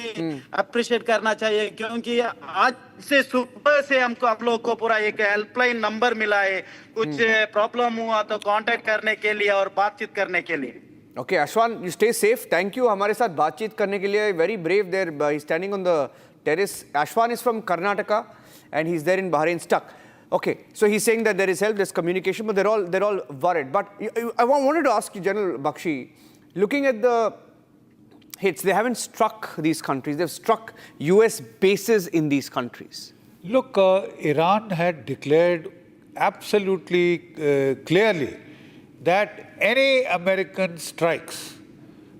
Speaker 10: अप्रिशिएट करना चाहिए, क्योंकि आज से सुबह से हमको आप लोग को पूरा एक हेल्पलाइन नंबर मिला है, कुछ प्रॉब्लम हुआ तो कांटेक्ट करने के लिए और बातचीत करने के लिए.
Speaker 2: Okay, Ashwan, you stay safe. Thank you. हमारे साथ बातचीत करने के लिए. Very brave there. He's standing on the terrace. Ashwan is from Karnataka, and he's there in Bahrain stuck. Okay, so he's saying that there is help, there's communication, but they're all worried. But I wanted to ask you, General Bakshi, looking at the hits, they haven't struck these countries. They've struck U.S. bases in these countries.
Speaker 23: Look, Iran had declared absolutely clearly that any American strikes,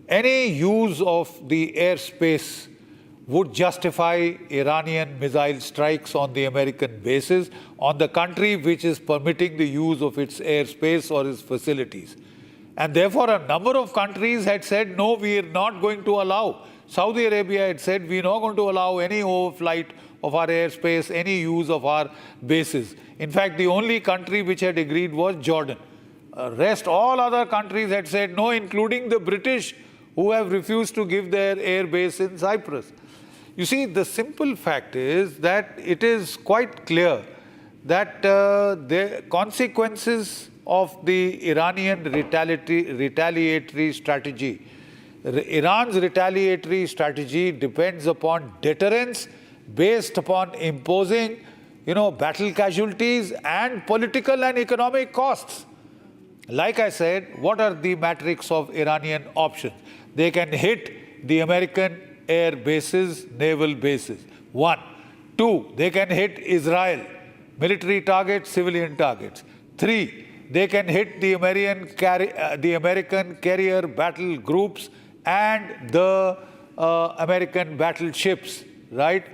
Speaker 23: any use of the airspace would justify Iranian missile strikes on the American bases, on the country which is permitting the use of its airspace or its facilities. And therefore, a number of countries had said, no, we are not going to allow. Saudi Arabia had said, we are not going to allow any overflight of our airspace, any use of our bases. In fact, the only country which had agreed was Jordan. Rest, all other countries had said no, including the British, who have refused to give their air base in Cyprus. You see, the simple fact is that it is quite clear that the consequences of the Iranian retaliatory strategy, Iran's retaliatory strategy depends upon deterrence based upon imposing, battle casualties and political and economic costs. Like I said, what are the matrix of Iranian options? They can hit the American air bases, naval bases. 1. 2, they can hit Israel, military targets, civilian targets. 3, they can hit the American carrier battle groups and the American battleships, right?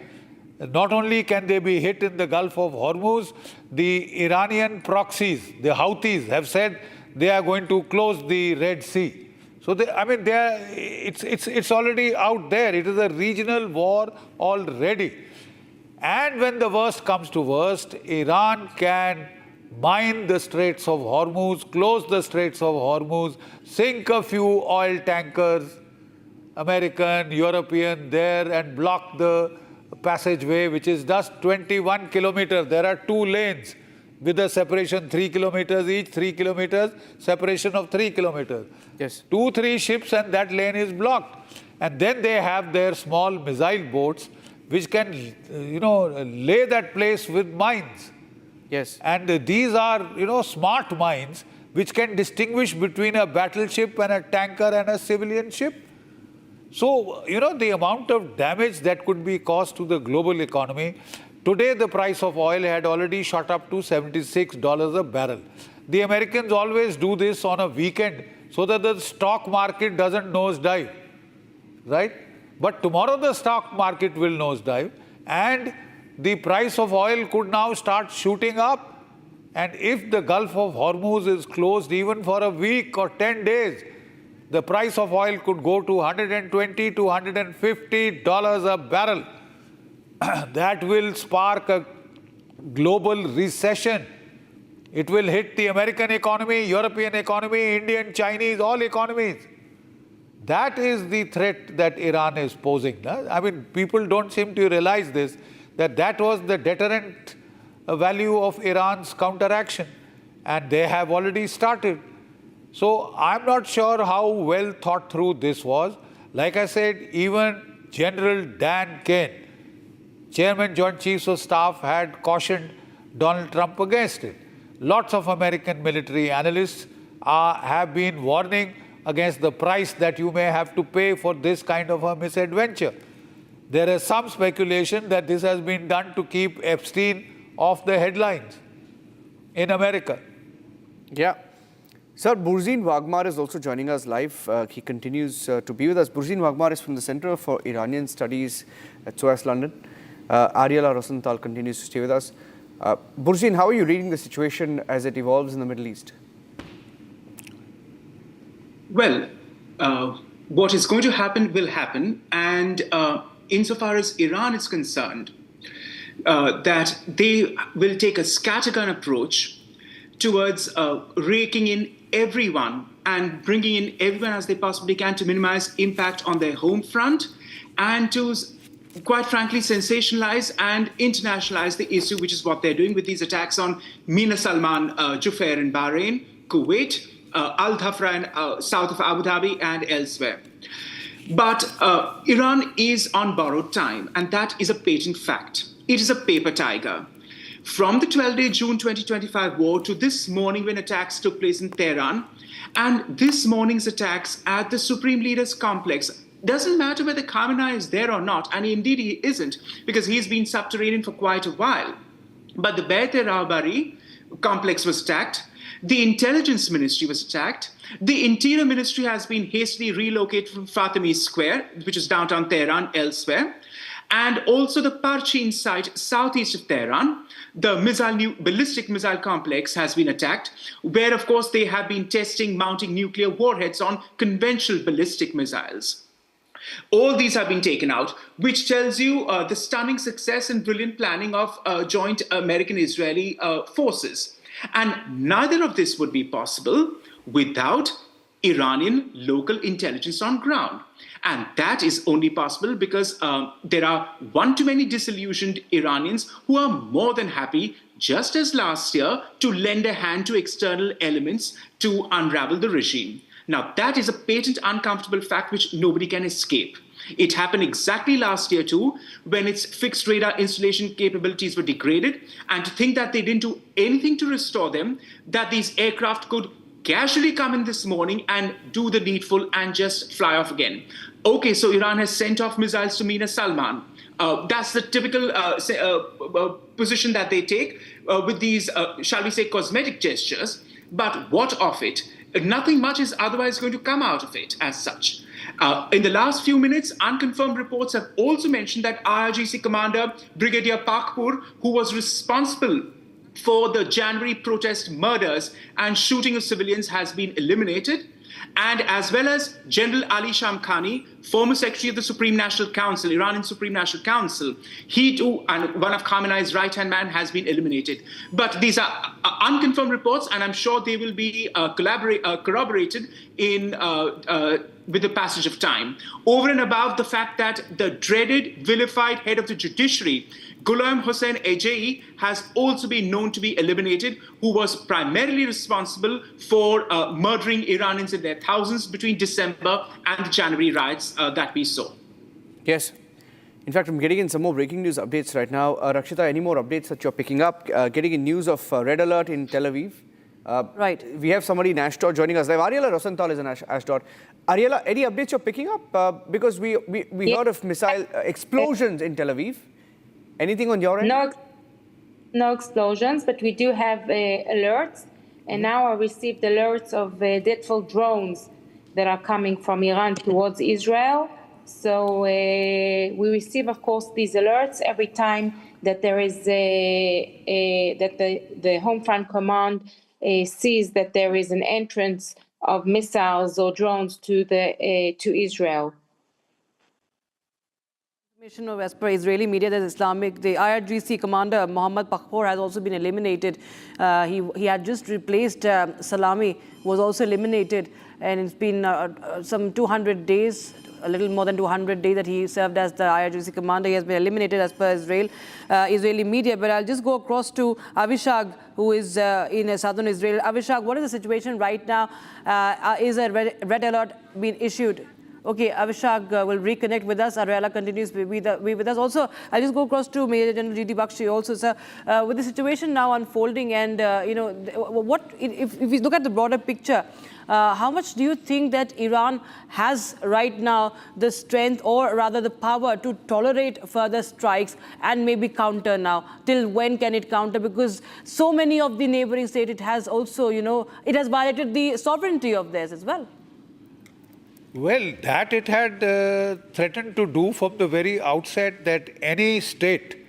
Speaker 23: Not only can they be hit in the Gulf of Hormuz, the Iranian proxies, the Houthis, have said they are going to close the Red Sea. So, it's already out there. It is a regional war already. And when the worst comes to worst, Iran can mine the Straits of Hormuz, close the Straits of Hormuz, sink a few oil tankers, American, European, there, and block the passageway, which is just 21 kilometers. There are 2 lanes with a separation 3 kilometers each, 3 kilometers, separation of 3 kilometers.
Speaker 17: Yes.
Speaker 23: 2-3 ships and that lane is blocked. And then they have their small missile boats which can, lay that place with mines.
Speaker 17: Yes.
Speaker 23: And these are, smart mines which can distinguish between a battleship and a tanker and a civilian ship. So, the amount of damage that could be caused to the global economy. Today, the price of oil had already shot up to $76 a barrel. The Americans always do this on a weekend so that the stock market doesn't nosedive, right? But tomorrow the stock market will nosedive and the price of oil could now start shooting up. And if the Gulf of Hormuz is closed even for a week or 10 days, the price of oil could go to $120 to $150 a barrel. That will spark a global recession. It will hit the American economy, European economy, Indian, Chinese, all economies. That is the threat that Iran is posing. I mean, people don't seem to realize this, that was the deterrent value of Iran's counteraction. And they have already started. So I'm not sure how well thought through this was. Like I said, even General Dan Kane, Chairman Joint Chiefs of Staff, had cautioned Donald Trump against it. Lots of American military analysts have been warning against the price that you may have to pay for this kind of a misadventure. There is some speculation that this has been done to keep Epstein off the headlines in America.
Speaker 2: Yeah. Sir, Burzin Wagmar is also joining us live. He continues to be with us. Burzin Wagmar is from the Center for Iranian Studies at SOAS London. Ariela Rosenthal continues to stay with us. Burzin, how are you reading the situation as it evolves in the Middle East?
Speaker 11: Well, what is going to happen will happen. And insofar as Iran is concerned, that they will take a scattergun approach towards raking in everyone and bringing in everyone as they possibly can to minimize impact on their home front and to, quite frankly, sensationalize and internationalize the issue, which is what they're doing with these attacks on Mina Salman Jufair in Bahrain, Kuwait, Al Dhafra south of Abu Dhabi and elsewhere. But Iran is on borrowed time, and that is a patent fact. It is a paper tiger. From the 12-day June 2025 war to this morning when attacks took place in Tehran, and this morning's attacks at the Supreme Leader's complex Doesn't matter whether Khamenei is there or not, and indeed he isn't, because he's been subterranean for quite a while. But the Beit el-Rabari complex was attacked. The intelligence ministry was attacked. The interior ministry has been hastily relocated from Fatimi Square, which is downtown Tehran, elsewhere. And also the Parchin site southeast of Tehran, the new ballistic missile complex has been attacked, where of course they have been testing mounting nuclear warheads on conventional ballistic missiles. All these have been taken out, which tells you the stunning success and brilliant planning of joint American-Israeli forces. And neither of this would be possible without Iranian local intelligence on ground. And that is only possible because there are one too many disillusioned Iranians who are more than happy, just as last year, to lend a hand to external elements to unravel the regime. Now, that is a patent uncomfortable fact which nobody can escape. It happened exactly last year too, when its fixed radar installation capabilities were degraded, and to think that they didn't do anything to restore them, that these aircraft could casually come in this morning and do the needful and just fly off again. Okay, so Iran has sent off missiles to Mina Salman. That's the typical position that they take with these, shall we say, cosmetic gestures. But what of it? Nothing much is otherwise going to come out of it as such. In the last few minutes, unconfirmed reports have also mentioned that IRGC commander Brigadier Pakpur, who was responsible for the January protest murders and shooting of civilians, has been eliminated. And as well as General Ali Shamkhani, former Secretary of the Supreme National Council, Iranian Supreme National Council, he too, and one of Khamenei's right-hand man, has been eliminated. But these are unconfirmed reports, and I'm sure they will be corroborated in with the passage of time. Over and above the fact that the dreaded, vilified head of the judiciary, Ghulam Hossein Ejei, has also been known to be eliminated, who was primarily responsible for murdering Iranians in their thousands between December and the January riots that we saw.
Speaker 2: Yes. In fact, I'm getting in some more breaking news updates right now. Rakshita, any more updates that you're picking up? Getting in news of red alert in Tel Aviv.
Speaker 21: Right.
Speaker 2: We have somebody in Ashdod joining us live. Ariela Rosenthal is in Ashdod. Ariela, any updates you're picking up? Because we heard of missile explosions in Tel Aviv. Anything on your end?
Speaker 8: No explosions, but we do have alerts. And now I received alerts of deadfall drones that are coming from Iran towards Israel. So we receive, of course, these alerts every time that there is that the Home Front Command sees that there is an entrance of missiles or drones to Israel.
Speaker 21: As per Israeli media, the IRGC commander Mohammad Pakpor has also been eliminated. He had just replaced Salami, was also eliminated, and it's been some 200 days, a little more than 200 days that he served as the IRGC commander. He has been eliminated as per Israeli media. But I'll just go across to Avishag, who is in southern Israel. Avishag, what is the situation right now? Is a red alert being issued? Okay, Avishag will reconnect with us. Ariela continues to be with us. Also, I'll just go across to Major General G.D. Bakshi also, sir. With the situation now unfolding and, if we look at the broader picture, how much do you think that Iran has right now the strength, or rather the power, to tolerate further strikes and maybe counter now? Till when can it counter? Because so many of the neighboring states, it has also, it has violated the sovereignty of theirs as well.
Speaker 23: Well, that it had threatened to do from the very outset, that any state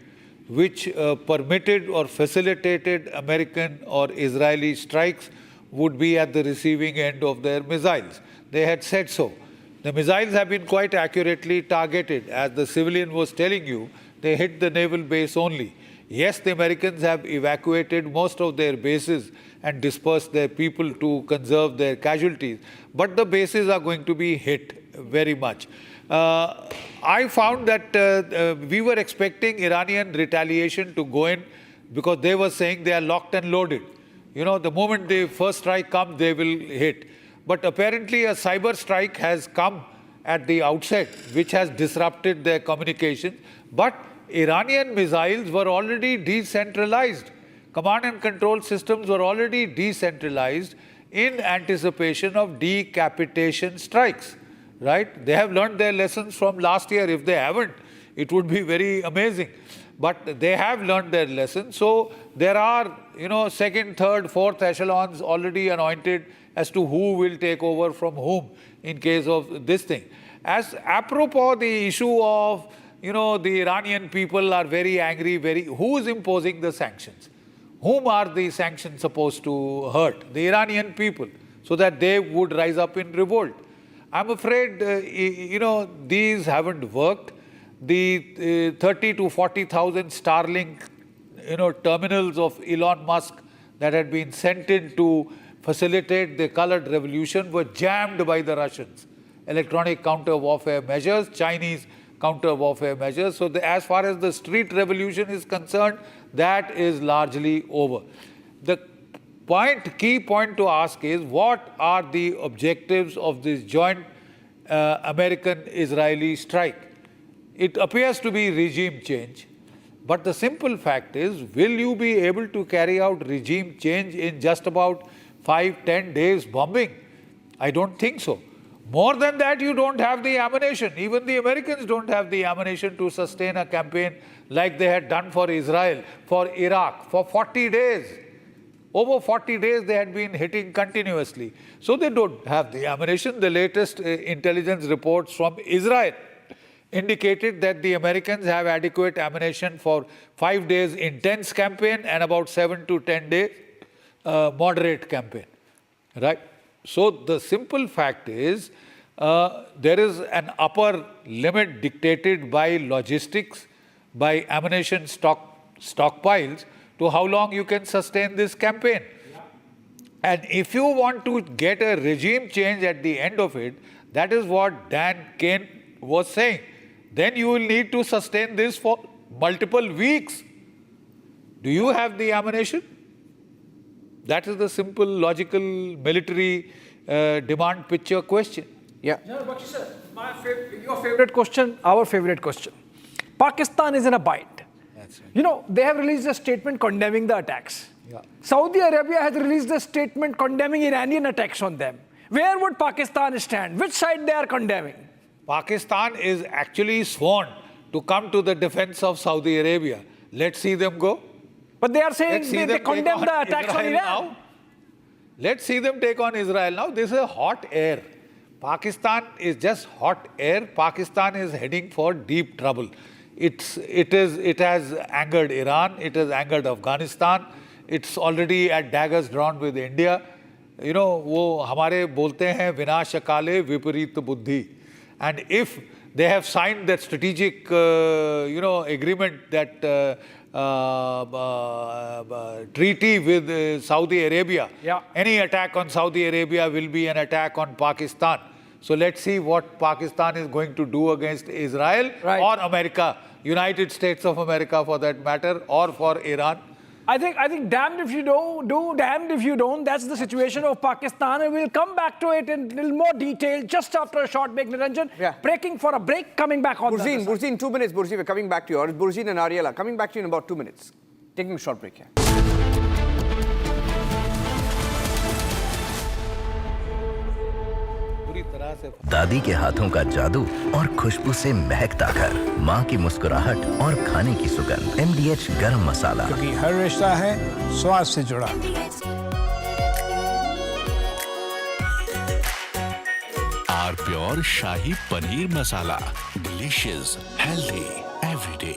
Speaker 23: which permitted or facilitated American or Israeli strikes would be at the receiving end of their missiles. They had said so. The missiles have been quite accurately targeted. As the civilian was telling you, they hit the naval base only. Yes, the Americans have evacuated most of their bases and dispersed their people to conserve their casualties, but the bases are going to be hit very much. I found that we were expecting Iranian retaliation to go in, because they were saying they are locked and loaded. The moment the first strike comes, they will hit. But apparently a cyber strike has come at the outset, which has disrupted their communication. But Iranian missiles were already decentralized. Command and control systems were already decentralized in anticipation of decapitation strikes. right? They have learned their lessons from last year. If they haven't, it would be very amazing. But they have learned their lessons. So there are, second, third, fourth echelons already anointed as to who will take over from whom in case of this thing. As apropos the issue of, the Iranian people are very angry, who is imposing the sanctions? Whom are the sanctions supposed to hurt? The Iranian people, so that they would rise up in revolt. I'm afraid, these haven't worked. The 30 to 40,000 Starlink, terminals of Elon Musk that had been sent in to facilitate the colored revolution were jammed by the Russians. Electronic counter-warfare measures, Chinese counter-warfare measures. So as far as the street revolution is concerned, that is largely over. The key point to ask is, what are the objectives of this joint American-Israeli strike? It appears to be regime change, but the simple fact is, will you be able to carry out regime change in just about 5-10 days bombing? I don't think so. More than that, you don't have the ammunition. Even the Americans don't have the ammunition to sustain a campaign like they had done for Israel, for Iraq, for 40 days. Over 40 days they had been hitting continuously. So they don't have the ammunition. The latest intelligence reports from Israel indicated that the Americans have adequate ammunition for 5 days intense campaign and about 7 to 10 days moderate campaign, right? So the simple fact is, there is an upper limit dictated by logistics, by ammunition stockpiles, to how long you can sustain this campaign. And if you want to get a regime change at the end of it, that is what Dan Kane was saying, then you will need to sustain this for multiple weeks. Do you have the ammunition? That is the simple, logical, military demand picture question.
Speaker 6: Yeah. Bakshi sir, your favorite question, our favorite question. Pakistan is in a bind.
Speaker 23: That's right.
Speaker 6: They have released a statement condemning the attacks.
Speaker 23: Yeah.
Speaker 6: Saudi Arabia has released a statement condemning Iranian attacks on them. Where would Pakistan stand? Which side they are condemning?
Speaker 23: Pakistan is actually sworn to come to the defense of Saudi Arabia. Let's see them go.
Speaker 6: But they are saying they condemn the attacks on Iran.
Speaker 23: Now. Let's see them take on Israel now. This is hot air. Pakistan is just hot air. Pakistan is heading for deep trouble. It has angered Iran. It has angered Afghanistan. It's already at daggers drawn with India. वो हमारे बोलते हैं विनाश काले विपरीत बुद्धि. And if they have signed that strategic, agreement, that treaty with Saudi Arabia, any attack on Saudi Arabia will be an attack on Pakistan. So let's see what Pakistan is going to do against Israel or America, United States of America for that matter, or for Iran.
Speaker 6: I think damned if you do, damned if you don't. That's the situation of Pakistan, and we'll come back to it in a little more detail just after a short break, Niranjan.
Speaker 2: Yeah.
Speaker 6: Breaking for a break, coming back on
Speaker 2: Burzine, 2 minutes, Burzine, we're coming back to you. Or Burzine and Ariela, coming back to you in about 2 minutes. Taking a short break here.
Speaker 12: दादी के हाथों का जादू और खुशबू से महकता घर, माँ की मुस्कुराहट और खाने की सुगंध। MDH गरम मसाला,
Speaker 18: क्योंकि हर रिश्ता है स्वाद से जुड़ा।
Speaker 16: R pure shahi paneer masala, delicious, healthy everyday.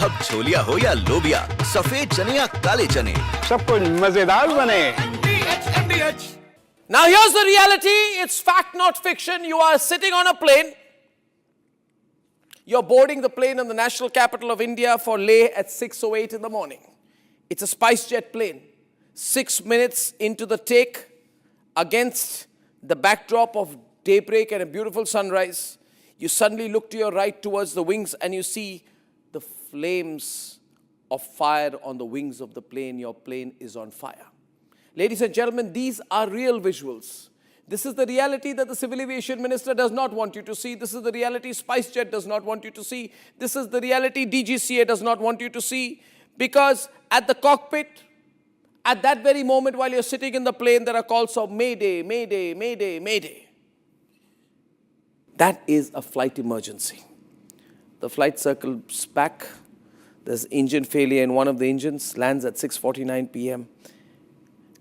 Speaker 12: अब छोलिया हो या लोबिया, सफेद चने या काले चने,
Speaker 24: सब कुछ मजेदार बने।
Speaker 17: Now here's the reality. It's fact, not fiction. You are sitting on a plane. You're boarding the plane in the national capital of India for Leh at 6:08 in the morning. It's a spice jet plane. 6 minutes into the take, against the backdrop of daybreak and a beautiful sunrise, you suddenly look to your right towards the wings and you see the flames of fire on the wings of the plane, your plane is on fire. Ladies and gentlemen, these are real visuals. This is the reality that the Civil Aviation Minister does not want you to see. This is the reality SpiceJet does not want you to see. This is the reality DGCA does not want you to see. Because at the cockpit, at that very moment while you're sitting in the plane, there are calls of Mayday, Mayday, Mayday, Mayday. That is a flight emergency. The flight circles back. There's engine failure in one of the engines, lands at 6:49 p.m.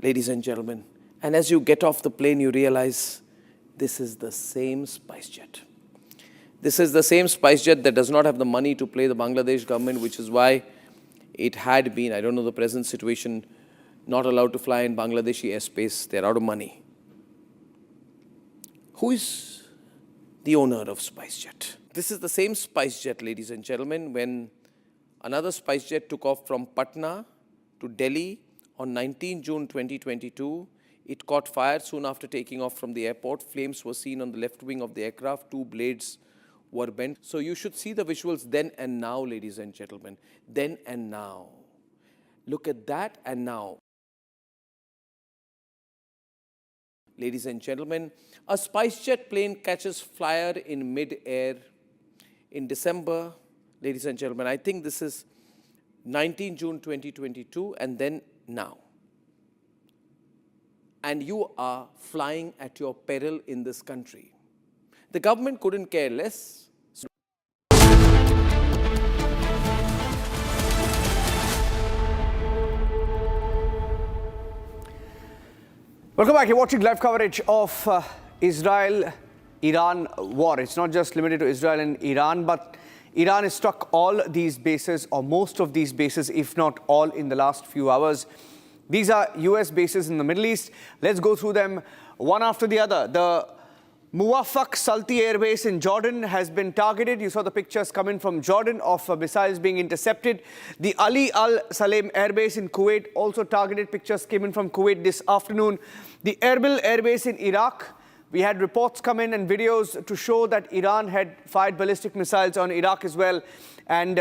Speaker 17: Ladies and gentlemen, and as you get off the plane, you realize this is the same SpiceJet. This is the same SpiceJet that does not have the money to pay the Bangladesh government, which is why it had been, I don't know the present situation, not allowed to fly in Bangladeshi airspace. They're out of money. Who is the owner of SpiceJet? This is the same SpiceJet, ladies and gentlemen, when another SpiceJet took off from Patna to Delhi on 19 June 2022. It caught fire soon after taking off from the airport. Flames were seen on the left wing of the aircraft. 2 blades were bent. So you should see the visuals then and now, ladies and gentlemen. Then and now. Look at that and now. Ladies and gentlemen, a SpiceJet plane catches fire in mid-air in December. Ladies and gentlemen, I think this is 19 June 2022 and then now. And you are flying at your peril in this country. The government couldn't care less.
Speaker 2: Welcome back. You're watching live coverage of Israel-Iran war. It's not just limited to Israel and Iran, but Iran has struck all these bases, or most of these bases, if not all, in the last few hours. These are US bases in the Middle East. Let's go through them one after the other. The Muwafaq Salti Air Base in Jordan has been targeted. You saw the pictures coming from Jordan of missiles being intercepted. The Ali Al Salem Air Base in Kuwait also targeted. Pictures came in from Kuwait this afternoon. The Erbil Air Base in Iraq. We had reports come in and videos to show that Iran had fired ballistic missiles on Iraq as well. And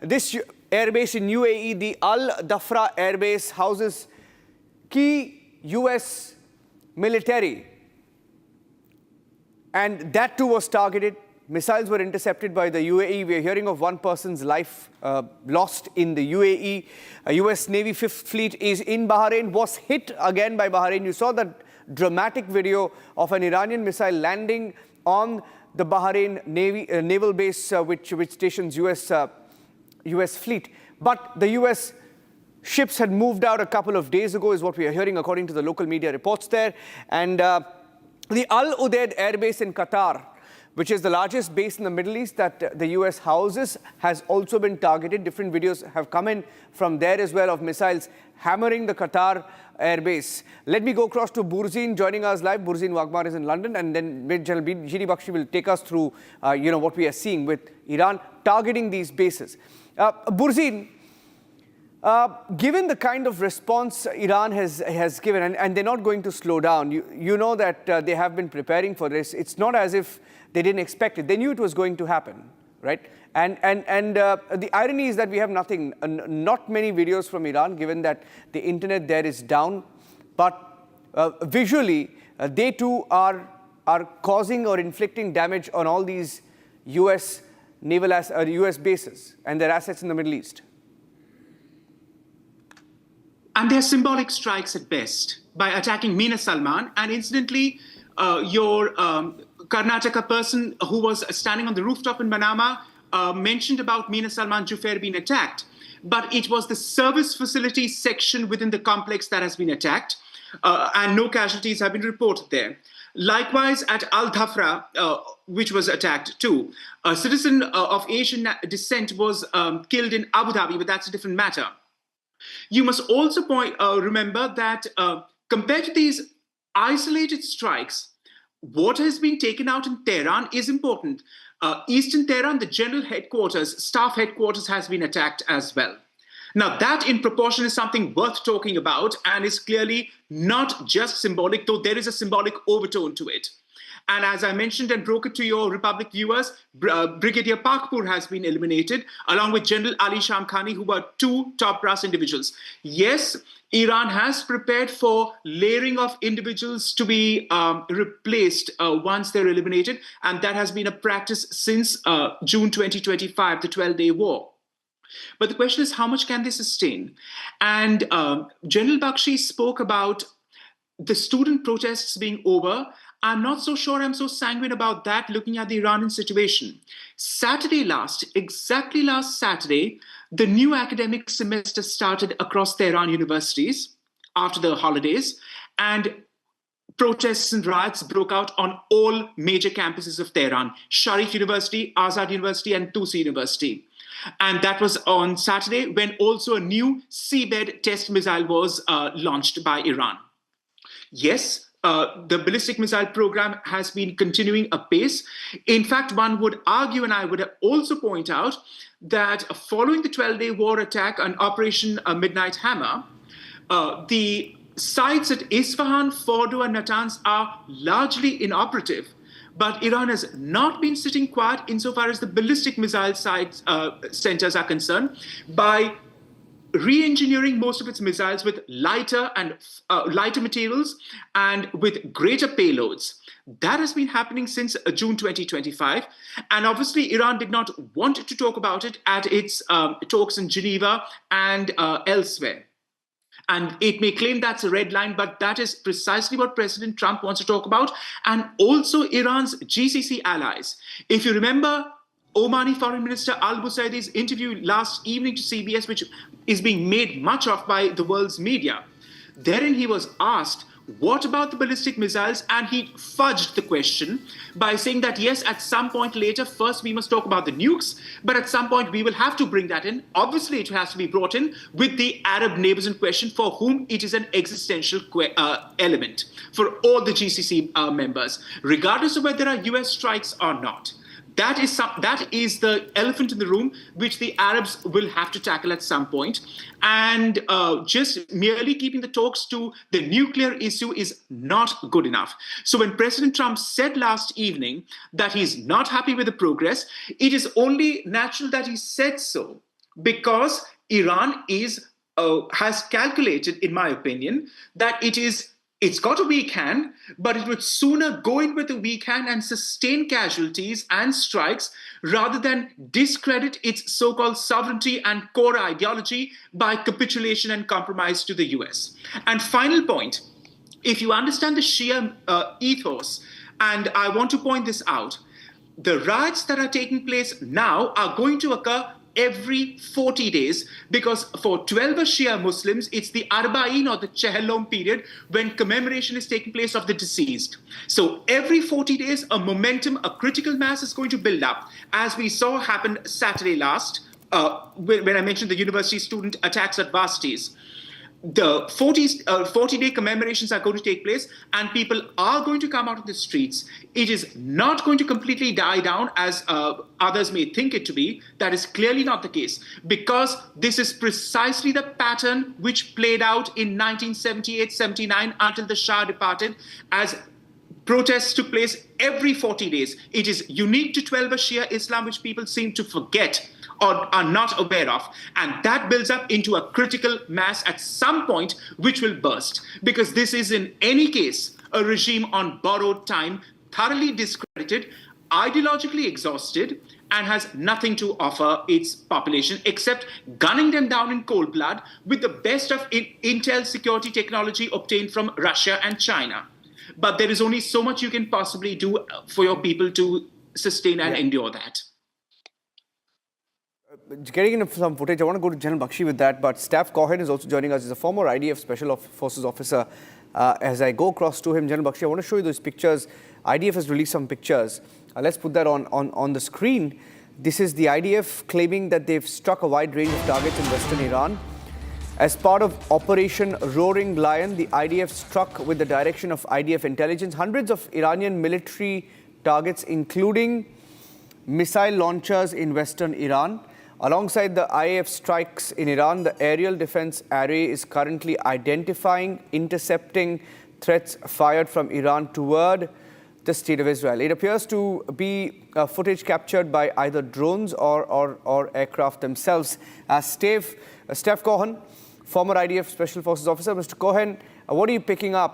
Speaker 2: this air base in UAE, the Al Dhafra Air Base, houses key US military. And that too was targeted. Missiles were intercepted by the UAE. We are hearing of one person's life lost in the UAE. A US Navy 5th Fleet is in Bahrain, was hit again by Bahrain. You saw that dramatic video of an Iranian missile landing on the Bahrain naval base, which stations US fleet. But the US ships had moved out a couple of days ago, is what we are hearing according to the local media reports there. And the Al Udeid Air Base in Qatar, which is the largest base in the Middle East that the US houses, has also been targeted. Different videos have come in from there as well of missiles hammering the Qatar Air Base. Let me go across to Burzeen joining us live. Burzeen Wagmar is in London, and then General G.D. Bakshi will take us through what we are seeing with Iran targeting these bases. Burzeen, given the kind of response Iran has given, and they're not going to slow down, you know that they have been preparing for this. It's not as if they didn't expect it. They knew it was going to happen, right? And the irony is that we have not many videos from Iran, given that the internet there is down. But visually, they too are causing or inflicting damage on all these US US bases and their assets in the Middle East.
Speaker 11: And they're symbolic strikes at best by attacking Mina Salman. And incidentally, your Karnataka person who was standing on the rooftop in Manama mentioned about Mina Salman Jufair being attacked. But it was the service facility section within the complex that has been attacked. And no casualties have been reported there. Likewise, at Al Dhafra, which was attacked too, a citizen of Asian descent was killed in Abu Dhabi, but that's a different matter. You must also remember that compared to these isolated strikes, what has been taken out in Tehran is important. Eastern Tehran, the general headquarters, staff headquarters has been attacked as well. Now that in proportion is something worth talking about and is clearly not just symbolic, though there is a symbolic overtone to it. And as I mentioned and broke it to your Republic viewers, Brigadier Pakpur has been eliminated, along with General Ali Shamkhani, who were two top brass individuals. Yes, Iran has prepared for layering of individuals to be replaced once they're eliminated, and that has been a practice since June 2025, the 12-day war. But the question is, how much can they sustain? And General Bakshi spoke about the student protests being over. I'm not so sure I'm so sanguine about that looking at the Iranian situation. Exactly last Saturday, the new academic semester started across Tehran universities after the holidays, and protests and riots broke out on all major campuses of Tehran: Sharif University, Azad University, and Tusi University. And that was on Saturday, when also a new seabed test missile was launched by Iran. Yes, the ballistic missile program has been continuing apace. In fact, one would argue, and I would also point out, that following the 12-day war attack on Operation Midnight Hammer, the sites at Isfahan, Fordo, and Natanz are largely inoperative. But Iran has not been sitting quiet insofar as the ballistic missile sites, centers are concerned, by re-engineering most of its missiles with lighter materials and with greater payloads. That has been happening since June 2025. And obviously, Iran did not want to talk about it at its talks in Geneva and elsewhere. And it may claim that's a red line, but that is precisely what President Trump wants to talk about, and also Iran's GCC allies. If you remember Omani Foreign Minister al-Busaidi's interview last evening to CBS, which is being made much of by the world's media, therein he was asked, what about the ballistic missiles? And he fudged the question by saying that, yes, at some point later, first we must talk about the nukes, but at some point we will have to bring that in. Obviously, it has to be brought in with the Arab neighbors in question, for whom it is an existential element for all the GCC members, regardless of whether there are US strikes or not. That is the elephant in the room, which the Arabs will have to tackle at some point. And just merely keeping the talks to the nuclear issue is not good enough. So when President Trump said last evening that he's not happy with the progress, it is only natural that he said so, because Iran has calculated, in my opinion, that it's got a weak hand, but it would sooner go in with a weak hand and sustain casualties and strikes rather than discredit its so-called sovereignty and core ideology by capitulation and compromise to the US. And final point, if you understand the Shia ethos, and I want to point this out, the riots that are taking place now are going to occur every 40 days, because for 12 Shia Muslims, it's the Arba'in or the Chehellom period when commemoration is taking place of the deceased. So every 40 days, a critical mass is going to build up, as we saw happen Saturday last, when I mentioned the university student attacks at Vastis. The 40-day commemorations are going to take place, and people are going to come out of the streets. It is not going to completely die down as others may think it to be. That is clearly not the case, because this is precisely the pattern which played out in 1978-79 until the Shah departed, as protests took place every 40 days. It is unique to 12 Shia Islam, which people seem to forget or are not aware of. And that builds up into a critical mass at some point, which will burst. Because this is, in any case, a regime on borrowed time, thoroughly discredited, ideologically exhausted, and has nothing to offer its population except gunning them down in cold blood with the best of intel security technology obtained from Russia and China. But there is only so much you can possibly do for your people to sustain and endure that.
Speaker 2: Getting into some footage, I want to go to General Bakshi with that, but Staff Cohen is also joining us. He's a former IDF Special Forces officer. As I go across to him, General Bakshi, I want to show you those pictures. IDF has released some pictures. Let's put that on the screen. This is the IDF claiming that they've struck a wide range of targets in western Iran. As part of Operation Roaring Lion, the IDF struck with the direction of IDF intelligence hundreds of Iranian military targets, including missile launchers in western Iran. Alongside the IAF strikes in Iran, the Aerial Defense Array is currently identifying, intercepting threats fired from Iran toward the state of Israel. It appears to be footage captured by either drones or aircraft themselves. Steph Cohen, former IDF Special Forces officer. Mr. Cohen, what are you picking up?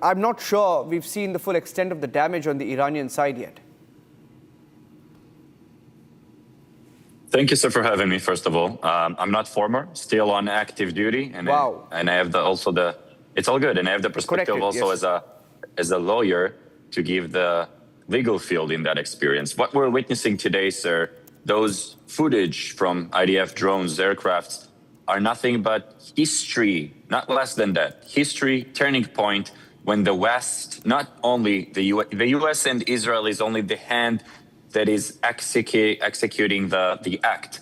Speaker 2: I'm not sure we've seen the full extent of the damage on the Iranian side yet.
Speaker 4: Thank you, sir, for having me, first of all. I'm not former, still on active duty. And
Speaker 2: wow.
Speaker 4: I have it's all good. And I have the perspective as a lawyer to give the legal field in that experience. What we're witnessing today, sir, those footage from IDF drones, aircrafts, are nothing but history, not less than that. History, turning point, when the West, not only the US and Israel is only the hand that is executing the act,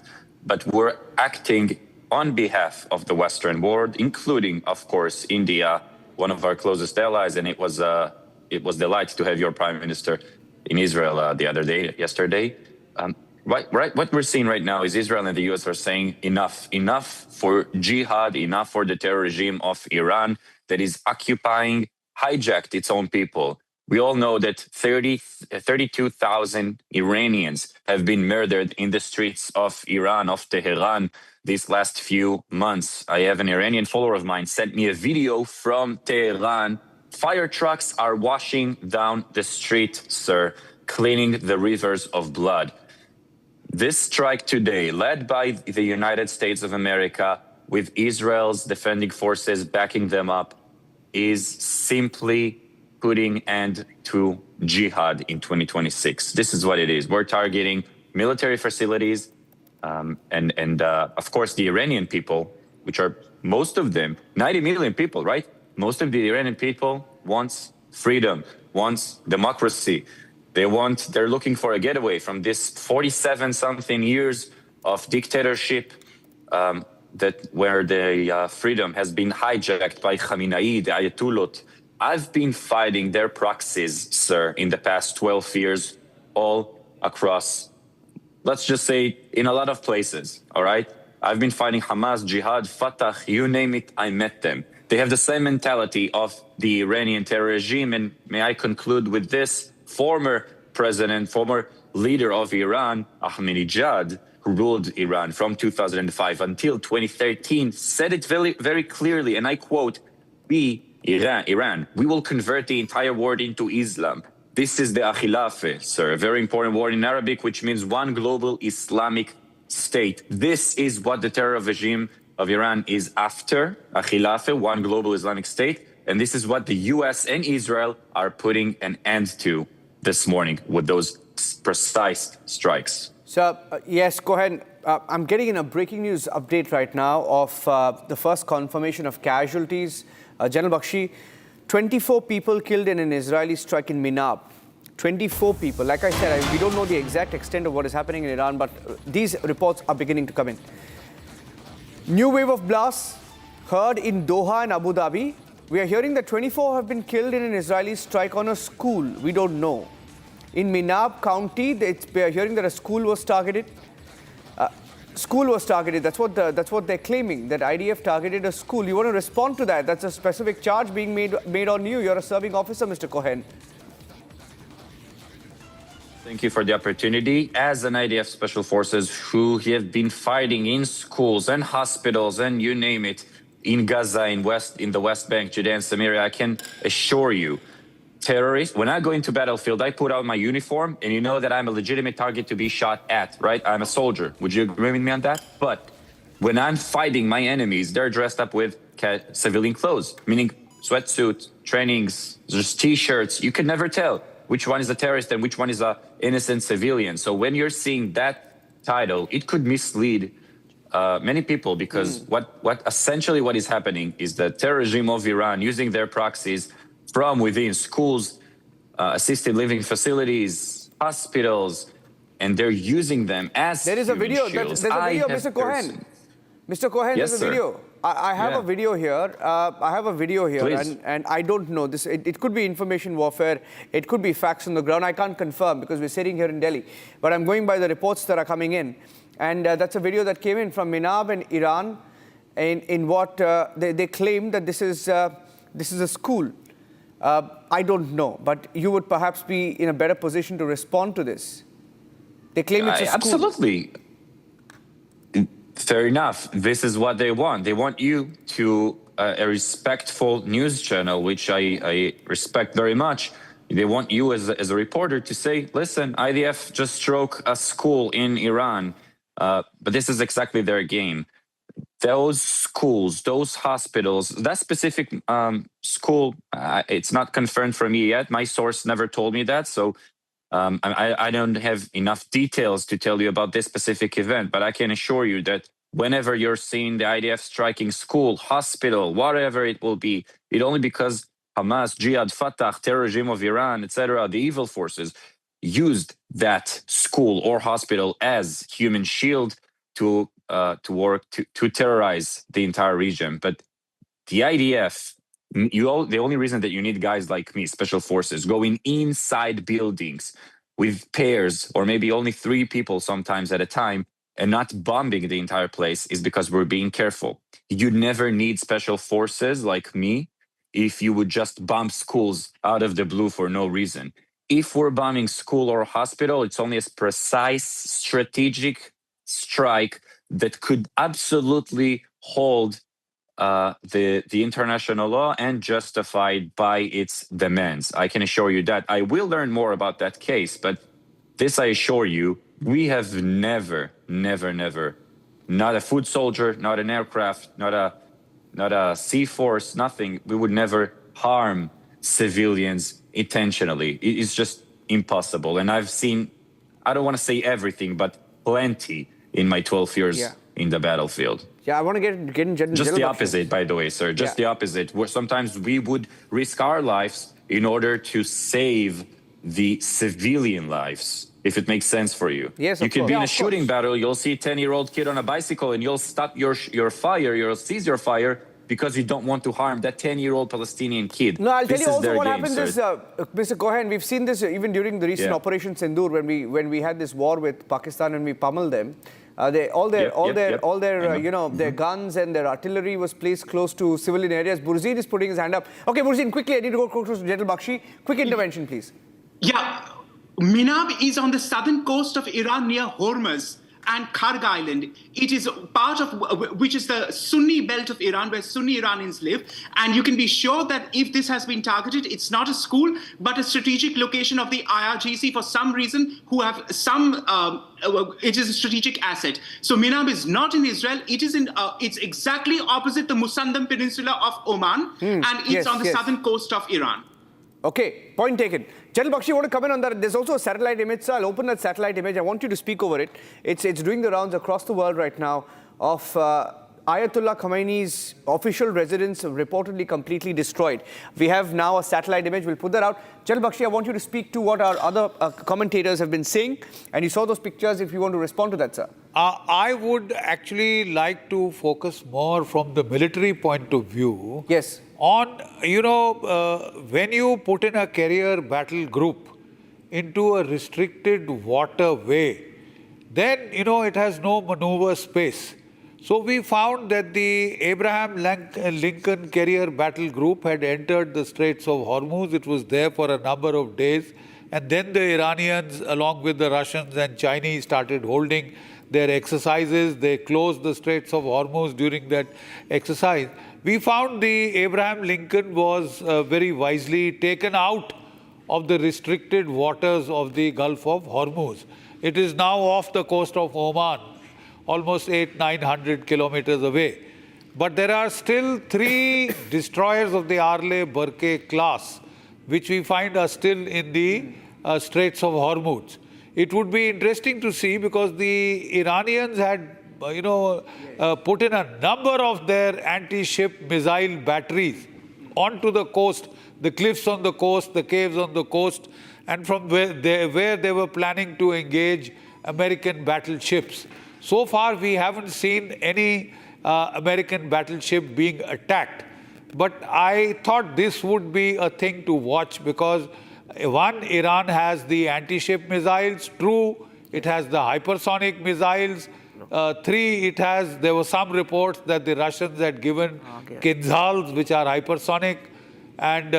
Speaker 4: but we're acting on behalf of the Western world, including, of course, India, one of our closest allies, and it was delight to have your Prime Minister in Israel yesterday. Right, what we're seeing right now is Israel and the US are saying enough for jihad, enough for the terror regime of Iran that is hijacked its own people. We all know that 32,000 Iranians have been murdered in the streets of Iran, of Tehran, these last few months. I have an Iranian follower of mine sent me a video from Tehran. Fire trucks are washing down the street, sir, cleaning the rivers of blood. This strike today, led by the United States of America, with Israel's defending forces backing them up, is simply putting end to jihad in 2026. This is what it is. We're targeting military facilities and of course, the Iranian people, which are most of them, 90 million people, right? Most of the Iranian people wants freedom, wants democracy. They're looking for a getaway from this 47-something years of dictatorship where the freedom has been hijacked by Khamenei, the Ayatollahs. I've been fighting their proxies, sir, in the past 12 years, all across, let's just say, in a lot of places, all right? I've been fighting Hamas, Jihad, Fatah, you name it, I met them. They have the same mentality of the Iranian terror regime, and may I conclude with this, former leader of Iran, Ahmadinejad, who ruled Iran from 2005 until 2013, said it very, very clearly, and I quote, Iran, we will convert the entire world into Islam. This is the Khilafah, sir, a very important word in Arabic, which means one global Islamic state. This is what the terror regime of Iran is after, a Khilafah, one global Islamic state. And this is what the US and Israel are putting an end to this morning with those precise strikes.
Speaker 2: So, yes, go ahead. I'm getting in a breaking news update right now of the first confirmation of casualties. General Bakshi, 24 people killed in an Israeli strike in Minab. 24 people. Like I said, we don't know the exact extent of what is happening in Iran, but these reports are beginning to come in. New wave of blasts heard in Doha and Abu Dhabi. We are hearing that 24 have been killed in an Israeli strike on a school. We don't know. In Minab County, we are hearing that a school was targeted. That's what they're claiming, that IDF targeted a school. You want to respond to that? That's a specific charge being made on you. You're a serving officer, Mr. Cohen.
Speaker 4: Thank you for the opportunity. As an IDF Special Forces who have been fighting in schools and hospitals and you name it, in Gaza, in the West Bank, Judea and Samaria, I can assure you, terrorists, when I go into battlefield, I put on my uniform and you know that I'm a legitimate target to be shot at, right? I'm a soldier. Would you agree with me on that? But when I'm fighting my enemies, they're dressed up with civilian clothes, meaning sweatsuits, trainings, just T-shirts. You can never tell which one is a terrorist and which one is an innocent civilian. So when you're seeing that title, it could mislead many people because what essentially what is happening is the terror regime of Iran using their proxies from within schools, assisted living facilities, hospitals, and they're using them as
Speaker 2: There is a video. There's a video, Mr. Cohen. Mr. Cohen,
Speaker 4: yes,
Speaker 2: there's a video. I have a video here. And I don't know this. It could be information warfare. It could be facts on the ground. I can't confirm because we're sitting here in Delhi. But I'm going by the reports that are coming in. And that's a video that came in from Minab and Iran in what they claim that this is a school. I don't know, but you would perhaps be in a better position to respond to this. They claim it's a school.
Speaker 4: Absolutely. Fair enough. This is what they want. They want you to a respectful news channel, which I respect very much. They want you as a reporter to say, listen, IDF just struck a school in Iran. But this is exactly their game. Those schools, those hospitals, that specific school, it's not confirmed for me yet. My source never told me that. So I don't have enough details to tell you about this specific event. But I can assure you that whenever you're seeing the IDF striking school, hospital, whatever it will be, it only because Hamas, Jihad, Fatah, terror regime of Iran, etc., the evil forces used that school or hospital as human shield to work to terrorize the entire region. But the IDF, the only reason that you need guys like me, special forces, going inside buildings with pairs or maybe only 3 people sometimes at a time and not bombing the entire place is because we're being careful. You never need special forces like me if you would just bomb schools out of the blue for no reason. If we're bombing school or hospital, it's only a precise strategic strike that could absolutely hold the international law and justified by its demands. I can assure you that. I will learn more about that case, but this I assure you, we have never, not a foot soldier, not an aircraft, not a sea force, nothing. We would never harm civilians intentionally. It's just impossible. And I've seen, I don't want to say everything, but plenty in my 12 years in the battlefield.
Speaker 2: Yeah, I want to get in general.
Speaker 4: Just the opposite, by the way, sir. Just the opposite. Where sometimes we would risk our lives in order to save the civilian lives, if it makes sense for you.
Speaker 2: Yes,
Speaker 4: you could be in a shooting battle. You'll see a 10-year-old kid on a bicycle, and you'll stop your fire. You'll cease your fire because you don't want to harm that 10-year-old Palestinian kid.
Speaker 2: No, I'll tell you also what happens is, Mr. Cohen, we've seen this even during the recent Operation Sindoor when we had this war with Pakistan and we pummeled them. All their guns and their artillery was placed close to civilian areas. Burzine is putting his hand up. Okay, Burzine, quickly, I need to go close to General Bakshi. Quick intervention, please.
Speaker 11: Yeah, Minab is on the southern coast of Iran near Hormuz and Karg Island. It is part of which is the Sunni belt of Iran where Sunni Iranians live. And you can be sure that if this has been targeted, it's not a school, but a strategic location of the IRGC for some reason who have some, it is a strategic asset. So Minab is not in Israel. It is in, it's exactly opposite the Musandam Peninsula of Oman. And it's on the southern coast of Iran.
Speaker 2: Okay, point taken. General Bakshi, you want to comment on that? There's also a satellite image, so I'll open that satellite image. I want you to speak over it. It's doing the rounds across the world right now of Ayatollah Khamenei's official residence reportedly completely destroyed. We have now a satellite image. We'll put that out. General Bakshi, I want you to speak to what our other commentators have been saying. And you saw those pictures if you want to respond to that, sir.
Speaker 23: I would actually like to focus more from the military point of view.
Speaker 2: Yes.
Speaker 23: On, when you put in a carrier battle group into a restricted waterway, then, it has no maneuver space. So we found that the Abraham Lincoln carrier battle group had entered the Straits of Hormuz. It was there for a number of days. And then the Iranians, along with the Russians and Chinese, started holding their exercises. They closed the Straits of Hormuz during that exercise. We found the Abraham Lincoln was very wisely taken out of the restricted waters of the Gulf of Hormuz. It is now off the coast of Oman, almost 800-900 kilometers away. But there are still 3 destroyers of the Arleigh class, which we find are still in the Straits of Hormuz. It would be interesting to see because the Iranians had put in a number of their anti-ship missile batteries onto the coast, the cliffs on the coast, the caves on the coast, and from where they were planning to engage American battleships. So far, we haven't seen any American battleship being attacked. But I thought this would be a thing to watch because, one, Iran has the anti-ship missiles. 2, it has the hypersonic missiles. 3, there were some reports that the Russians had given Kinzhals, which are hypersonic. and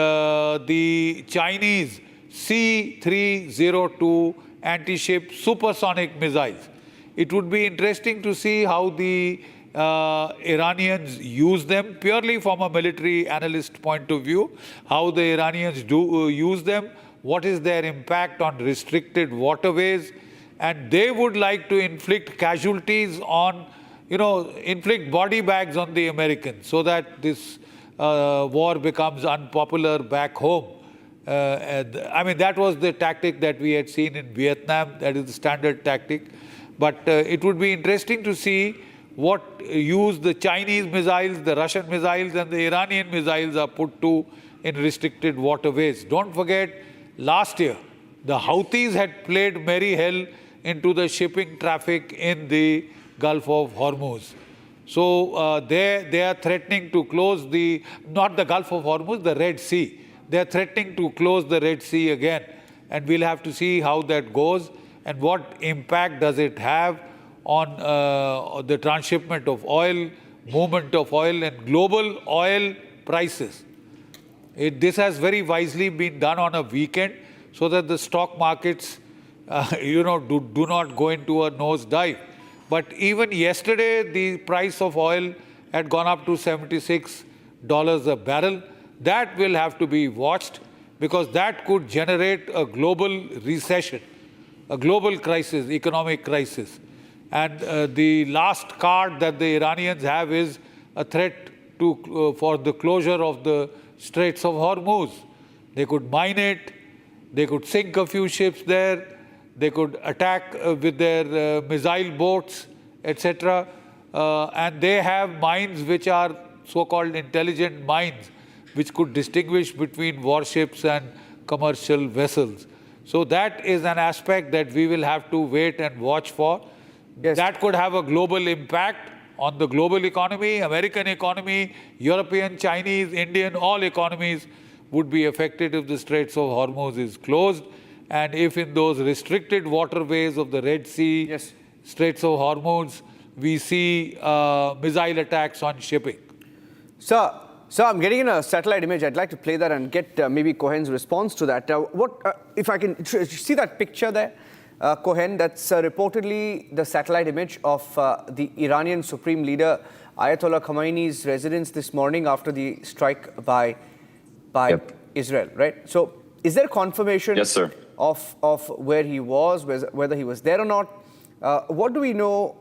Speaker 23: the Chinese C-302 anti-ship supersonic missiles. It would be interesting to see how the Iranians use them, purely from a military analyst point of view, how the Iranians do use them, what is their impact on restricted waterways, and they would like to inflict casualties on, inflict body bags on the Americans so that this war becomes unpopular back home. I mean, that was the tactic that we had seen in Vietnam. That is the standard tactic. But it would be interesting to see what use the Chinese missiles, the Russian missiles, and the Iranian missiles are put to in restricted waterways. Don't forget, last year, the Houthis had played merry hell into the shipping traffic in the Gulf of Hormuz. So they are threatening to close not the Gulf of Hormuz, the Red Sea. They are threatening to close the Red Sea again. And we'll have to see how that goes and what impact does it have on the transshipment of oil, movement of oil, and global oil prices. This has very wisely been done on a weekend so that the stock markets, do not go into a nosedive. But even yesterday, the price of oil had gone up to $76 a barrel. That will have to be watched because that could generate a global recession, a global crisis, economic crisis. And the last card that the Iranians have is a threat for the closure of the Straits of Hormuz. They could mine it, they could sink a few ships there, they could attack with their missile boats, etc. And they have mines which are so-called intelligent mines, which could distinguish between warships and commercial vessels. So that is an aspect that we will have to wait and watch for. Yes. That could have a global impact on the global economy, American economy, European, Chinese, Indian, all economies would be affected if the Straits of Hormuz is closed. And if in those restricted waterways of the Red Sea, yes, Straits of Hormuz, we see missile attacks on shipping.
Speaker 2: Sir, I'm getting a satellite image. I'd like to play that and get maybe Cohen's response to that. If I can see that picture there, Cohen, that's reportedly the satellite image of the Iranian Supreme Leader Ayatollah Khamenei's residence this morning after the strike by Israel, right? So is there confirmation, yes, sir, of where he was, whether he was there or not? What do we know?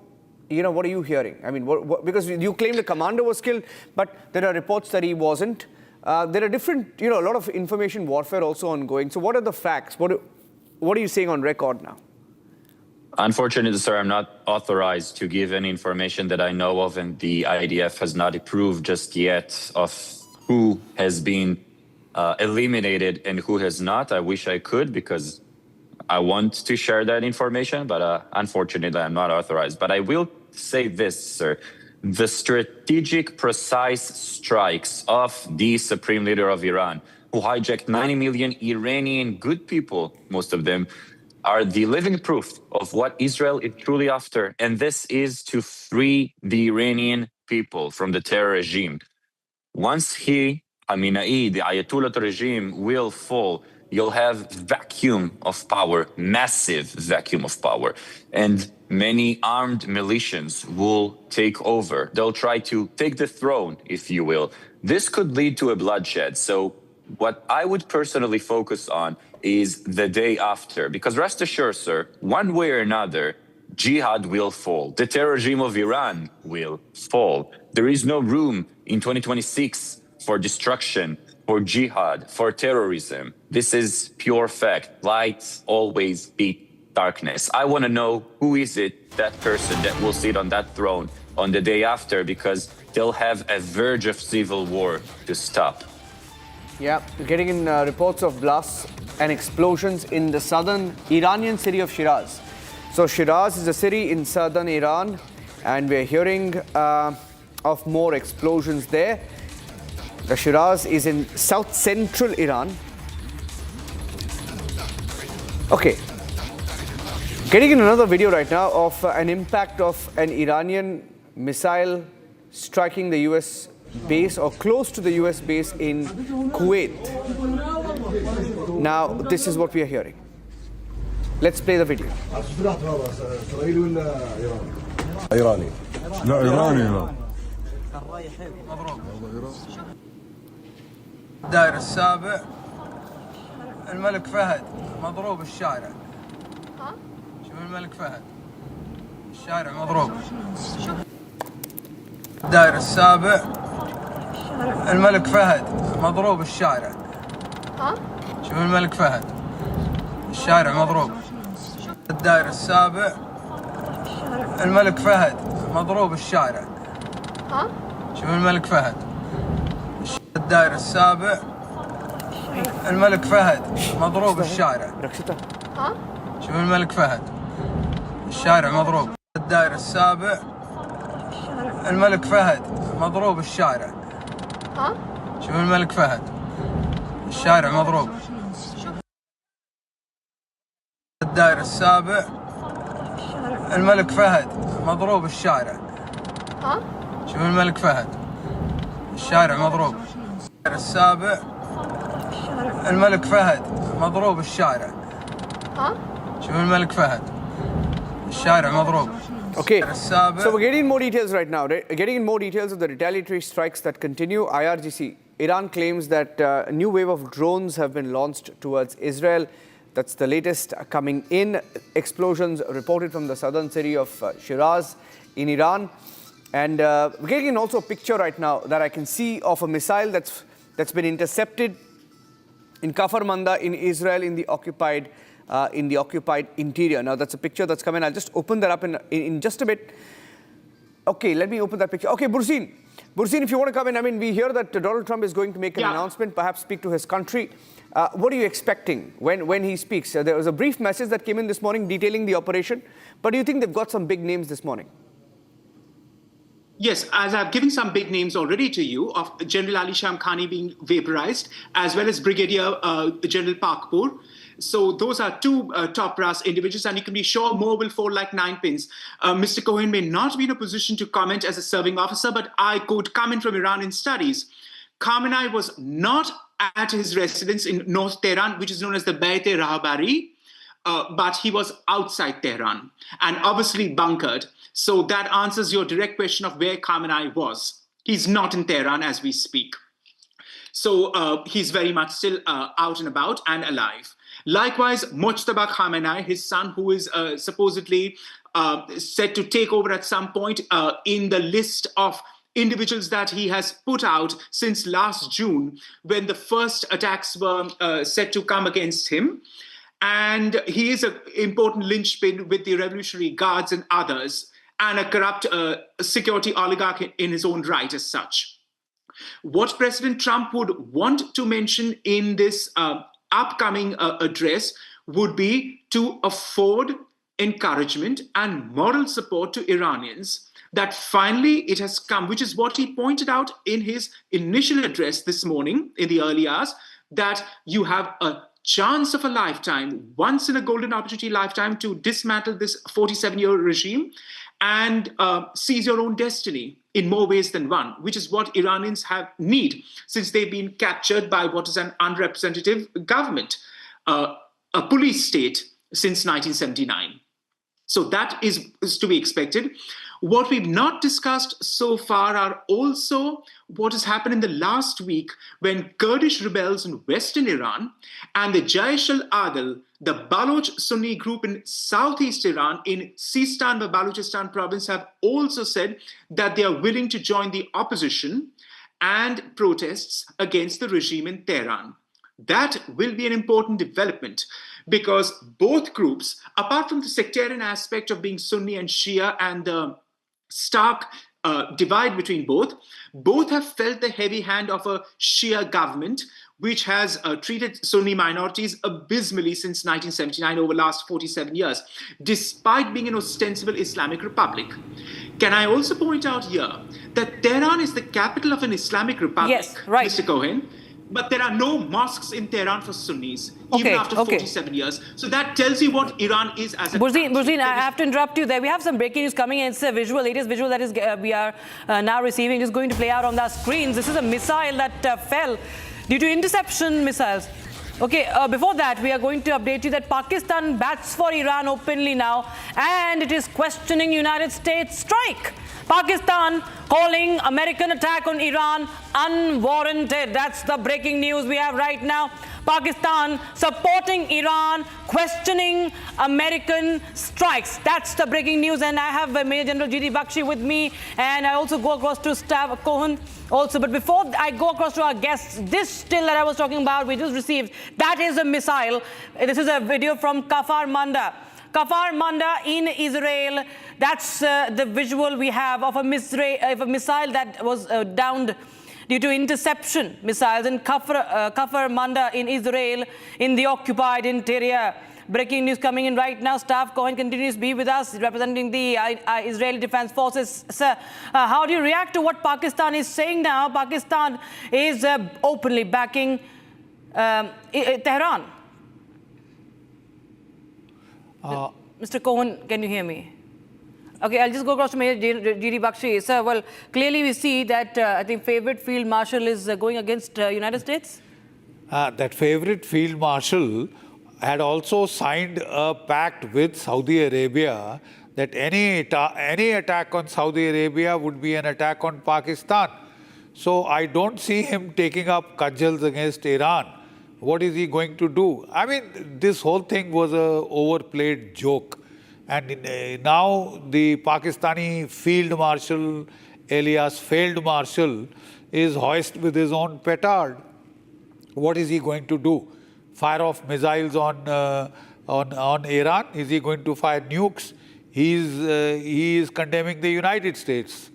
Speaker 2: What are you hearing? I mean, because you claim the commander was killed, but there are reports that he wasn't. There are different, a lot of information warfare also ongoing. So what are the facts? What are you saying on record now?
Speaker 4: Unfortunately, sir, I'm not authorized to give any information that I know of, and the IDF has not approved just yet of who has been eliminated and who has not. I wish I could because I want to share that information, but unfortunately, I'm not authorized. But I will say this, sir. The strategic, precise strikes of the Supreme Leader of Iran, who hijacked 90 million Iranian good people, most of them, are the living proof of what Israel is truly after. And this is to free the Iranian people from the terror regime. Once Khamenei, the Ayatollah regime, will fall, you'll have vacuum of power, massive vacuum of power. And many armed militias will take over. They'll try to take the throne, if you will. This could lead to a bloodshed. So what I would personally focus on is the day after. Because rest assured, sir, one way or another, jihad will fall. The terror regime of Iran will fall. There is no room in 2026 for destruction, for jihad, for terrorism. This is pure fact. Light always beat darkness. I want to know who is it, that person that will sit on that throne on the day after, because they'll have a verge of civil war to stop.
Speaker 2: Yeah, we're getting in reports of blasts and explosions in the southern Iranian city of Shiraz. So Shiraz is a city in southern Iran, and we're hearing of more explosions there. The Shiraz is in south-central Iran. Okay. Getting in another video right now of an impact of an Iranian missile striking the US base or close to the US base in Kuwait. Now, this is what we are hearing. Let's play the video.
Speaker 22: إيراني
Speaker 3: لا إيراني لا
Speaker 9: الدائر السابع الملك فهد مضروب الشارع. شوف الملك فهد الشارع مضروب. الدائر السابع الملك فهد مضروب الشارع. شوف الملك فهد الشارع مضروب. الدائر السابع الملك فهد مضروب الشارع. شوف الملك فهد الدائر السابع الملك فهد مضروب الشارع. شوف الملك فهد الشارع مضروب. الدائر السابع الملك فهد مضروب الشارع. شوف الملك فهد الشارع مضروب. الدائر السابع الملك فهد مضروب الشارع. شوف الملك فهد الشارع مضروب. الدائر السابع الملك فهد مضروب الشارع. شوف الملك فهد الشارع مضروب.
Speaker 2: Okay, so we're getting more details right now. Getting in more details of the retaliatory strikes that continue. IRGC, Iran claims that a new wave of drones have been launched towards Israel. That's the latest coming in. Explosions reported from the southern city of Shiraz in Iran. And we're getting also a picture right now that I can see of a missile that's been intercepted in Kafar Manda in Israel in the occupied interior. Now that's a picture that's coming. I'll just open that up in just a bit. Okay, let me open that picture. Okay, Bursin, if you want to come in, I mean, we hear that Donald Trump is going to make an announcement, perhaps speak to his country. What are you expecting when he speaks? There was a brief message that came in this morning detailing the operation, but do you think they've got some big names this morning?
Speaker 11: Yes, as I've given some big names already to you, of General Ali Shamkhani being vaporized, as well as Brigadier General Pakpur. So those are two top brass individuals, and you can be sure more will fall like nine pins. Mr. Cohen may not be in a position to comment as a serving officer, but I quote, coming from Iranian studies, Khamenei was not at his residence in North Tehran, which is known as the Bayt-e Rahbari, but he was outside Tehran and obviously bunkered. So that answers your direct question of where Khamenei was. He's not in Tehran as we speak. So he's very much still out and about and alive. Likewise, Mojtaba Khamenei, his son, who is supposedly set to take over at some point in the list of individuals that he has put out since last June, when the first attacks were set to come against him. And he is an important linchpin with the Revolutionary Guards and others, and a corrupt security oligarch in his own right as such. What President Trump would want to mention in this upcoming address would be to afford encouragement and moral support to Iranians, that finally it has come, which is what he pointed out in his initial address this morning in the early hours, that you have a chance of a lifetime, once in a golden opportunity lifetime, to dismantle this 47-year regime and seize your own destiny in more ways than one, which is what Iranians need, since they've been captured by what is an unrepresentative government, a police state since 1979. So that is to be expected. What we've not discussed so far are also what has happened in the last week when Kurdish rebels in western Iran and the Jaish al-Adl, the Baloch Sunni group in southeast Iran in Sistan and Balochistan province, have also said that they are willing to join the opposition and protests against the regime in Tehran. That will be an important development, because both groups, apart from the sectarian aspect of being Sunni and Shia and the stark divide between both have felt the heavy hand of a Shia government, which has treated Sunni minorities abysmally since 1979, over the last 47 years, despite being an ostensible Islamic republic. Can I also point out here that Tehran is the capital of an Islamic republic,
Speaker 21: yes, right.
Speaker 11: Mr. Cohen, but there are no mosques in Tehran for Sunnis,
Speaker 21: Okay,
Speaker 11: even after
Speaker 21: okay.
Speaker 11: 47 years. So that tells you what Iran is as a
Speaker 21: Burzine, I have to interrupt you there. We have some breaking news coming in. It's a visual, latest visual that is we are now receiving. It's going to play out on the screens. This is a missile that fell due to interception missiles. Okay, before that, we are going to update you that Pakistan bats for Iran openly now, and it is questioning United States strike. Pakistan calling American attack on Iran unwarranted. That's the breaking news we have right now. Pakistan supporting Iran, questioning American strikes. That's the breaking news. And I have Major General G.D. Bakshi with me. And I also go across to Stav Cohen also. But before I go across to our guests, this still that I was talking about, we just received, that is a missile. This is a video from Kafar Manda. Kafar Manda in Israel. That's the visual we have of a missile that was downed due to interception missiles in Kafar Manda in Israel, in the occupied interior. Breaking news coming in right now. Stav Cohen continues to be with us, representing the Israeli Defense Forces. Sir, how do you react to what Pakistan is saying now? Pakistan is openly backing Tehran. Mr. Cohen, can you hear me? Okay, I'll just go across to Major G.D. Bakshi. Sir, well, clearly we see that I think favorite field marshal is going against United States.
Speaker 23: That favorite field marshal had also signed a pact with Saudi Arabia that any attack on Saudi Arabia would be an attack on Pakistan. So I don't see him taking up cudgels against Iran. What is he going to do? I mean, this whole thing was a overplayed joke. And now the Pakistani field marshal, alias failed marshal, is hoisted with his own petard. What is he going to do? Fire off missiles on Iran? Is he going to fire nukes? He is condemning the United States.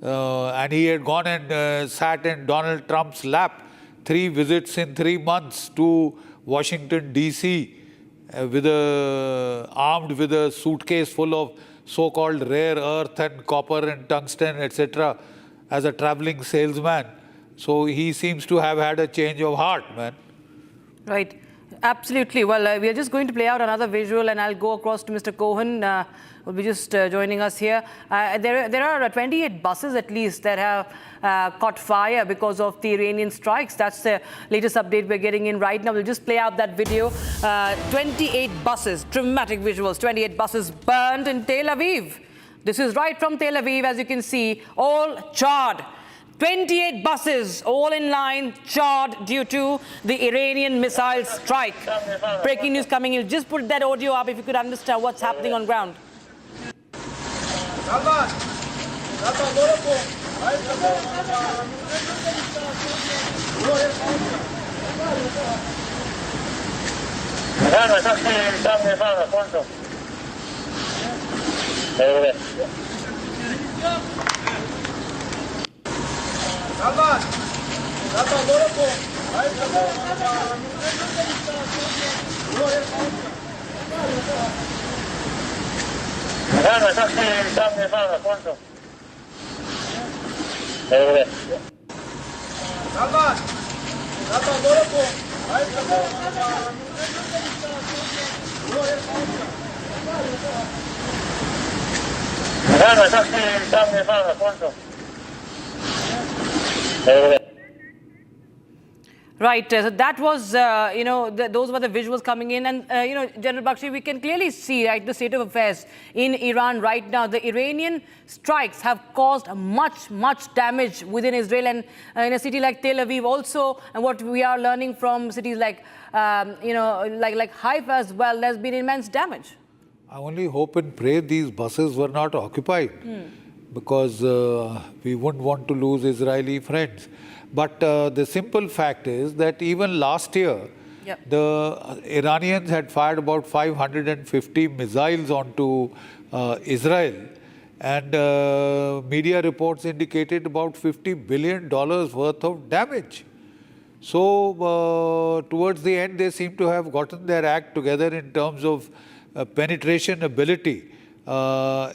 Speaker 23: And he had gone and sat in Donald Trump's lap. 3 visits in 3 months to Washington, D.C., armed with a suitcase full of so-called rare earth and copper and tungsten, etc., as a traveling salesman. So he seems to have had a change of heart, man.
Speaker 21: Right. Absolutely. Well, we are just going to play out another visual, and I'll go across to Mr. Cohen, who will be just joining us here. There are 28 buses at least that have caught fire because of the Iranian strikes. That's the latest update we're getting in right now. We'll just play out that video. 28 buses, dramatic visuals, 28 buses burned in Tel Aviv. This is right from Tel Aviv, as you can see, all charred. 28 buses, all in line, charred due to the Iranian missile strike. Breaking news coming in. Just put that audio up if you could understand what's happening on ground. Right, so that was, those were the visuals coming in. And, General Bakshi, we can clearly see, right, the state of affairs in Iran right now. The Iranian strikes have caused much damage within Israel, and in a city like Tel Aviv also. And what we are learning from cities like, like Haifa as well, there's been immense damage.
Speaker 23: I only hope and pray these buses were not occupied, because we wouldn't want to lose Israeli friends. But the simple fact is that even last year, the Iranians had fired about 550 missiles onto Israel. And media reports indicated about $50 billion worth of damage. So towards the end, they seem to have gotten their act together in terms of penetration ability.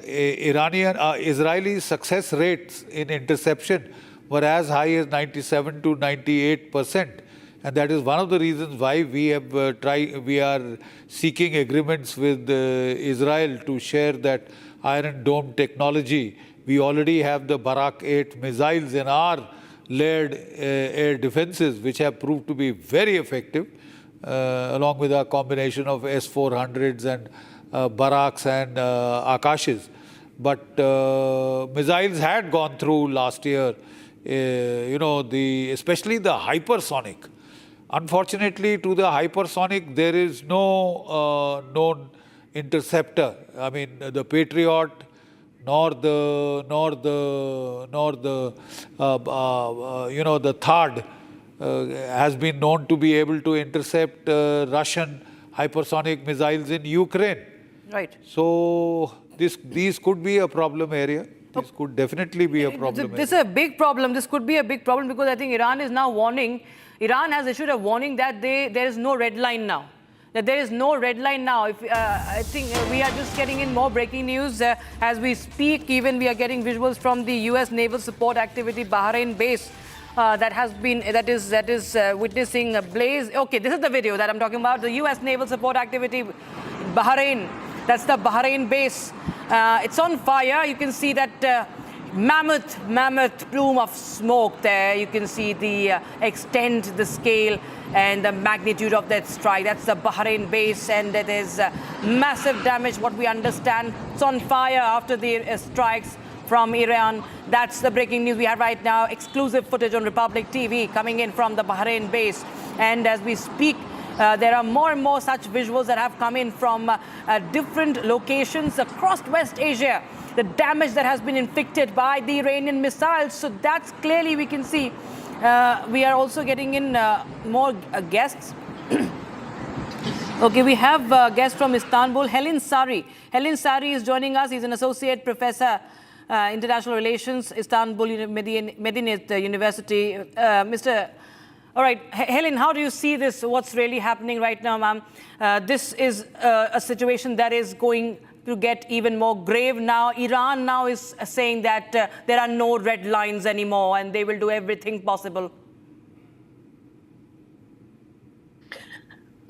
Speaker 23: Israeli success rates in interception were as high as 97 to 98%. And that is one of the reasons why we have we are seeking agreements with Israel to share that Iron Dome technology. We already have the Barak 8 missiles in our layered air defenses, which have proved to be very effective, along with a combination of S-400s and Baraks and Akashes. But missiles had gone through last year, especially the hypersonic. Unfortunately, to the hypersonic, there is no known interceptor. I mean, the Patriot, nor the THAAD has been known to be able to intercept Russian hypersonic missiles in Ukraine.
Speaker 21: Right.
Speaker 23: So these could be a problem area. This could definitely be a problem area.
Speaker 21: This is a big problem. This could be a big problem because I think Iran is now warning. Iran has issued a warning that there is no red line now. That there is no red line now. I think we are just getting in more breaking news as we speak. Even we are getting visuals from the U.S. Naval Support Activity Bahrain base that is witnessing a blaze. Okay, this is the video that I'm talking about. The U.S. Naval Support Activity Bahrain. That's the Bahrain base. It's on fire. You can see that mammoth plume of smoke there. You can see the extent, the scale, and the magnitude of that strike. That's the Bahrain base, and there's massive damage. What we understand, it's on fire after the strikes from Iran. That's the breaking news we have right now. Exclusive footage on Republic TV coming in from the Bahrain base, and as we speak, there are more and more such visuals that have come in from different locations across West Asia. The damage that has been inflicted by the Iranian missiles. So that's clearly we can see. We are also getting in more guests. Okay, we have guests from Istanbul. Helin Sari. Helin Sari is joining us. He's an associate professor, international relations, Istanbul Medinet University. All right, Helen, how do you see this? What's really happening right now, ma'am? This is a situation that is going to get even more grave now. Iran now is saying that there are no red lines anymore and they will do everything possible.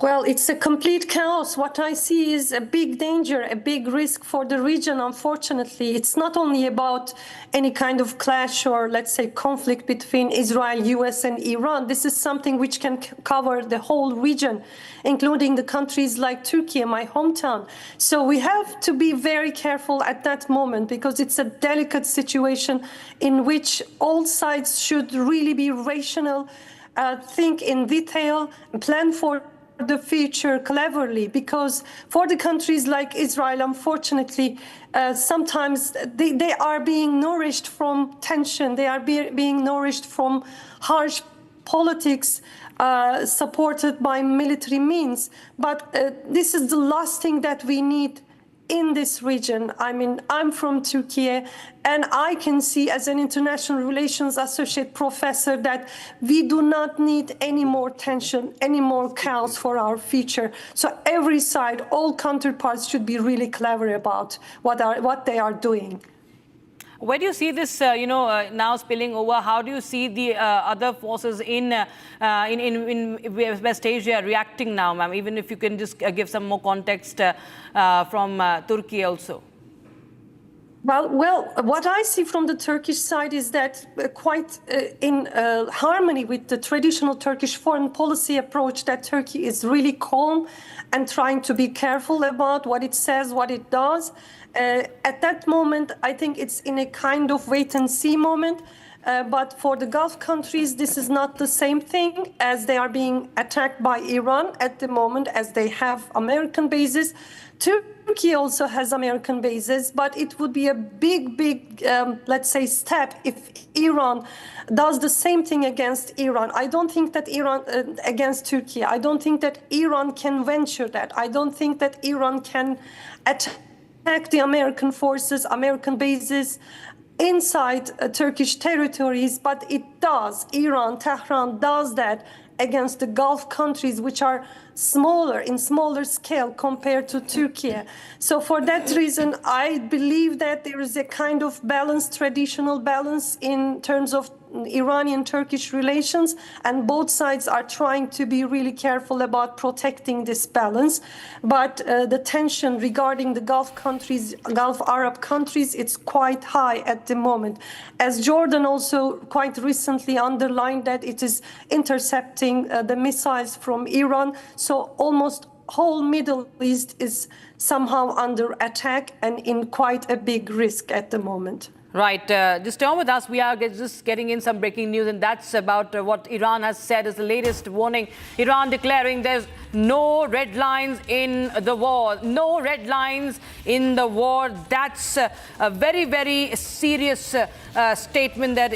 Speaker 1: Well, it's a complete chaos. What I see is a big danger, a big risk for the region, unfortunately. It's not only about any kind of clash or, let's say, conflict between Israel, US, and Iran. This is something which can cover the whole region, including the countries like Turkey, my hometown. So we have to be very careful at that moment because it's a delicate situation in which all sides should really be rational, think in detail, plan for the future cleverly, because for the countries like Israel, unfortunately, sometimes they are being nourished from tension, they are being nourished from harsh politics supported by military means. But this is the last thing that we need in this region. I mean, I'm from Turkey, and I can see as an international relations associate professor that we do not need any more tension, any more chaos for our future. So every side, all counterparts should be really clever about what they are doing.
Speaker 21: Where do you see this, now spilling over? How do you see the other forces in West Asia reacting now, ma'am? Even if you can just give some more context from Turkey also.
Speaker 1: Well, what I see from the Turkish side is that quite in harmony with the traditional Turkish foreign policy approach, that Turkey is really calm and trying to be careful about what it says, what it does. At that moment, I think it's in a kind of wait-and-see moment. But for the Gulf countries, this is not the same thing, as they are being attacked by Iran at the moment, as they have American bases. Turkey also has American bases, but it would be a big, let's say, step if Iran does the same thing against Iran. I don't think that against Turkey, I don't think that Iran can venture that. I don't think that Iran can attack the American forces, American bases inside Turkish territories, but it does. Iran, Tehran does that against the Gulf countries, which are smaller, in smaller scale compared to Turkey. So for that reason, I believe that there is a kind of balance, traditional balance in terms of Iranian-Turkish relations, and both sides are trying to be really careful about protecting this balance. But the tension regarding the Gulf countries, Gulf Arab countries, it's quite high at the moment. As Jordan also quite recently underlined that it is intercepting the missiles from Iran. So almost whole Middle East is somehow under attack and in quite a big risk at the moment.
Speaker 21: Right. Just stay on with us. We are just getting in some breaking news, and that's about what Iran has said is the latest warning. Iran declaring there's no red lines in the war. No red lines in the war. That's a very, very serious statement that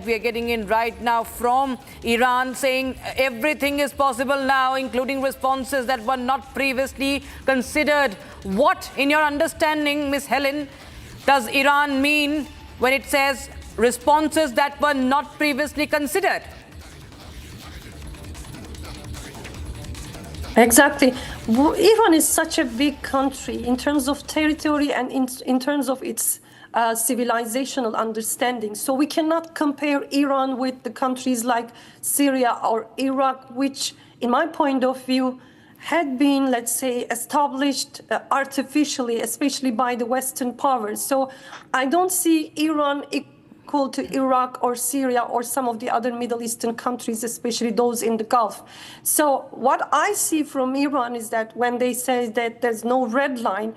Speaker 21: we are getting in right now from Iran, saying everything is possible now, including responses that were not previously considered. What, in your understanding, Ms. Helen, does Iran mean when it says responses that were not previously considered?
Speaker 1: Exactly. Iran is such a big country in terms of territory and in terms of its civilizational understanding. So we cannot compare Iran with the countries like Syria or Iraq, which, in my point of view, had been, let's say, established artificially, especially by the Western powers. So I don't see Iran equal to Iraq or Syria or some of the other Middle Eastern countries, especially those in the Gulf. So what I see from Iran is that when they say that there's no red line,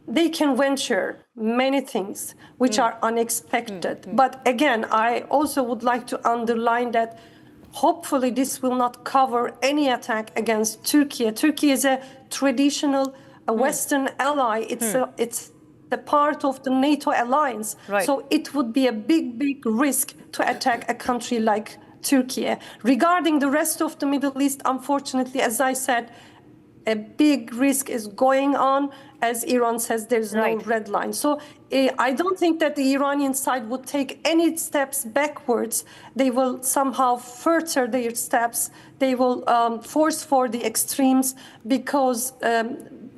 Speaker 1: they can venture many things which are unexpected. But again, I also would like to underline that hopefully this will not cover any attack against Turkey. Turkey is a traditional Western ally. It's a part of the NATO alliance.
Speaker 21: Right.
Speaker 1: So it would be a big, big risk to attack a country like Turkey. Regarding the rest of the Middle East, unfortunately, as I said, a big risk is going on. As Iran says, there's no red line. So I don't think that the Iranian side would take any steps backwards. They will somehow further their steps. They will force for the extremes because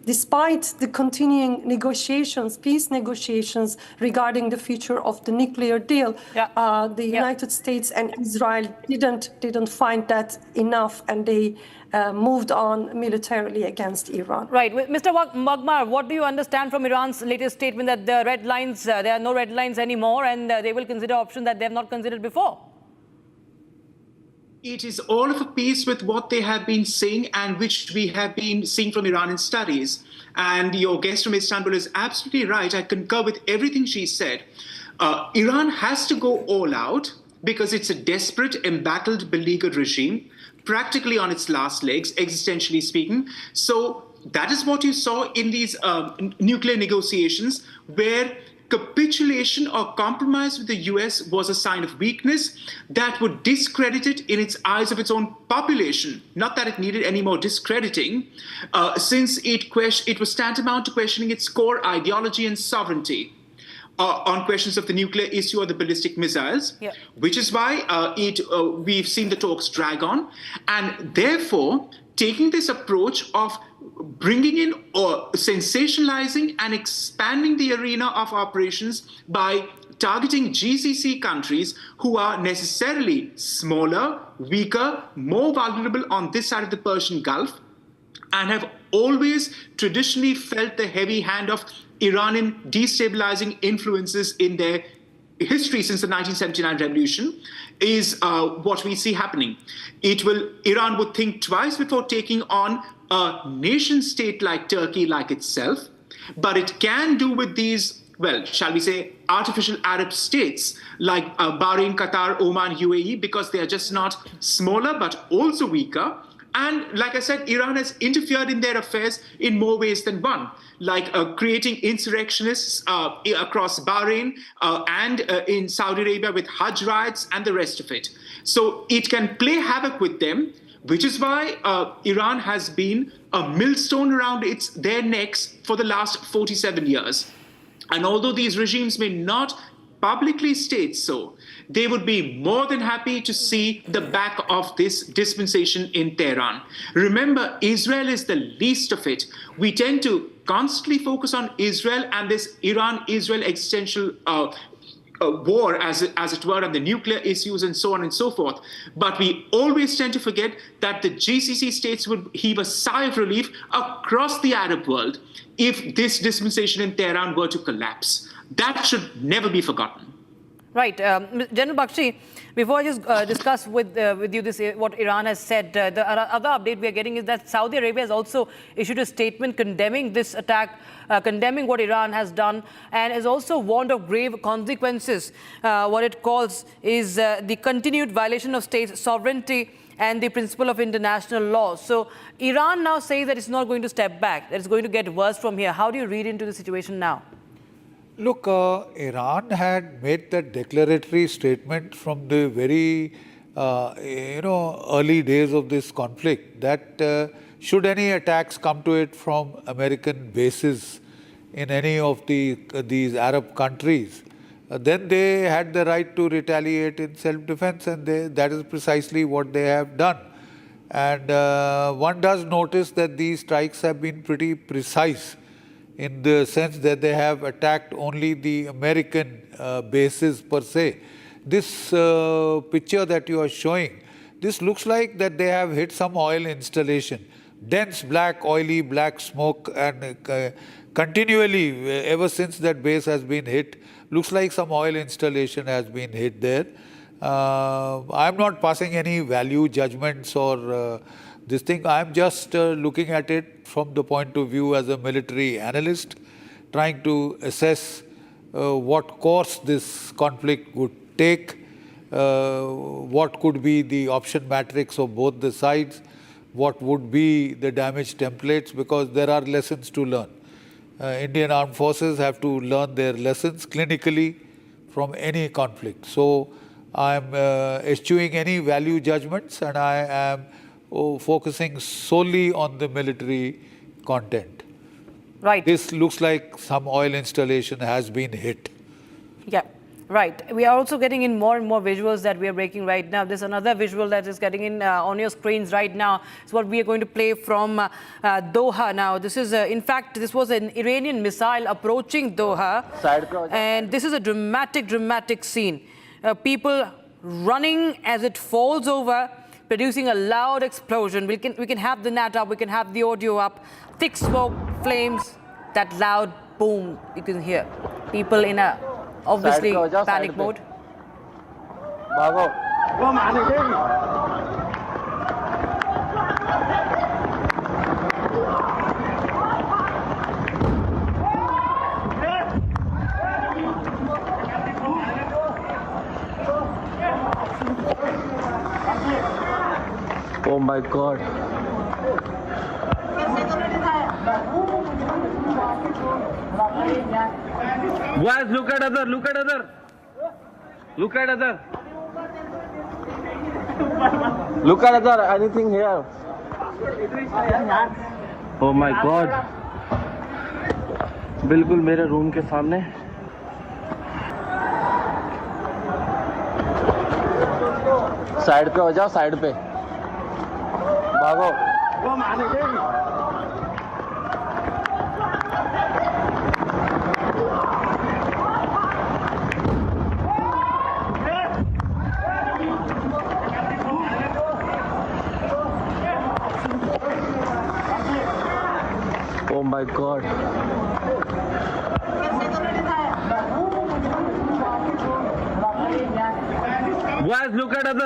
Speaker 1: despite the continuing negotiations, peace negotiations regarding the future of the nuclear deal, the United States and Israel didn't find that enough, and they moved on militarily against Iran.
Speaker 21: Right. Mr. Magmar, what do you understand from Iran's latest statement that the red lines, there are no red lines anymore, and they will consider options that they have not considered before?
Speaker 11: It is all of a piece with what they have been saying and which we have been seeing from Iranian studies. And your guest from Istanbul is absolutely right. I concur with everything she said. Iran has to go all out because it's a desperate, embattled, beleaguered regime, practically on its last legs, existentially speaking. So that is what you saw in these nuclear negotiations, where capitulation or compromise with the US was a sign of weakness that would discredit it in its eyes of its own population. Not that it needed any more discrediting, since it was tantamount to questioning its core ideology and sovereignty on questions of the nuclear issue or the ballistic missiles, which is why we've seen the talks drag on. And therefore, taking this approach of bringing in or sensationalizing and expanding the arena of operations by targeting GCC countries who are necessarily smaller, weaker, more vulnerable on this side of the Persian Gulf, and have always traditionally felt the heavy hand of Iranian destabilizing influences in their history since the 1979 revolution, is what we see happening. Iran would think twice before taking on a nation state like Turkey, like itself, but it can do with these, well, shall we say, artificial Arab states like Bahrain, Qatar, Oman, UAE, because they are just not smaller, but also weaker. And like I said, Iran has interfered in their affairs in more ways than one, like creating insurrectionists across Bahrain and in Saudi Arabia with Hajj riots and the rest of it. So it can play havoc with them, which is why Iran has been a millstone around their necks for the last 47 years. And although these regimes may not publicly states so, they would be more than happy to see the back of this dispensation in Tehran. Remember, Israel is the least of it. We tend to constantly focus on Israel and this Iran-Israel existential war, as it were, and the nuclear issues and so on and so forth. But we always tend to forget that the GCC states would heave a sigh of relief across the Arab world if this dispensation in Tehran were to collapse. That should never be forgotten.
Speaker 21: Right. General Bakshi, before I just discuss with you this, what Iran has said, the other update we are getting is that Saudi Arabia has also issued a statement condemning this attack, condemning what Iran has done, and has also warned of grave consequences. What it calls is the continued violation of state sovereignty and the principle of international law. So Iran now says that it's not going to step back, that it's going to get worse from here. How do you read into the situation now?
Speaker 23: Look, Iran had made that declaratory statement from the very, early days of this conflict that should any attacks come to it from American bases in any of these Arab countries, then they had the right to retaliate in self-defense, and that is precisely what they have done. And one does notice that these strikes have been pretty precise, in the sense that they have attacked only the American bases per se. This picture that you are showing, this looks like that they have hit some oil installation. Dense black, oily black smoke, and continually, ever since that base has been hit, looks like some oil installation has been hit there. I'm not passing any value judgments or this thing. I'm just looking at it from the point of view as a military analyst, trying to assess what course this conflict would take, what could be the option matrix of both the sides, what would be the damage templates, because there are lessons to learn. Indian armed forces have to learn their lessons clinically from any conflict. So I'm eschewing any value judgments, and I am focusing solely on the military content.
Speaker 21: Right.
Speaker 23: This looks like some oil installation has been hit.
Speaker 21: Yeah, right. We are also getting in more and more visuals that we are breaking right now. There's another visual that is getting in on your screens right now. It's what we are going to play from Doha now. This is, in fact, this was an Iranian missile approaching Doha. And this is a dramatic scene. People running as it falls over, producing a loud explosion. We can have the net up, we can have the audio up. Thick smoke, flames, that loud boom you can hear. People in a obviously panic mode.
Speaker 10: Oh my God. Guys, look at other. Look at other. Look at other. Anything here? Oh my God. बिल्कुल मेरे room के सामने. Side पे हो जाओ, side पे भागो. Oh my God. Guys, look at other.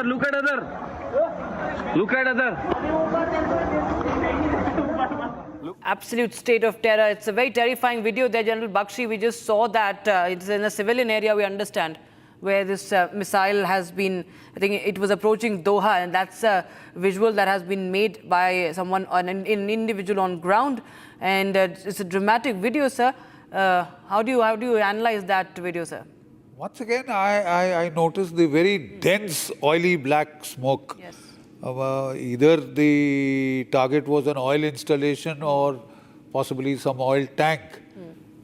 Speaker 21: Absolute state of terror. It's a very terrifying video there, General Bakshi. We just saw that it's in a civilian area, we understand, where this missile has been, I think it was approaching Doha, and that's a visual that has been made by someone, an individual on ground, and it's a dramatic video, sir. How do you analyze that video, sir?
Speaker 23: Once again, I noticed the very dense, oily black smoke.
Speaker 21: Yes.
Speaker 23: Either the target was an oil installation or possibly some oil tank.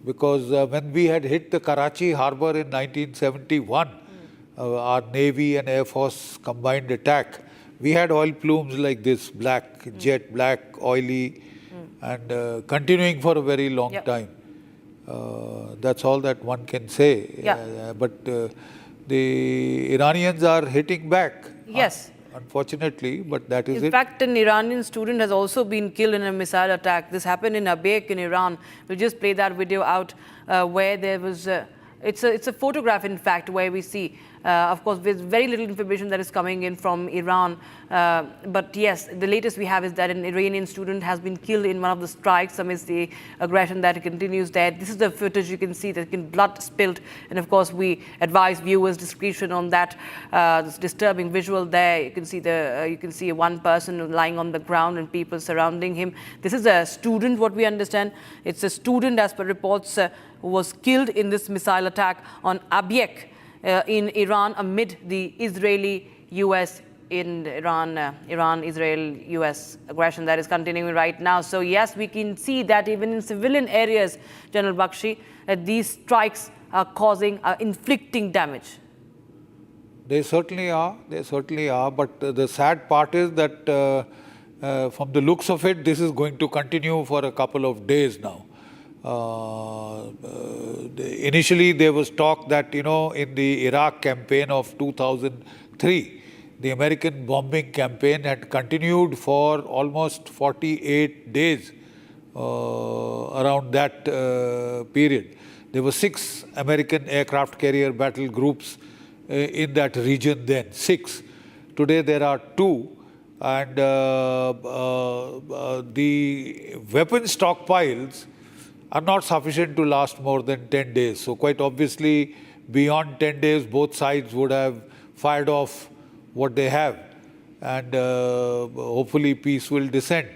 Speaker 23: because when we had hit the Karachi harbor in 1971, our Navy and Air Force combined attack, we had oil plumes like this, black, jet black, oily, and continuing for a very long time. That's all that one can say. But the Iranians are hitting back.
Speaker 21: Yes.
Speaker 23: Unfortunately, but that is
Speaker 21: it. In fact, an Iranian student has also been killed in a missile attack. This happened in Abiq in Iran. We'll just play that video out where there was, it's a photograph in fact where we see, of course, there's very little information that is coming in from Iran. But yes, the latest we have is that an Iranian student has been killed in one of the strikes amidst the aggression that continues there. This is the footage you can see, there's been blood spilled. And of course, we advise viewers discretion on that. This disturbing visual there. You can see one person lying on the ground and people surrounding him. This is a student, what we understand. It's a student, as per reports, who was killed in this missile attack on Abiq in Iran amid the Israeli-US Iran-Israel-US aggression that is continuing right now. So yes, we can see that even in civilian areas, General Bakshi, that these strikes are inflicting damage.
Speaker 23: They certainly are. They certainly are. But the sad part is that from the looks of it, this is going to continue for a couple of days now. Initially, there was talk that, in the Iraq campaign of 2003, the American bombing campaign had continued for almost 48 days around that period. There were 6 American aircraft carrier battle groups in that region then, 6. Today there are 2, and the weapon stockpiles are not sufficient to last more than 10 days. So quite obviously, beyond 10 days, both sides would have fired off what they have, and hopefully peace will descend.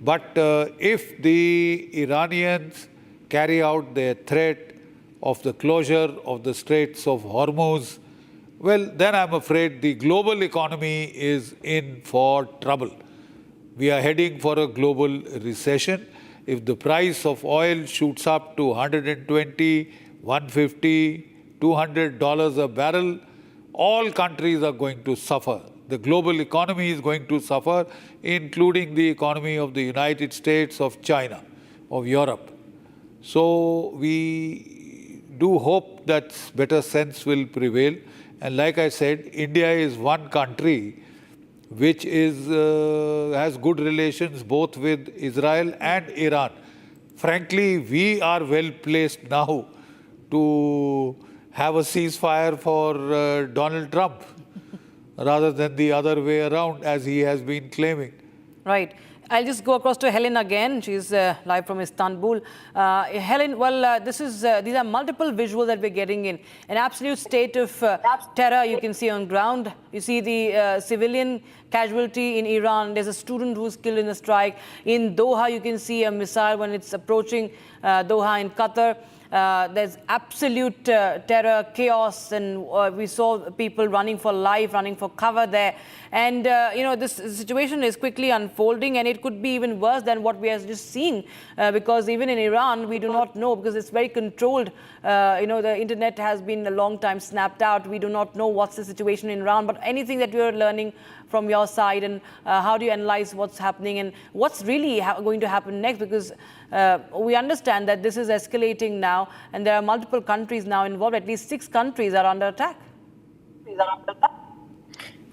Speaker 23: But if the Iranians carry out their threat of the closure of the Straits of Hormuz, well, then I'm afraid the global economy is in for trouble. We are heading for a global recession. If the price of oil shoots up to $120, $150, $200 a barrel, all countries are going to suffer. The global economy is going to suffer, including the economy of the United States, of China, of Europe. So we do hope that better sense will prevail. And like I said, India is one country which has good relations both with Israel and Iran. Frankly, we are well placed now to have a ceasefire for Donald Trump rather than the other way around, as he has been claiming.
Speaker 21: Right. I'll just go across to Helen again. She's live from Istanbul. Helen, well, these are multiple visuals that we're getting in. An absolute state of terror you can see on ground. You see the civilian casualty in Iran. There's a student who's killed in a strike. In Doha, you can see a missile when it's approaching Doha in Qatar. There's absolute terror, chaos, and we saw people running for life, running for cover there. And, this situation is quickly unfolding, and it could be even worse than what we have just seen, because even in Iran, we do not know, because it's very controlled. The internet has been a long time snapped out. We do not know what's the situation in Iran, but anything that you're learning from your side, and how do you analyze what's happening and what's really going to happen next? Because we understand that this is escalating now, and there are multiple countries now involved. At least 6 countries are under attack.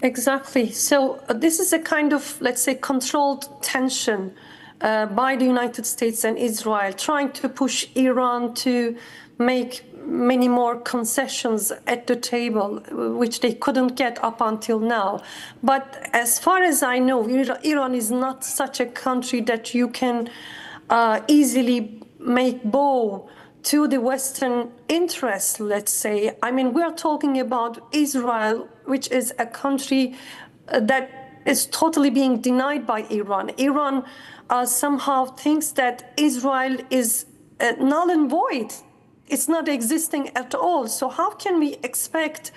Speaker 1: Exactly. So this is a kind of, let's say, controlled tension by the United States and Israel, trying to push Iran to make many more concessions at the table, which they couldn't get up until now. But as far as I know, Iran is not such a country that you can easily make bow to the Western interests, let's say. I mean, we are talking about Israel, which is a country that is totally being denied by Iran. Iran somehow thinks that Israel is null and void. It's not existing at all. So how can we expect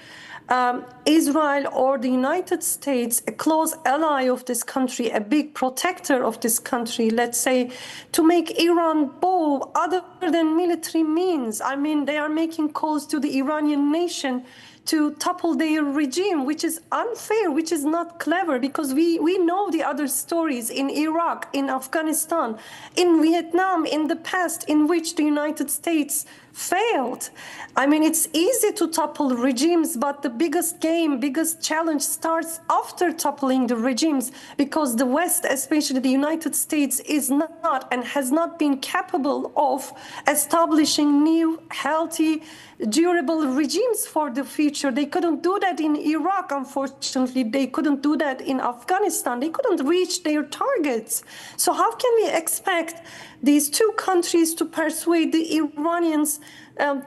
Speaker 1: Israel or the United States, a close ally of this country, a big protector of this country, let's say, to make Iran bow other than military means. I mean, they are making calls to the Iranian nation to topple their regime, which is unfair, which is not clever, because we know the other stories in Iraq, in Afghanistan, in Vietnam, in the past, in which the United States failed. I mean, it's easy to topple regimes, but the biggest game, biggest challenge starts after toppling the regimes, because the West, especially the United States, is not and has not been capable of establishing new, healthy, durable regimes for the future. They couldn't do that in Iraq, unfortunately. They couldn't do that in Afghanistan. They couldn't reach their targets. So how can we expect these two countries to persuade the Iranians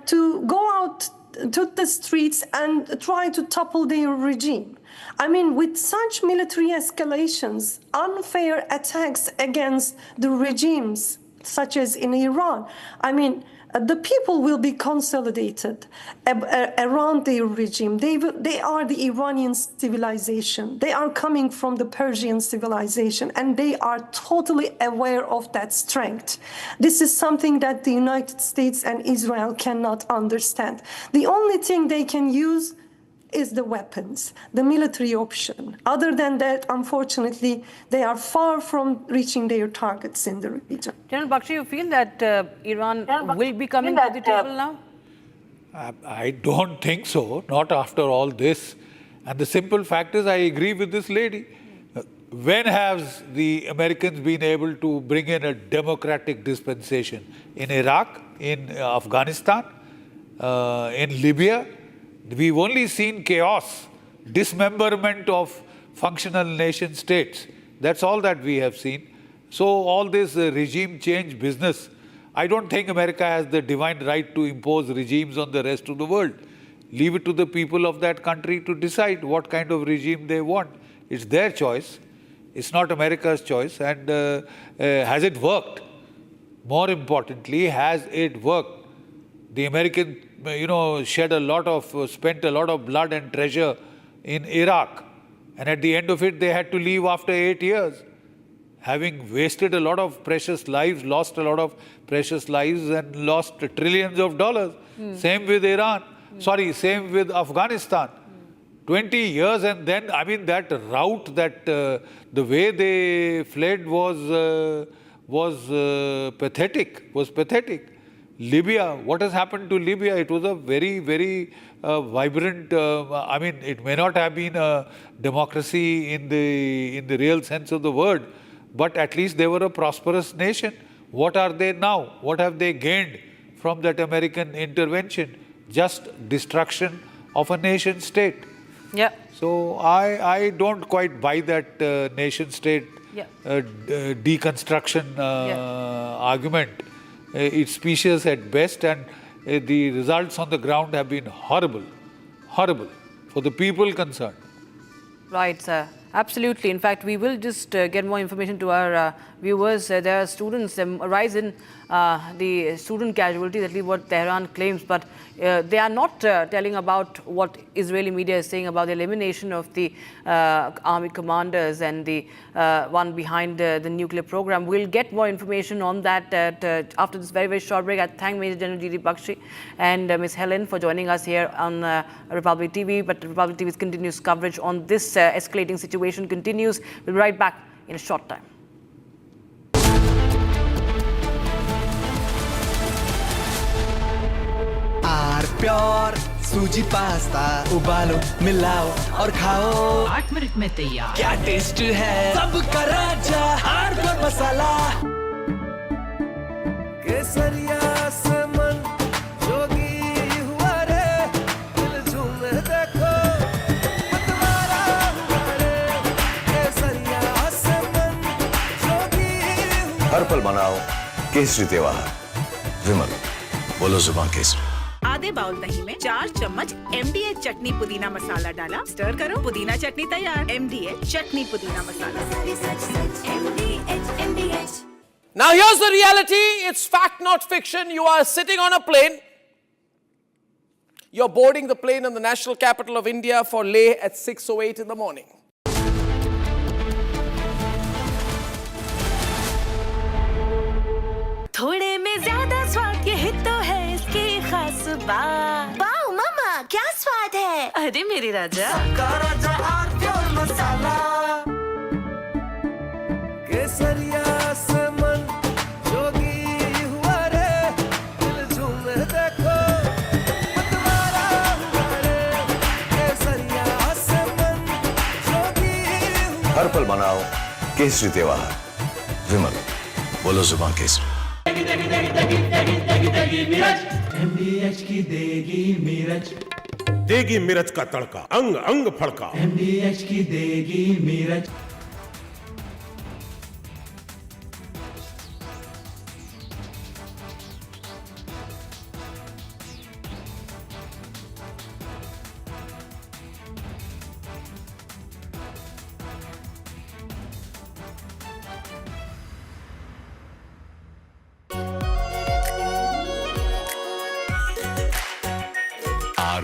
Speaker 1: to go out to the streets and try to topple their regime? I mean, with such military escalations, unfair attacks against the regimes, such as in Iran, I mean, the people will be consolidated around their regime. They are the Iranian civilization. They are coming from the Persian civilization, and they are totally aware of that strength. This is something that the United States and Israel cannot understand. The only thing they can use is the weapons, the military option. Other than that, unfortunately, they are far from reaching their targets in the region.
Speaker 21: General Bakshi, you feel that Iran will be coming to the table now?
Speaker 23: I don't think so, not after all this. And the simple fact is, I agree with this lady. When has the Americans been able to bring in a democratic dispensation? In Iraq, in Afghanistan, in Libya? We've only seen chaos, dismemberment of functional nation states. That's all that we have seen. So all this regime change business, I don't think America has the divine right to impose regimes on the rest of the world. Leave it to the people of that country to decide what kind of regime they want. It's their choice. It's not America's choice. And has it worked? More importantly, has it worked? The American, spent a lot of blood and treasure in Iraq. And at the end of it, they had to leave after 8 years, having wasted a lot of precious lives, lost a lot of precious lives, and lost trillions of dollars. Same with Iran. Same with Afghanistan. 20 years, and then, I mean, that route, the way they fled was pathetic. Libya, what has happened to Libya? It was a very, very vibrant, it may not have been a democracy in the real sense of the word, but at least they were a prosperous nation. What are they now? What have they gained from that American intervention? Just destruction of a nation state.
Speaker 21: Yeah.
Speaker 23: So I don't quite buy that nation state deconstruction argument. It's specious at best, and the results on the ground have been horrible for the people concerned.
Speaker 21: Right, sir. Absolutely. In fact, we will just get more information to our viewers. There are students, a rise in the student casualties, at least what Tehran claims, but they are not telling about what Israeli media is saying about the elimination of the army commanders and the one behind the nuclear program. We'll get more information on that after this very, very short break. I thank Major General G.D. Bakshi and Ms. Helen for joining us here on Republic TV. But Republic TV's continuous coverage on this escalating situation continues. We'll be right back in a short time.
Speaker 5: Pure सूजी pasta उबालो मिलाओ और खाओ 8 minute में तैयार क्या taste है सबका राजा हार्डकोर मसाला केसरिया से मन जोगी हुआ रे दिल झूमे देखो मतवारा हुआ रे केसरिया से मन जोगी
Speaker 22: हर पल मनाओ केसरी त्योहार विमल बोलो जुबान केसरी
Speaker 7: आधे बाउल दही में 4 चम्मच MDH चटनी पुदीना मसाला डाला स्टर करो पुदीना चटनी तैयार MDH चटनी पुदीना मसाला MDH
Speaker 17: Now here's the reality, it's fact not fiction. You are sitting on a plane You're boarding the plane in the national capital of India for Leh at 6:08 in the morning.
Speaker 13: थोड़े में ज्यादा स्वाद ये तो है इसकी खास बात। वाओ मम्मा, क्या स्वाद है? अरे मेरी राजा, सबका राजा और प्योर मसाला।
Speaker 5: केसरिया से मन जोगी हुआ रे, दिल झूमे देखो मतवारा हुआ रे। केसरिया से मन जोगी हुआ।
Speaker 22: हर पल मनाओ केसरी त्योहार। विमल, बोलो जुबान केसरी।
Speaker 5: MDH की देगी मिर्च,
Speaker 14: देगी मिर्च का तड़का, अंग अंग फड़का।
Speaker 5: MDH की देगी मिर्च।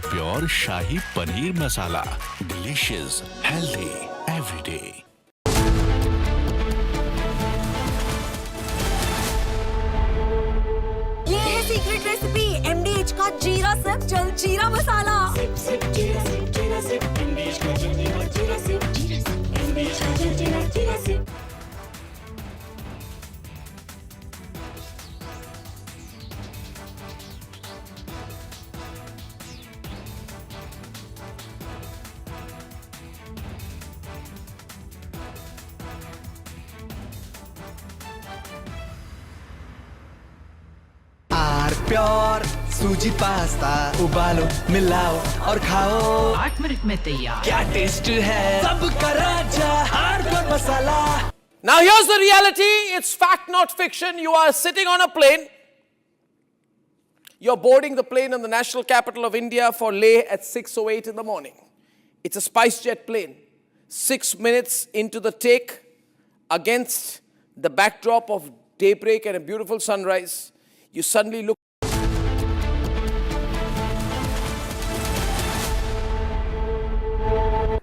Speaker 16: Pure shahi paneer masala, delicious, healthy everyday.
Speaker 13: ये है सीक्रेट रेसिपी MDH का जीरा सिप जल जीरा मसाला। सिप सिप जीरा सिप MDH का जल और जीरा सिप MDH का जल जीरा सिप।
Speaker 5: प्योर सूजी पास्ता उबालो मिलाओ और खाओ 8 मिनट में तैयार। क्या टेस्ट है सबका राजा hardware masala.
Speaker 17: Now here's the reality. It's fact, not fiction. You are sitting on a plane. You're boarding the plane in the national capital of India for Leh at 6:08 in the morning. It's a SpiceJet plane. 6 minutes into the take, against the backdrop of daybreak and a beautiful sunrise, you suddenly look.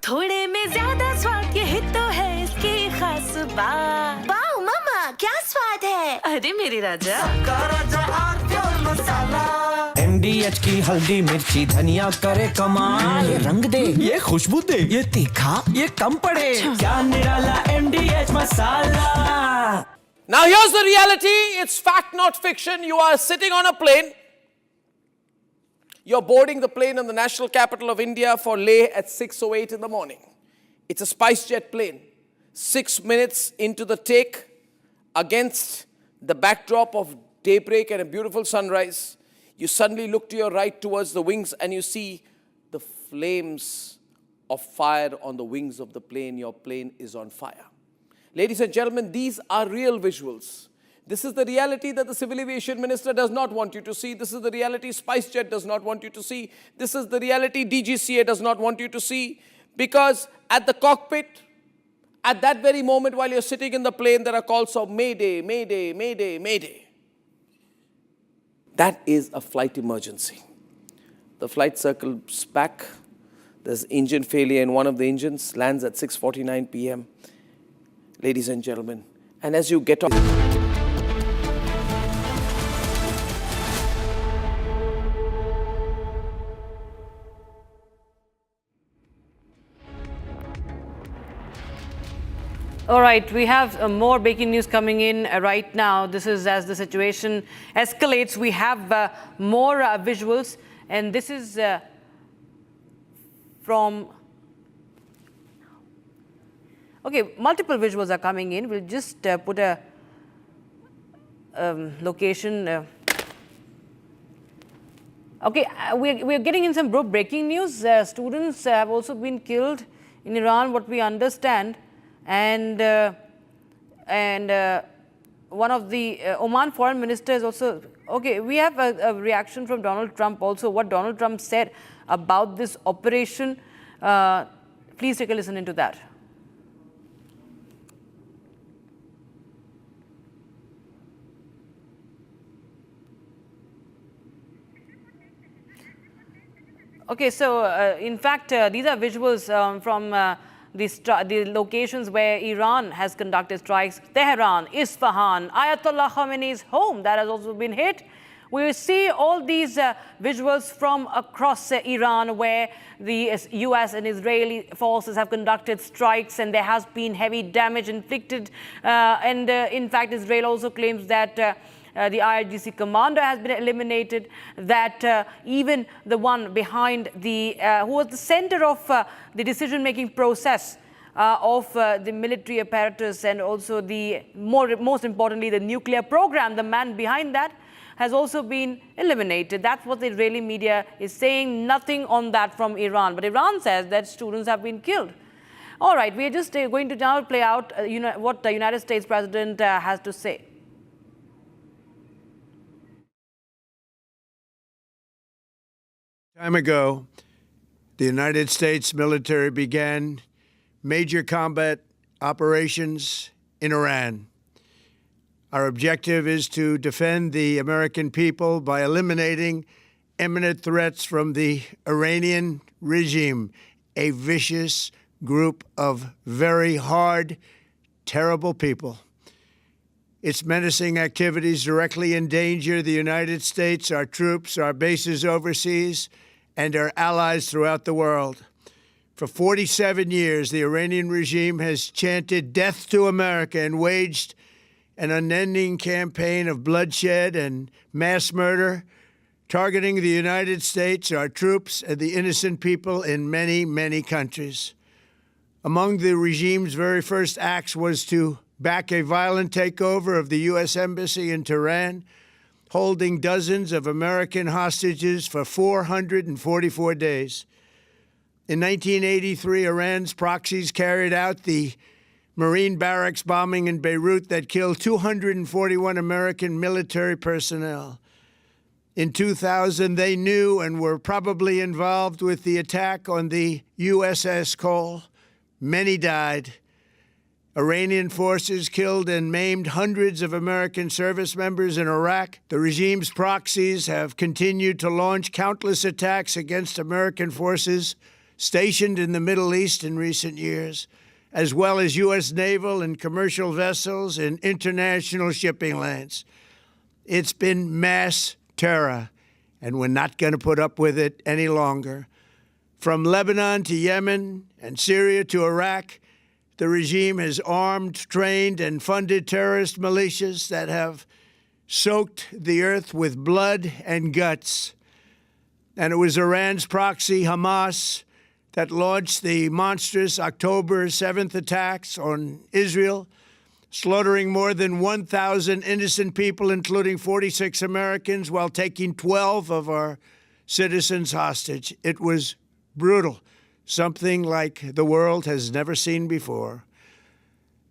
Speaker 13: थोड़े में ज्यादा स्वाद ये तो है इसकी खास बात। वाओ मम्मा, क्या स्वाद है? अरे मेरी राजा, सबका राजा और प्योर मसाला।
Speaker 5: MDH की हल्दी मिर्ची धनिया करे कमाल। ये रंग दे, ये खुशबू दे, ये तीखा, ये कम पड़े। क्या निराला MDH masala.
Speaker 17: Now here's the reality. It's fact, not fiction. You are sitting on a plane. You're boarding the plane in the national capital of India for Leh at 6:08 in the morning. It's a SpiceJet plane. 6 minutes into the take, against the backdrop of daybreak and a beautiful sunrise, you suddenly look to your right towards the wings and you see the flames of fire on the wings of the plane. Your plane is on fire. Ladies and gentlemen, these are real visuals. This is the reality that the Civil Aviation Minister does not want you to see. This is the reality SpiceJet does not want you to see. This is the reality DGCA does not want you to see. Because at the cockpit, at that very moment while you're sitting in the plane, there are calls of Mayday, Mayday, Mayday, Mayday. That is a flight emergency. The flight circles back. There's engine failure in one of the engines, lands at 6:49 p.m. Ladies and gentlemen, and as you get off.
Speaker 21: All right, we have more breaking news coming in right now. This is as the situation escalates. We have more visuals, and this is from. Okay, multiple visuals are coming in. We'll just put a location. Okay, we're getting in some breaking news. Students have also been killed in Iran, what we understand. And one of the Oman foreign minister is also, okay, we have a reaction from Donald Trump also, what Donald Trump said about this operation. Please take a listen into that. Okay, so in fact, these are visuals from the locations where Iran has conducted strikes. Tehran, Isfahan, Ayatollah Khamenei's home that has also been hit. We see all these visuals from across Iran where the US and Israeli forces have conducted strikes and there has been heavy damage inflicted. In fact, Israel also claims that the IRGC commander has been eliminated, that even the one behind the, who was the center of the decision-making process of the military apparatus and also the, most importantly, the nuclear program, the man behind that, has also been eliminated. That's what the Israeli media is saying. Nothing on that from Iran. But Iran says that students have been killed. All right, we are just going to now play out what the United States President has to say.
Speaker 8: Time ago, the United States military began major combat operations in Iran. Our objective is to defend the American people by eliminating imminent threats from the Iranian regime, a vicious group of very hard, terrible people. Its menacing activities directly endanger the United States, our troops, our bases overseas, and our allies throughout the world. For 47 years, the Iranian regime has chanted death to America and waged an unending campaign of bloodshed and mass murder, targeting the United States, our troops, and the innocent people in many, many countries. Among the regime's very first acts was to back a violent takeover of the U.S. Embassy in Tehran, holding dozens of American hostages for 444 days. In 1983, Iran's proxies carried out the Marine barracks bombing in Beirut that killed 241 American military personnel. In 2000, they knew and were probably involved with the attack on the USS Cole. Many died. Iranian forces killed and maimed hundreds of American service members in Iraq. The regime's proxies have continued to launch countless attacks against American forces stationed in the Middle East in recent years, as well as U.S. naval and commercial vessels in international shipping lanes. It's been mass terror, and we're not going to put up with it any longer. From Lebanon to Yemen and Syria to Iraq, the regime has armed, trained, and funded terrorist militias that have soaked the earth with blood and guts. And it was Iran's proxy, Hamas, that launched the monstrous October 7th attacks on Israel, slaughtering more than 1,000 innocent people, including 46 Americans, while taking 12 of our citizens hostage. It was brutal, something like the world has never seen before.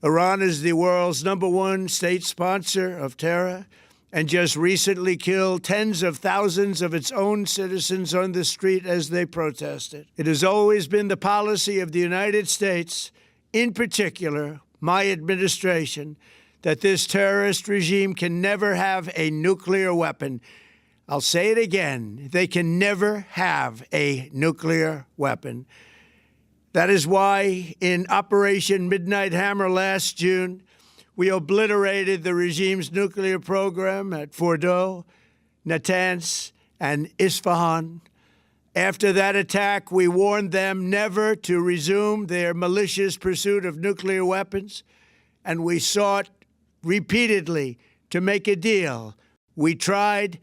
Speaker 8: Iran is the world's #1 state sponsor of terror and just recently killed tens of thousands of its own citizens on the street as they protested. It has always been the policy of the United States, in particular my administration, that this terrorist regime can never have a nuclear weapon. I'll say it again, they can never have a nuclear weapon. That is why in Operation Midnight Hammer last June, we obliterated the regime's nuclear program at Fordow, Natanz, and Isfahan. After that attack, we warned them never to resume their malicious pursuit of nuclear weapons, and we sought repeatedly to make a deal. We tried.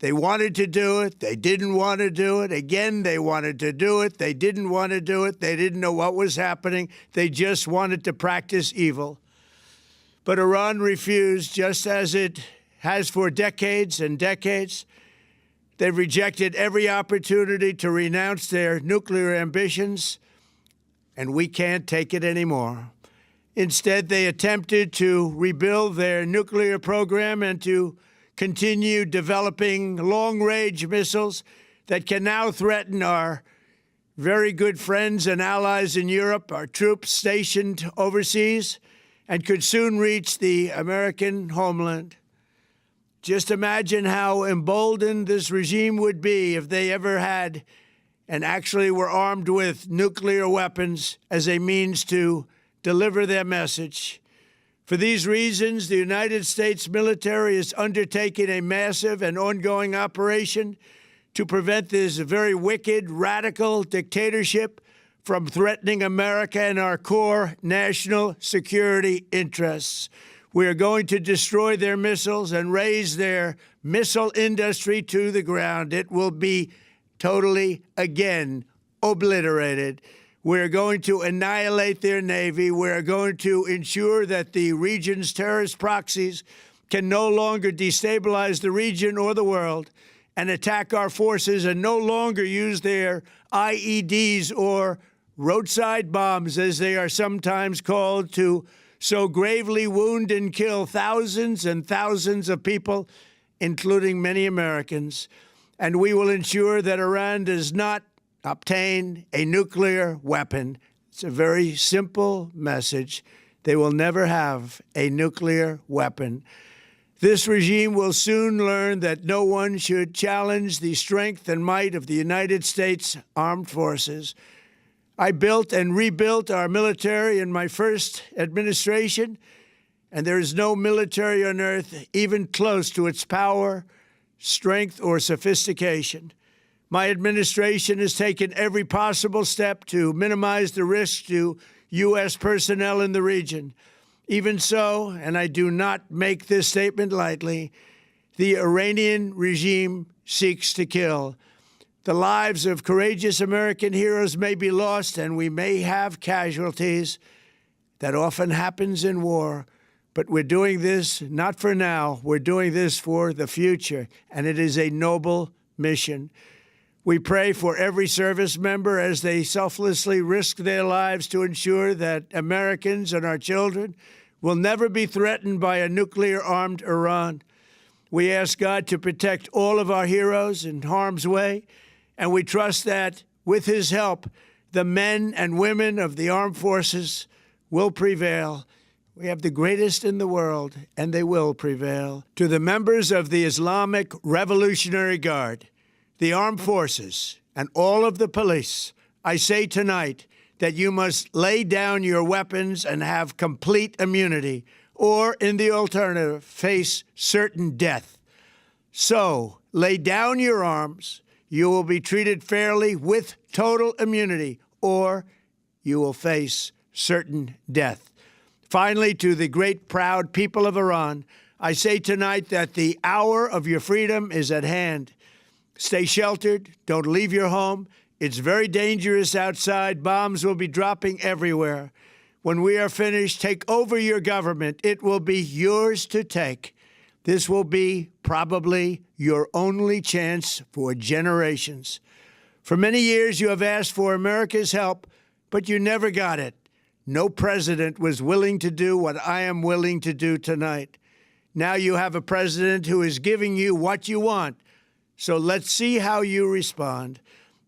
Speaker 8: They wanted to do it. They didn't want to do it. Again, they wanted to do it. They didn't want to do it. They didn't know what was happening. They just wanted to practice evil. But Iran refused, just as it has for decades and decades. They've rejected every opportunity to renounce their nuclear ambitions, and we can't take it anymore. Instead, they attempted to rebuild their nuclear program and to continue developing long-range missiles that can now threaten our very good friends and allies in Europe, our troops stationed overseas, and could soon reach the American homeland. Just imagine how emboldened this regime would be if they ever had and actually were armed with nuclear weapons as a means to deliver their message. For these reasons, the United States military is undertaking a massive and ongoing operation to prevent this very wicked, radical dictatorship from threatening America and our core national security interests. We are going to destroy their missiles and raise their missile industry to the ground. It will be totally, again, obliterated. We're going to annihilate their Navy. We're going to ensure that the region's terrorist proxies can no longer destabilize the region or the world and attack our forces and no longer use their IEDs or roadside bombs, as they are sometimes called, to so gravely wound and kill thousands and thousands of people, including many Americans. And we will ensure that Iran does not obtain a nuclear weapon. It's a very simple message. They will never have a nuclear weapon. This regime will soon learn that no one should challenge the strength and might of the United States Armed Forces. I built and rebuilt our military in my first administration, and there is no military on earth even close to its power, strength, or sophistication. My administration has taken every possible step to minimize the risk to U.S. personnel in the region. Even so, and I do not make this statement lightly, the Iranian regime seeks to kill. The lives of courageous American heroes may be lost, and we may have casualties. That often happens in war. But we're doing this not for now. We're doing this for the future, and it is a noble mission. We pray for every service member as they selflessly risk their lives to ensure that Americans and our children will never be threatened by a nuclear-armed Iran. We ask God to protect all of our heroes in harm's way, and we trust that, with his help, the men and women of the armed forces will prevail. We have the greatest in the world, and they will prevail. To the members of the Islamic Revolutionary Guard, the armed forces, and all of the police, I say tonight that you must lay down your weapons and have complete immunity, or, in the alternative, face certain death. So, lay down your arms. You will be treated fairly with total immunity, or you will face certain death. Finally, to the great, proud people of Iran, I say tonight that the hour of your freedom is at hand. Stay sheltered. Don't leave your home. It's very dangerous outside. Bombs will be dropping everywhere. When we are finished, take over your government. It will be yours to take. This will be probably your only chance for generations. For many years, you have asked for America's help, but you never got it. No president was willing to do what I am willing to do tonight. Now you have a president who is giving you what you want. So let's see how you respond.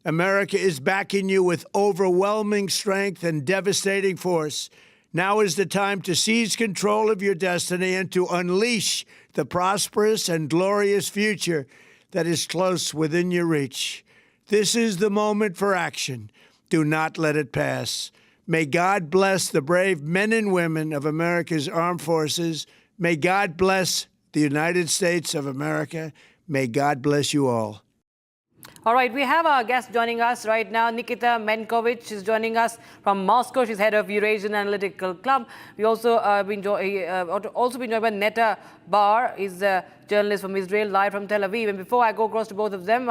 Speaker 8: America is backing you with overwhelming strength and devastating force. Now is the time to seize control of your destiny and to unleash the prosperous and glorious future that is close within your reach. This is the moment for action. Do not let it pass. May God bless the brave men and women of America's armed forces. May God bless the United States of America. May God bless you all.
Speaker 21: All right, we have our guest joining us right now. Nikita Menkovich is joining us from Moscow. She's head of Eurasian Analytical Club. We also been joined by Netta Bar, is a journalist from Israel, live from Tel Aviv. And before I go across to both of them,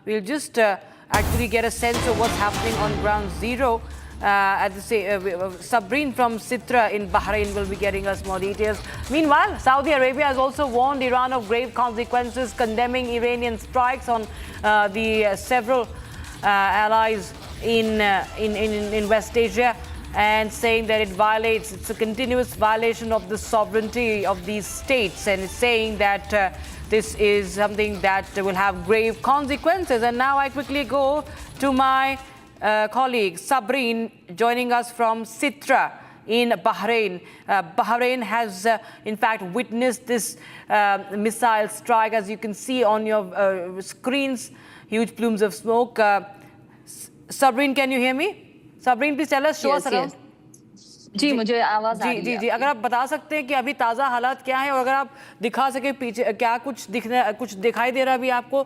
Speaker 21: we'll just actually get a sense of what's happening on ground zero. Sabreen from Sitra in Bahrain will be getting us more details. Meanwhile, Saudi Arabia has also warned Iran of grave consequences, condemning Iranian strikes on the several allies in West Asia, and saying that it's a continuous violation of the sovereignty of these states, and it's saying that this is something that will have grave consequences. And now I quickly go to my colleague Sabreen, joining us from Sitra in Bahrain. Bahrain has in fact witnessed this missile strike, as you can see on your screens, huge plumes of smoke. Sabreen, can you hear me? Sabreen, please tell us, show us around.
Speaker 6: जी मुझे आवाज आ रही है।
Speaker 21: जी, अगर आप बता सकते हैं कि अभी ताज़ा हालात क्या है और अगर आप दिखा सके पीछे क्या कुछ दिखाई दे रहा है अभी आपको?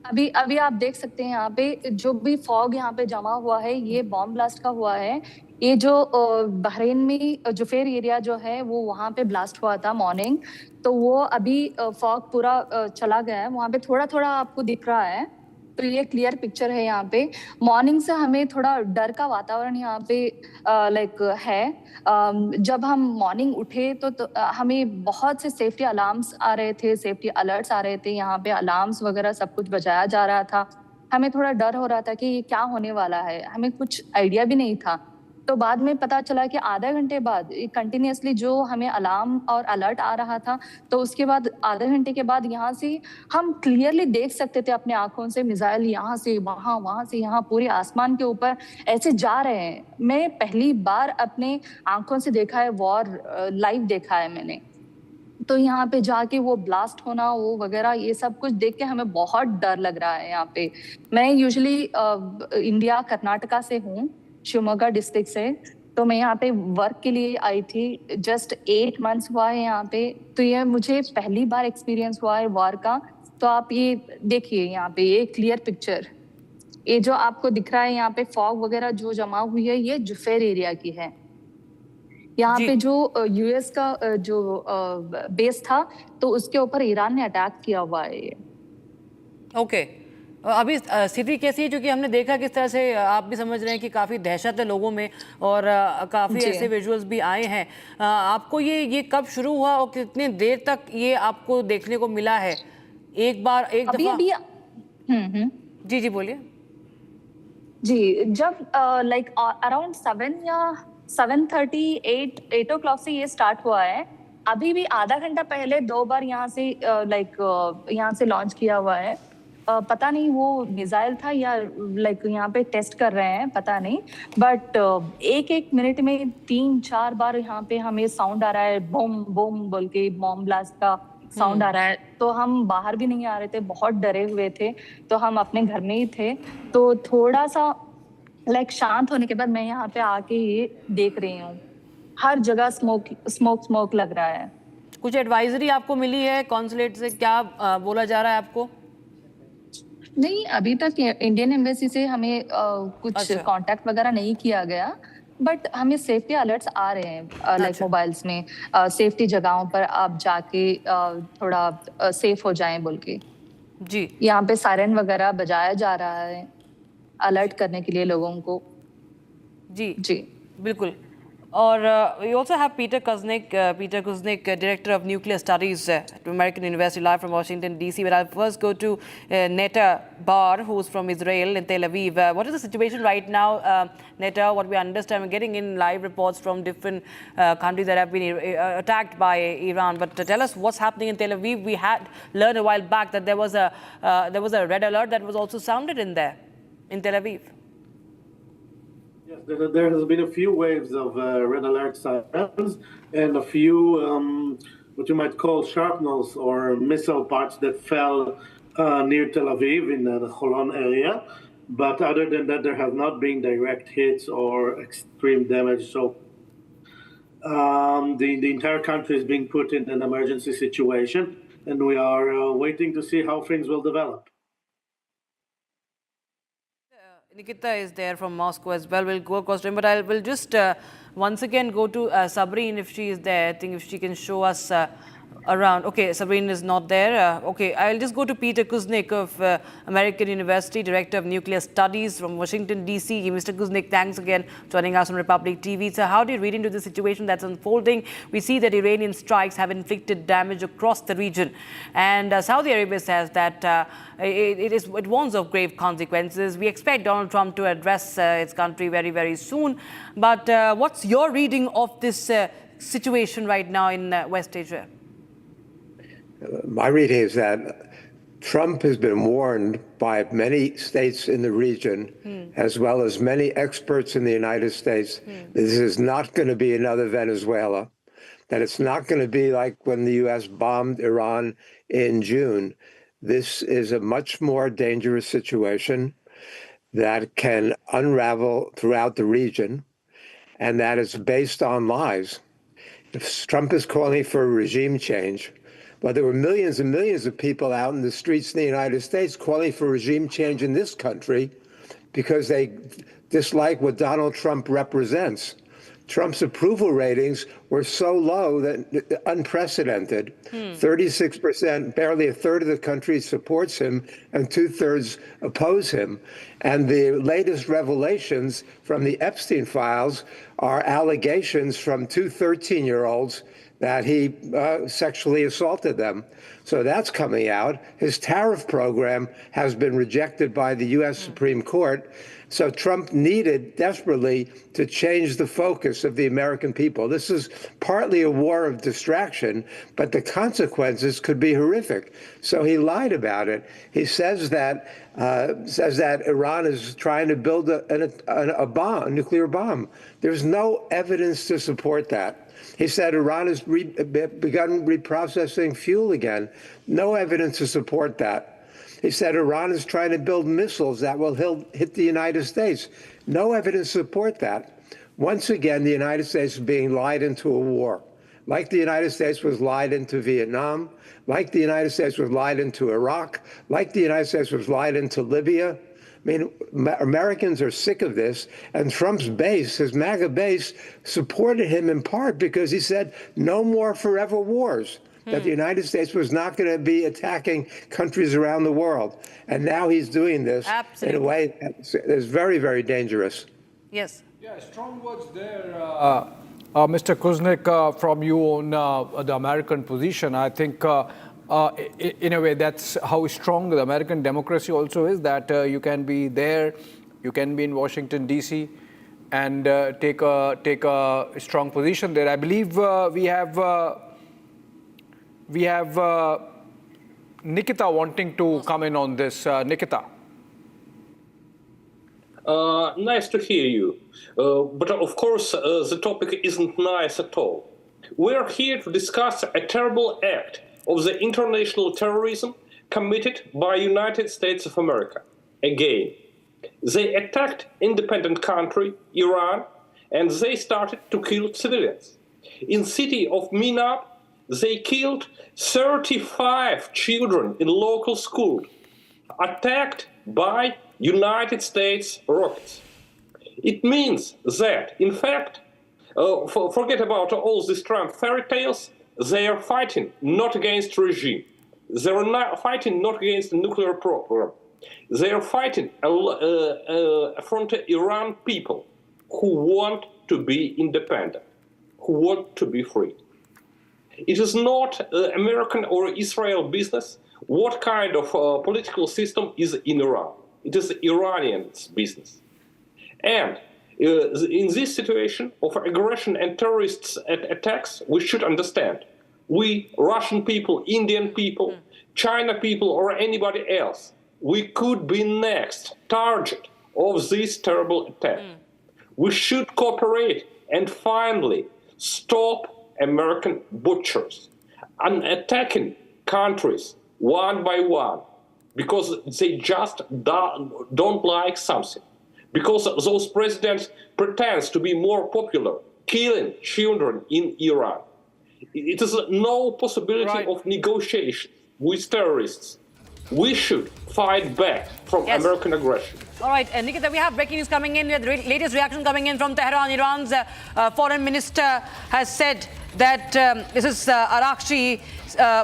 Speaker 6: अभी आप देख सकते हैं यहाँ पे जो भी फॉग यहाँ पे जमा हुआ है ये बॉम्ब ब्लास्ट का हुआ है। ये जो बहरीन में जुफेर एरिया जो है वो वहाँ पे ब्लास्ट हुआ था मॉर्निंग, तो वो अभी फॉग पूरा चला गया है, वहाँ पे थोड़ा थोड़ा आपको दिख रहा है। तो ये क्लियर पिक्चर है यहाँ पे। मॉर्निंग से हमें थोड़ा डर का वातावरण यहाँ पे लाइक है। जब हम मॉर्निंग उठे तो हमें बहुत से सेफ्टी अलार्म्स आ रहे थे, सेफ्टी अलर्ट्स आ रहे थे, यहाँ पे अलार्म्स वगैरह सब कुछ बजाया जा रहा था। हमें थोड़ा डर हो रहा था कि ये क्या होने वाला है, हमें कुछ आइडिया भी नहीं था। तो बाद में पता चला कि आधा घंटे बाद कंटिन्यूसली जो हमें अलार्म और अलर्ट आ रहा था, तो उसके बाद आधे घंटे के बाद यहाँ से हम क्लियरली देख सकते थे अपने आंखों से मिसाइल यहाँ से वहाँ, वहाँ से यहाँ, पूरे आसमान के ऊपर ऐसे जा रहे हैं। मैं पहली बार अपने आंखों से देखा है वॉर, लाइव देखा है मैंने। तो यहाँ पे जाके वो ब्लास्ट होना वो वगैरह ये सब कुछ देख के हमें बहुत डर लग रहा है यहाँ पे। मैं यूजुअली इंडिया कर्नाटका से हूँ, शिवमोगा डिस्ट्रिक्ट से, तो मैं यहाँ पे वर्क के लिए आई थी। जस्ट 8 मंथ्स हुआ है यहाँ पे, तो ये मुझे पहली बार एक्सपीरियंस हुआ है वॉर का। तो आप ये देखिए यहाँ पे ये क्लियर पिक्चर, ये जो आपको दिख रहा है यहाँ पे फॉग वगैरह जो जमा हुई है ये जुफेर एरिया की है। यहाँ पे जो यूएस का जो बेस था तो उसके ऊपर ईरान ने अटैक किया हुआ है ये।
Speaker 21: ओके, अभी स्थिति कैसी है? क्योंकि हमने देखा किस तरह से आप भी समझ रहे हैं कि काफ़ी दहशत है लोगों में और काफ़ी ऐसे विजुअल्स भी आए हैं। आपको ये कब शुरू हुआ और कितने देर तक ये आपको देखने को मिला है? एक दफा जी बोलिए।
Speaker 6: जी, जब लाइक अराउंड 7 या 7:30 8 o'clock से ये स्टार्ट हुआ है। अभी भी आधा घंटा पहले 2 बार यहाँ से यहाँ से लॉन्च किया हुआ है। पता नहीं वो मिसाइल था या लाइक यहाँ पे टेस्ट कर रहे हैं, पता नहीं। बट एक मिनट में 3-4 बार यहाँ पे हमें साउंड आ रहा है, बम बम बोल के बॉम्ब ब्लास्ट का साउंड आ रहा है। तो हम बाहर भी नहीं आ रहे थे, बहुत डरे हुए थे, तो हम अपने घर में ही थे। तो थोड़ा सा लाइक शांत होने के बाद मैं यहाँ पे आके ये देख रही हूँ, हर जगह स्मोक लग रहा है।
Speaker 21: कुछ एडवाइजरी आपको मिली है कॉन्सुलेट से? क्या बोला जा रहा है आपको?
Speaker 6: नहीं, अभी तक इंडियन एम्बेसी से हमें कुछ कांटेक्ट वगैरह नहीं किया गया, बट हमें सेफ्टी अलर्ट्स आ रहे हैं लाइक मोबाइल्स में, सेफ्टी जगहों पर आप जाके थोड़ा सेफ हो जाएं बोल के।
Speaker 21: जी,
Speaker 6: यहाँ पे सायरन वगैरह बजाया जा रहा है अलर्ट करने के लिए लोगों को।
Speaker 21: जी बिल्कुल। और we also have Peter Kuznick, Director of Nuclear Studies at American University, live from Washington, D.C. But I'll first go to Neta Bar, who's from Israel in Tel Aviv. What is the situation right now, Neta? What we understand, we're getting in live reports from different countries that have been attacked by Iran. But tell us what's happening in Tel Aviv. We had learned a while back that there was a red alert that was also sounded in there, in Tel Aviv.
Speaker 15: There has been a few waves of red alert sirens and a few what you might call shrapnels or missile parts that fell near Tel Aviv in the Holon area. But other than that, there have not been direct hits or extreme damage. So the entire country is being put in an emergency situation, and we are waiting to see how things will develop.
Speaker 21: Nikita is there from Moscow as well. We'll go across to him, but I will just once again go to Sabreen if she is there. I think if she can show us around. Okay, Sabreen is not there. Okay, I'll just go to Peter Kuznick of American University, Director of Nuclear Studies from Washington, D.C. Mr. Kuznick, thanks again for joining us on Republic TV. So how do you read into the situation that's unfolding? We see that Iranian strikes have inflicted damage across the region. And Saudi Arabia says that it warns of grave consequences. We expect Donald Trump to address its country very, very soon. But what's your reading of this situation right now in West Asia?
Speaker 19: My reading is that Trump has been warned by many states in the region, as well as many experts in the United States, that this is not going to be another Venezuela, that it's not going to be like when the U.S. bombed Iran in June. This is a much more dangerous situation. that can unravel throughout the region, and that is based on lies. If Trump is calling for a regime change, well, there were millions and millions of people out in the streets in the United States calling for regime change in this country because they dislike what Donald Trump represents. Trump's approval ratings were so low that unprecedented. 36%, barely a third of the country supports him, and 2/3 oppose him. And the latest revelations from the Epstein files are allegations from two 13-year-olds that he sexually assaulted them. So that's coming out. His tariff program has been rejected by the U.S. Supreme Court. So Trump needed desperately to change the focus of the American people. This is partly a war of distraction, but the consequences could be horrific. So he lied about it. He says that Iran is trying to build a bomb, a nuclear bomb. There's no evidence to support that. He said Iran has begun reprocessing fuel again. No evidence to support that. He said Iran is trying to build missiles that will hit the United States. No evidence to support that. Once again, the United States is being lied into a war. Like the United States was lied into Vietnam, like the United States was lied into Iraq, like the United States was lied into Libya. I mean, Americans are sick of this, and Trump's base, his MAGA base, supported him in part because he said no more forever wars. That the United States was not going to be attacking countries around the world. And now he's doing this in a way that is very, very dangerous.
Speaker 21: Yes.
Speaker 12: Yeah, strong words there, Mr. Kuznick, from you on the American position. I think, in a way, that's how strong the American democracy also is, that you can be there, you can be in Washington, D.C., and take a strong position there. I believe we have Nikita wanting to come in on this. Nikita.
Speaker 18: Nice to hear you. But of course, the topic isn't nice at all. We're here to discuss a terrible act of the international terrorism committed by United States of America. Again, they attacked independent country, Iran, and they started to kill civilians. In city of Minab, they killed 35 children in local school, attacked by United States rockets. It means that, in fact, forget about all these Trump fairy tales, they are fighting not against regime. They are not fighting not against the nuclear program. They are fighting from the Iran people who want to be independent, who want to be free. It is not American or Israel business what kind of political system is in Iran. It is Iranians' business. And in this situation of aggression and terrorist attacks, we should understand, we, Russian people, Indian people, China people, or anybody else, we could be next target of this terrible attack. We should cooperate and finally stop American butchers and attacking countries one by one because they just don't like something. Because those presidents pretend to be more popular, killing children in Iran. It is no possibility of negotiation with terrorists. We should fight back from American aggression.
Speaker 21: All right, Nikita, we have breaking news coming in. We have the latest reaction coming in from Tehran. Iran's foreign minister has said that this is Arakshi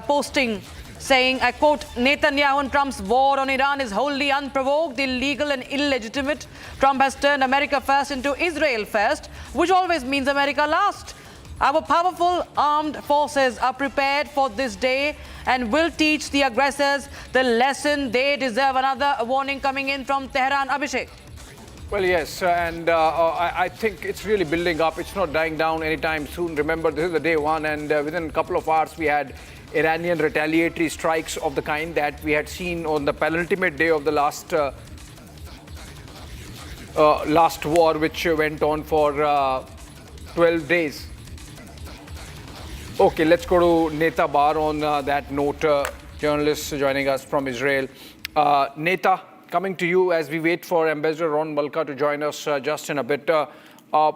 Speaker 21: posting saying, I quote, Netanyahu and Trump's war on Iran is wholly unprovoked, illegal and illegitimate. Trump has turned America first into Israel first, which always means America last. Our powerful armed forces are prepared for this day and will teach the aggressors the lesson they deserve. Another warning coming in from Tehran. Abhishek.
Speaker 12: Well, yes, and I think it's really building up. It's not dying down anytime soon. Remember, this is the day one, and within a couple of hours, we had Iranian retaliatory strikes of the kind that we had seen on the penultimate day of the last war, which went on for 12 days. Okay, let's go to Neta Bar on that note, journalist joining us from Israel. Neta, coming to you as we wait for Ambassador Ron Malka to join us just in a bit.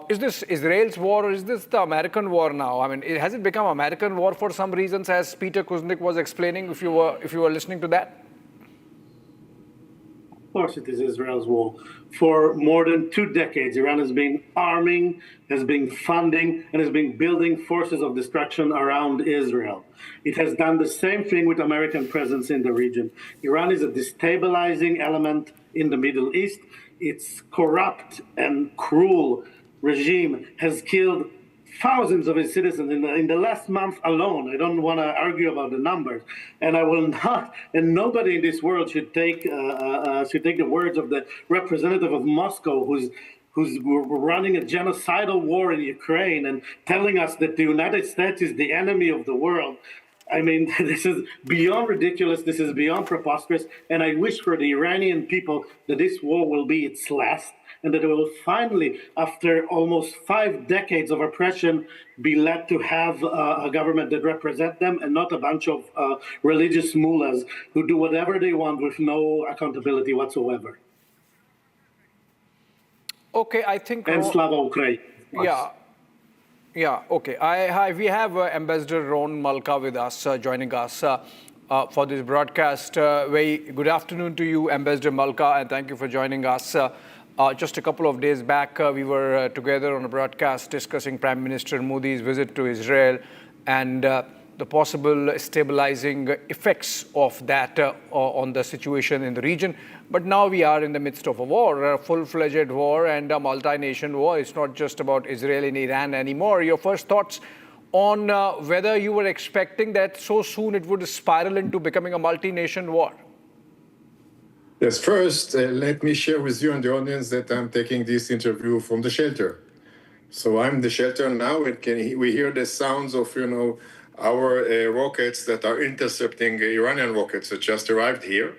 Speaker 12: Is this Israel's war or is this the American war now? I mean, has it become American war for some reasons, as Peter Kuznick was explaining, if you were listening to that?
Speaker 15: Of course it is Israel's war. For more than 2 decades, Iran has been arming, has been funding, and has been building forces of destruction around Israel. It has done the same thing with American presence in the region. Iran is a destabilizing element in the Middle East. Its corrupt and cruel regime has killed thousands of its citizens in the last month alone. I don't want to argue about the numbers, and I will not. And nobody in this world should take the words of the representative of Moscow, who's running a genocidal war in Ukraine and telling us that the United States is the enemy of the world. I mean, this is beyond ridiculous. This is beyond preposterous. And I wish for the Iranian people that this war will be its last, and that it will finally, after almost 5 decades of oppression, be led to have a government that represents them and not a bunch of religious mullahs who do whatever they want with no accountability whatsoever.
Speaker 12: Okay, I think...
Speaker 15: And Slava Ukraine.
Speaker 12: Yeah, okay. We have Ambassador Ron Malka with us, joining us for this broadcast. Very good afternoon to you, Ambassador Malka, and thank you for joining us. Just a couple of days back, we were together on a broadcast discussing Prime Minister Modi's visit to Israel and the possible stabilizing effects of that on the situation in the region. But now we are in the midst of a war, a full-fledged war and a multi-nation war. It's not just about Israel and Iran anymore. Your first thoughts on whether you were expecting that so soon it would spiral into becoming a multi-nation war?
Speaker 3: Yes, first, let me share with you and the audience that I'm taking this interview from the shelter. So I'm in the shelter now, and we hear the sounds of, our rockets that are intercepting Iranian rockets that just arrived here,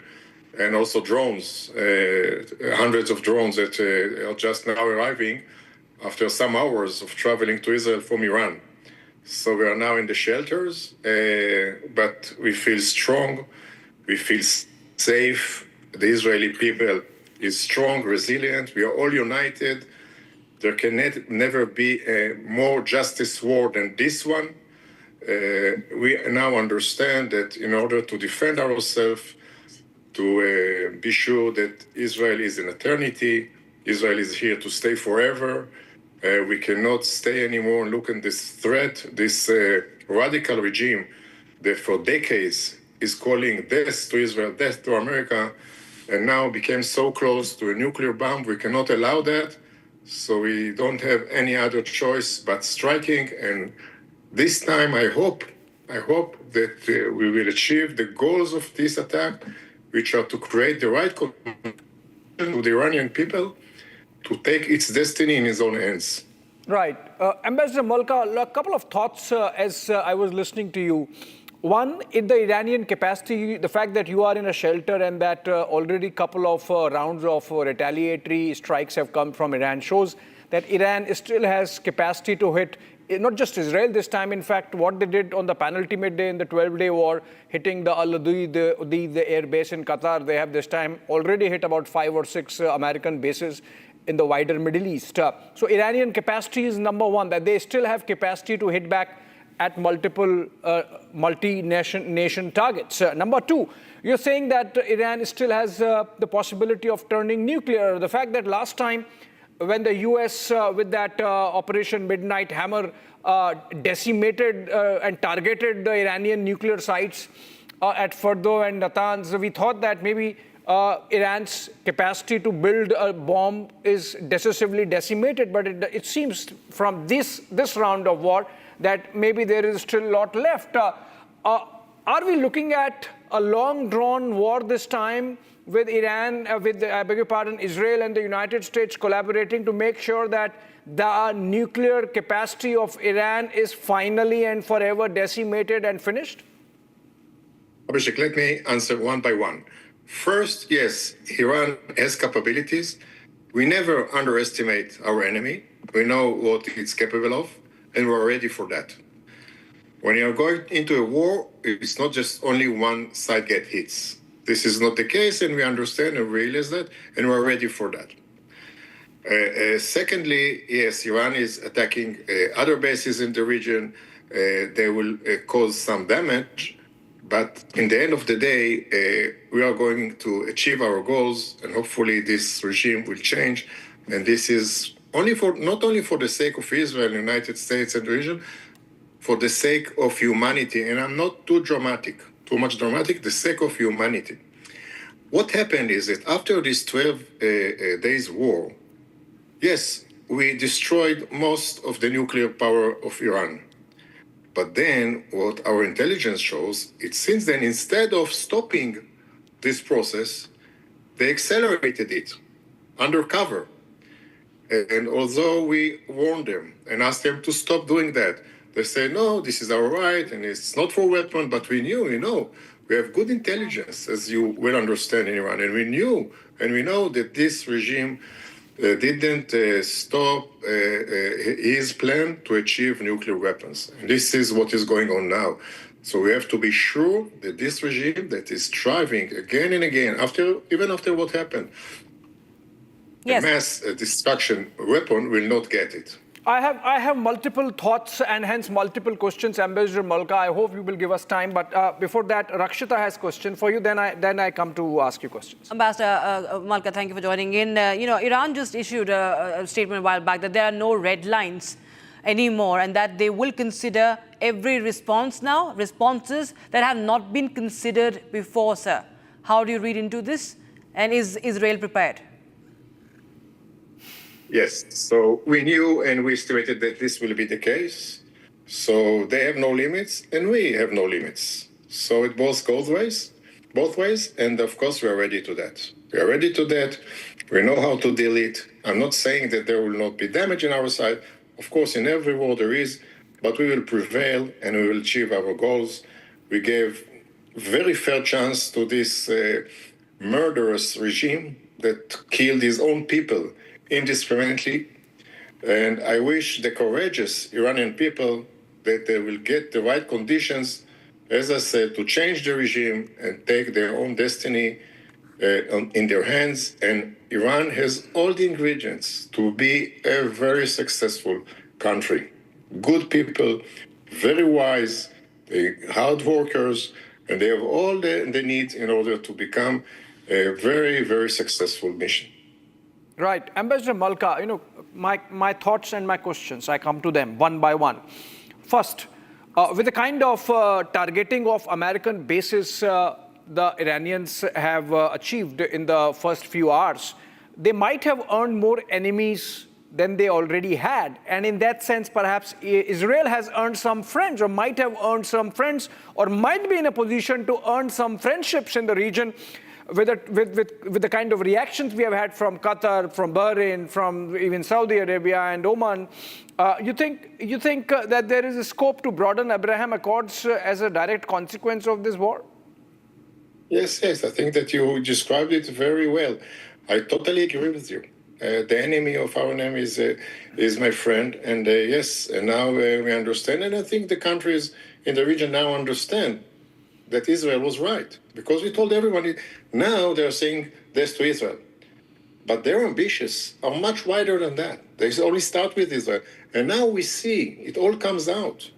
Speaker 3: and also drones, hundreds of drones that are just now arriving after some hours of traveling to Israel from Iran. So we are now in the shelters, but we feel strong, we feel safe. The Israeli people is strong, resilient. We are all united. There can never be a more justice war than this one. We now understand that in order to defend ourselves, to be sure that Israel is an eternity, Israel is here to stay forever. We cannot stay anymore and look at this threat, this radical regime that for decades is calling death to Israel, death to America, and now became so close to a nuclear bomb. We cannot allow that. So we don't have any other choice but striking. And this time, I hope that we will achieve the goals of this attack, which are to create the right condition to the Iranian people to take its destiny in its own hands.
Speaker 12: Right. Ambassador Malka, a couple of thoughts as I was listening to you. One, in the Iranian capacity, the fact that you are in a shelter and that already a couple of rounds of retaliatory strikes have come from Iran shows that Iran still has capacity to hit not just Israel this time. In fact, what they did on the penultimate day in the 12-day war, hitting the Al-Adi, the air base in Qatar, they have this time already hit about 5 or 6 American bases in the wider Middle East. So Iranian capacity is number one, that they still have capacity to hit back at multiple multi-nation targets. Number two, you're saying that Iran still has the possibility of turning nuclear. The fact that last time when the US with that Operation Midnight Hammer decimated and targeted the Iranian nuclear sites at Fordo and Natanz, we thought that maybe Iran's capacity to build a bomb is decisively decimated, but it seems from this round of war that maybe there is still a lot left. Are we looking at a long-drawn war this time with Iran, Israel and the United States collaborating to make sure that the nuclear capacity of Iran is finally and forever decimated and finished?
Speaker 3: Abhishek, let me answer one by one. First, yes, Iran has capabilities. We never underestimate our enemy. We know what it's capable of, and we're ready for that. When you're going into a war, it's not just only one side gets hits. this is not the case, and we understand and realize that, and we're ready for that. Secondly, yes, Iran is attacking other bases in the region. They will cause some damage, but in the end of the day, we are going to achieve our goals, and hopefully this regime will change. And this is not only for the sake of Israel, United States, and the region, for the sake of humanity. And I'm not too much dramatic, the sake of humanity. What happened is that after this 12 days war, yes, we destroyed most of the nuclear power of Iran. But then what our intelligence shows, it since then, instead of stopping this process, they accelerated it undercover. And although we warned them and asked them to stop doing that, they say, no, this is our right, and it's not for weapons, but we knew, we have good intelligence, as you will understand in Iran, and we knew, and we know that this regime didn't stop his plan to achieve nuclear weapons. And this is what is going on now. So we have to be sure that this regime that is striving again and again, even after what happened,
Speaker 21: yes,
Speaker 3: a mass destruction weapon will not get it.
Speaker 12: I have multiple thoughts and hence multiple questions, Ambassador Malka. I hope you will give us time. But before that, Rakshita has a question for you. Then I come to ask you questions.
Speaker 21: Ambassador Malka, thank you for joining in. Iran just issued a statement a while back that there are no red lines anymore and that they will consider every responses that have not been considered before, sir. How do you read into this? And is Israel prepared?
Speaker 3: Yes, so we knew and we estimated that this will be the case. So they have no limits and we have no limits. So it both ways, and of course we are ready to that. We are ready to that. We know how to deal it. I'm not saying that there will not be damage on our side. Of course, in every war there is, but we will prevail and we will achieve our goals. We gave very fair chance to this murderous regime that killed his own people indiscriminately, and I wish the courageous Iranian people that they will get the right conditions, as I said, to change the regime and take their own destiny in their hands. And Iran has all the ingredients to be a very successful country. Good people, very wise, hard workers, and they have all the needs in order to become a very, very successful mission.
Speaker 12: Right. Ambassador Malka, my thoughts and my questions, I come to them one by one. First, with the kind of targeting of American bases the Iranians have achieved in the first few hours, they might have earned more enemies than they already had. And in that sense, perhaps Israel has earned some friends or might have earned some friends or might be in a position to earn some friendships in the region with the kind of reactions we have had from Qatar, from Bahrain, from even Saudi Arabia and Oman. You think that there is a scope to broaden Abraham Accords as a direct consequence of this war?
Speaker 3: Yes, I think that you described it very well. I totally agree with you. The enemy of our name is my friend, and yes, and now we understand, and I think the countries in the region now understand that Israel was right, because we told everyone. Now they're saying this to Israel, but their ambitions are much wider than that. They only start with Israel, and now we see it all comes out.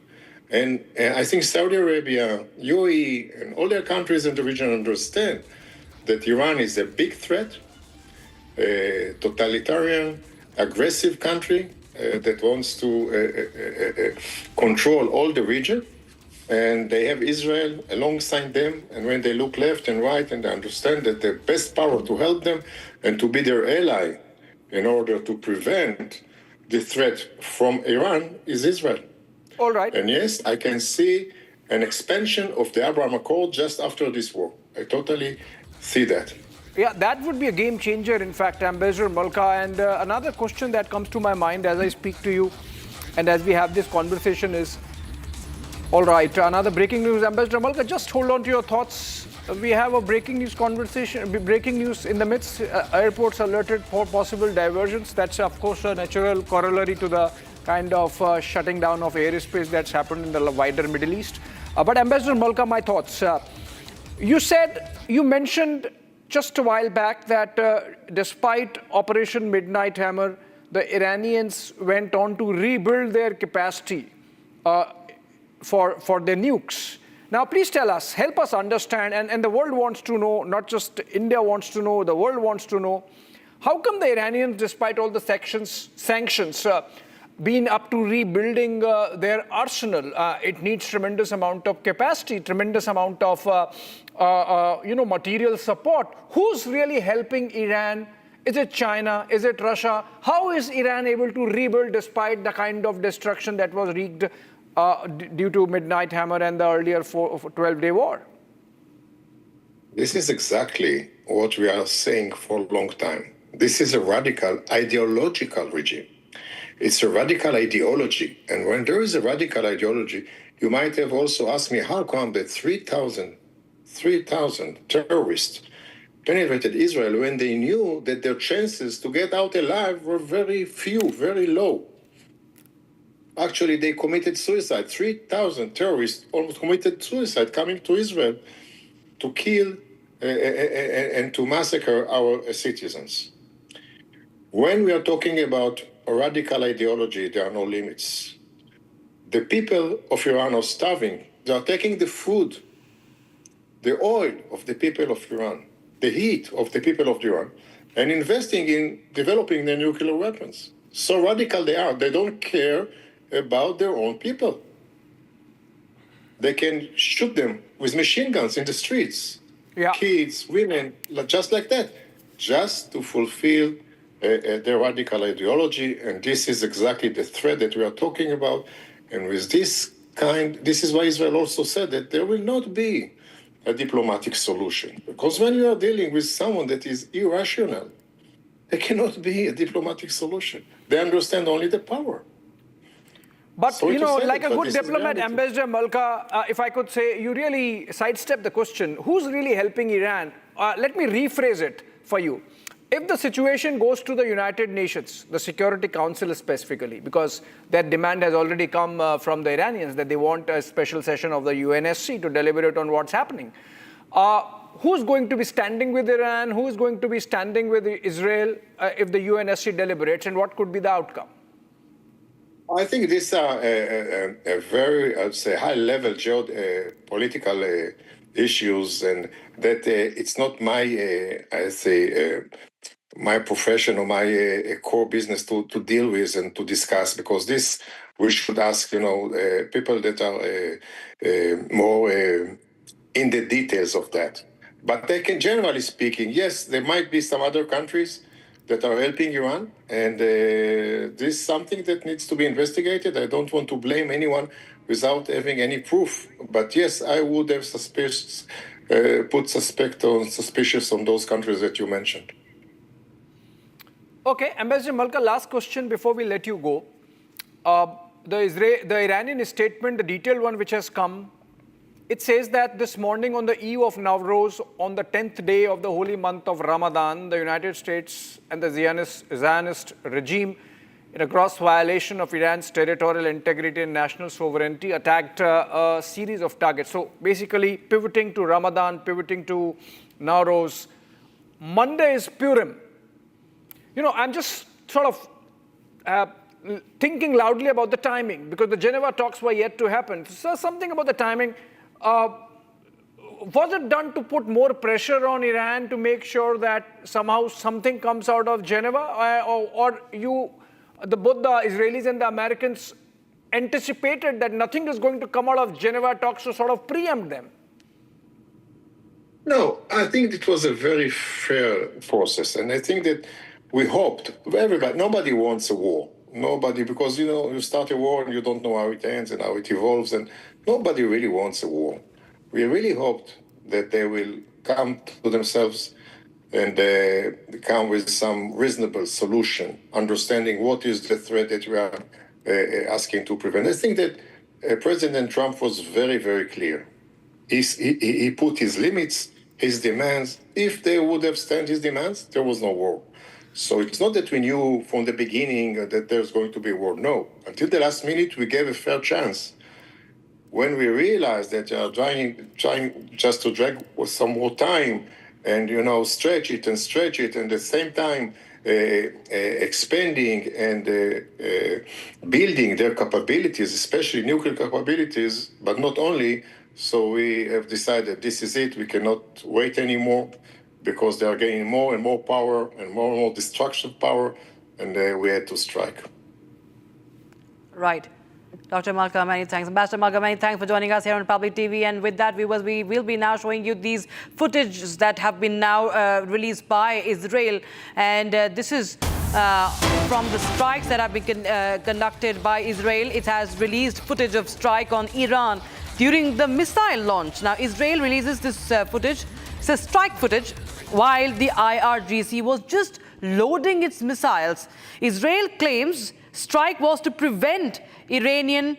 Speaker 3: And I think Saudi Arabia, UAE, and all their countries in the region understand that Iran is a big threat, a totalitarian, aggressive country that wants to control all the region. And they have Israel alongside them. And when they look left and right and they understand that the best power to help them and to be their ally in order to prevent the threat from Iran is Israel.
Speaker 12: All right.
Speaker 3: And yes, I can see an expansion of the Abraham Accord just after this war. I totally see that.
Speaker 12: Yeah, that would be a game changer, in fact, Ambassador Malka. And another question that comes to my mind as I speak to you and as we have this conversation is, all right, another breaking news. Ambassador Malka, just hold on to your thoughts. We have a breaking news conversation, breaking news in the midst. Airports alerted for possible diversions. That's, of course, a natural corollary to the kind of shutting down of airspace that's happened in the wider Middle East. But Ambassador Malka, my thoughts. You mentioned just a while back that despite Operation Midnight Hammer, the Iranians went on to rebuild their capacity for their nukes. Now, please tell us, help us understand, and the world wants to know, not just India wants to know, the world wants to know, how come the Iranians, despite all the sanctions, been up to rebuilding their arsenal? It needs tremendous amount of capacity, tremendous amount of material support. Who's really helping Iran? Is it China? Is it Russia? How is Iran able to rebuild despite the kind of destruction that was wreaked due to Midnight Hammer and the earlier 12-day war?
Speaker 3: This is exactly what we are saying for a long time. This is a radical ideological regime. It's a radical ideology. And when there is a radical ideology, you might have also asked me, how come that 3,000 terrorists penetrated Israel when they knew that their chances to get out alive were very few, very low? Actually, they committed suicide. 3,000 terrorists almost committed suicide coming to Israel to kill and to massacre our citizens. When we are talking about a radical ideology, there are no limits. The people of Iran are starving. They are taking the food, the oil of the people of Iran, the heat of the people of Iran, and investing in developing their nuclear weapons. So radical they are. They don't care about their own people. They can shoot them with machine guns in the streets. Yeah. Kids, women, just like that, just to fulfill their radical ideology. And this is exactly the threat that we are talking about. And with this is why Israel also said that there will not be a diplomatic solution. Because when you are dealing with someone that is irrational, there cannot be a diplomatic solution. They understand only the power.
Speaker 12: But, like a good diplomat, Ambassador Malka, if I could say, you really sidestep the question, who's really helping Iran? Let me rephrase it for you. If the situation goes to the United Nations, the Security Council specifically, because that demand has already come from the Iranians, that they want a special session of the UNSC to deliberate on what's happening. Who's going to be standing with Iran? Who's going to be standing with Israel if the UNSC deliberates, and what could be the outcome?
Speaker 3: I think these are a very, I'd say, high-level geopolitical issues, and that it's not my, my profession or my core business to deal with and to discuss, because this we should ask, people that are more in the details of that. But they can, generally speaking, yes, there might be some other countries that are helping Iran, and this is something that needs to be investigated. I don't want to blame anyone without having any proof. But yes, I would have put suspicious on those countries that you mentioned.
Speaker 12: Okay, Ambassador Malka, last question before we let you go. The Iranian statement, the detailed one which has come, it says that this morning on the eve of Nowruz, on the 10th day of the holy month of Ramadan, the United States and the Zionist regime, in a gross violation of Iran's territorial integrity and national sovereignty, attacked a series of targets. So basically pivoting to Ramadan, pivoting to Nowruz. Monday is Purim. I'm just sort of thinking loudly about the timing, because the Geneva talks were yet to happen. So something about the timing. Was it done to put more pressure on Iran to make sure that somehow something comes out of Geneva, or both the Israelis and the Americans anticipated that nothing is going to come out of Geneva talks to sort of preempt them?
Speaker 3: No, I think it was a very fair process, and I think that we hoped, nobody wants a war. Nobody, because, you start a war and you don't know how it ends and how it evolves, and nobody really wants a war. We really hoped that they will come to themselves and come with some reasonable solution, understanding what is the threat that we are asking to prevent. I think that President Trump was very, very clear. He put his limits, his demands. If they would have stand his demands, there was no war. So it's not that we knew from the beginning that there's going to be a war. No. Until the last minute, we gave a fair chance. when we realized that they are trying just to drag some more time and, stretch it, and at the same time expanding and building their capabilities, especially nuclear capabilities, but not only. So we have decided this is it. We cannot wait anymore because they are gaining more and more power and more destructive power, and we had to strike.
Speaker 21: Right. Dr. Malka, many thanks. Ambassador Malka, many thanks for joining us here on Public TV. And with that, we will be now showing you these footages that have been now released by Israel. And this is from the strikes that have been conducted by Israel. It has released footage of strike on Iran during the missile launch. Now, Israel releases this footage. It's a strike footage while the IRGC was just loading its missiles. Israel claims strike was to prevent Iranian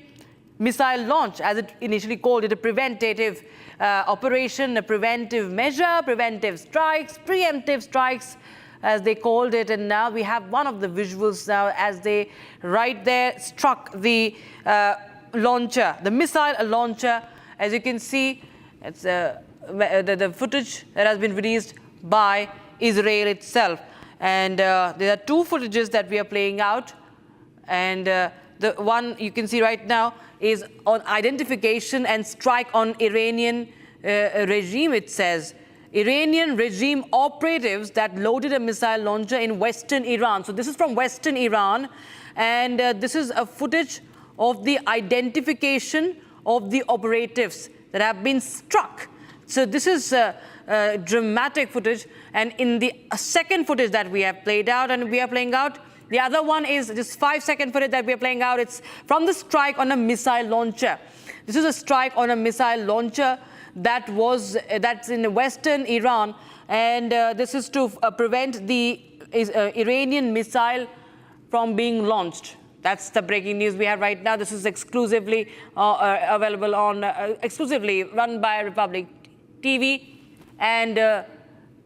Speaker 21: missile launch, as it initially called it, a preventative operation, a preventive measure, preventive strikes, preemptive strikes, as they called it. And now we have one of the visuals now as they right there struck the launcher, the missile launcher. As you can see, it's the footage that has been released by Israel itself. And there are two footages that we are playing out. And the one you can see right now is on identification and strike on Iranian regime, it says. Iranian regime operatives that loaded a missile launcher in western Iran. So this is from western Iran. And this is a footage of the identification of the operatives that have been struck. So this is dramatic footage. And in the second footage that we have played out and we are playing out, the other one is just 5-second footage that we are playing out. It's from the strike on a missile launcher. This is a strike on a missile launcher that's in western Iran. And this is to prevent the Iranian missile from being launched. That's the breaking news we have right now. This is exclusively available on, exclusively run by Republic TV. And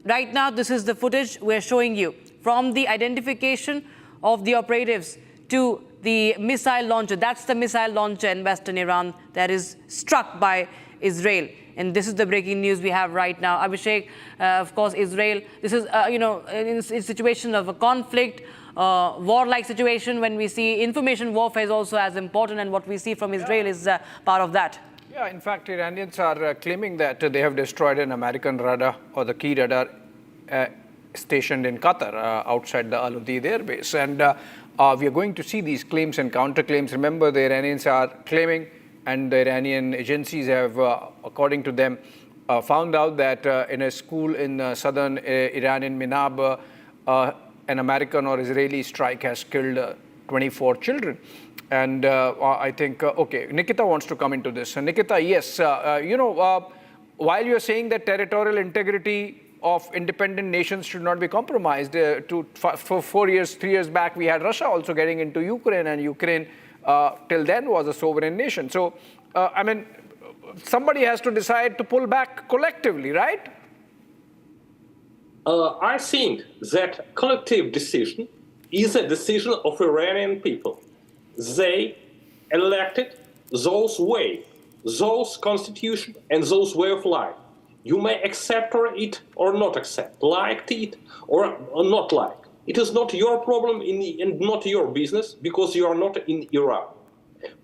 Speaker 21: right now, this is the footage we're showing you from the identification of the operatives to the missile launcher. That's the missile launcher in western Iran that is struck by Israel. And this is the breaking news we have right now. Abhishek, of course, Israel, this is, in a situation of a conflict, warlike situation, when we see information warfare is also as important, and what we see from Israel is part of that.
Speaker 12: Yeah, in fact, Iranians are claiming that they have destroyed an American radar, or the key radar, stationed in Qatar outside the Al Udeid air base. And we are going to see these claims and counterclaims. Remember, the Iranians are claiming, and the Iranian agencies have, according to them, found out that in a school in southern Iran, in Minab, an American or Israeli strike has killed 24 children. And I think, okay, Nikita wants to come into this. Nikita, yes, while you're saying that territorial integrity of independent nations should not be compromised, for 3 years back, we had Russia also getting into Ukraine, and Ukraine till then was a sovereign nation. So, I mean, somebody has to decide to pull back collectively, right?
Speaker 18: I think that collective decision is a decision of Iranian people. They elected those way, those constitution, and those way of life. You may accept it or not accept, liked it or not like. It is not your problem and not your business, because you are not in Iran.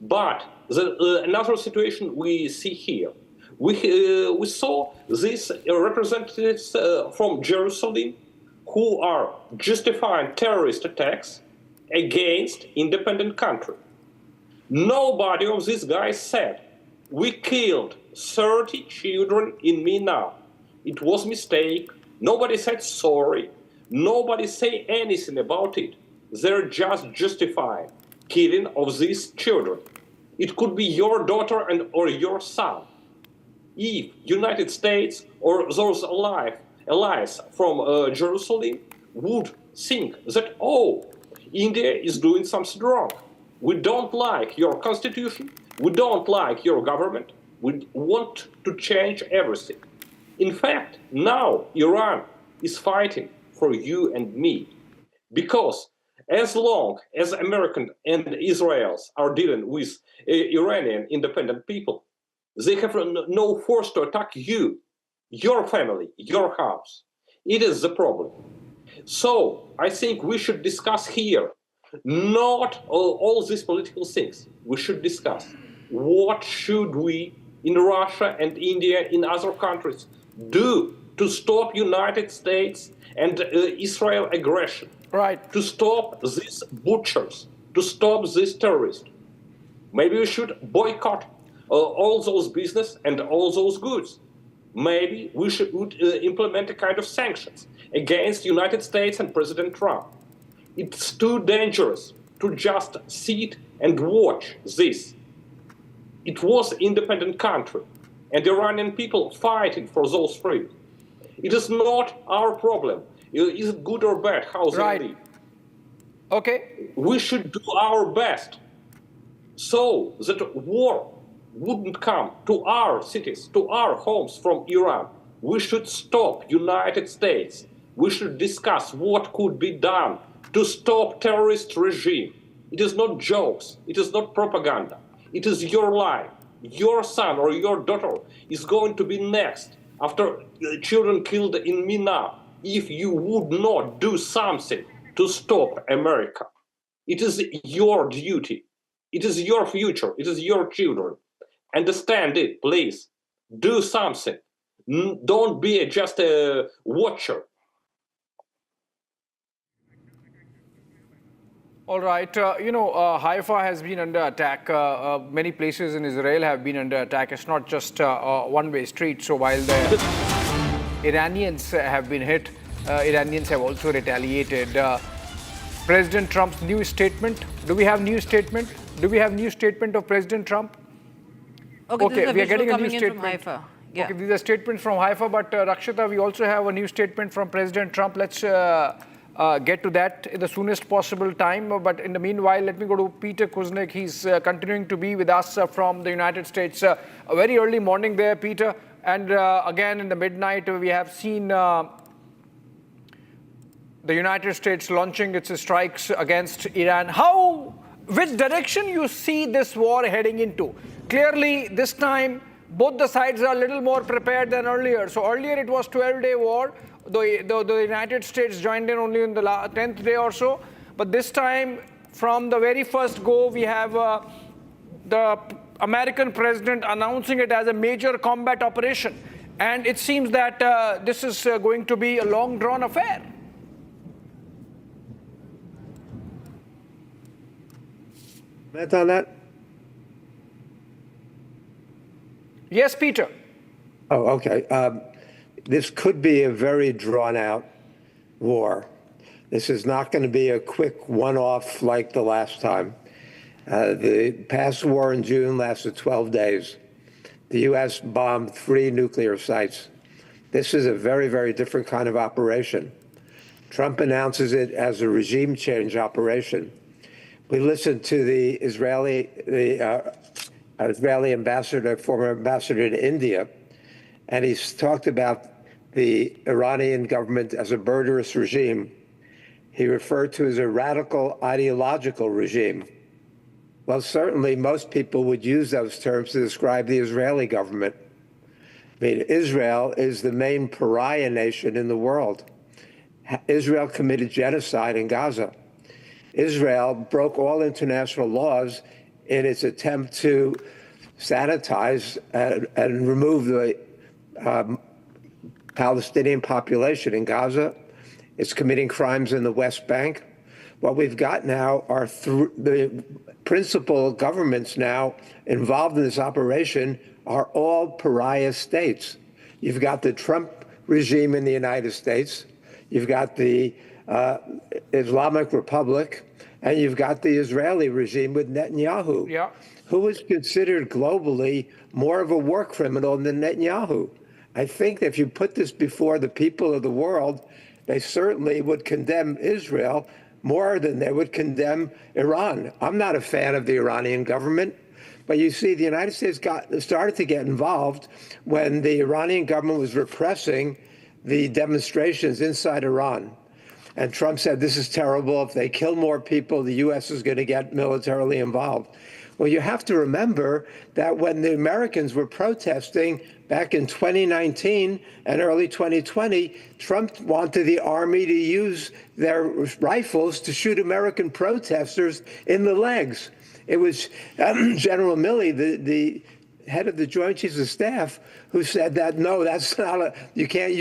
Speaker 18: But another situation we see here, we saw these representatives from Jerusalem who are justifying terrorist attacks against independent country. Nobody of these guys said, we killed 30 children in Mina. It was a mistake. Nobody said sorry. Nobody say anything about it. They're just justifying killing of these children. It could be your daughter or your son. If United States or those allies from Jerusalem would think that, oh, India is doing something wrong. We don't like your constitution. We don't like your government. We want to change everything. In fact, now Iran is fighting for you and me. Because as long as American and Israelis are dealing with Iranian independent people, They have no force to attack you, your family, your house. It is the problem. So I think we should discuss here not all these political things. We should discuss what should we in Russia and India, in other countries, do to stop United States and Israel aggression,
Speaker 12: right?
Speaker 18: To stop these butchers, to stop these terrorists. Maybe we should boycott all those business and all those goods. Maybe we should implement a kind of sanctions against United States and President Trump. It's too dangerous to just sit and watch this. It was an independent country, and the Iranian people fighting for those freedoms. It is not our problem. Is it good or bad how they live?
Speaker 12: Okay.
Speaker 18: We should do our best so that war wouldn't come to our cities, to our homes from Iran. We should stop United States. We should discuss what could be done to stop terrorist regime. It is not jokes. It is not propaganda. It is your life. Your son or your daughter is going to be next after children killed in Mina if you would not do something to stop America. It is your duty. It is your future. It is your children. Understand it, please. Do something. Don't be just a watcher.
Speaker 12: All right. Haifa has been under attack. Many places in Israel have been under attack. It's not just a one-way street. So while the Iranians have been hit, Iranians have also retaliated. President Trump's new statement. Do we have new statement? Do we have new statement of President Trump?
Speaker 21: Okay,
Speaker 12: we are getting a new
Speaker 21: statement
Speaker 12: statement
Speaker 21: from Haifa. Yeah.
Speaker 12: Okay, these are statements from Haifa, but Rakshita, we also have a new statement from President Trump. Let's get to that in the soonest possible time. But in the meanwhile, let me go to Peter Kuznick. He's continuing to be with us from the United States. A very early morning there, Peter. And again, in the midnight, we have seen the United States launching its strikes against Iran. Which direction you see this war heading into? Clearly, this time, both the sides are a little more prepared than earlier. So earlier it was 12-day war. The United States joined in only in the 10th day or so. But this time, from the very first go, we have the American president announcing it as a major combat operation. And it seems that this is going to be a long-drawn affair.
Speaker 19: Comment on that?
Speaker 12: Yes, Peter.
Speaker 19: Oh, okay. This could be a very drawn-out war. This is not going to be a quick one-off like the last time. The past war in June lasted 12 days. The U.S. bombed 3 nuclear sites. This is a very, very different kind of operation. Trump announces it as a regime change operation. We listened to the Israeli ambassador, former ambassador to India, and he's talked about the Iranian government as a murderous regime. He referred to it as a radical ideological regime. Well, certainly most people would use those terms to describe the Israeli government. I mean, Israel is the main pariah nation in the world. Israel committed genocide in Gaza. Israel broke all international laws in its attempt to sanitize and remove the Palestinian population in Gaza. It's committing crimes in the West Bank. What we've got now are the principal governments now involved in this operation are all pariah states. You've got the Trump regime in the United States. You've got the Islamic Republic, and you've got the Israeli regime with Netanyahu, who is considered globally more of a war criminal than Netanyahu. I think that if you put this before the people of the world, they certainly would condemn Israel more than they would condemn Iran. I'm not a fan of the Iranian government, but you see, the United States started to get involved when the Iranian government was repressing the demonstrations inside Iran. And Trump said, this is terrible. If they kill more people, the U.S. is going to get militarily involved. Well, you have to remember that when the Americans were protesting back in 2019 and early 2020, Trump wanted the army to use their rifles to shoot American protesters in the legs. It was General Milley, the head of the Joint Chiefs of Staff, who said that, no, that's not you can't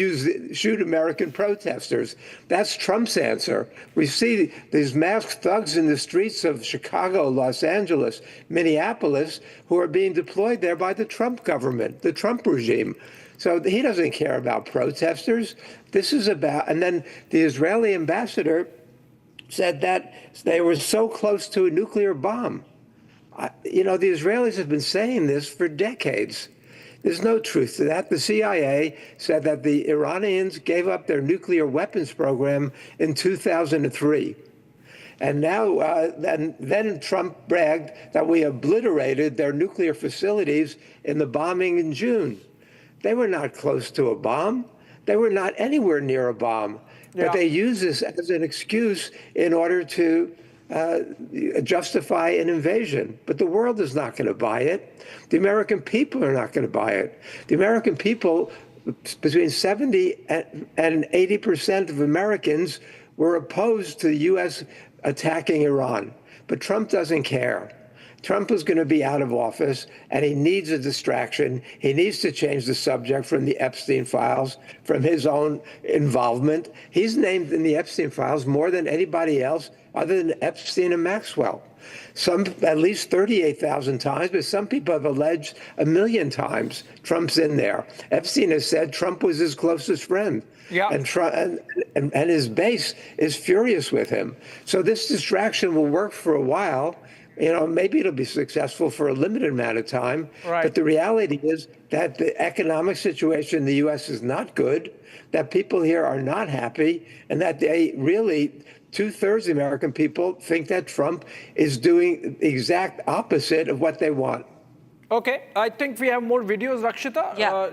Speaker 19: shoot American protesters. That's Trump's answer. We see these masked thugs in the streets of Chicago, Los Angeles, Minneapolis, who are being deployed there by the Trump government, the Trump regime. So he doesn't care about protesters. This is about, and then the Israeli ambassador said that they were so close to a nuclear bomb. You know, the Israelis have been saying this for decades. There's no truth to that. The CIA said that the Iranians gave up their nuclear weapons program in 2003. And now, then Trump bragged that we obliterated their nuclear facilities in the bombing in June. They were not close to a bomb. They were not anywhere near a bomb. But they use this as an excuse in order to justify an invasion. But the world is not going to buy it. The American people are not going to buy it. The American people, between 70 and 80% of Americans were opposed to the U.S. attacking Iran. But Trump doesn't care. Trump is going to be out of office, and he needs a distraction. He needs to change the subject from the Epstein files, from his own involvement. He's named in the Epstein files more than anybody else other than Epstein and Maxwell. Some, at least 38,000 times, but some people have alleged 1 million times Trump's in there. Epstein has said Trump was his closest friend. Yeah. And his base is furious with him. So this distraction will work for a while. You know, maybe it'll be successful for a limited amount of time. Right. But the reality is that the economic situation in the U.S. is not good, that people here are not happy, and that they really, 2/3 of the American people think that Trump is doing the exact opposite of what they want.
Speaker 12: Okay, I think we have more videos, Rakshita. Yeah.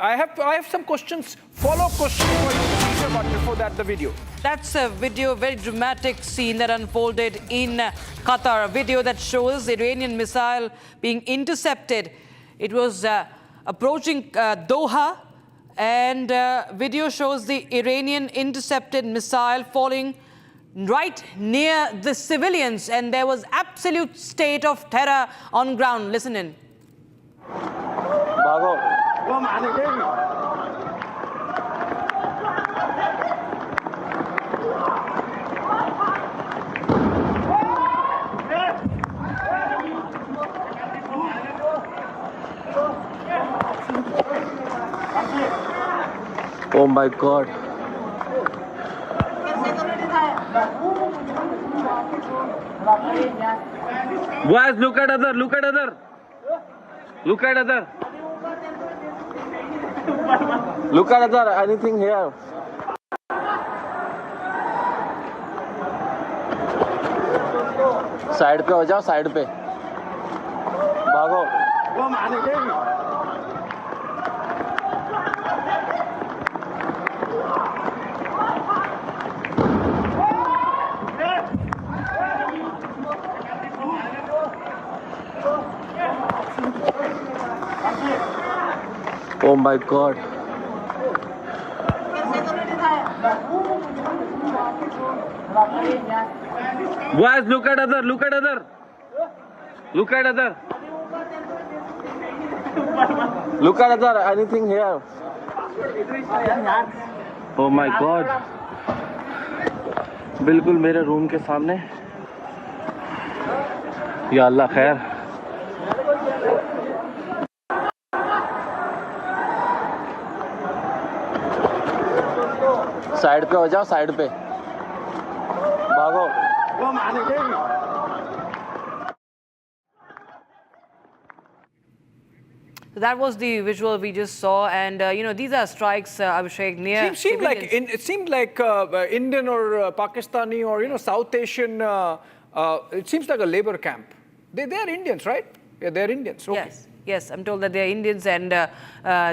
Speaker 12: I have some questions, follow-up questions for you, but before that, the video.
Speaker 21: That's a video, very dramatic scene that unfolded in Qatar, a video that shows the Iranian missile being intercepted. It was approaching Doha, and video shows the Iranian intercepted missile falling right near the civilians, and there was absolute state of terror on ground. Listen in.
Speaker 4: Oh my God. Guys, look at other, look at other. Look at other. Look at other, anything here. Side पे हो जाओ, side पे भागो. Oh my God. Guys, look at other, look at other. Look at other. Look at other, anything here. Oh my God. बिल्कुल मेरे room के सामने. या अल्लाह खैर. साइड पे हो जाओ, साइड पे भागो.
Speaker 21: So that was the visual we just saw, and you know, these are strikes, Abhishek, near.
Speaker 12: It seemed like Indian or Pakistani or, you know, South Asian. It seems like a labor camp. They are Indians, right? Yeah, they're Indians. Okay.
Speaker 21: Yes. Yes, I'm told that they're Indians, and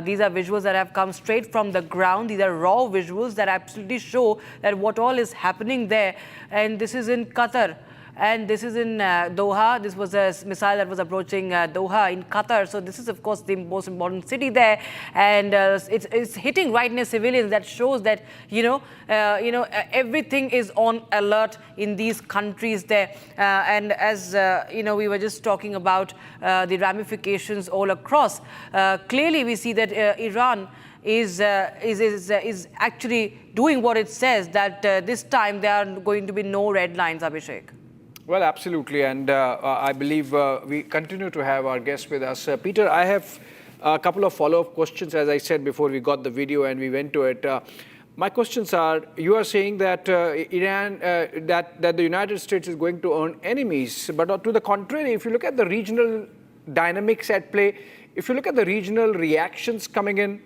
Speaker 21: these are visuals that have come straight from the ground. These are raw visuals that absolutely show that what all is happening there. And this is in Qatar. and this is in Doha. This was a missile that was approaching Doha in Qatar. So this is, of course, the most important city there, and it's hitting right near civilians. That shows that everything is on alert in these countries there. And as we were just talking about the ramifications all across. Clearly, we see that Iran is actually doing what it says, that this time there are going to be no red lines, Abhishek.
Speaker 12: Well, absolutely. And I believe we continue to have our guests with us. Peter, I have a couple of follow-up questions, as I said before we got the video and we went to it. My questions are, you are saying that Iran, that the United States is going to earn enemies. But to the contrary, if you look at the regional dynamics at play, if you look at the regional reactions coming in,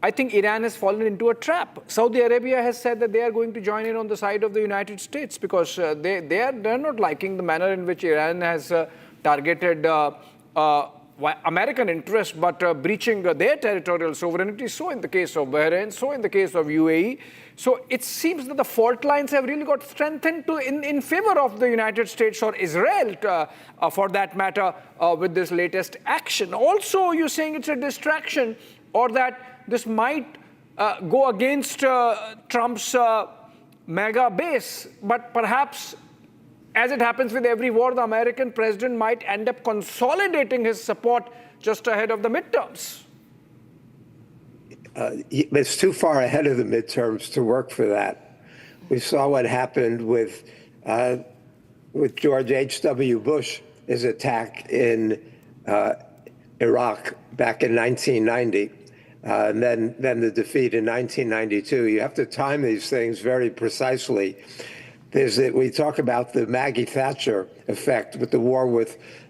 Speaker 12: I think Iran has fallen into a trap. Saudi Arabia has said that they are going to join in on the side of the United States because they're not liking the manner in which Iran has targeted American interests, but breaching their territorial sovereignty. So in the case of Bahrain, so in the case of UAE. So it seems that the fault lines have really got strengthened in favor of the United States or Israel, for that matter, with this latest action. Also, you're saying it's a distraction, or that this might go against Trump's mega base, but perhaps, as it happens with every war, the American president might end up consolidating his support just ahead of the midterms.
Speaker 19: It's too far ahead of the midterms to work for that. We saw what happened with George H.W. Bush, his attack in Iraq back in 1990. And then the defeat in 1992. You have to time these things very precisely. We talk about the Maggie Thatcher effect with the war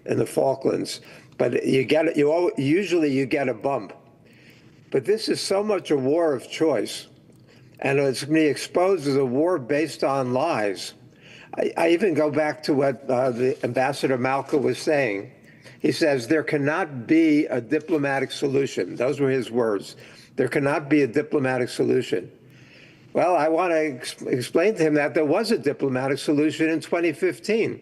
Speaker 19: in the Falklands, but usually you get a bump. But this is so much a war of choice, and it's going to be exposed as a war based on lies. I even go back to what the Ambassador Malka was saying. He says there cannot be a diplomatic solution. Those were his words. There cannot be a diplomatic solution. Well, I want to explain to him that there was a diplomatic solution in 2015.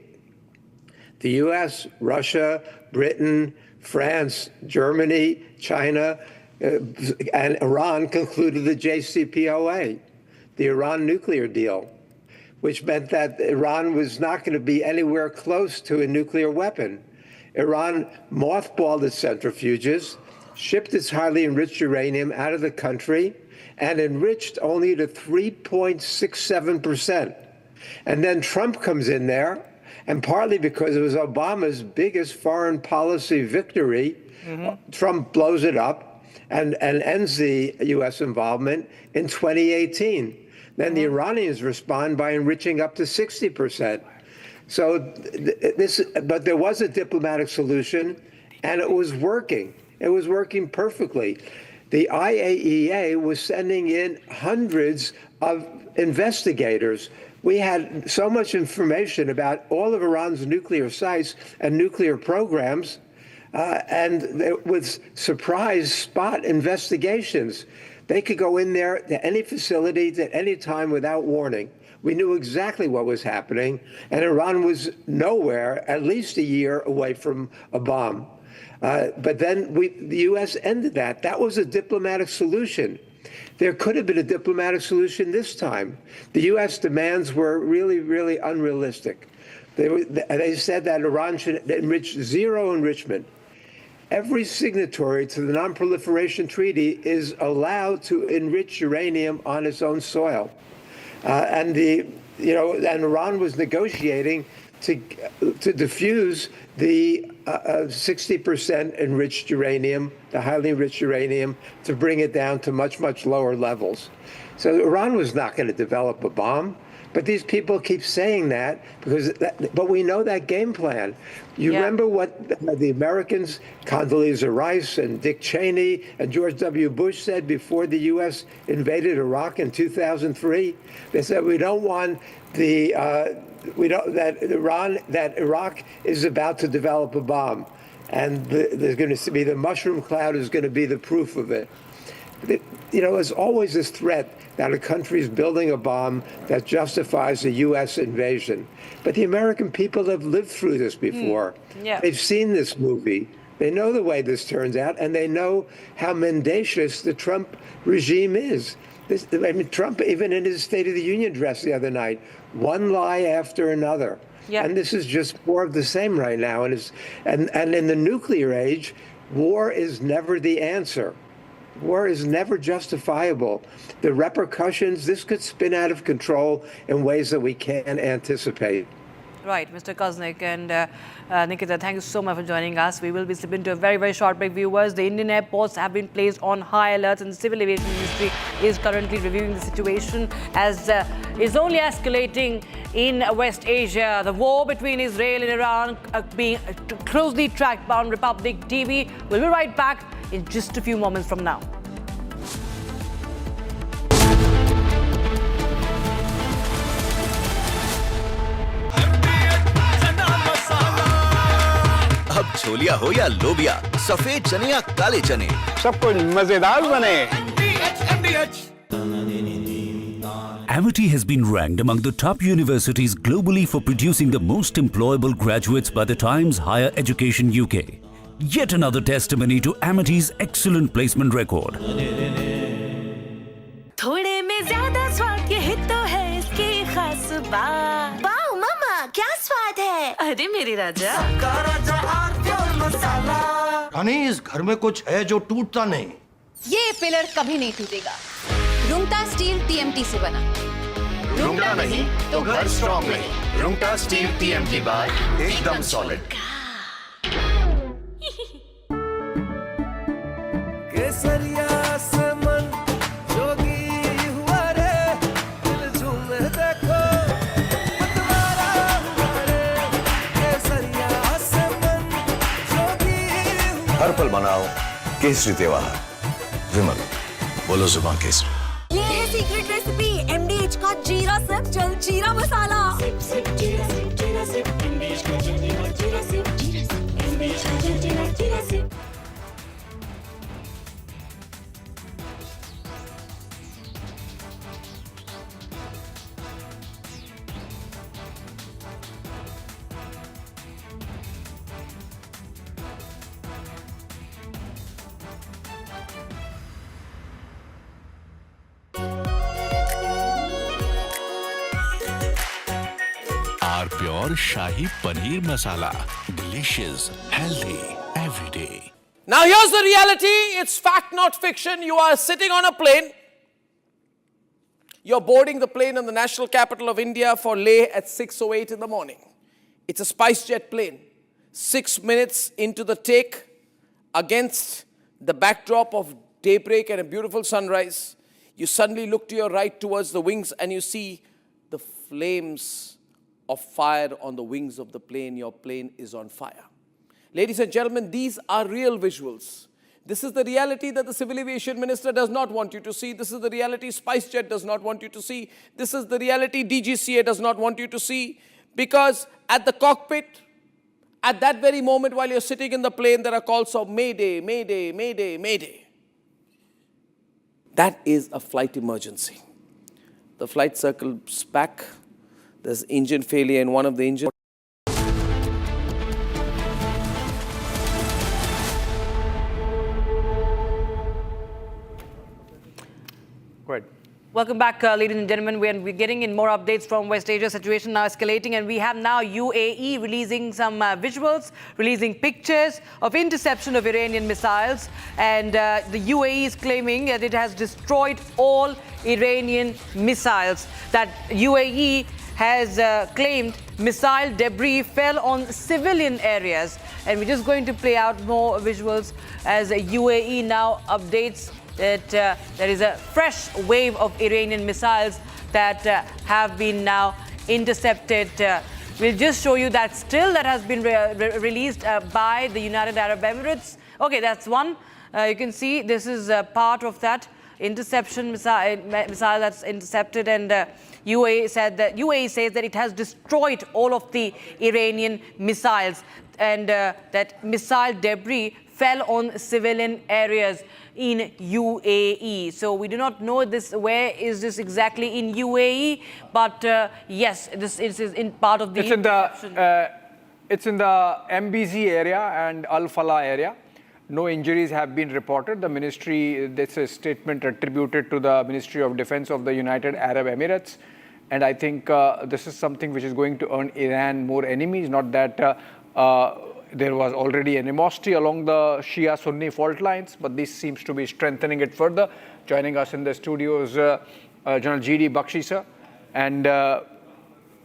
Speaker 19: The U.S., Russia, Britain, France, Germany, China, and Iran concluded the JCPOA, the Iran nuclear deal, which meant that Iran was not going to be anywhere close to a nuclear weapon. Iran mothballed its centrifuges, shipped its highly enriched uranium out of the country, and enriched only to 3.67%. And then Trump comes in there, and partly because it was Obama's biggest foreign policy victory, Trump blows it up and ends the U.S. involvement in 2018. Then the Iranians respond by enriching up to 60%. So but there was a diplomatic solution, and it was working. It was working perfectly. The IAEA was sending in hundreds of investigators. We had so much information about all of Iran's nuclear sites and nuclear programs, and with surprise spot investigations. They could go in there to any facility at any time without warning. We knew exactly what was happening, and Iran was nowhere, at least a year away from a bomb. But then the U.S. ended that. That was a diplomatic solution. There could have been a diplomatic solution this time. The U.S. demands were really, really unrealistic. They said that Iran should enrich zero enrichment. Every signatory to the Non-Proliferation Treaty is allowed to enrich uranium on its own soil. And Iran was negotiating to diffuse the 60% enriched uranium, the highly enriched uranium, to bring it down to much, much lower levels. So Iran was not going to develop a bomb. But these people keep saying that but we know that game plan. You remember what the Americans, Condoleezza Rice and Dick Cheney and George W. Bush said before the U.S. invaded Iraq in 2003? They said we don't want that Iraq is about to develop a bomb, and there's going to be the mushroom cloud is going to be the proof of it. There's always this threat that a country is building a bomb that justifies a U.S. invasion. But the American people have lived through this before.
Speaker 21: Yeah.
Speaker 19: They've seen this movie. They know the way this turns out, and they know how mendacious the Trump regime is. Trump, even in his State of the Union address the other night, one lie after another.
Speaker 21: Yeah.
Speaker 19: And this is just more of the same right now. And in the nuclear age, war is never the answer. War is never justifiable. The repercussions, this could spin out of control in ways that we can't anticipate.
Speaker 21: Right, Mr. Koznick and Nikita, thank you so much for joining us. We will be slipping into a very, very short break, viewers. The Indian airports have been placed on high alert, and the Civil Aviation Ministry is currently reviewing the situation as is only escalating in West Asia. The war between Israel and Iran being closely tracked on Republic TV. We'll be right back in just a few moments from now.
Speaker 2: अब छोलिया हो या लोबिया, सफेद चने या काले चने,
Speaker 9: सब कुछ मजेदार बने।
Speaker 20: Amity has been ranked among the top universities globally for producing the most employable graduates by the Times Higher Education UK. Yet another testimony to Amity's excellent placement record.
Speaker 13: थोड़े में ज्यादा स्वाद यही तो है इसकी खास बात। वाओ मामा, क्या स्वाद है? अरे मेरे राजा।
Speaker 24: रानी, इस घर में कुछ है जो टूटता नहीं।
Speaker 25: ये पिलर कभी नहीं टूटेगा। रुंगटा स्टील TMT से बना।
Speaker 26: रुंगटा नहीं तो घर स्ट्रॉन्ग नहीं। रुंगटा स्टील TMT बार एकदम सॉलिड।
Speaker 5: केसरिया से मन जोगी हुआ रे, दिल झूमे देखो मतवारा हुआ रे। केसरिया से मन जोगी हुआ।
Speaker 22: हर पल मनाओ केसरी त्योहार। विमल, बोलो जुबान केसरी।
Speaker 13: ये है सीक्रेट रेसिपी MDH का जीरा सिप जल जीरा मसाला। सिप सिप जीरा सिप जीरा सिप MDH का जल जीरा सिप MDH का जल जीरा SIP.
Speaker 16: Pure Shahi Paneer Masala. Delicious, healthy, every day.
Speaker 17: Now here's the reality. It's fact, not fiction. You are sitting on a plane. You're boarding the plane in the national capital of India for Leh at 6:08 in the morning. It's a SpiceJet plane. 6 minutes into the take, against the backdrop of daybreak and a beautiful sunrise, you suddenly look to your right towards the wings and you see the flames of fire on the wings of the plane. Your plane is on fire. Ladies and gentlemen, these are real visuals. This is the reality that the Civil Aviation Minister does not want you to see. This is the reality SpiceJet does not want you to see. This is the reality DGCA does not want you to see. Because at the cockpit, at that very moment while you're sitting in the plane, there are calls of Mayday, Mayday, Mayday, Mayday. That is a flight emergency. The flight circles back. There's engine failure in one of the engines.
Speaker 12: Great.
Speaker 21: Welcome back, ladies and gentlemen. We're getting in more updates from West Asia. Situation now escalating, and we have now UAE releasing some visuals, releasing pictures of interception of Iranian missiles. And the UAE is claiming that it has destroyed all Iranian missiles. That UAE has claimed missile debris fell on civilian areas. And we're just going to play out more visuals as UAE now updates that there is a fresh wave of Iranian missiles that have been now intercepted. We'll just show you that still that has been released by the United Arab Emirates. Okay, that's one. You can see this is part of that interception missile that's intercepted, and UAE says that it has destroyed all of the Iranian missiles, and that missile debris fell on civilian areas in UAE. So we do not know this, where is this exactly in UAE, but yes, this is in part of the...
Speaker 12: It's in the MBZ area and Al Falah area. No injuries have been reported. The ministry, this is a statement attributed to the Ministry of Defense of the United Arab Emirates. And I think this is something which is going to earn Iran more enemies, not that there was already animosity along the Shia-Sunni fault lines, but this seems to be strengthening it further. Joining us in the studios, General G.D. Bakshi, sir. And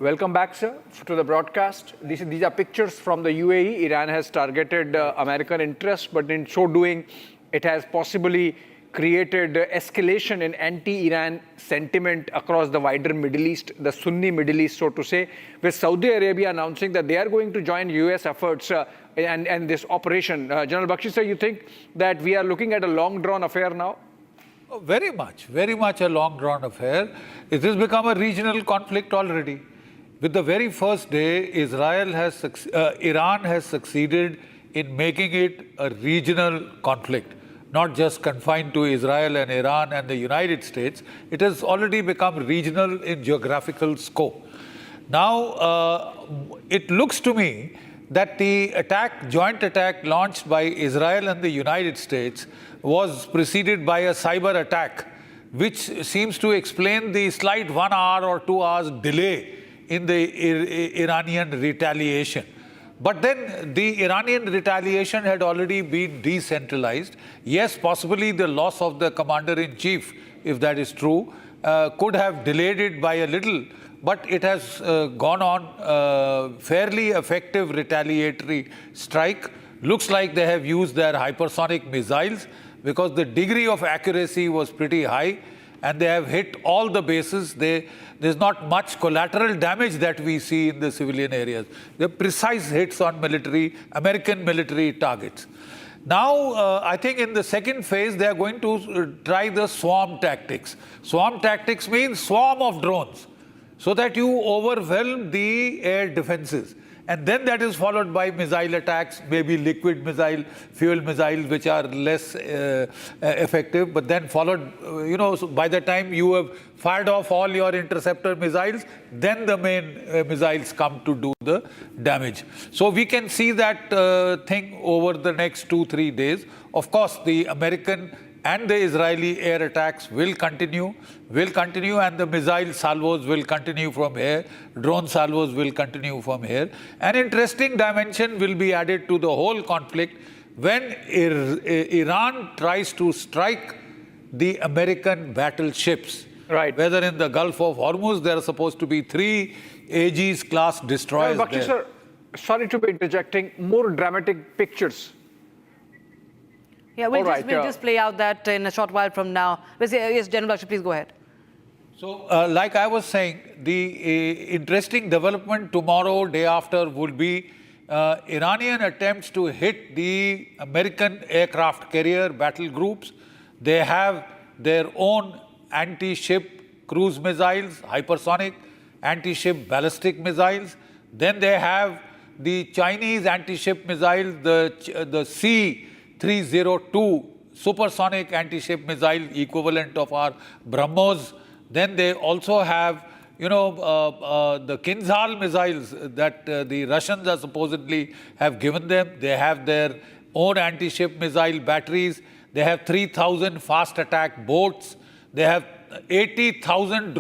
Speaker 12: welcome back, sir, to the broadcast. These are pictures from the UAE. Iran has targeted American interests, but in so doing, it has possibly created escalation in anti-Iran sentiment across the wider Middle East, the Sunni Middle East, so to say, with Saudi Arabia announcing that they are going to join US efforts and this operation. General Bakshi, sir, you think that we are looking at a long-drawn affair now?
Speaker 1: Very much a long-drawn affair. It has become a regional conflict already. With the very first day, Iran has succeeded in making it a regional conflict, not just confined to Israel and Iran and the United States. It has already become regional in geographical scope. Now, it looks to me that the joint attack launched by Israel and the United States was preceded by a cyber attack, which seems to explain the slight 1 hour or 2 hours delay in the Iranian retaliation. But then the Iranian retaliation had already been decentralized. Yes, possibly the loss of the commander-in-chief, if that is true, could have delayed it by a little, but it has gone on fairly effective retaliatory strike. Looks like they have used their hypersonic missiles because the degree of accuracy was pretty high, and they have hit all the bases. There's not much collateral damage that we see in the civilian areas. They're precise hits on American military targets. Now, I think in the second phase, they are going to try the swarm tactics. Swarm tactics means swarm of drones, so that you overwhelm the air defenses. And then that is followed by missile attacks, maybe liquid missile, fuel missiles, which are less effective, but then followed, so by the time you have fired off all your interceptor missiles, then the main missiles come to do the damage. So we can see that thing over the next 2-3 days. Of course, the American and the Israeli air attacks will continue, and the missile salvos will continue from here, drone salvos will continue from here. An interesting dimension will be added to the whole conflict when Iran tries to strike the American battleships.
Speaker 12: Right.
Speaker 1: Whether in the Gulf of Hormuz, there are supposed to be 3 Aegis-class destroyers
Speaker 12: Bakshi,
Speaker 1: there.
Speaker 12: Sir, sorry to be interjecting, more dramatic pictures.
Speaker 21: Yeah, we'll just play out that in a short while from now. Yes, General Bakshi, please go ahead.
Speaker 1: So, like I was saying, the interesting development tomorrow, day after, would be Iranian attempts to hit the American aircraft carrier battle groups. They have their own anti-ship cruise missiles, hypersonic, anti-ship ballistic missiles. Then they have the Chinese anti-ship missiles, the C-302 supersonic anti-ship missile equivalent of our BrahMos. Then they also have, the Kinzhal missiles that the Russians are supposedly have given them. They have their own anti-ship missile batteries. They have 3,000 fast attack boats. They have 80,000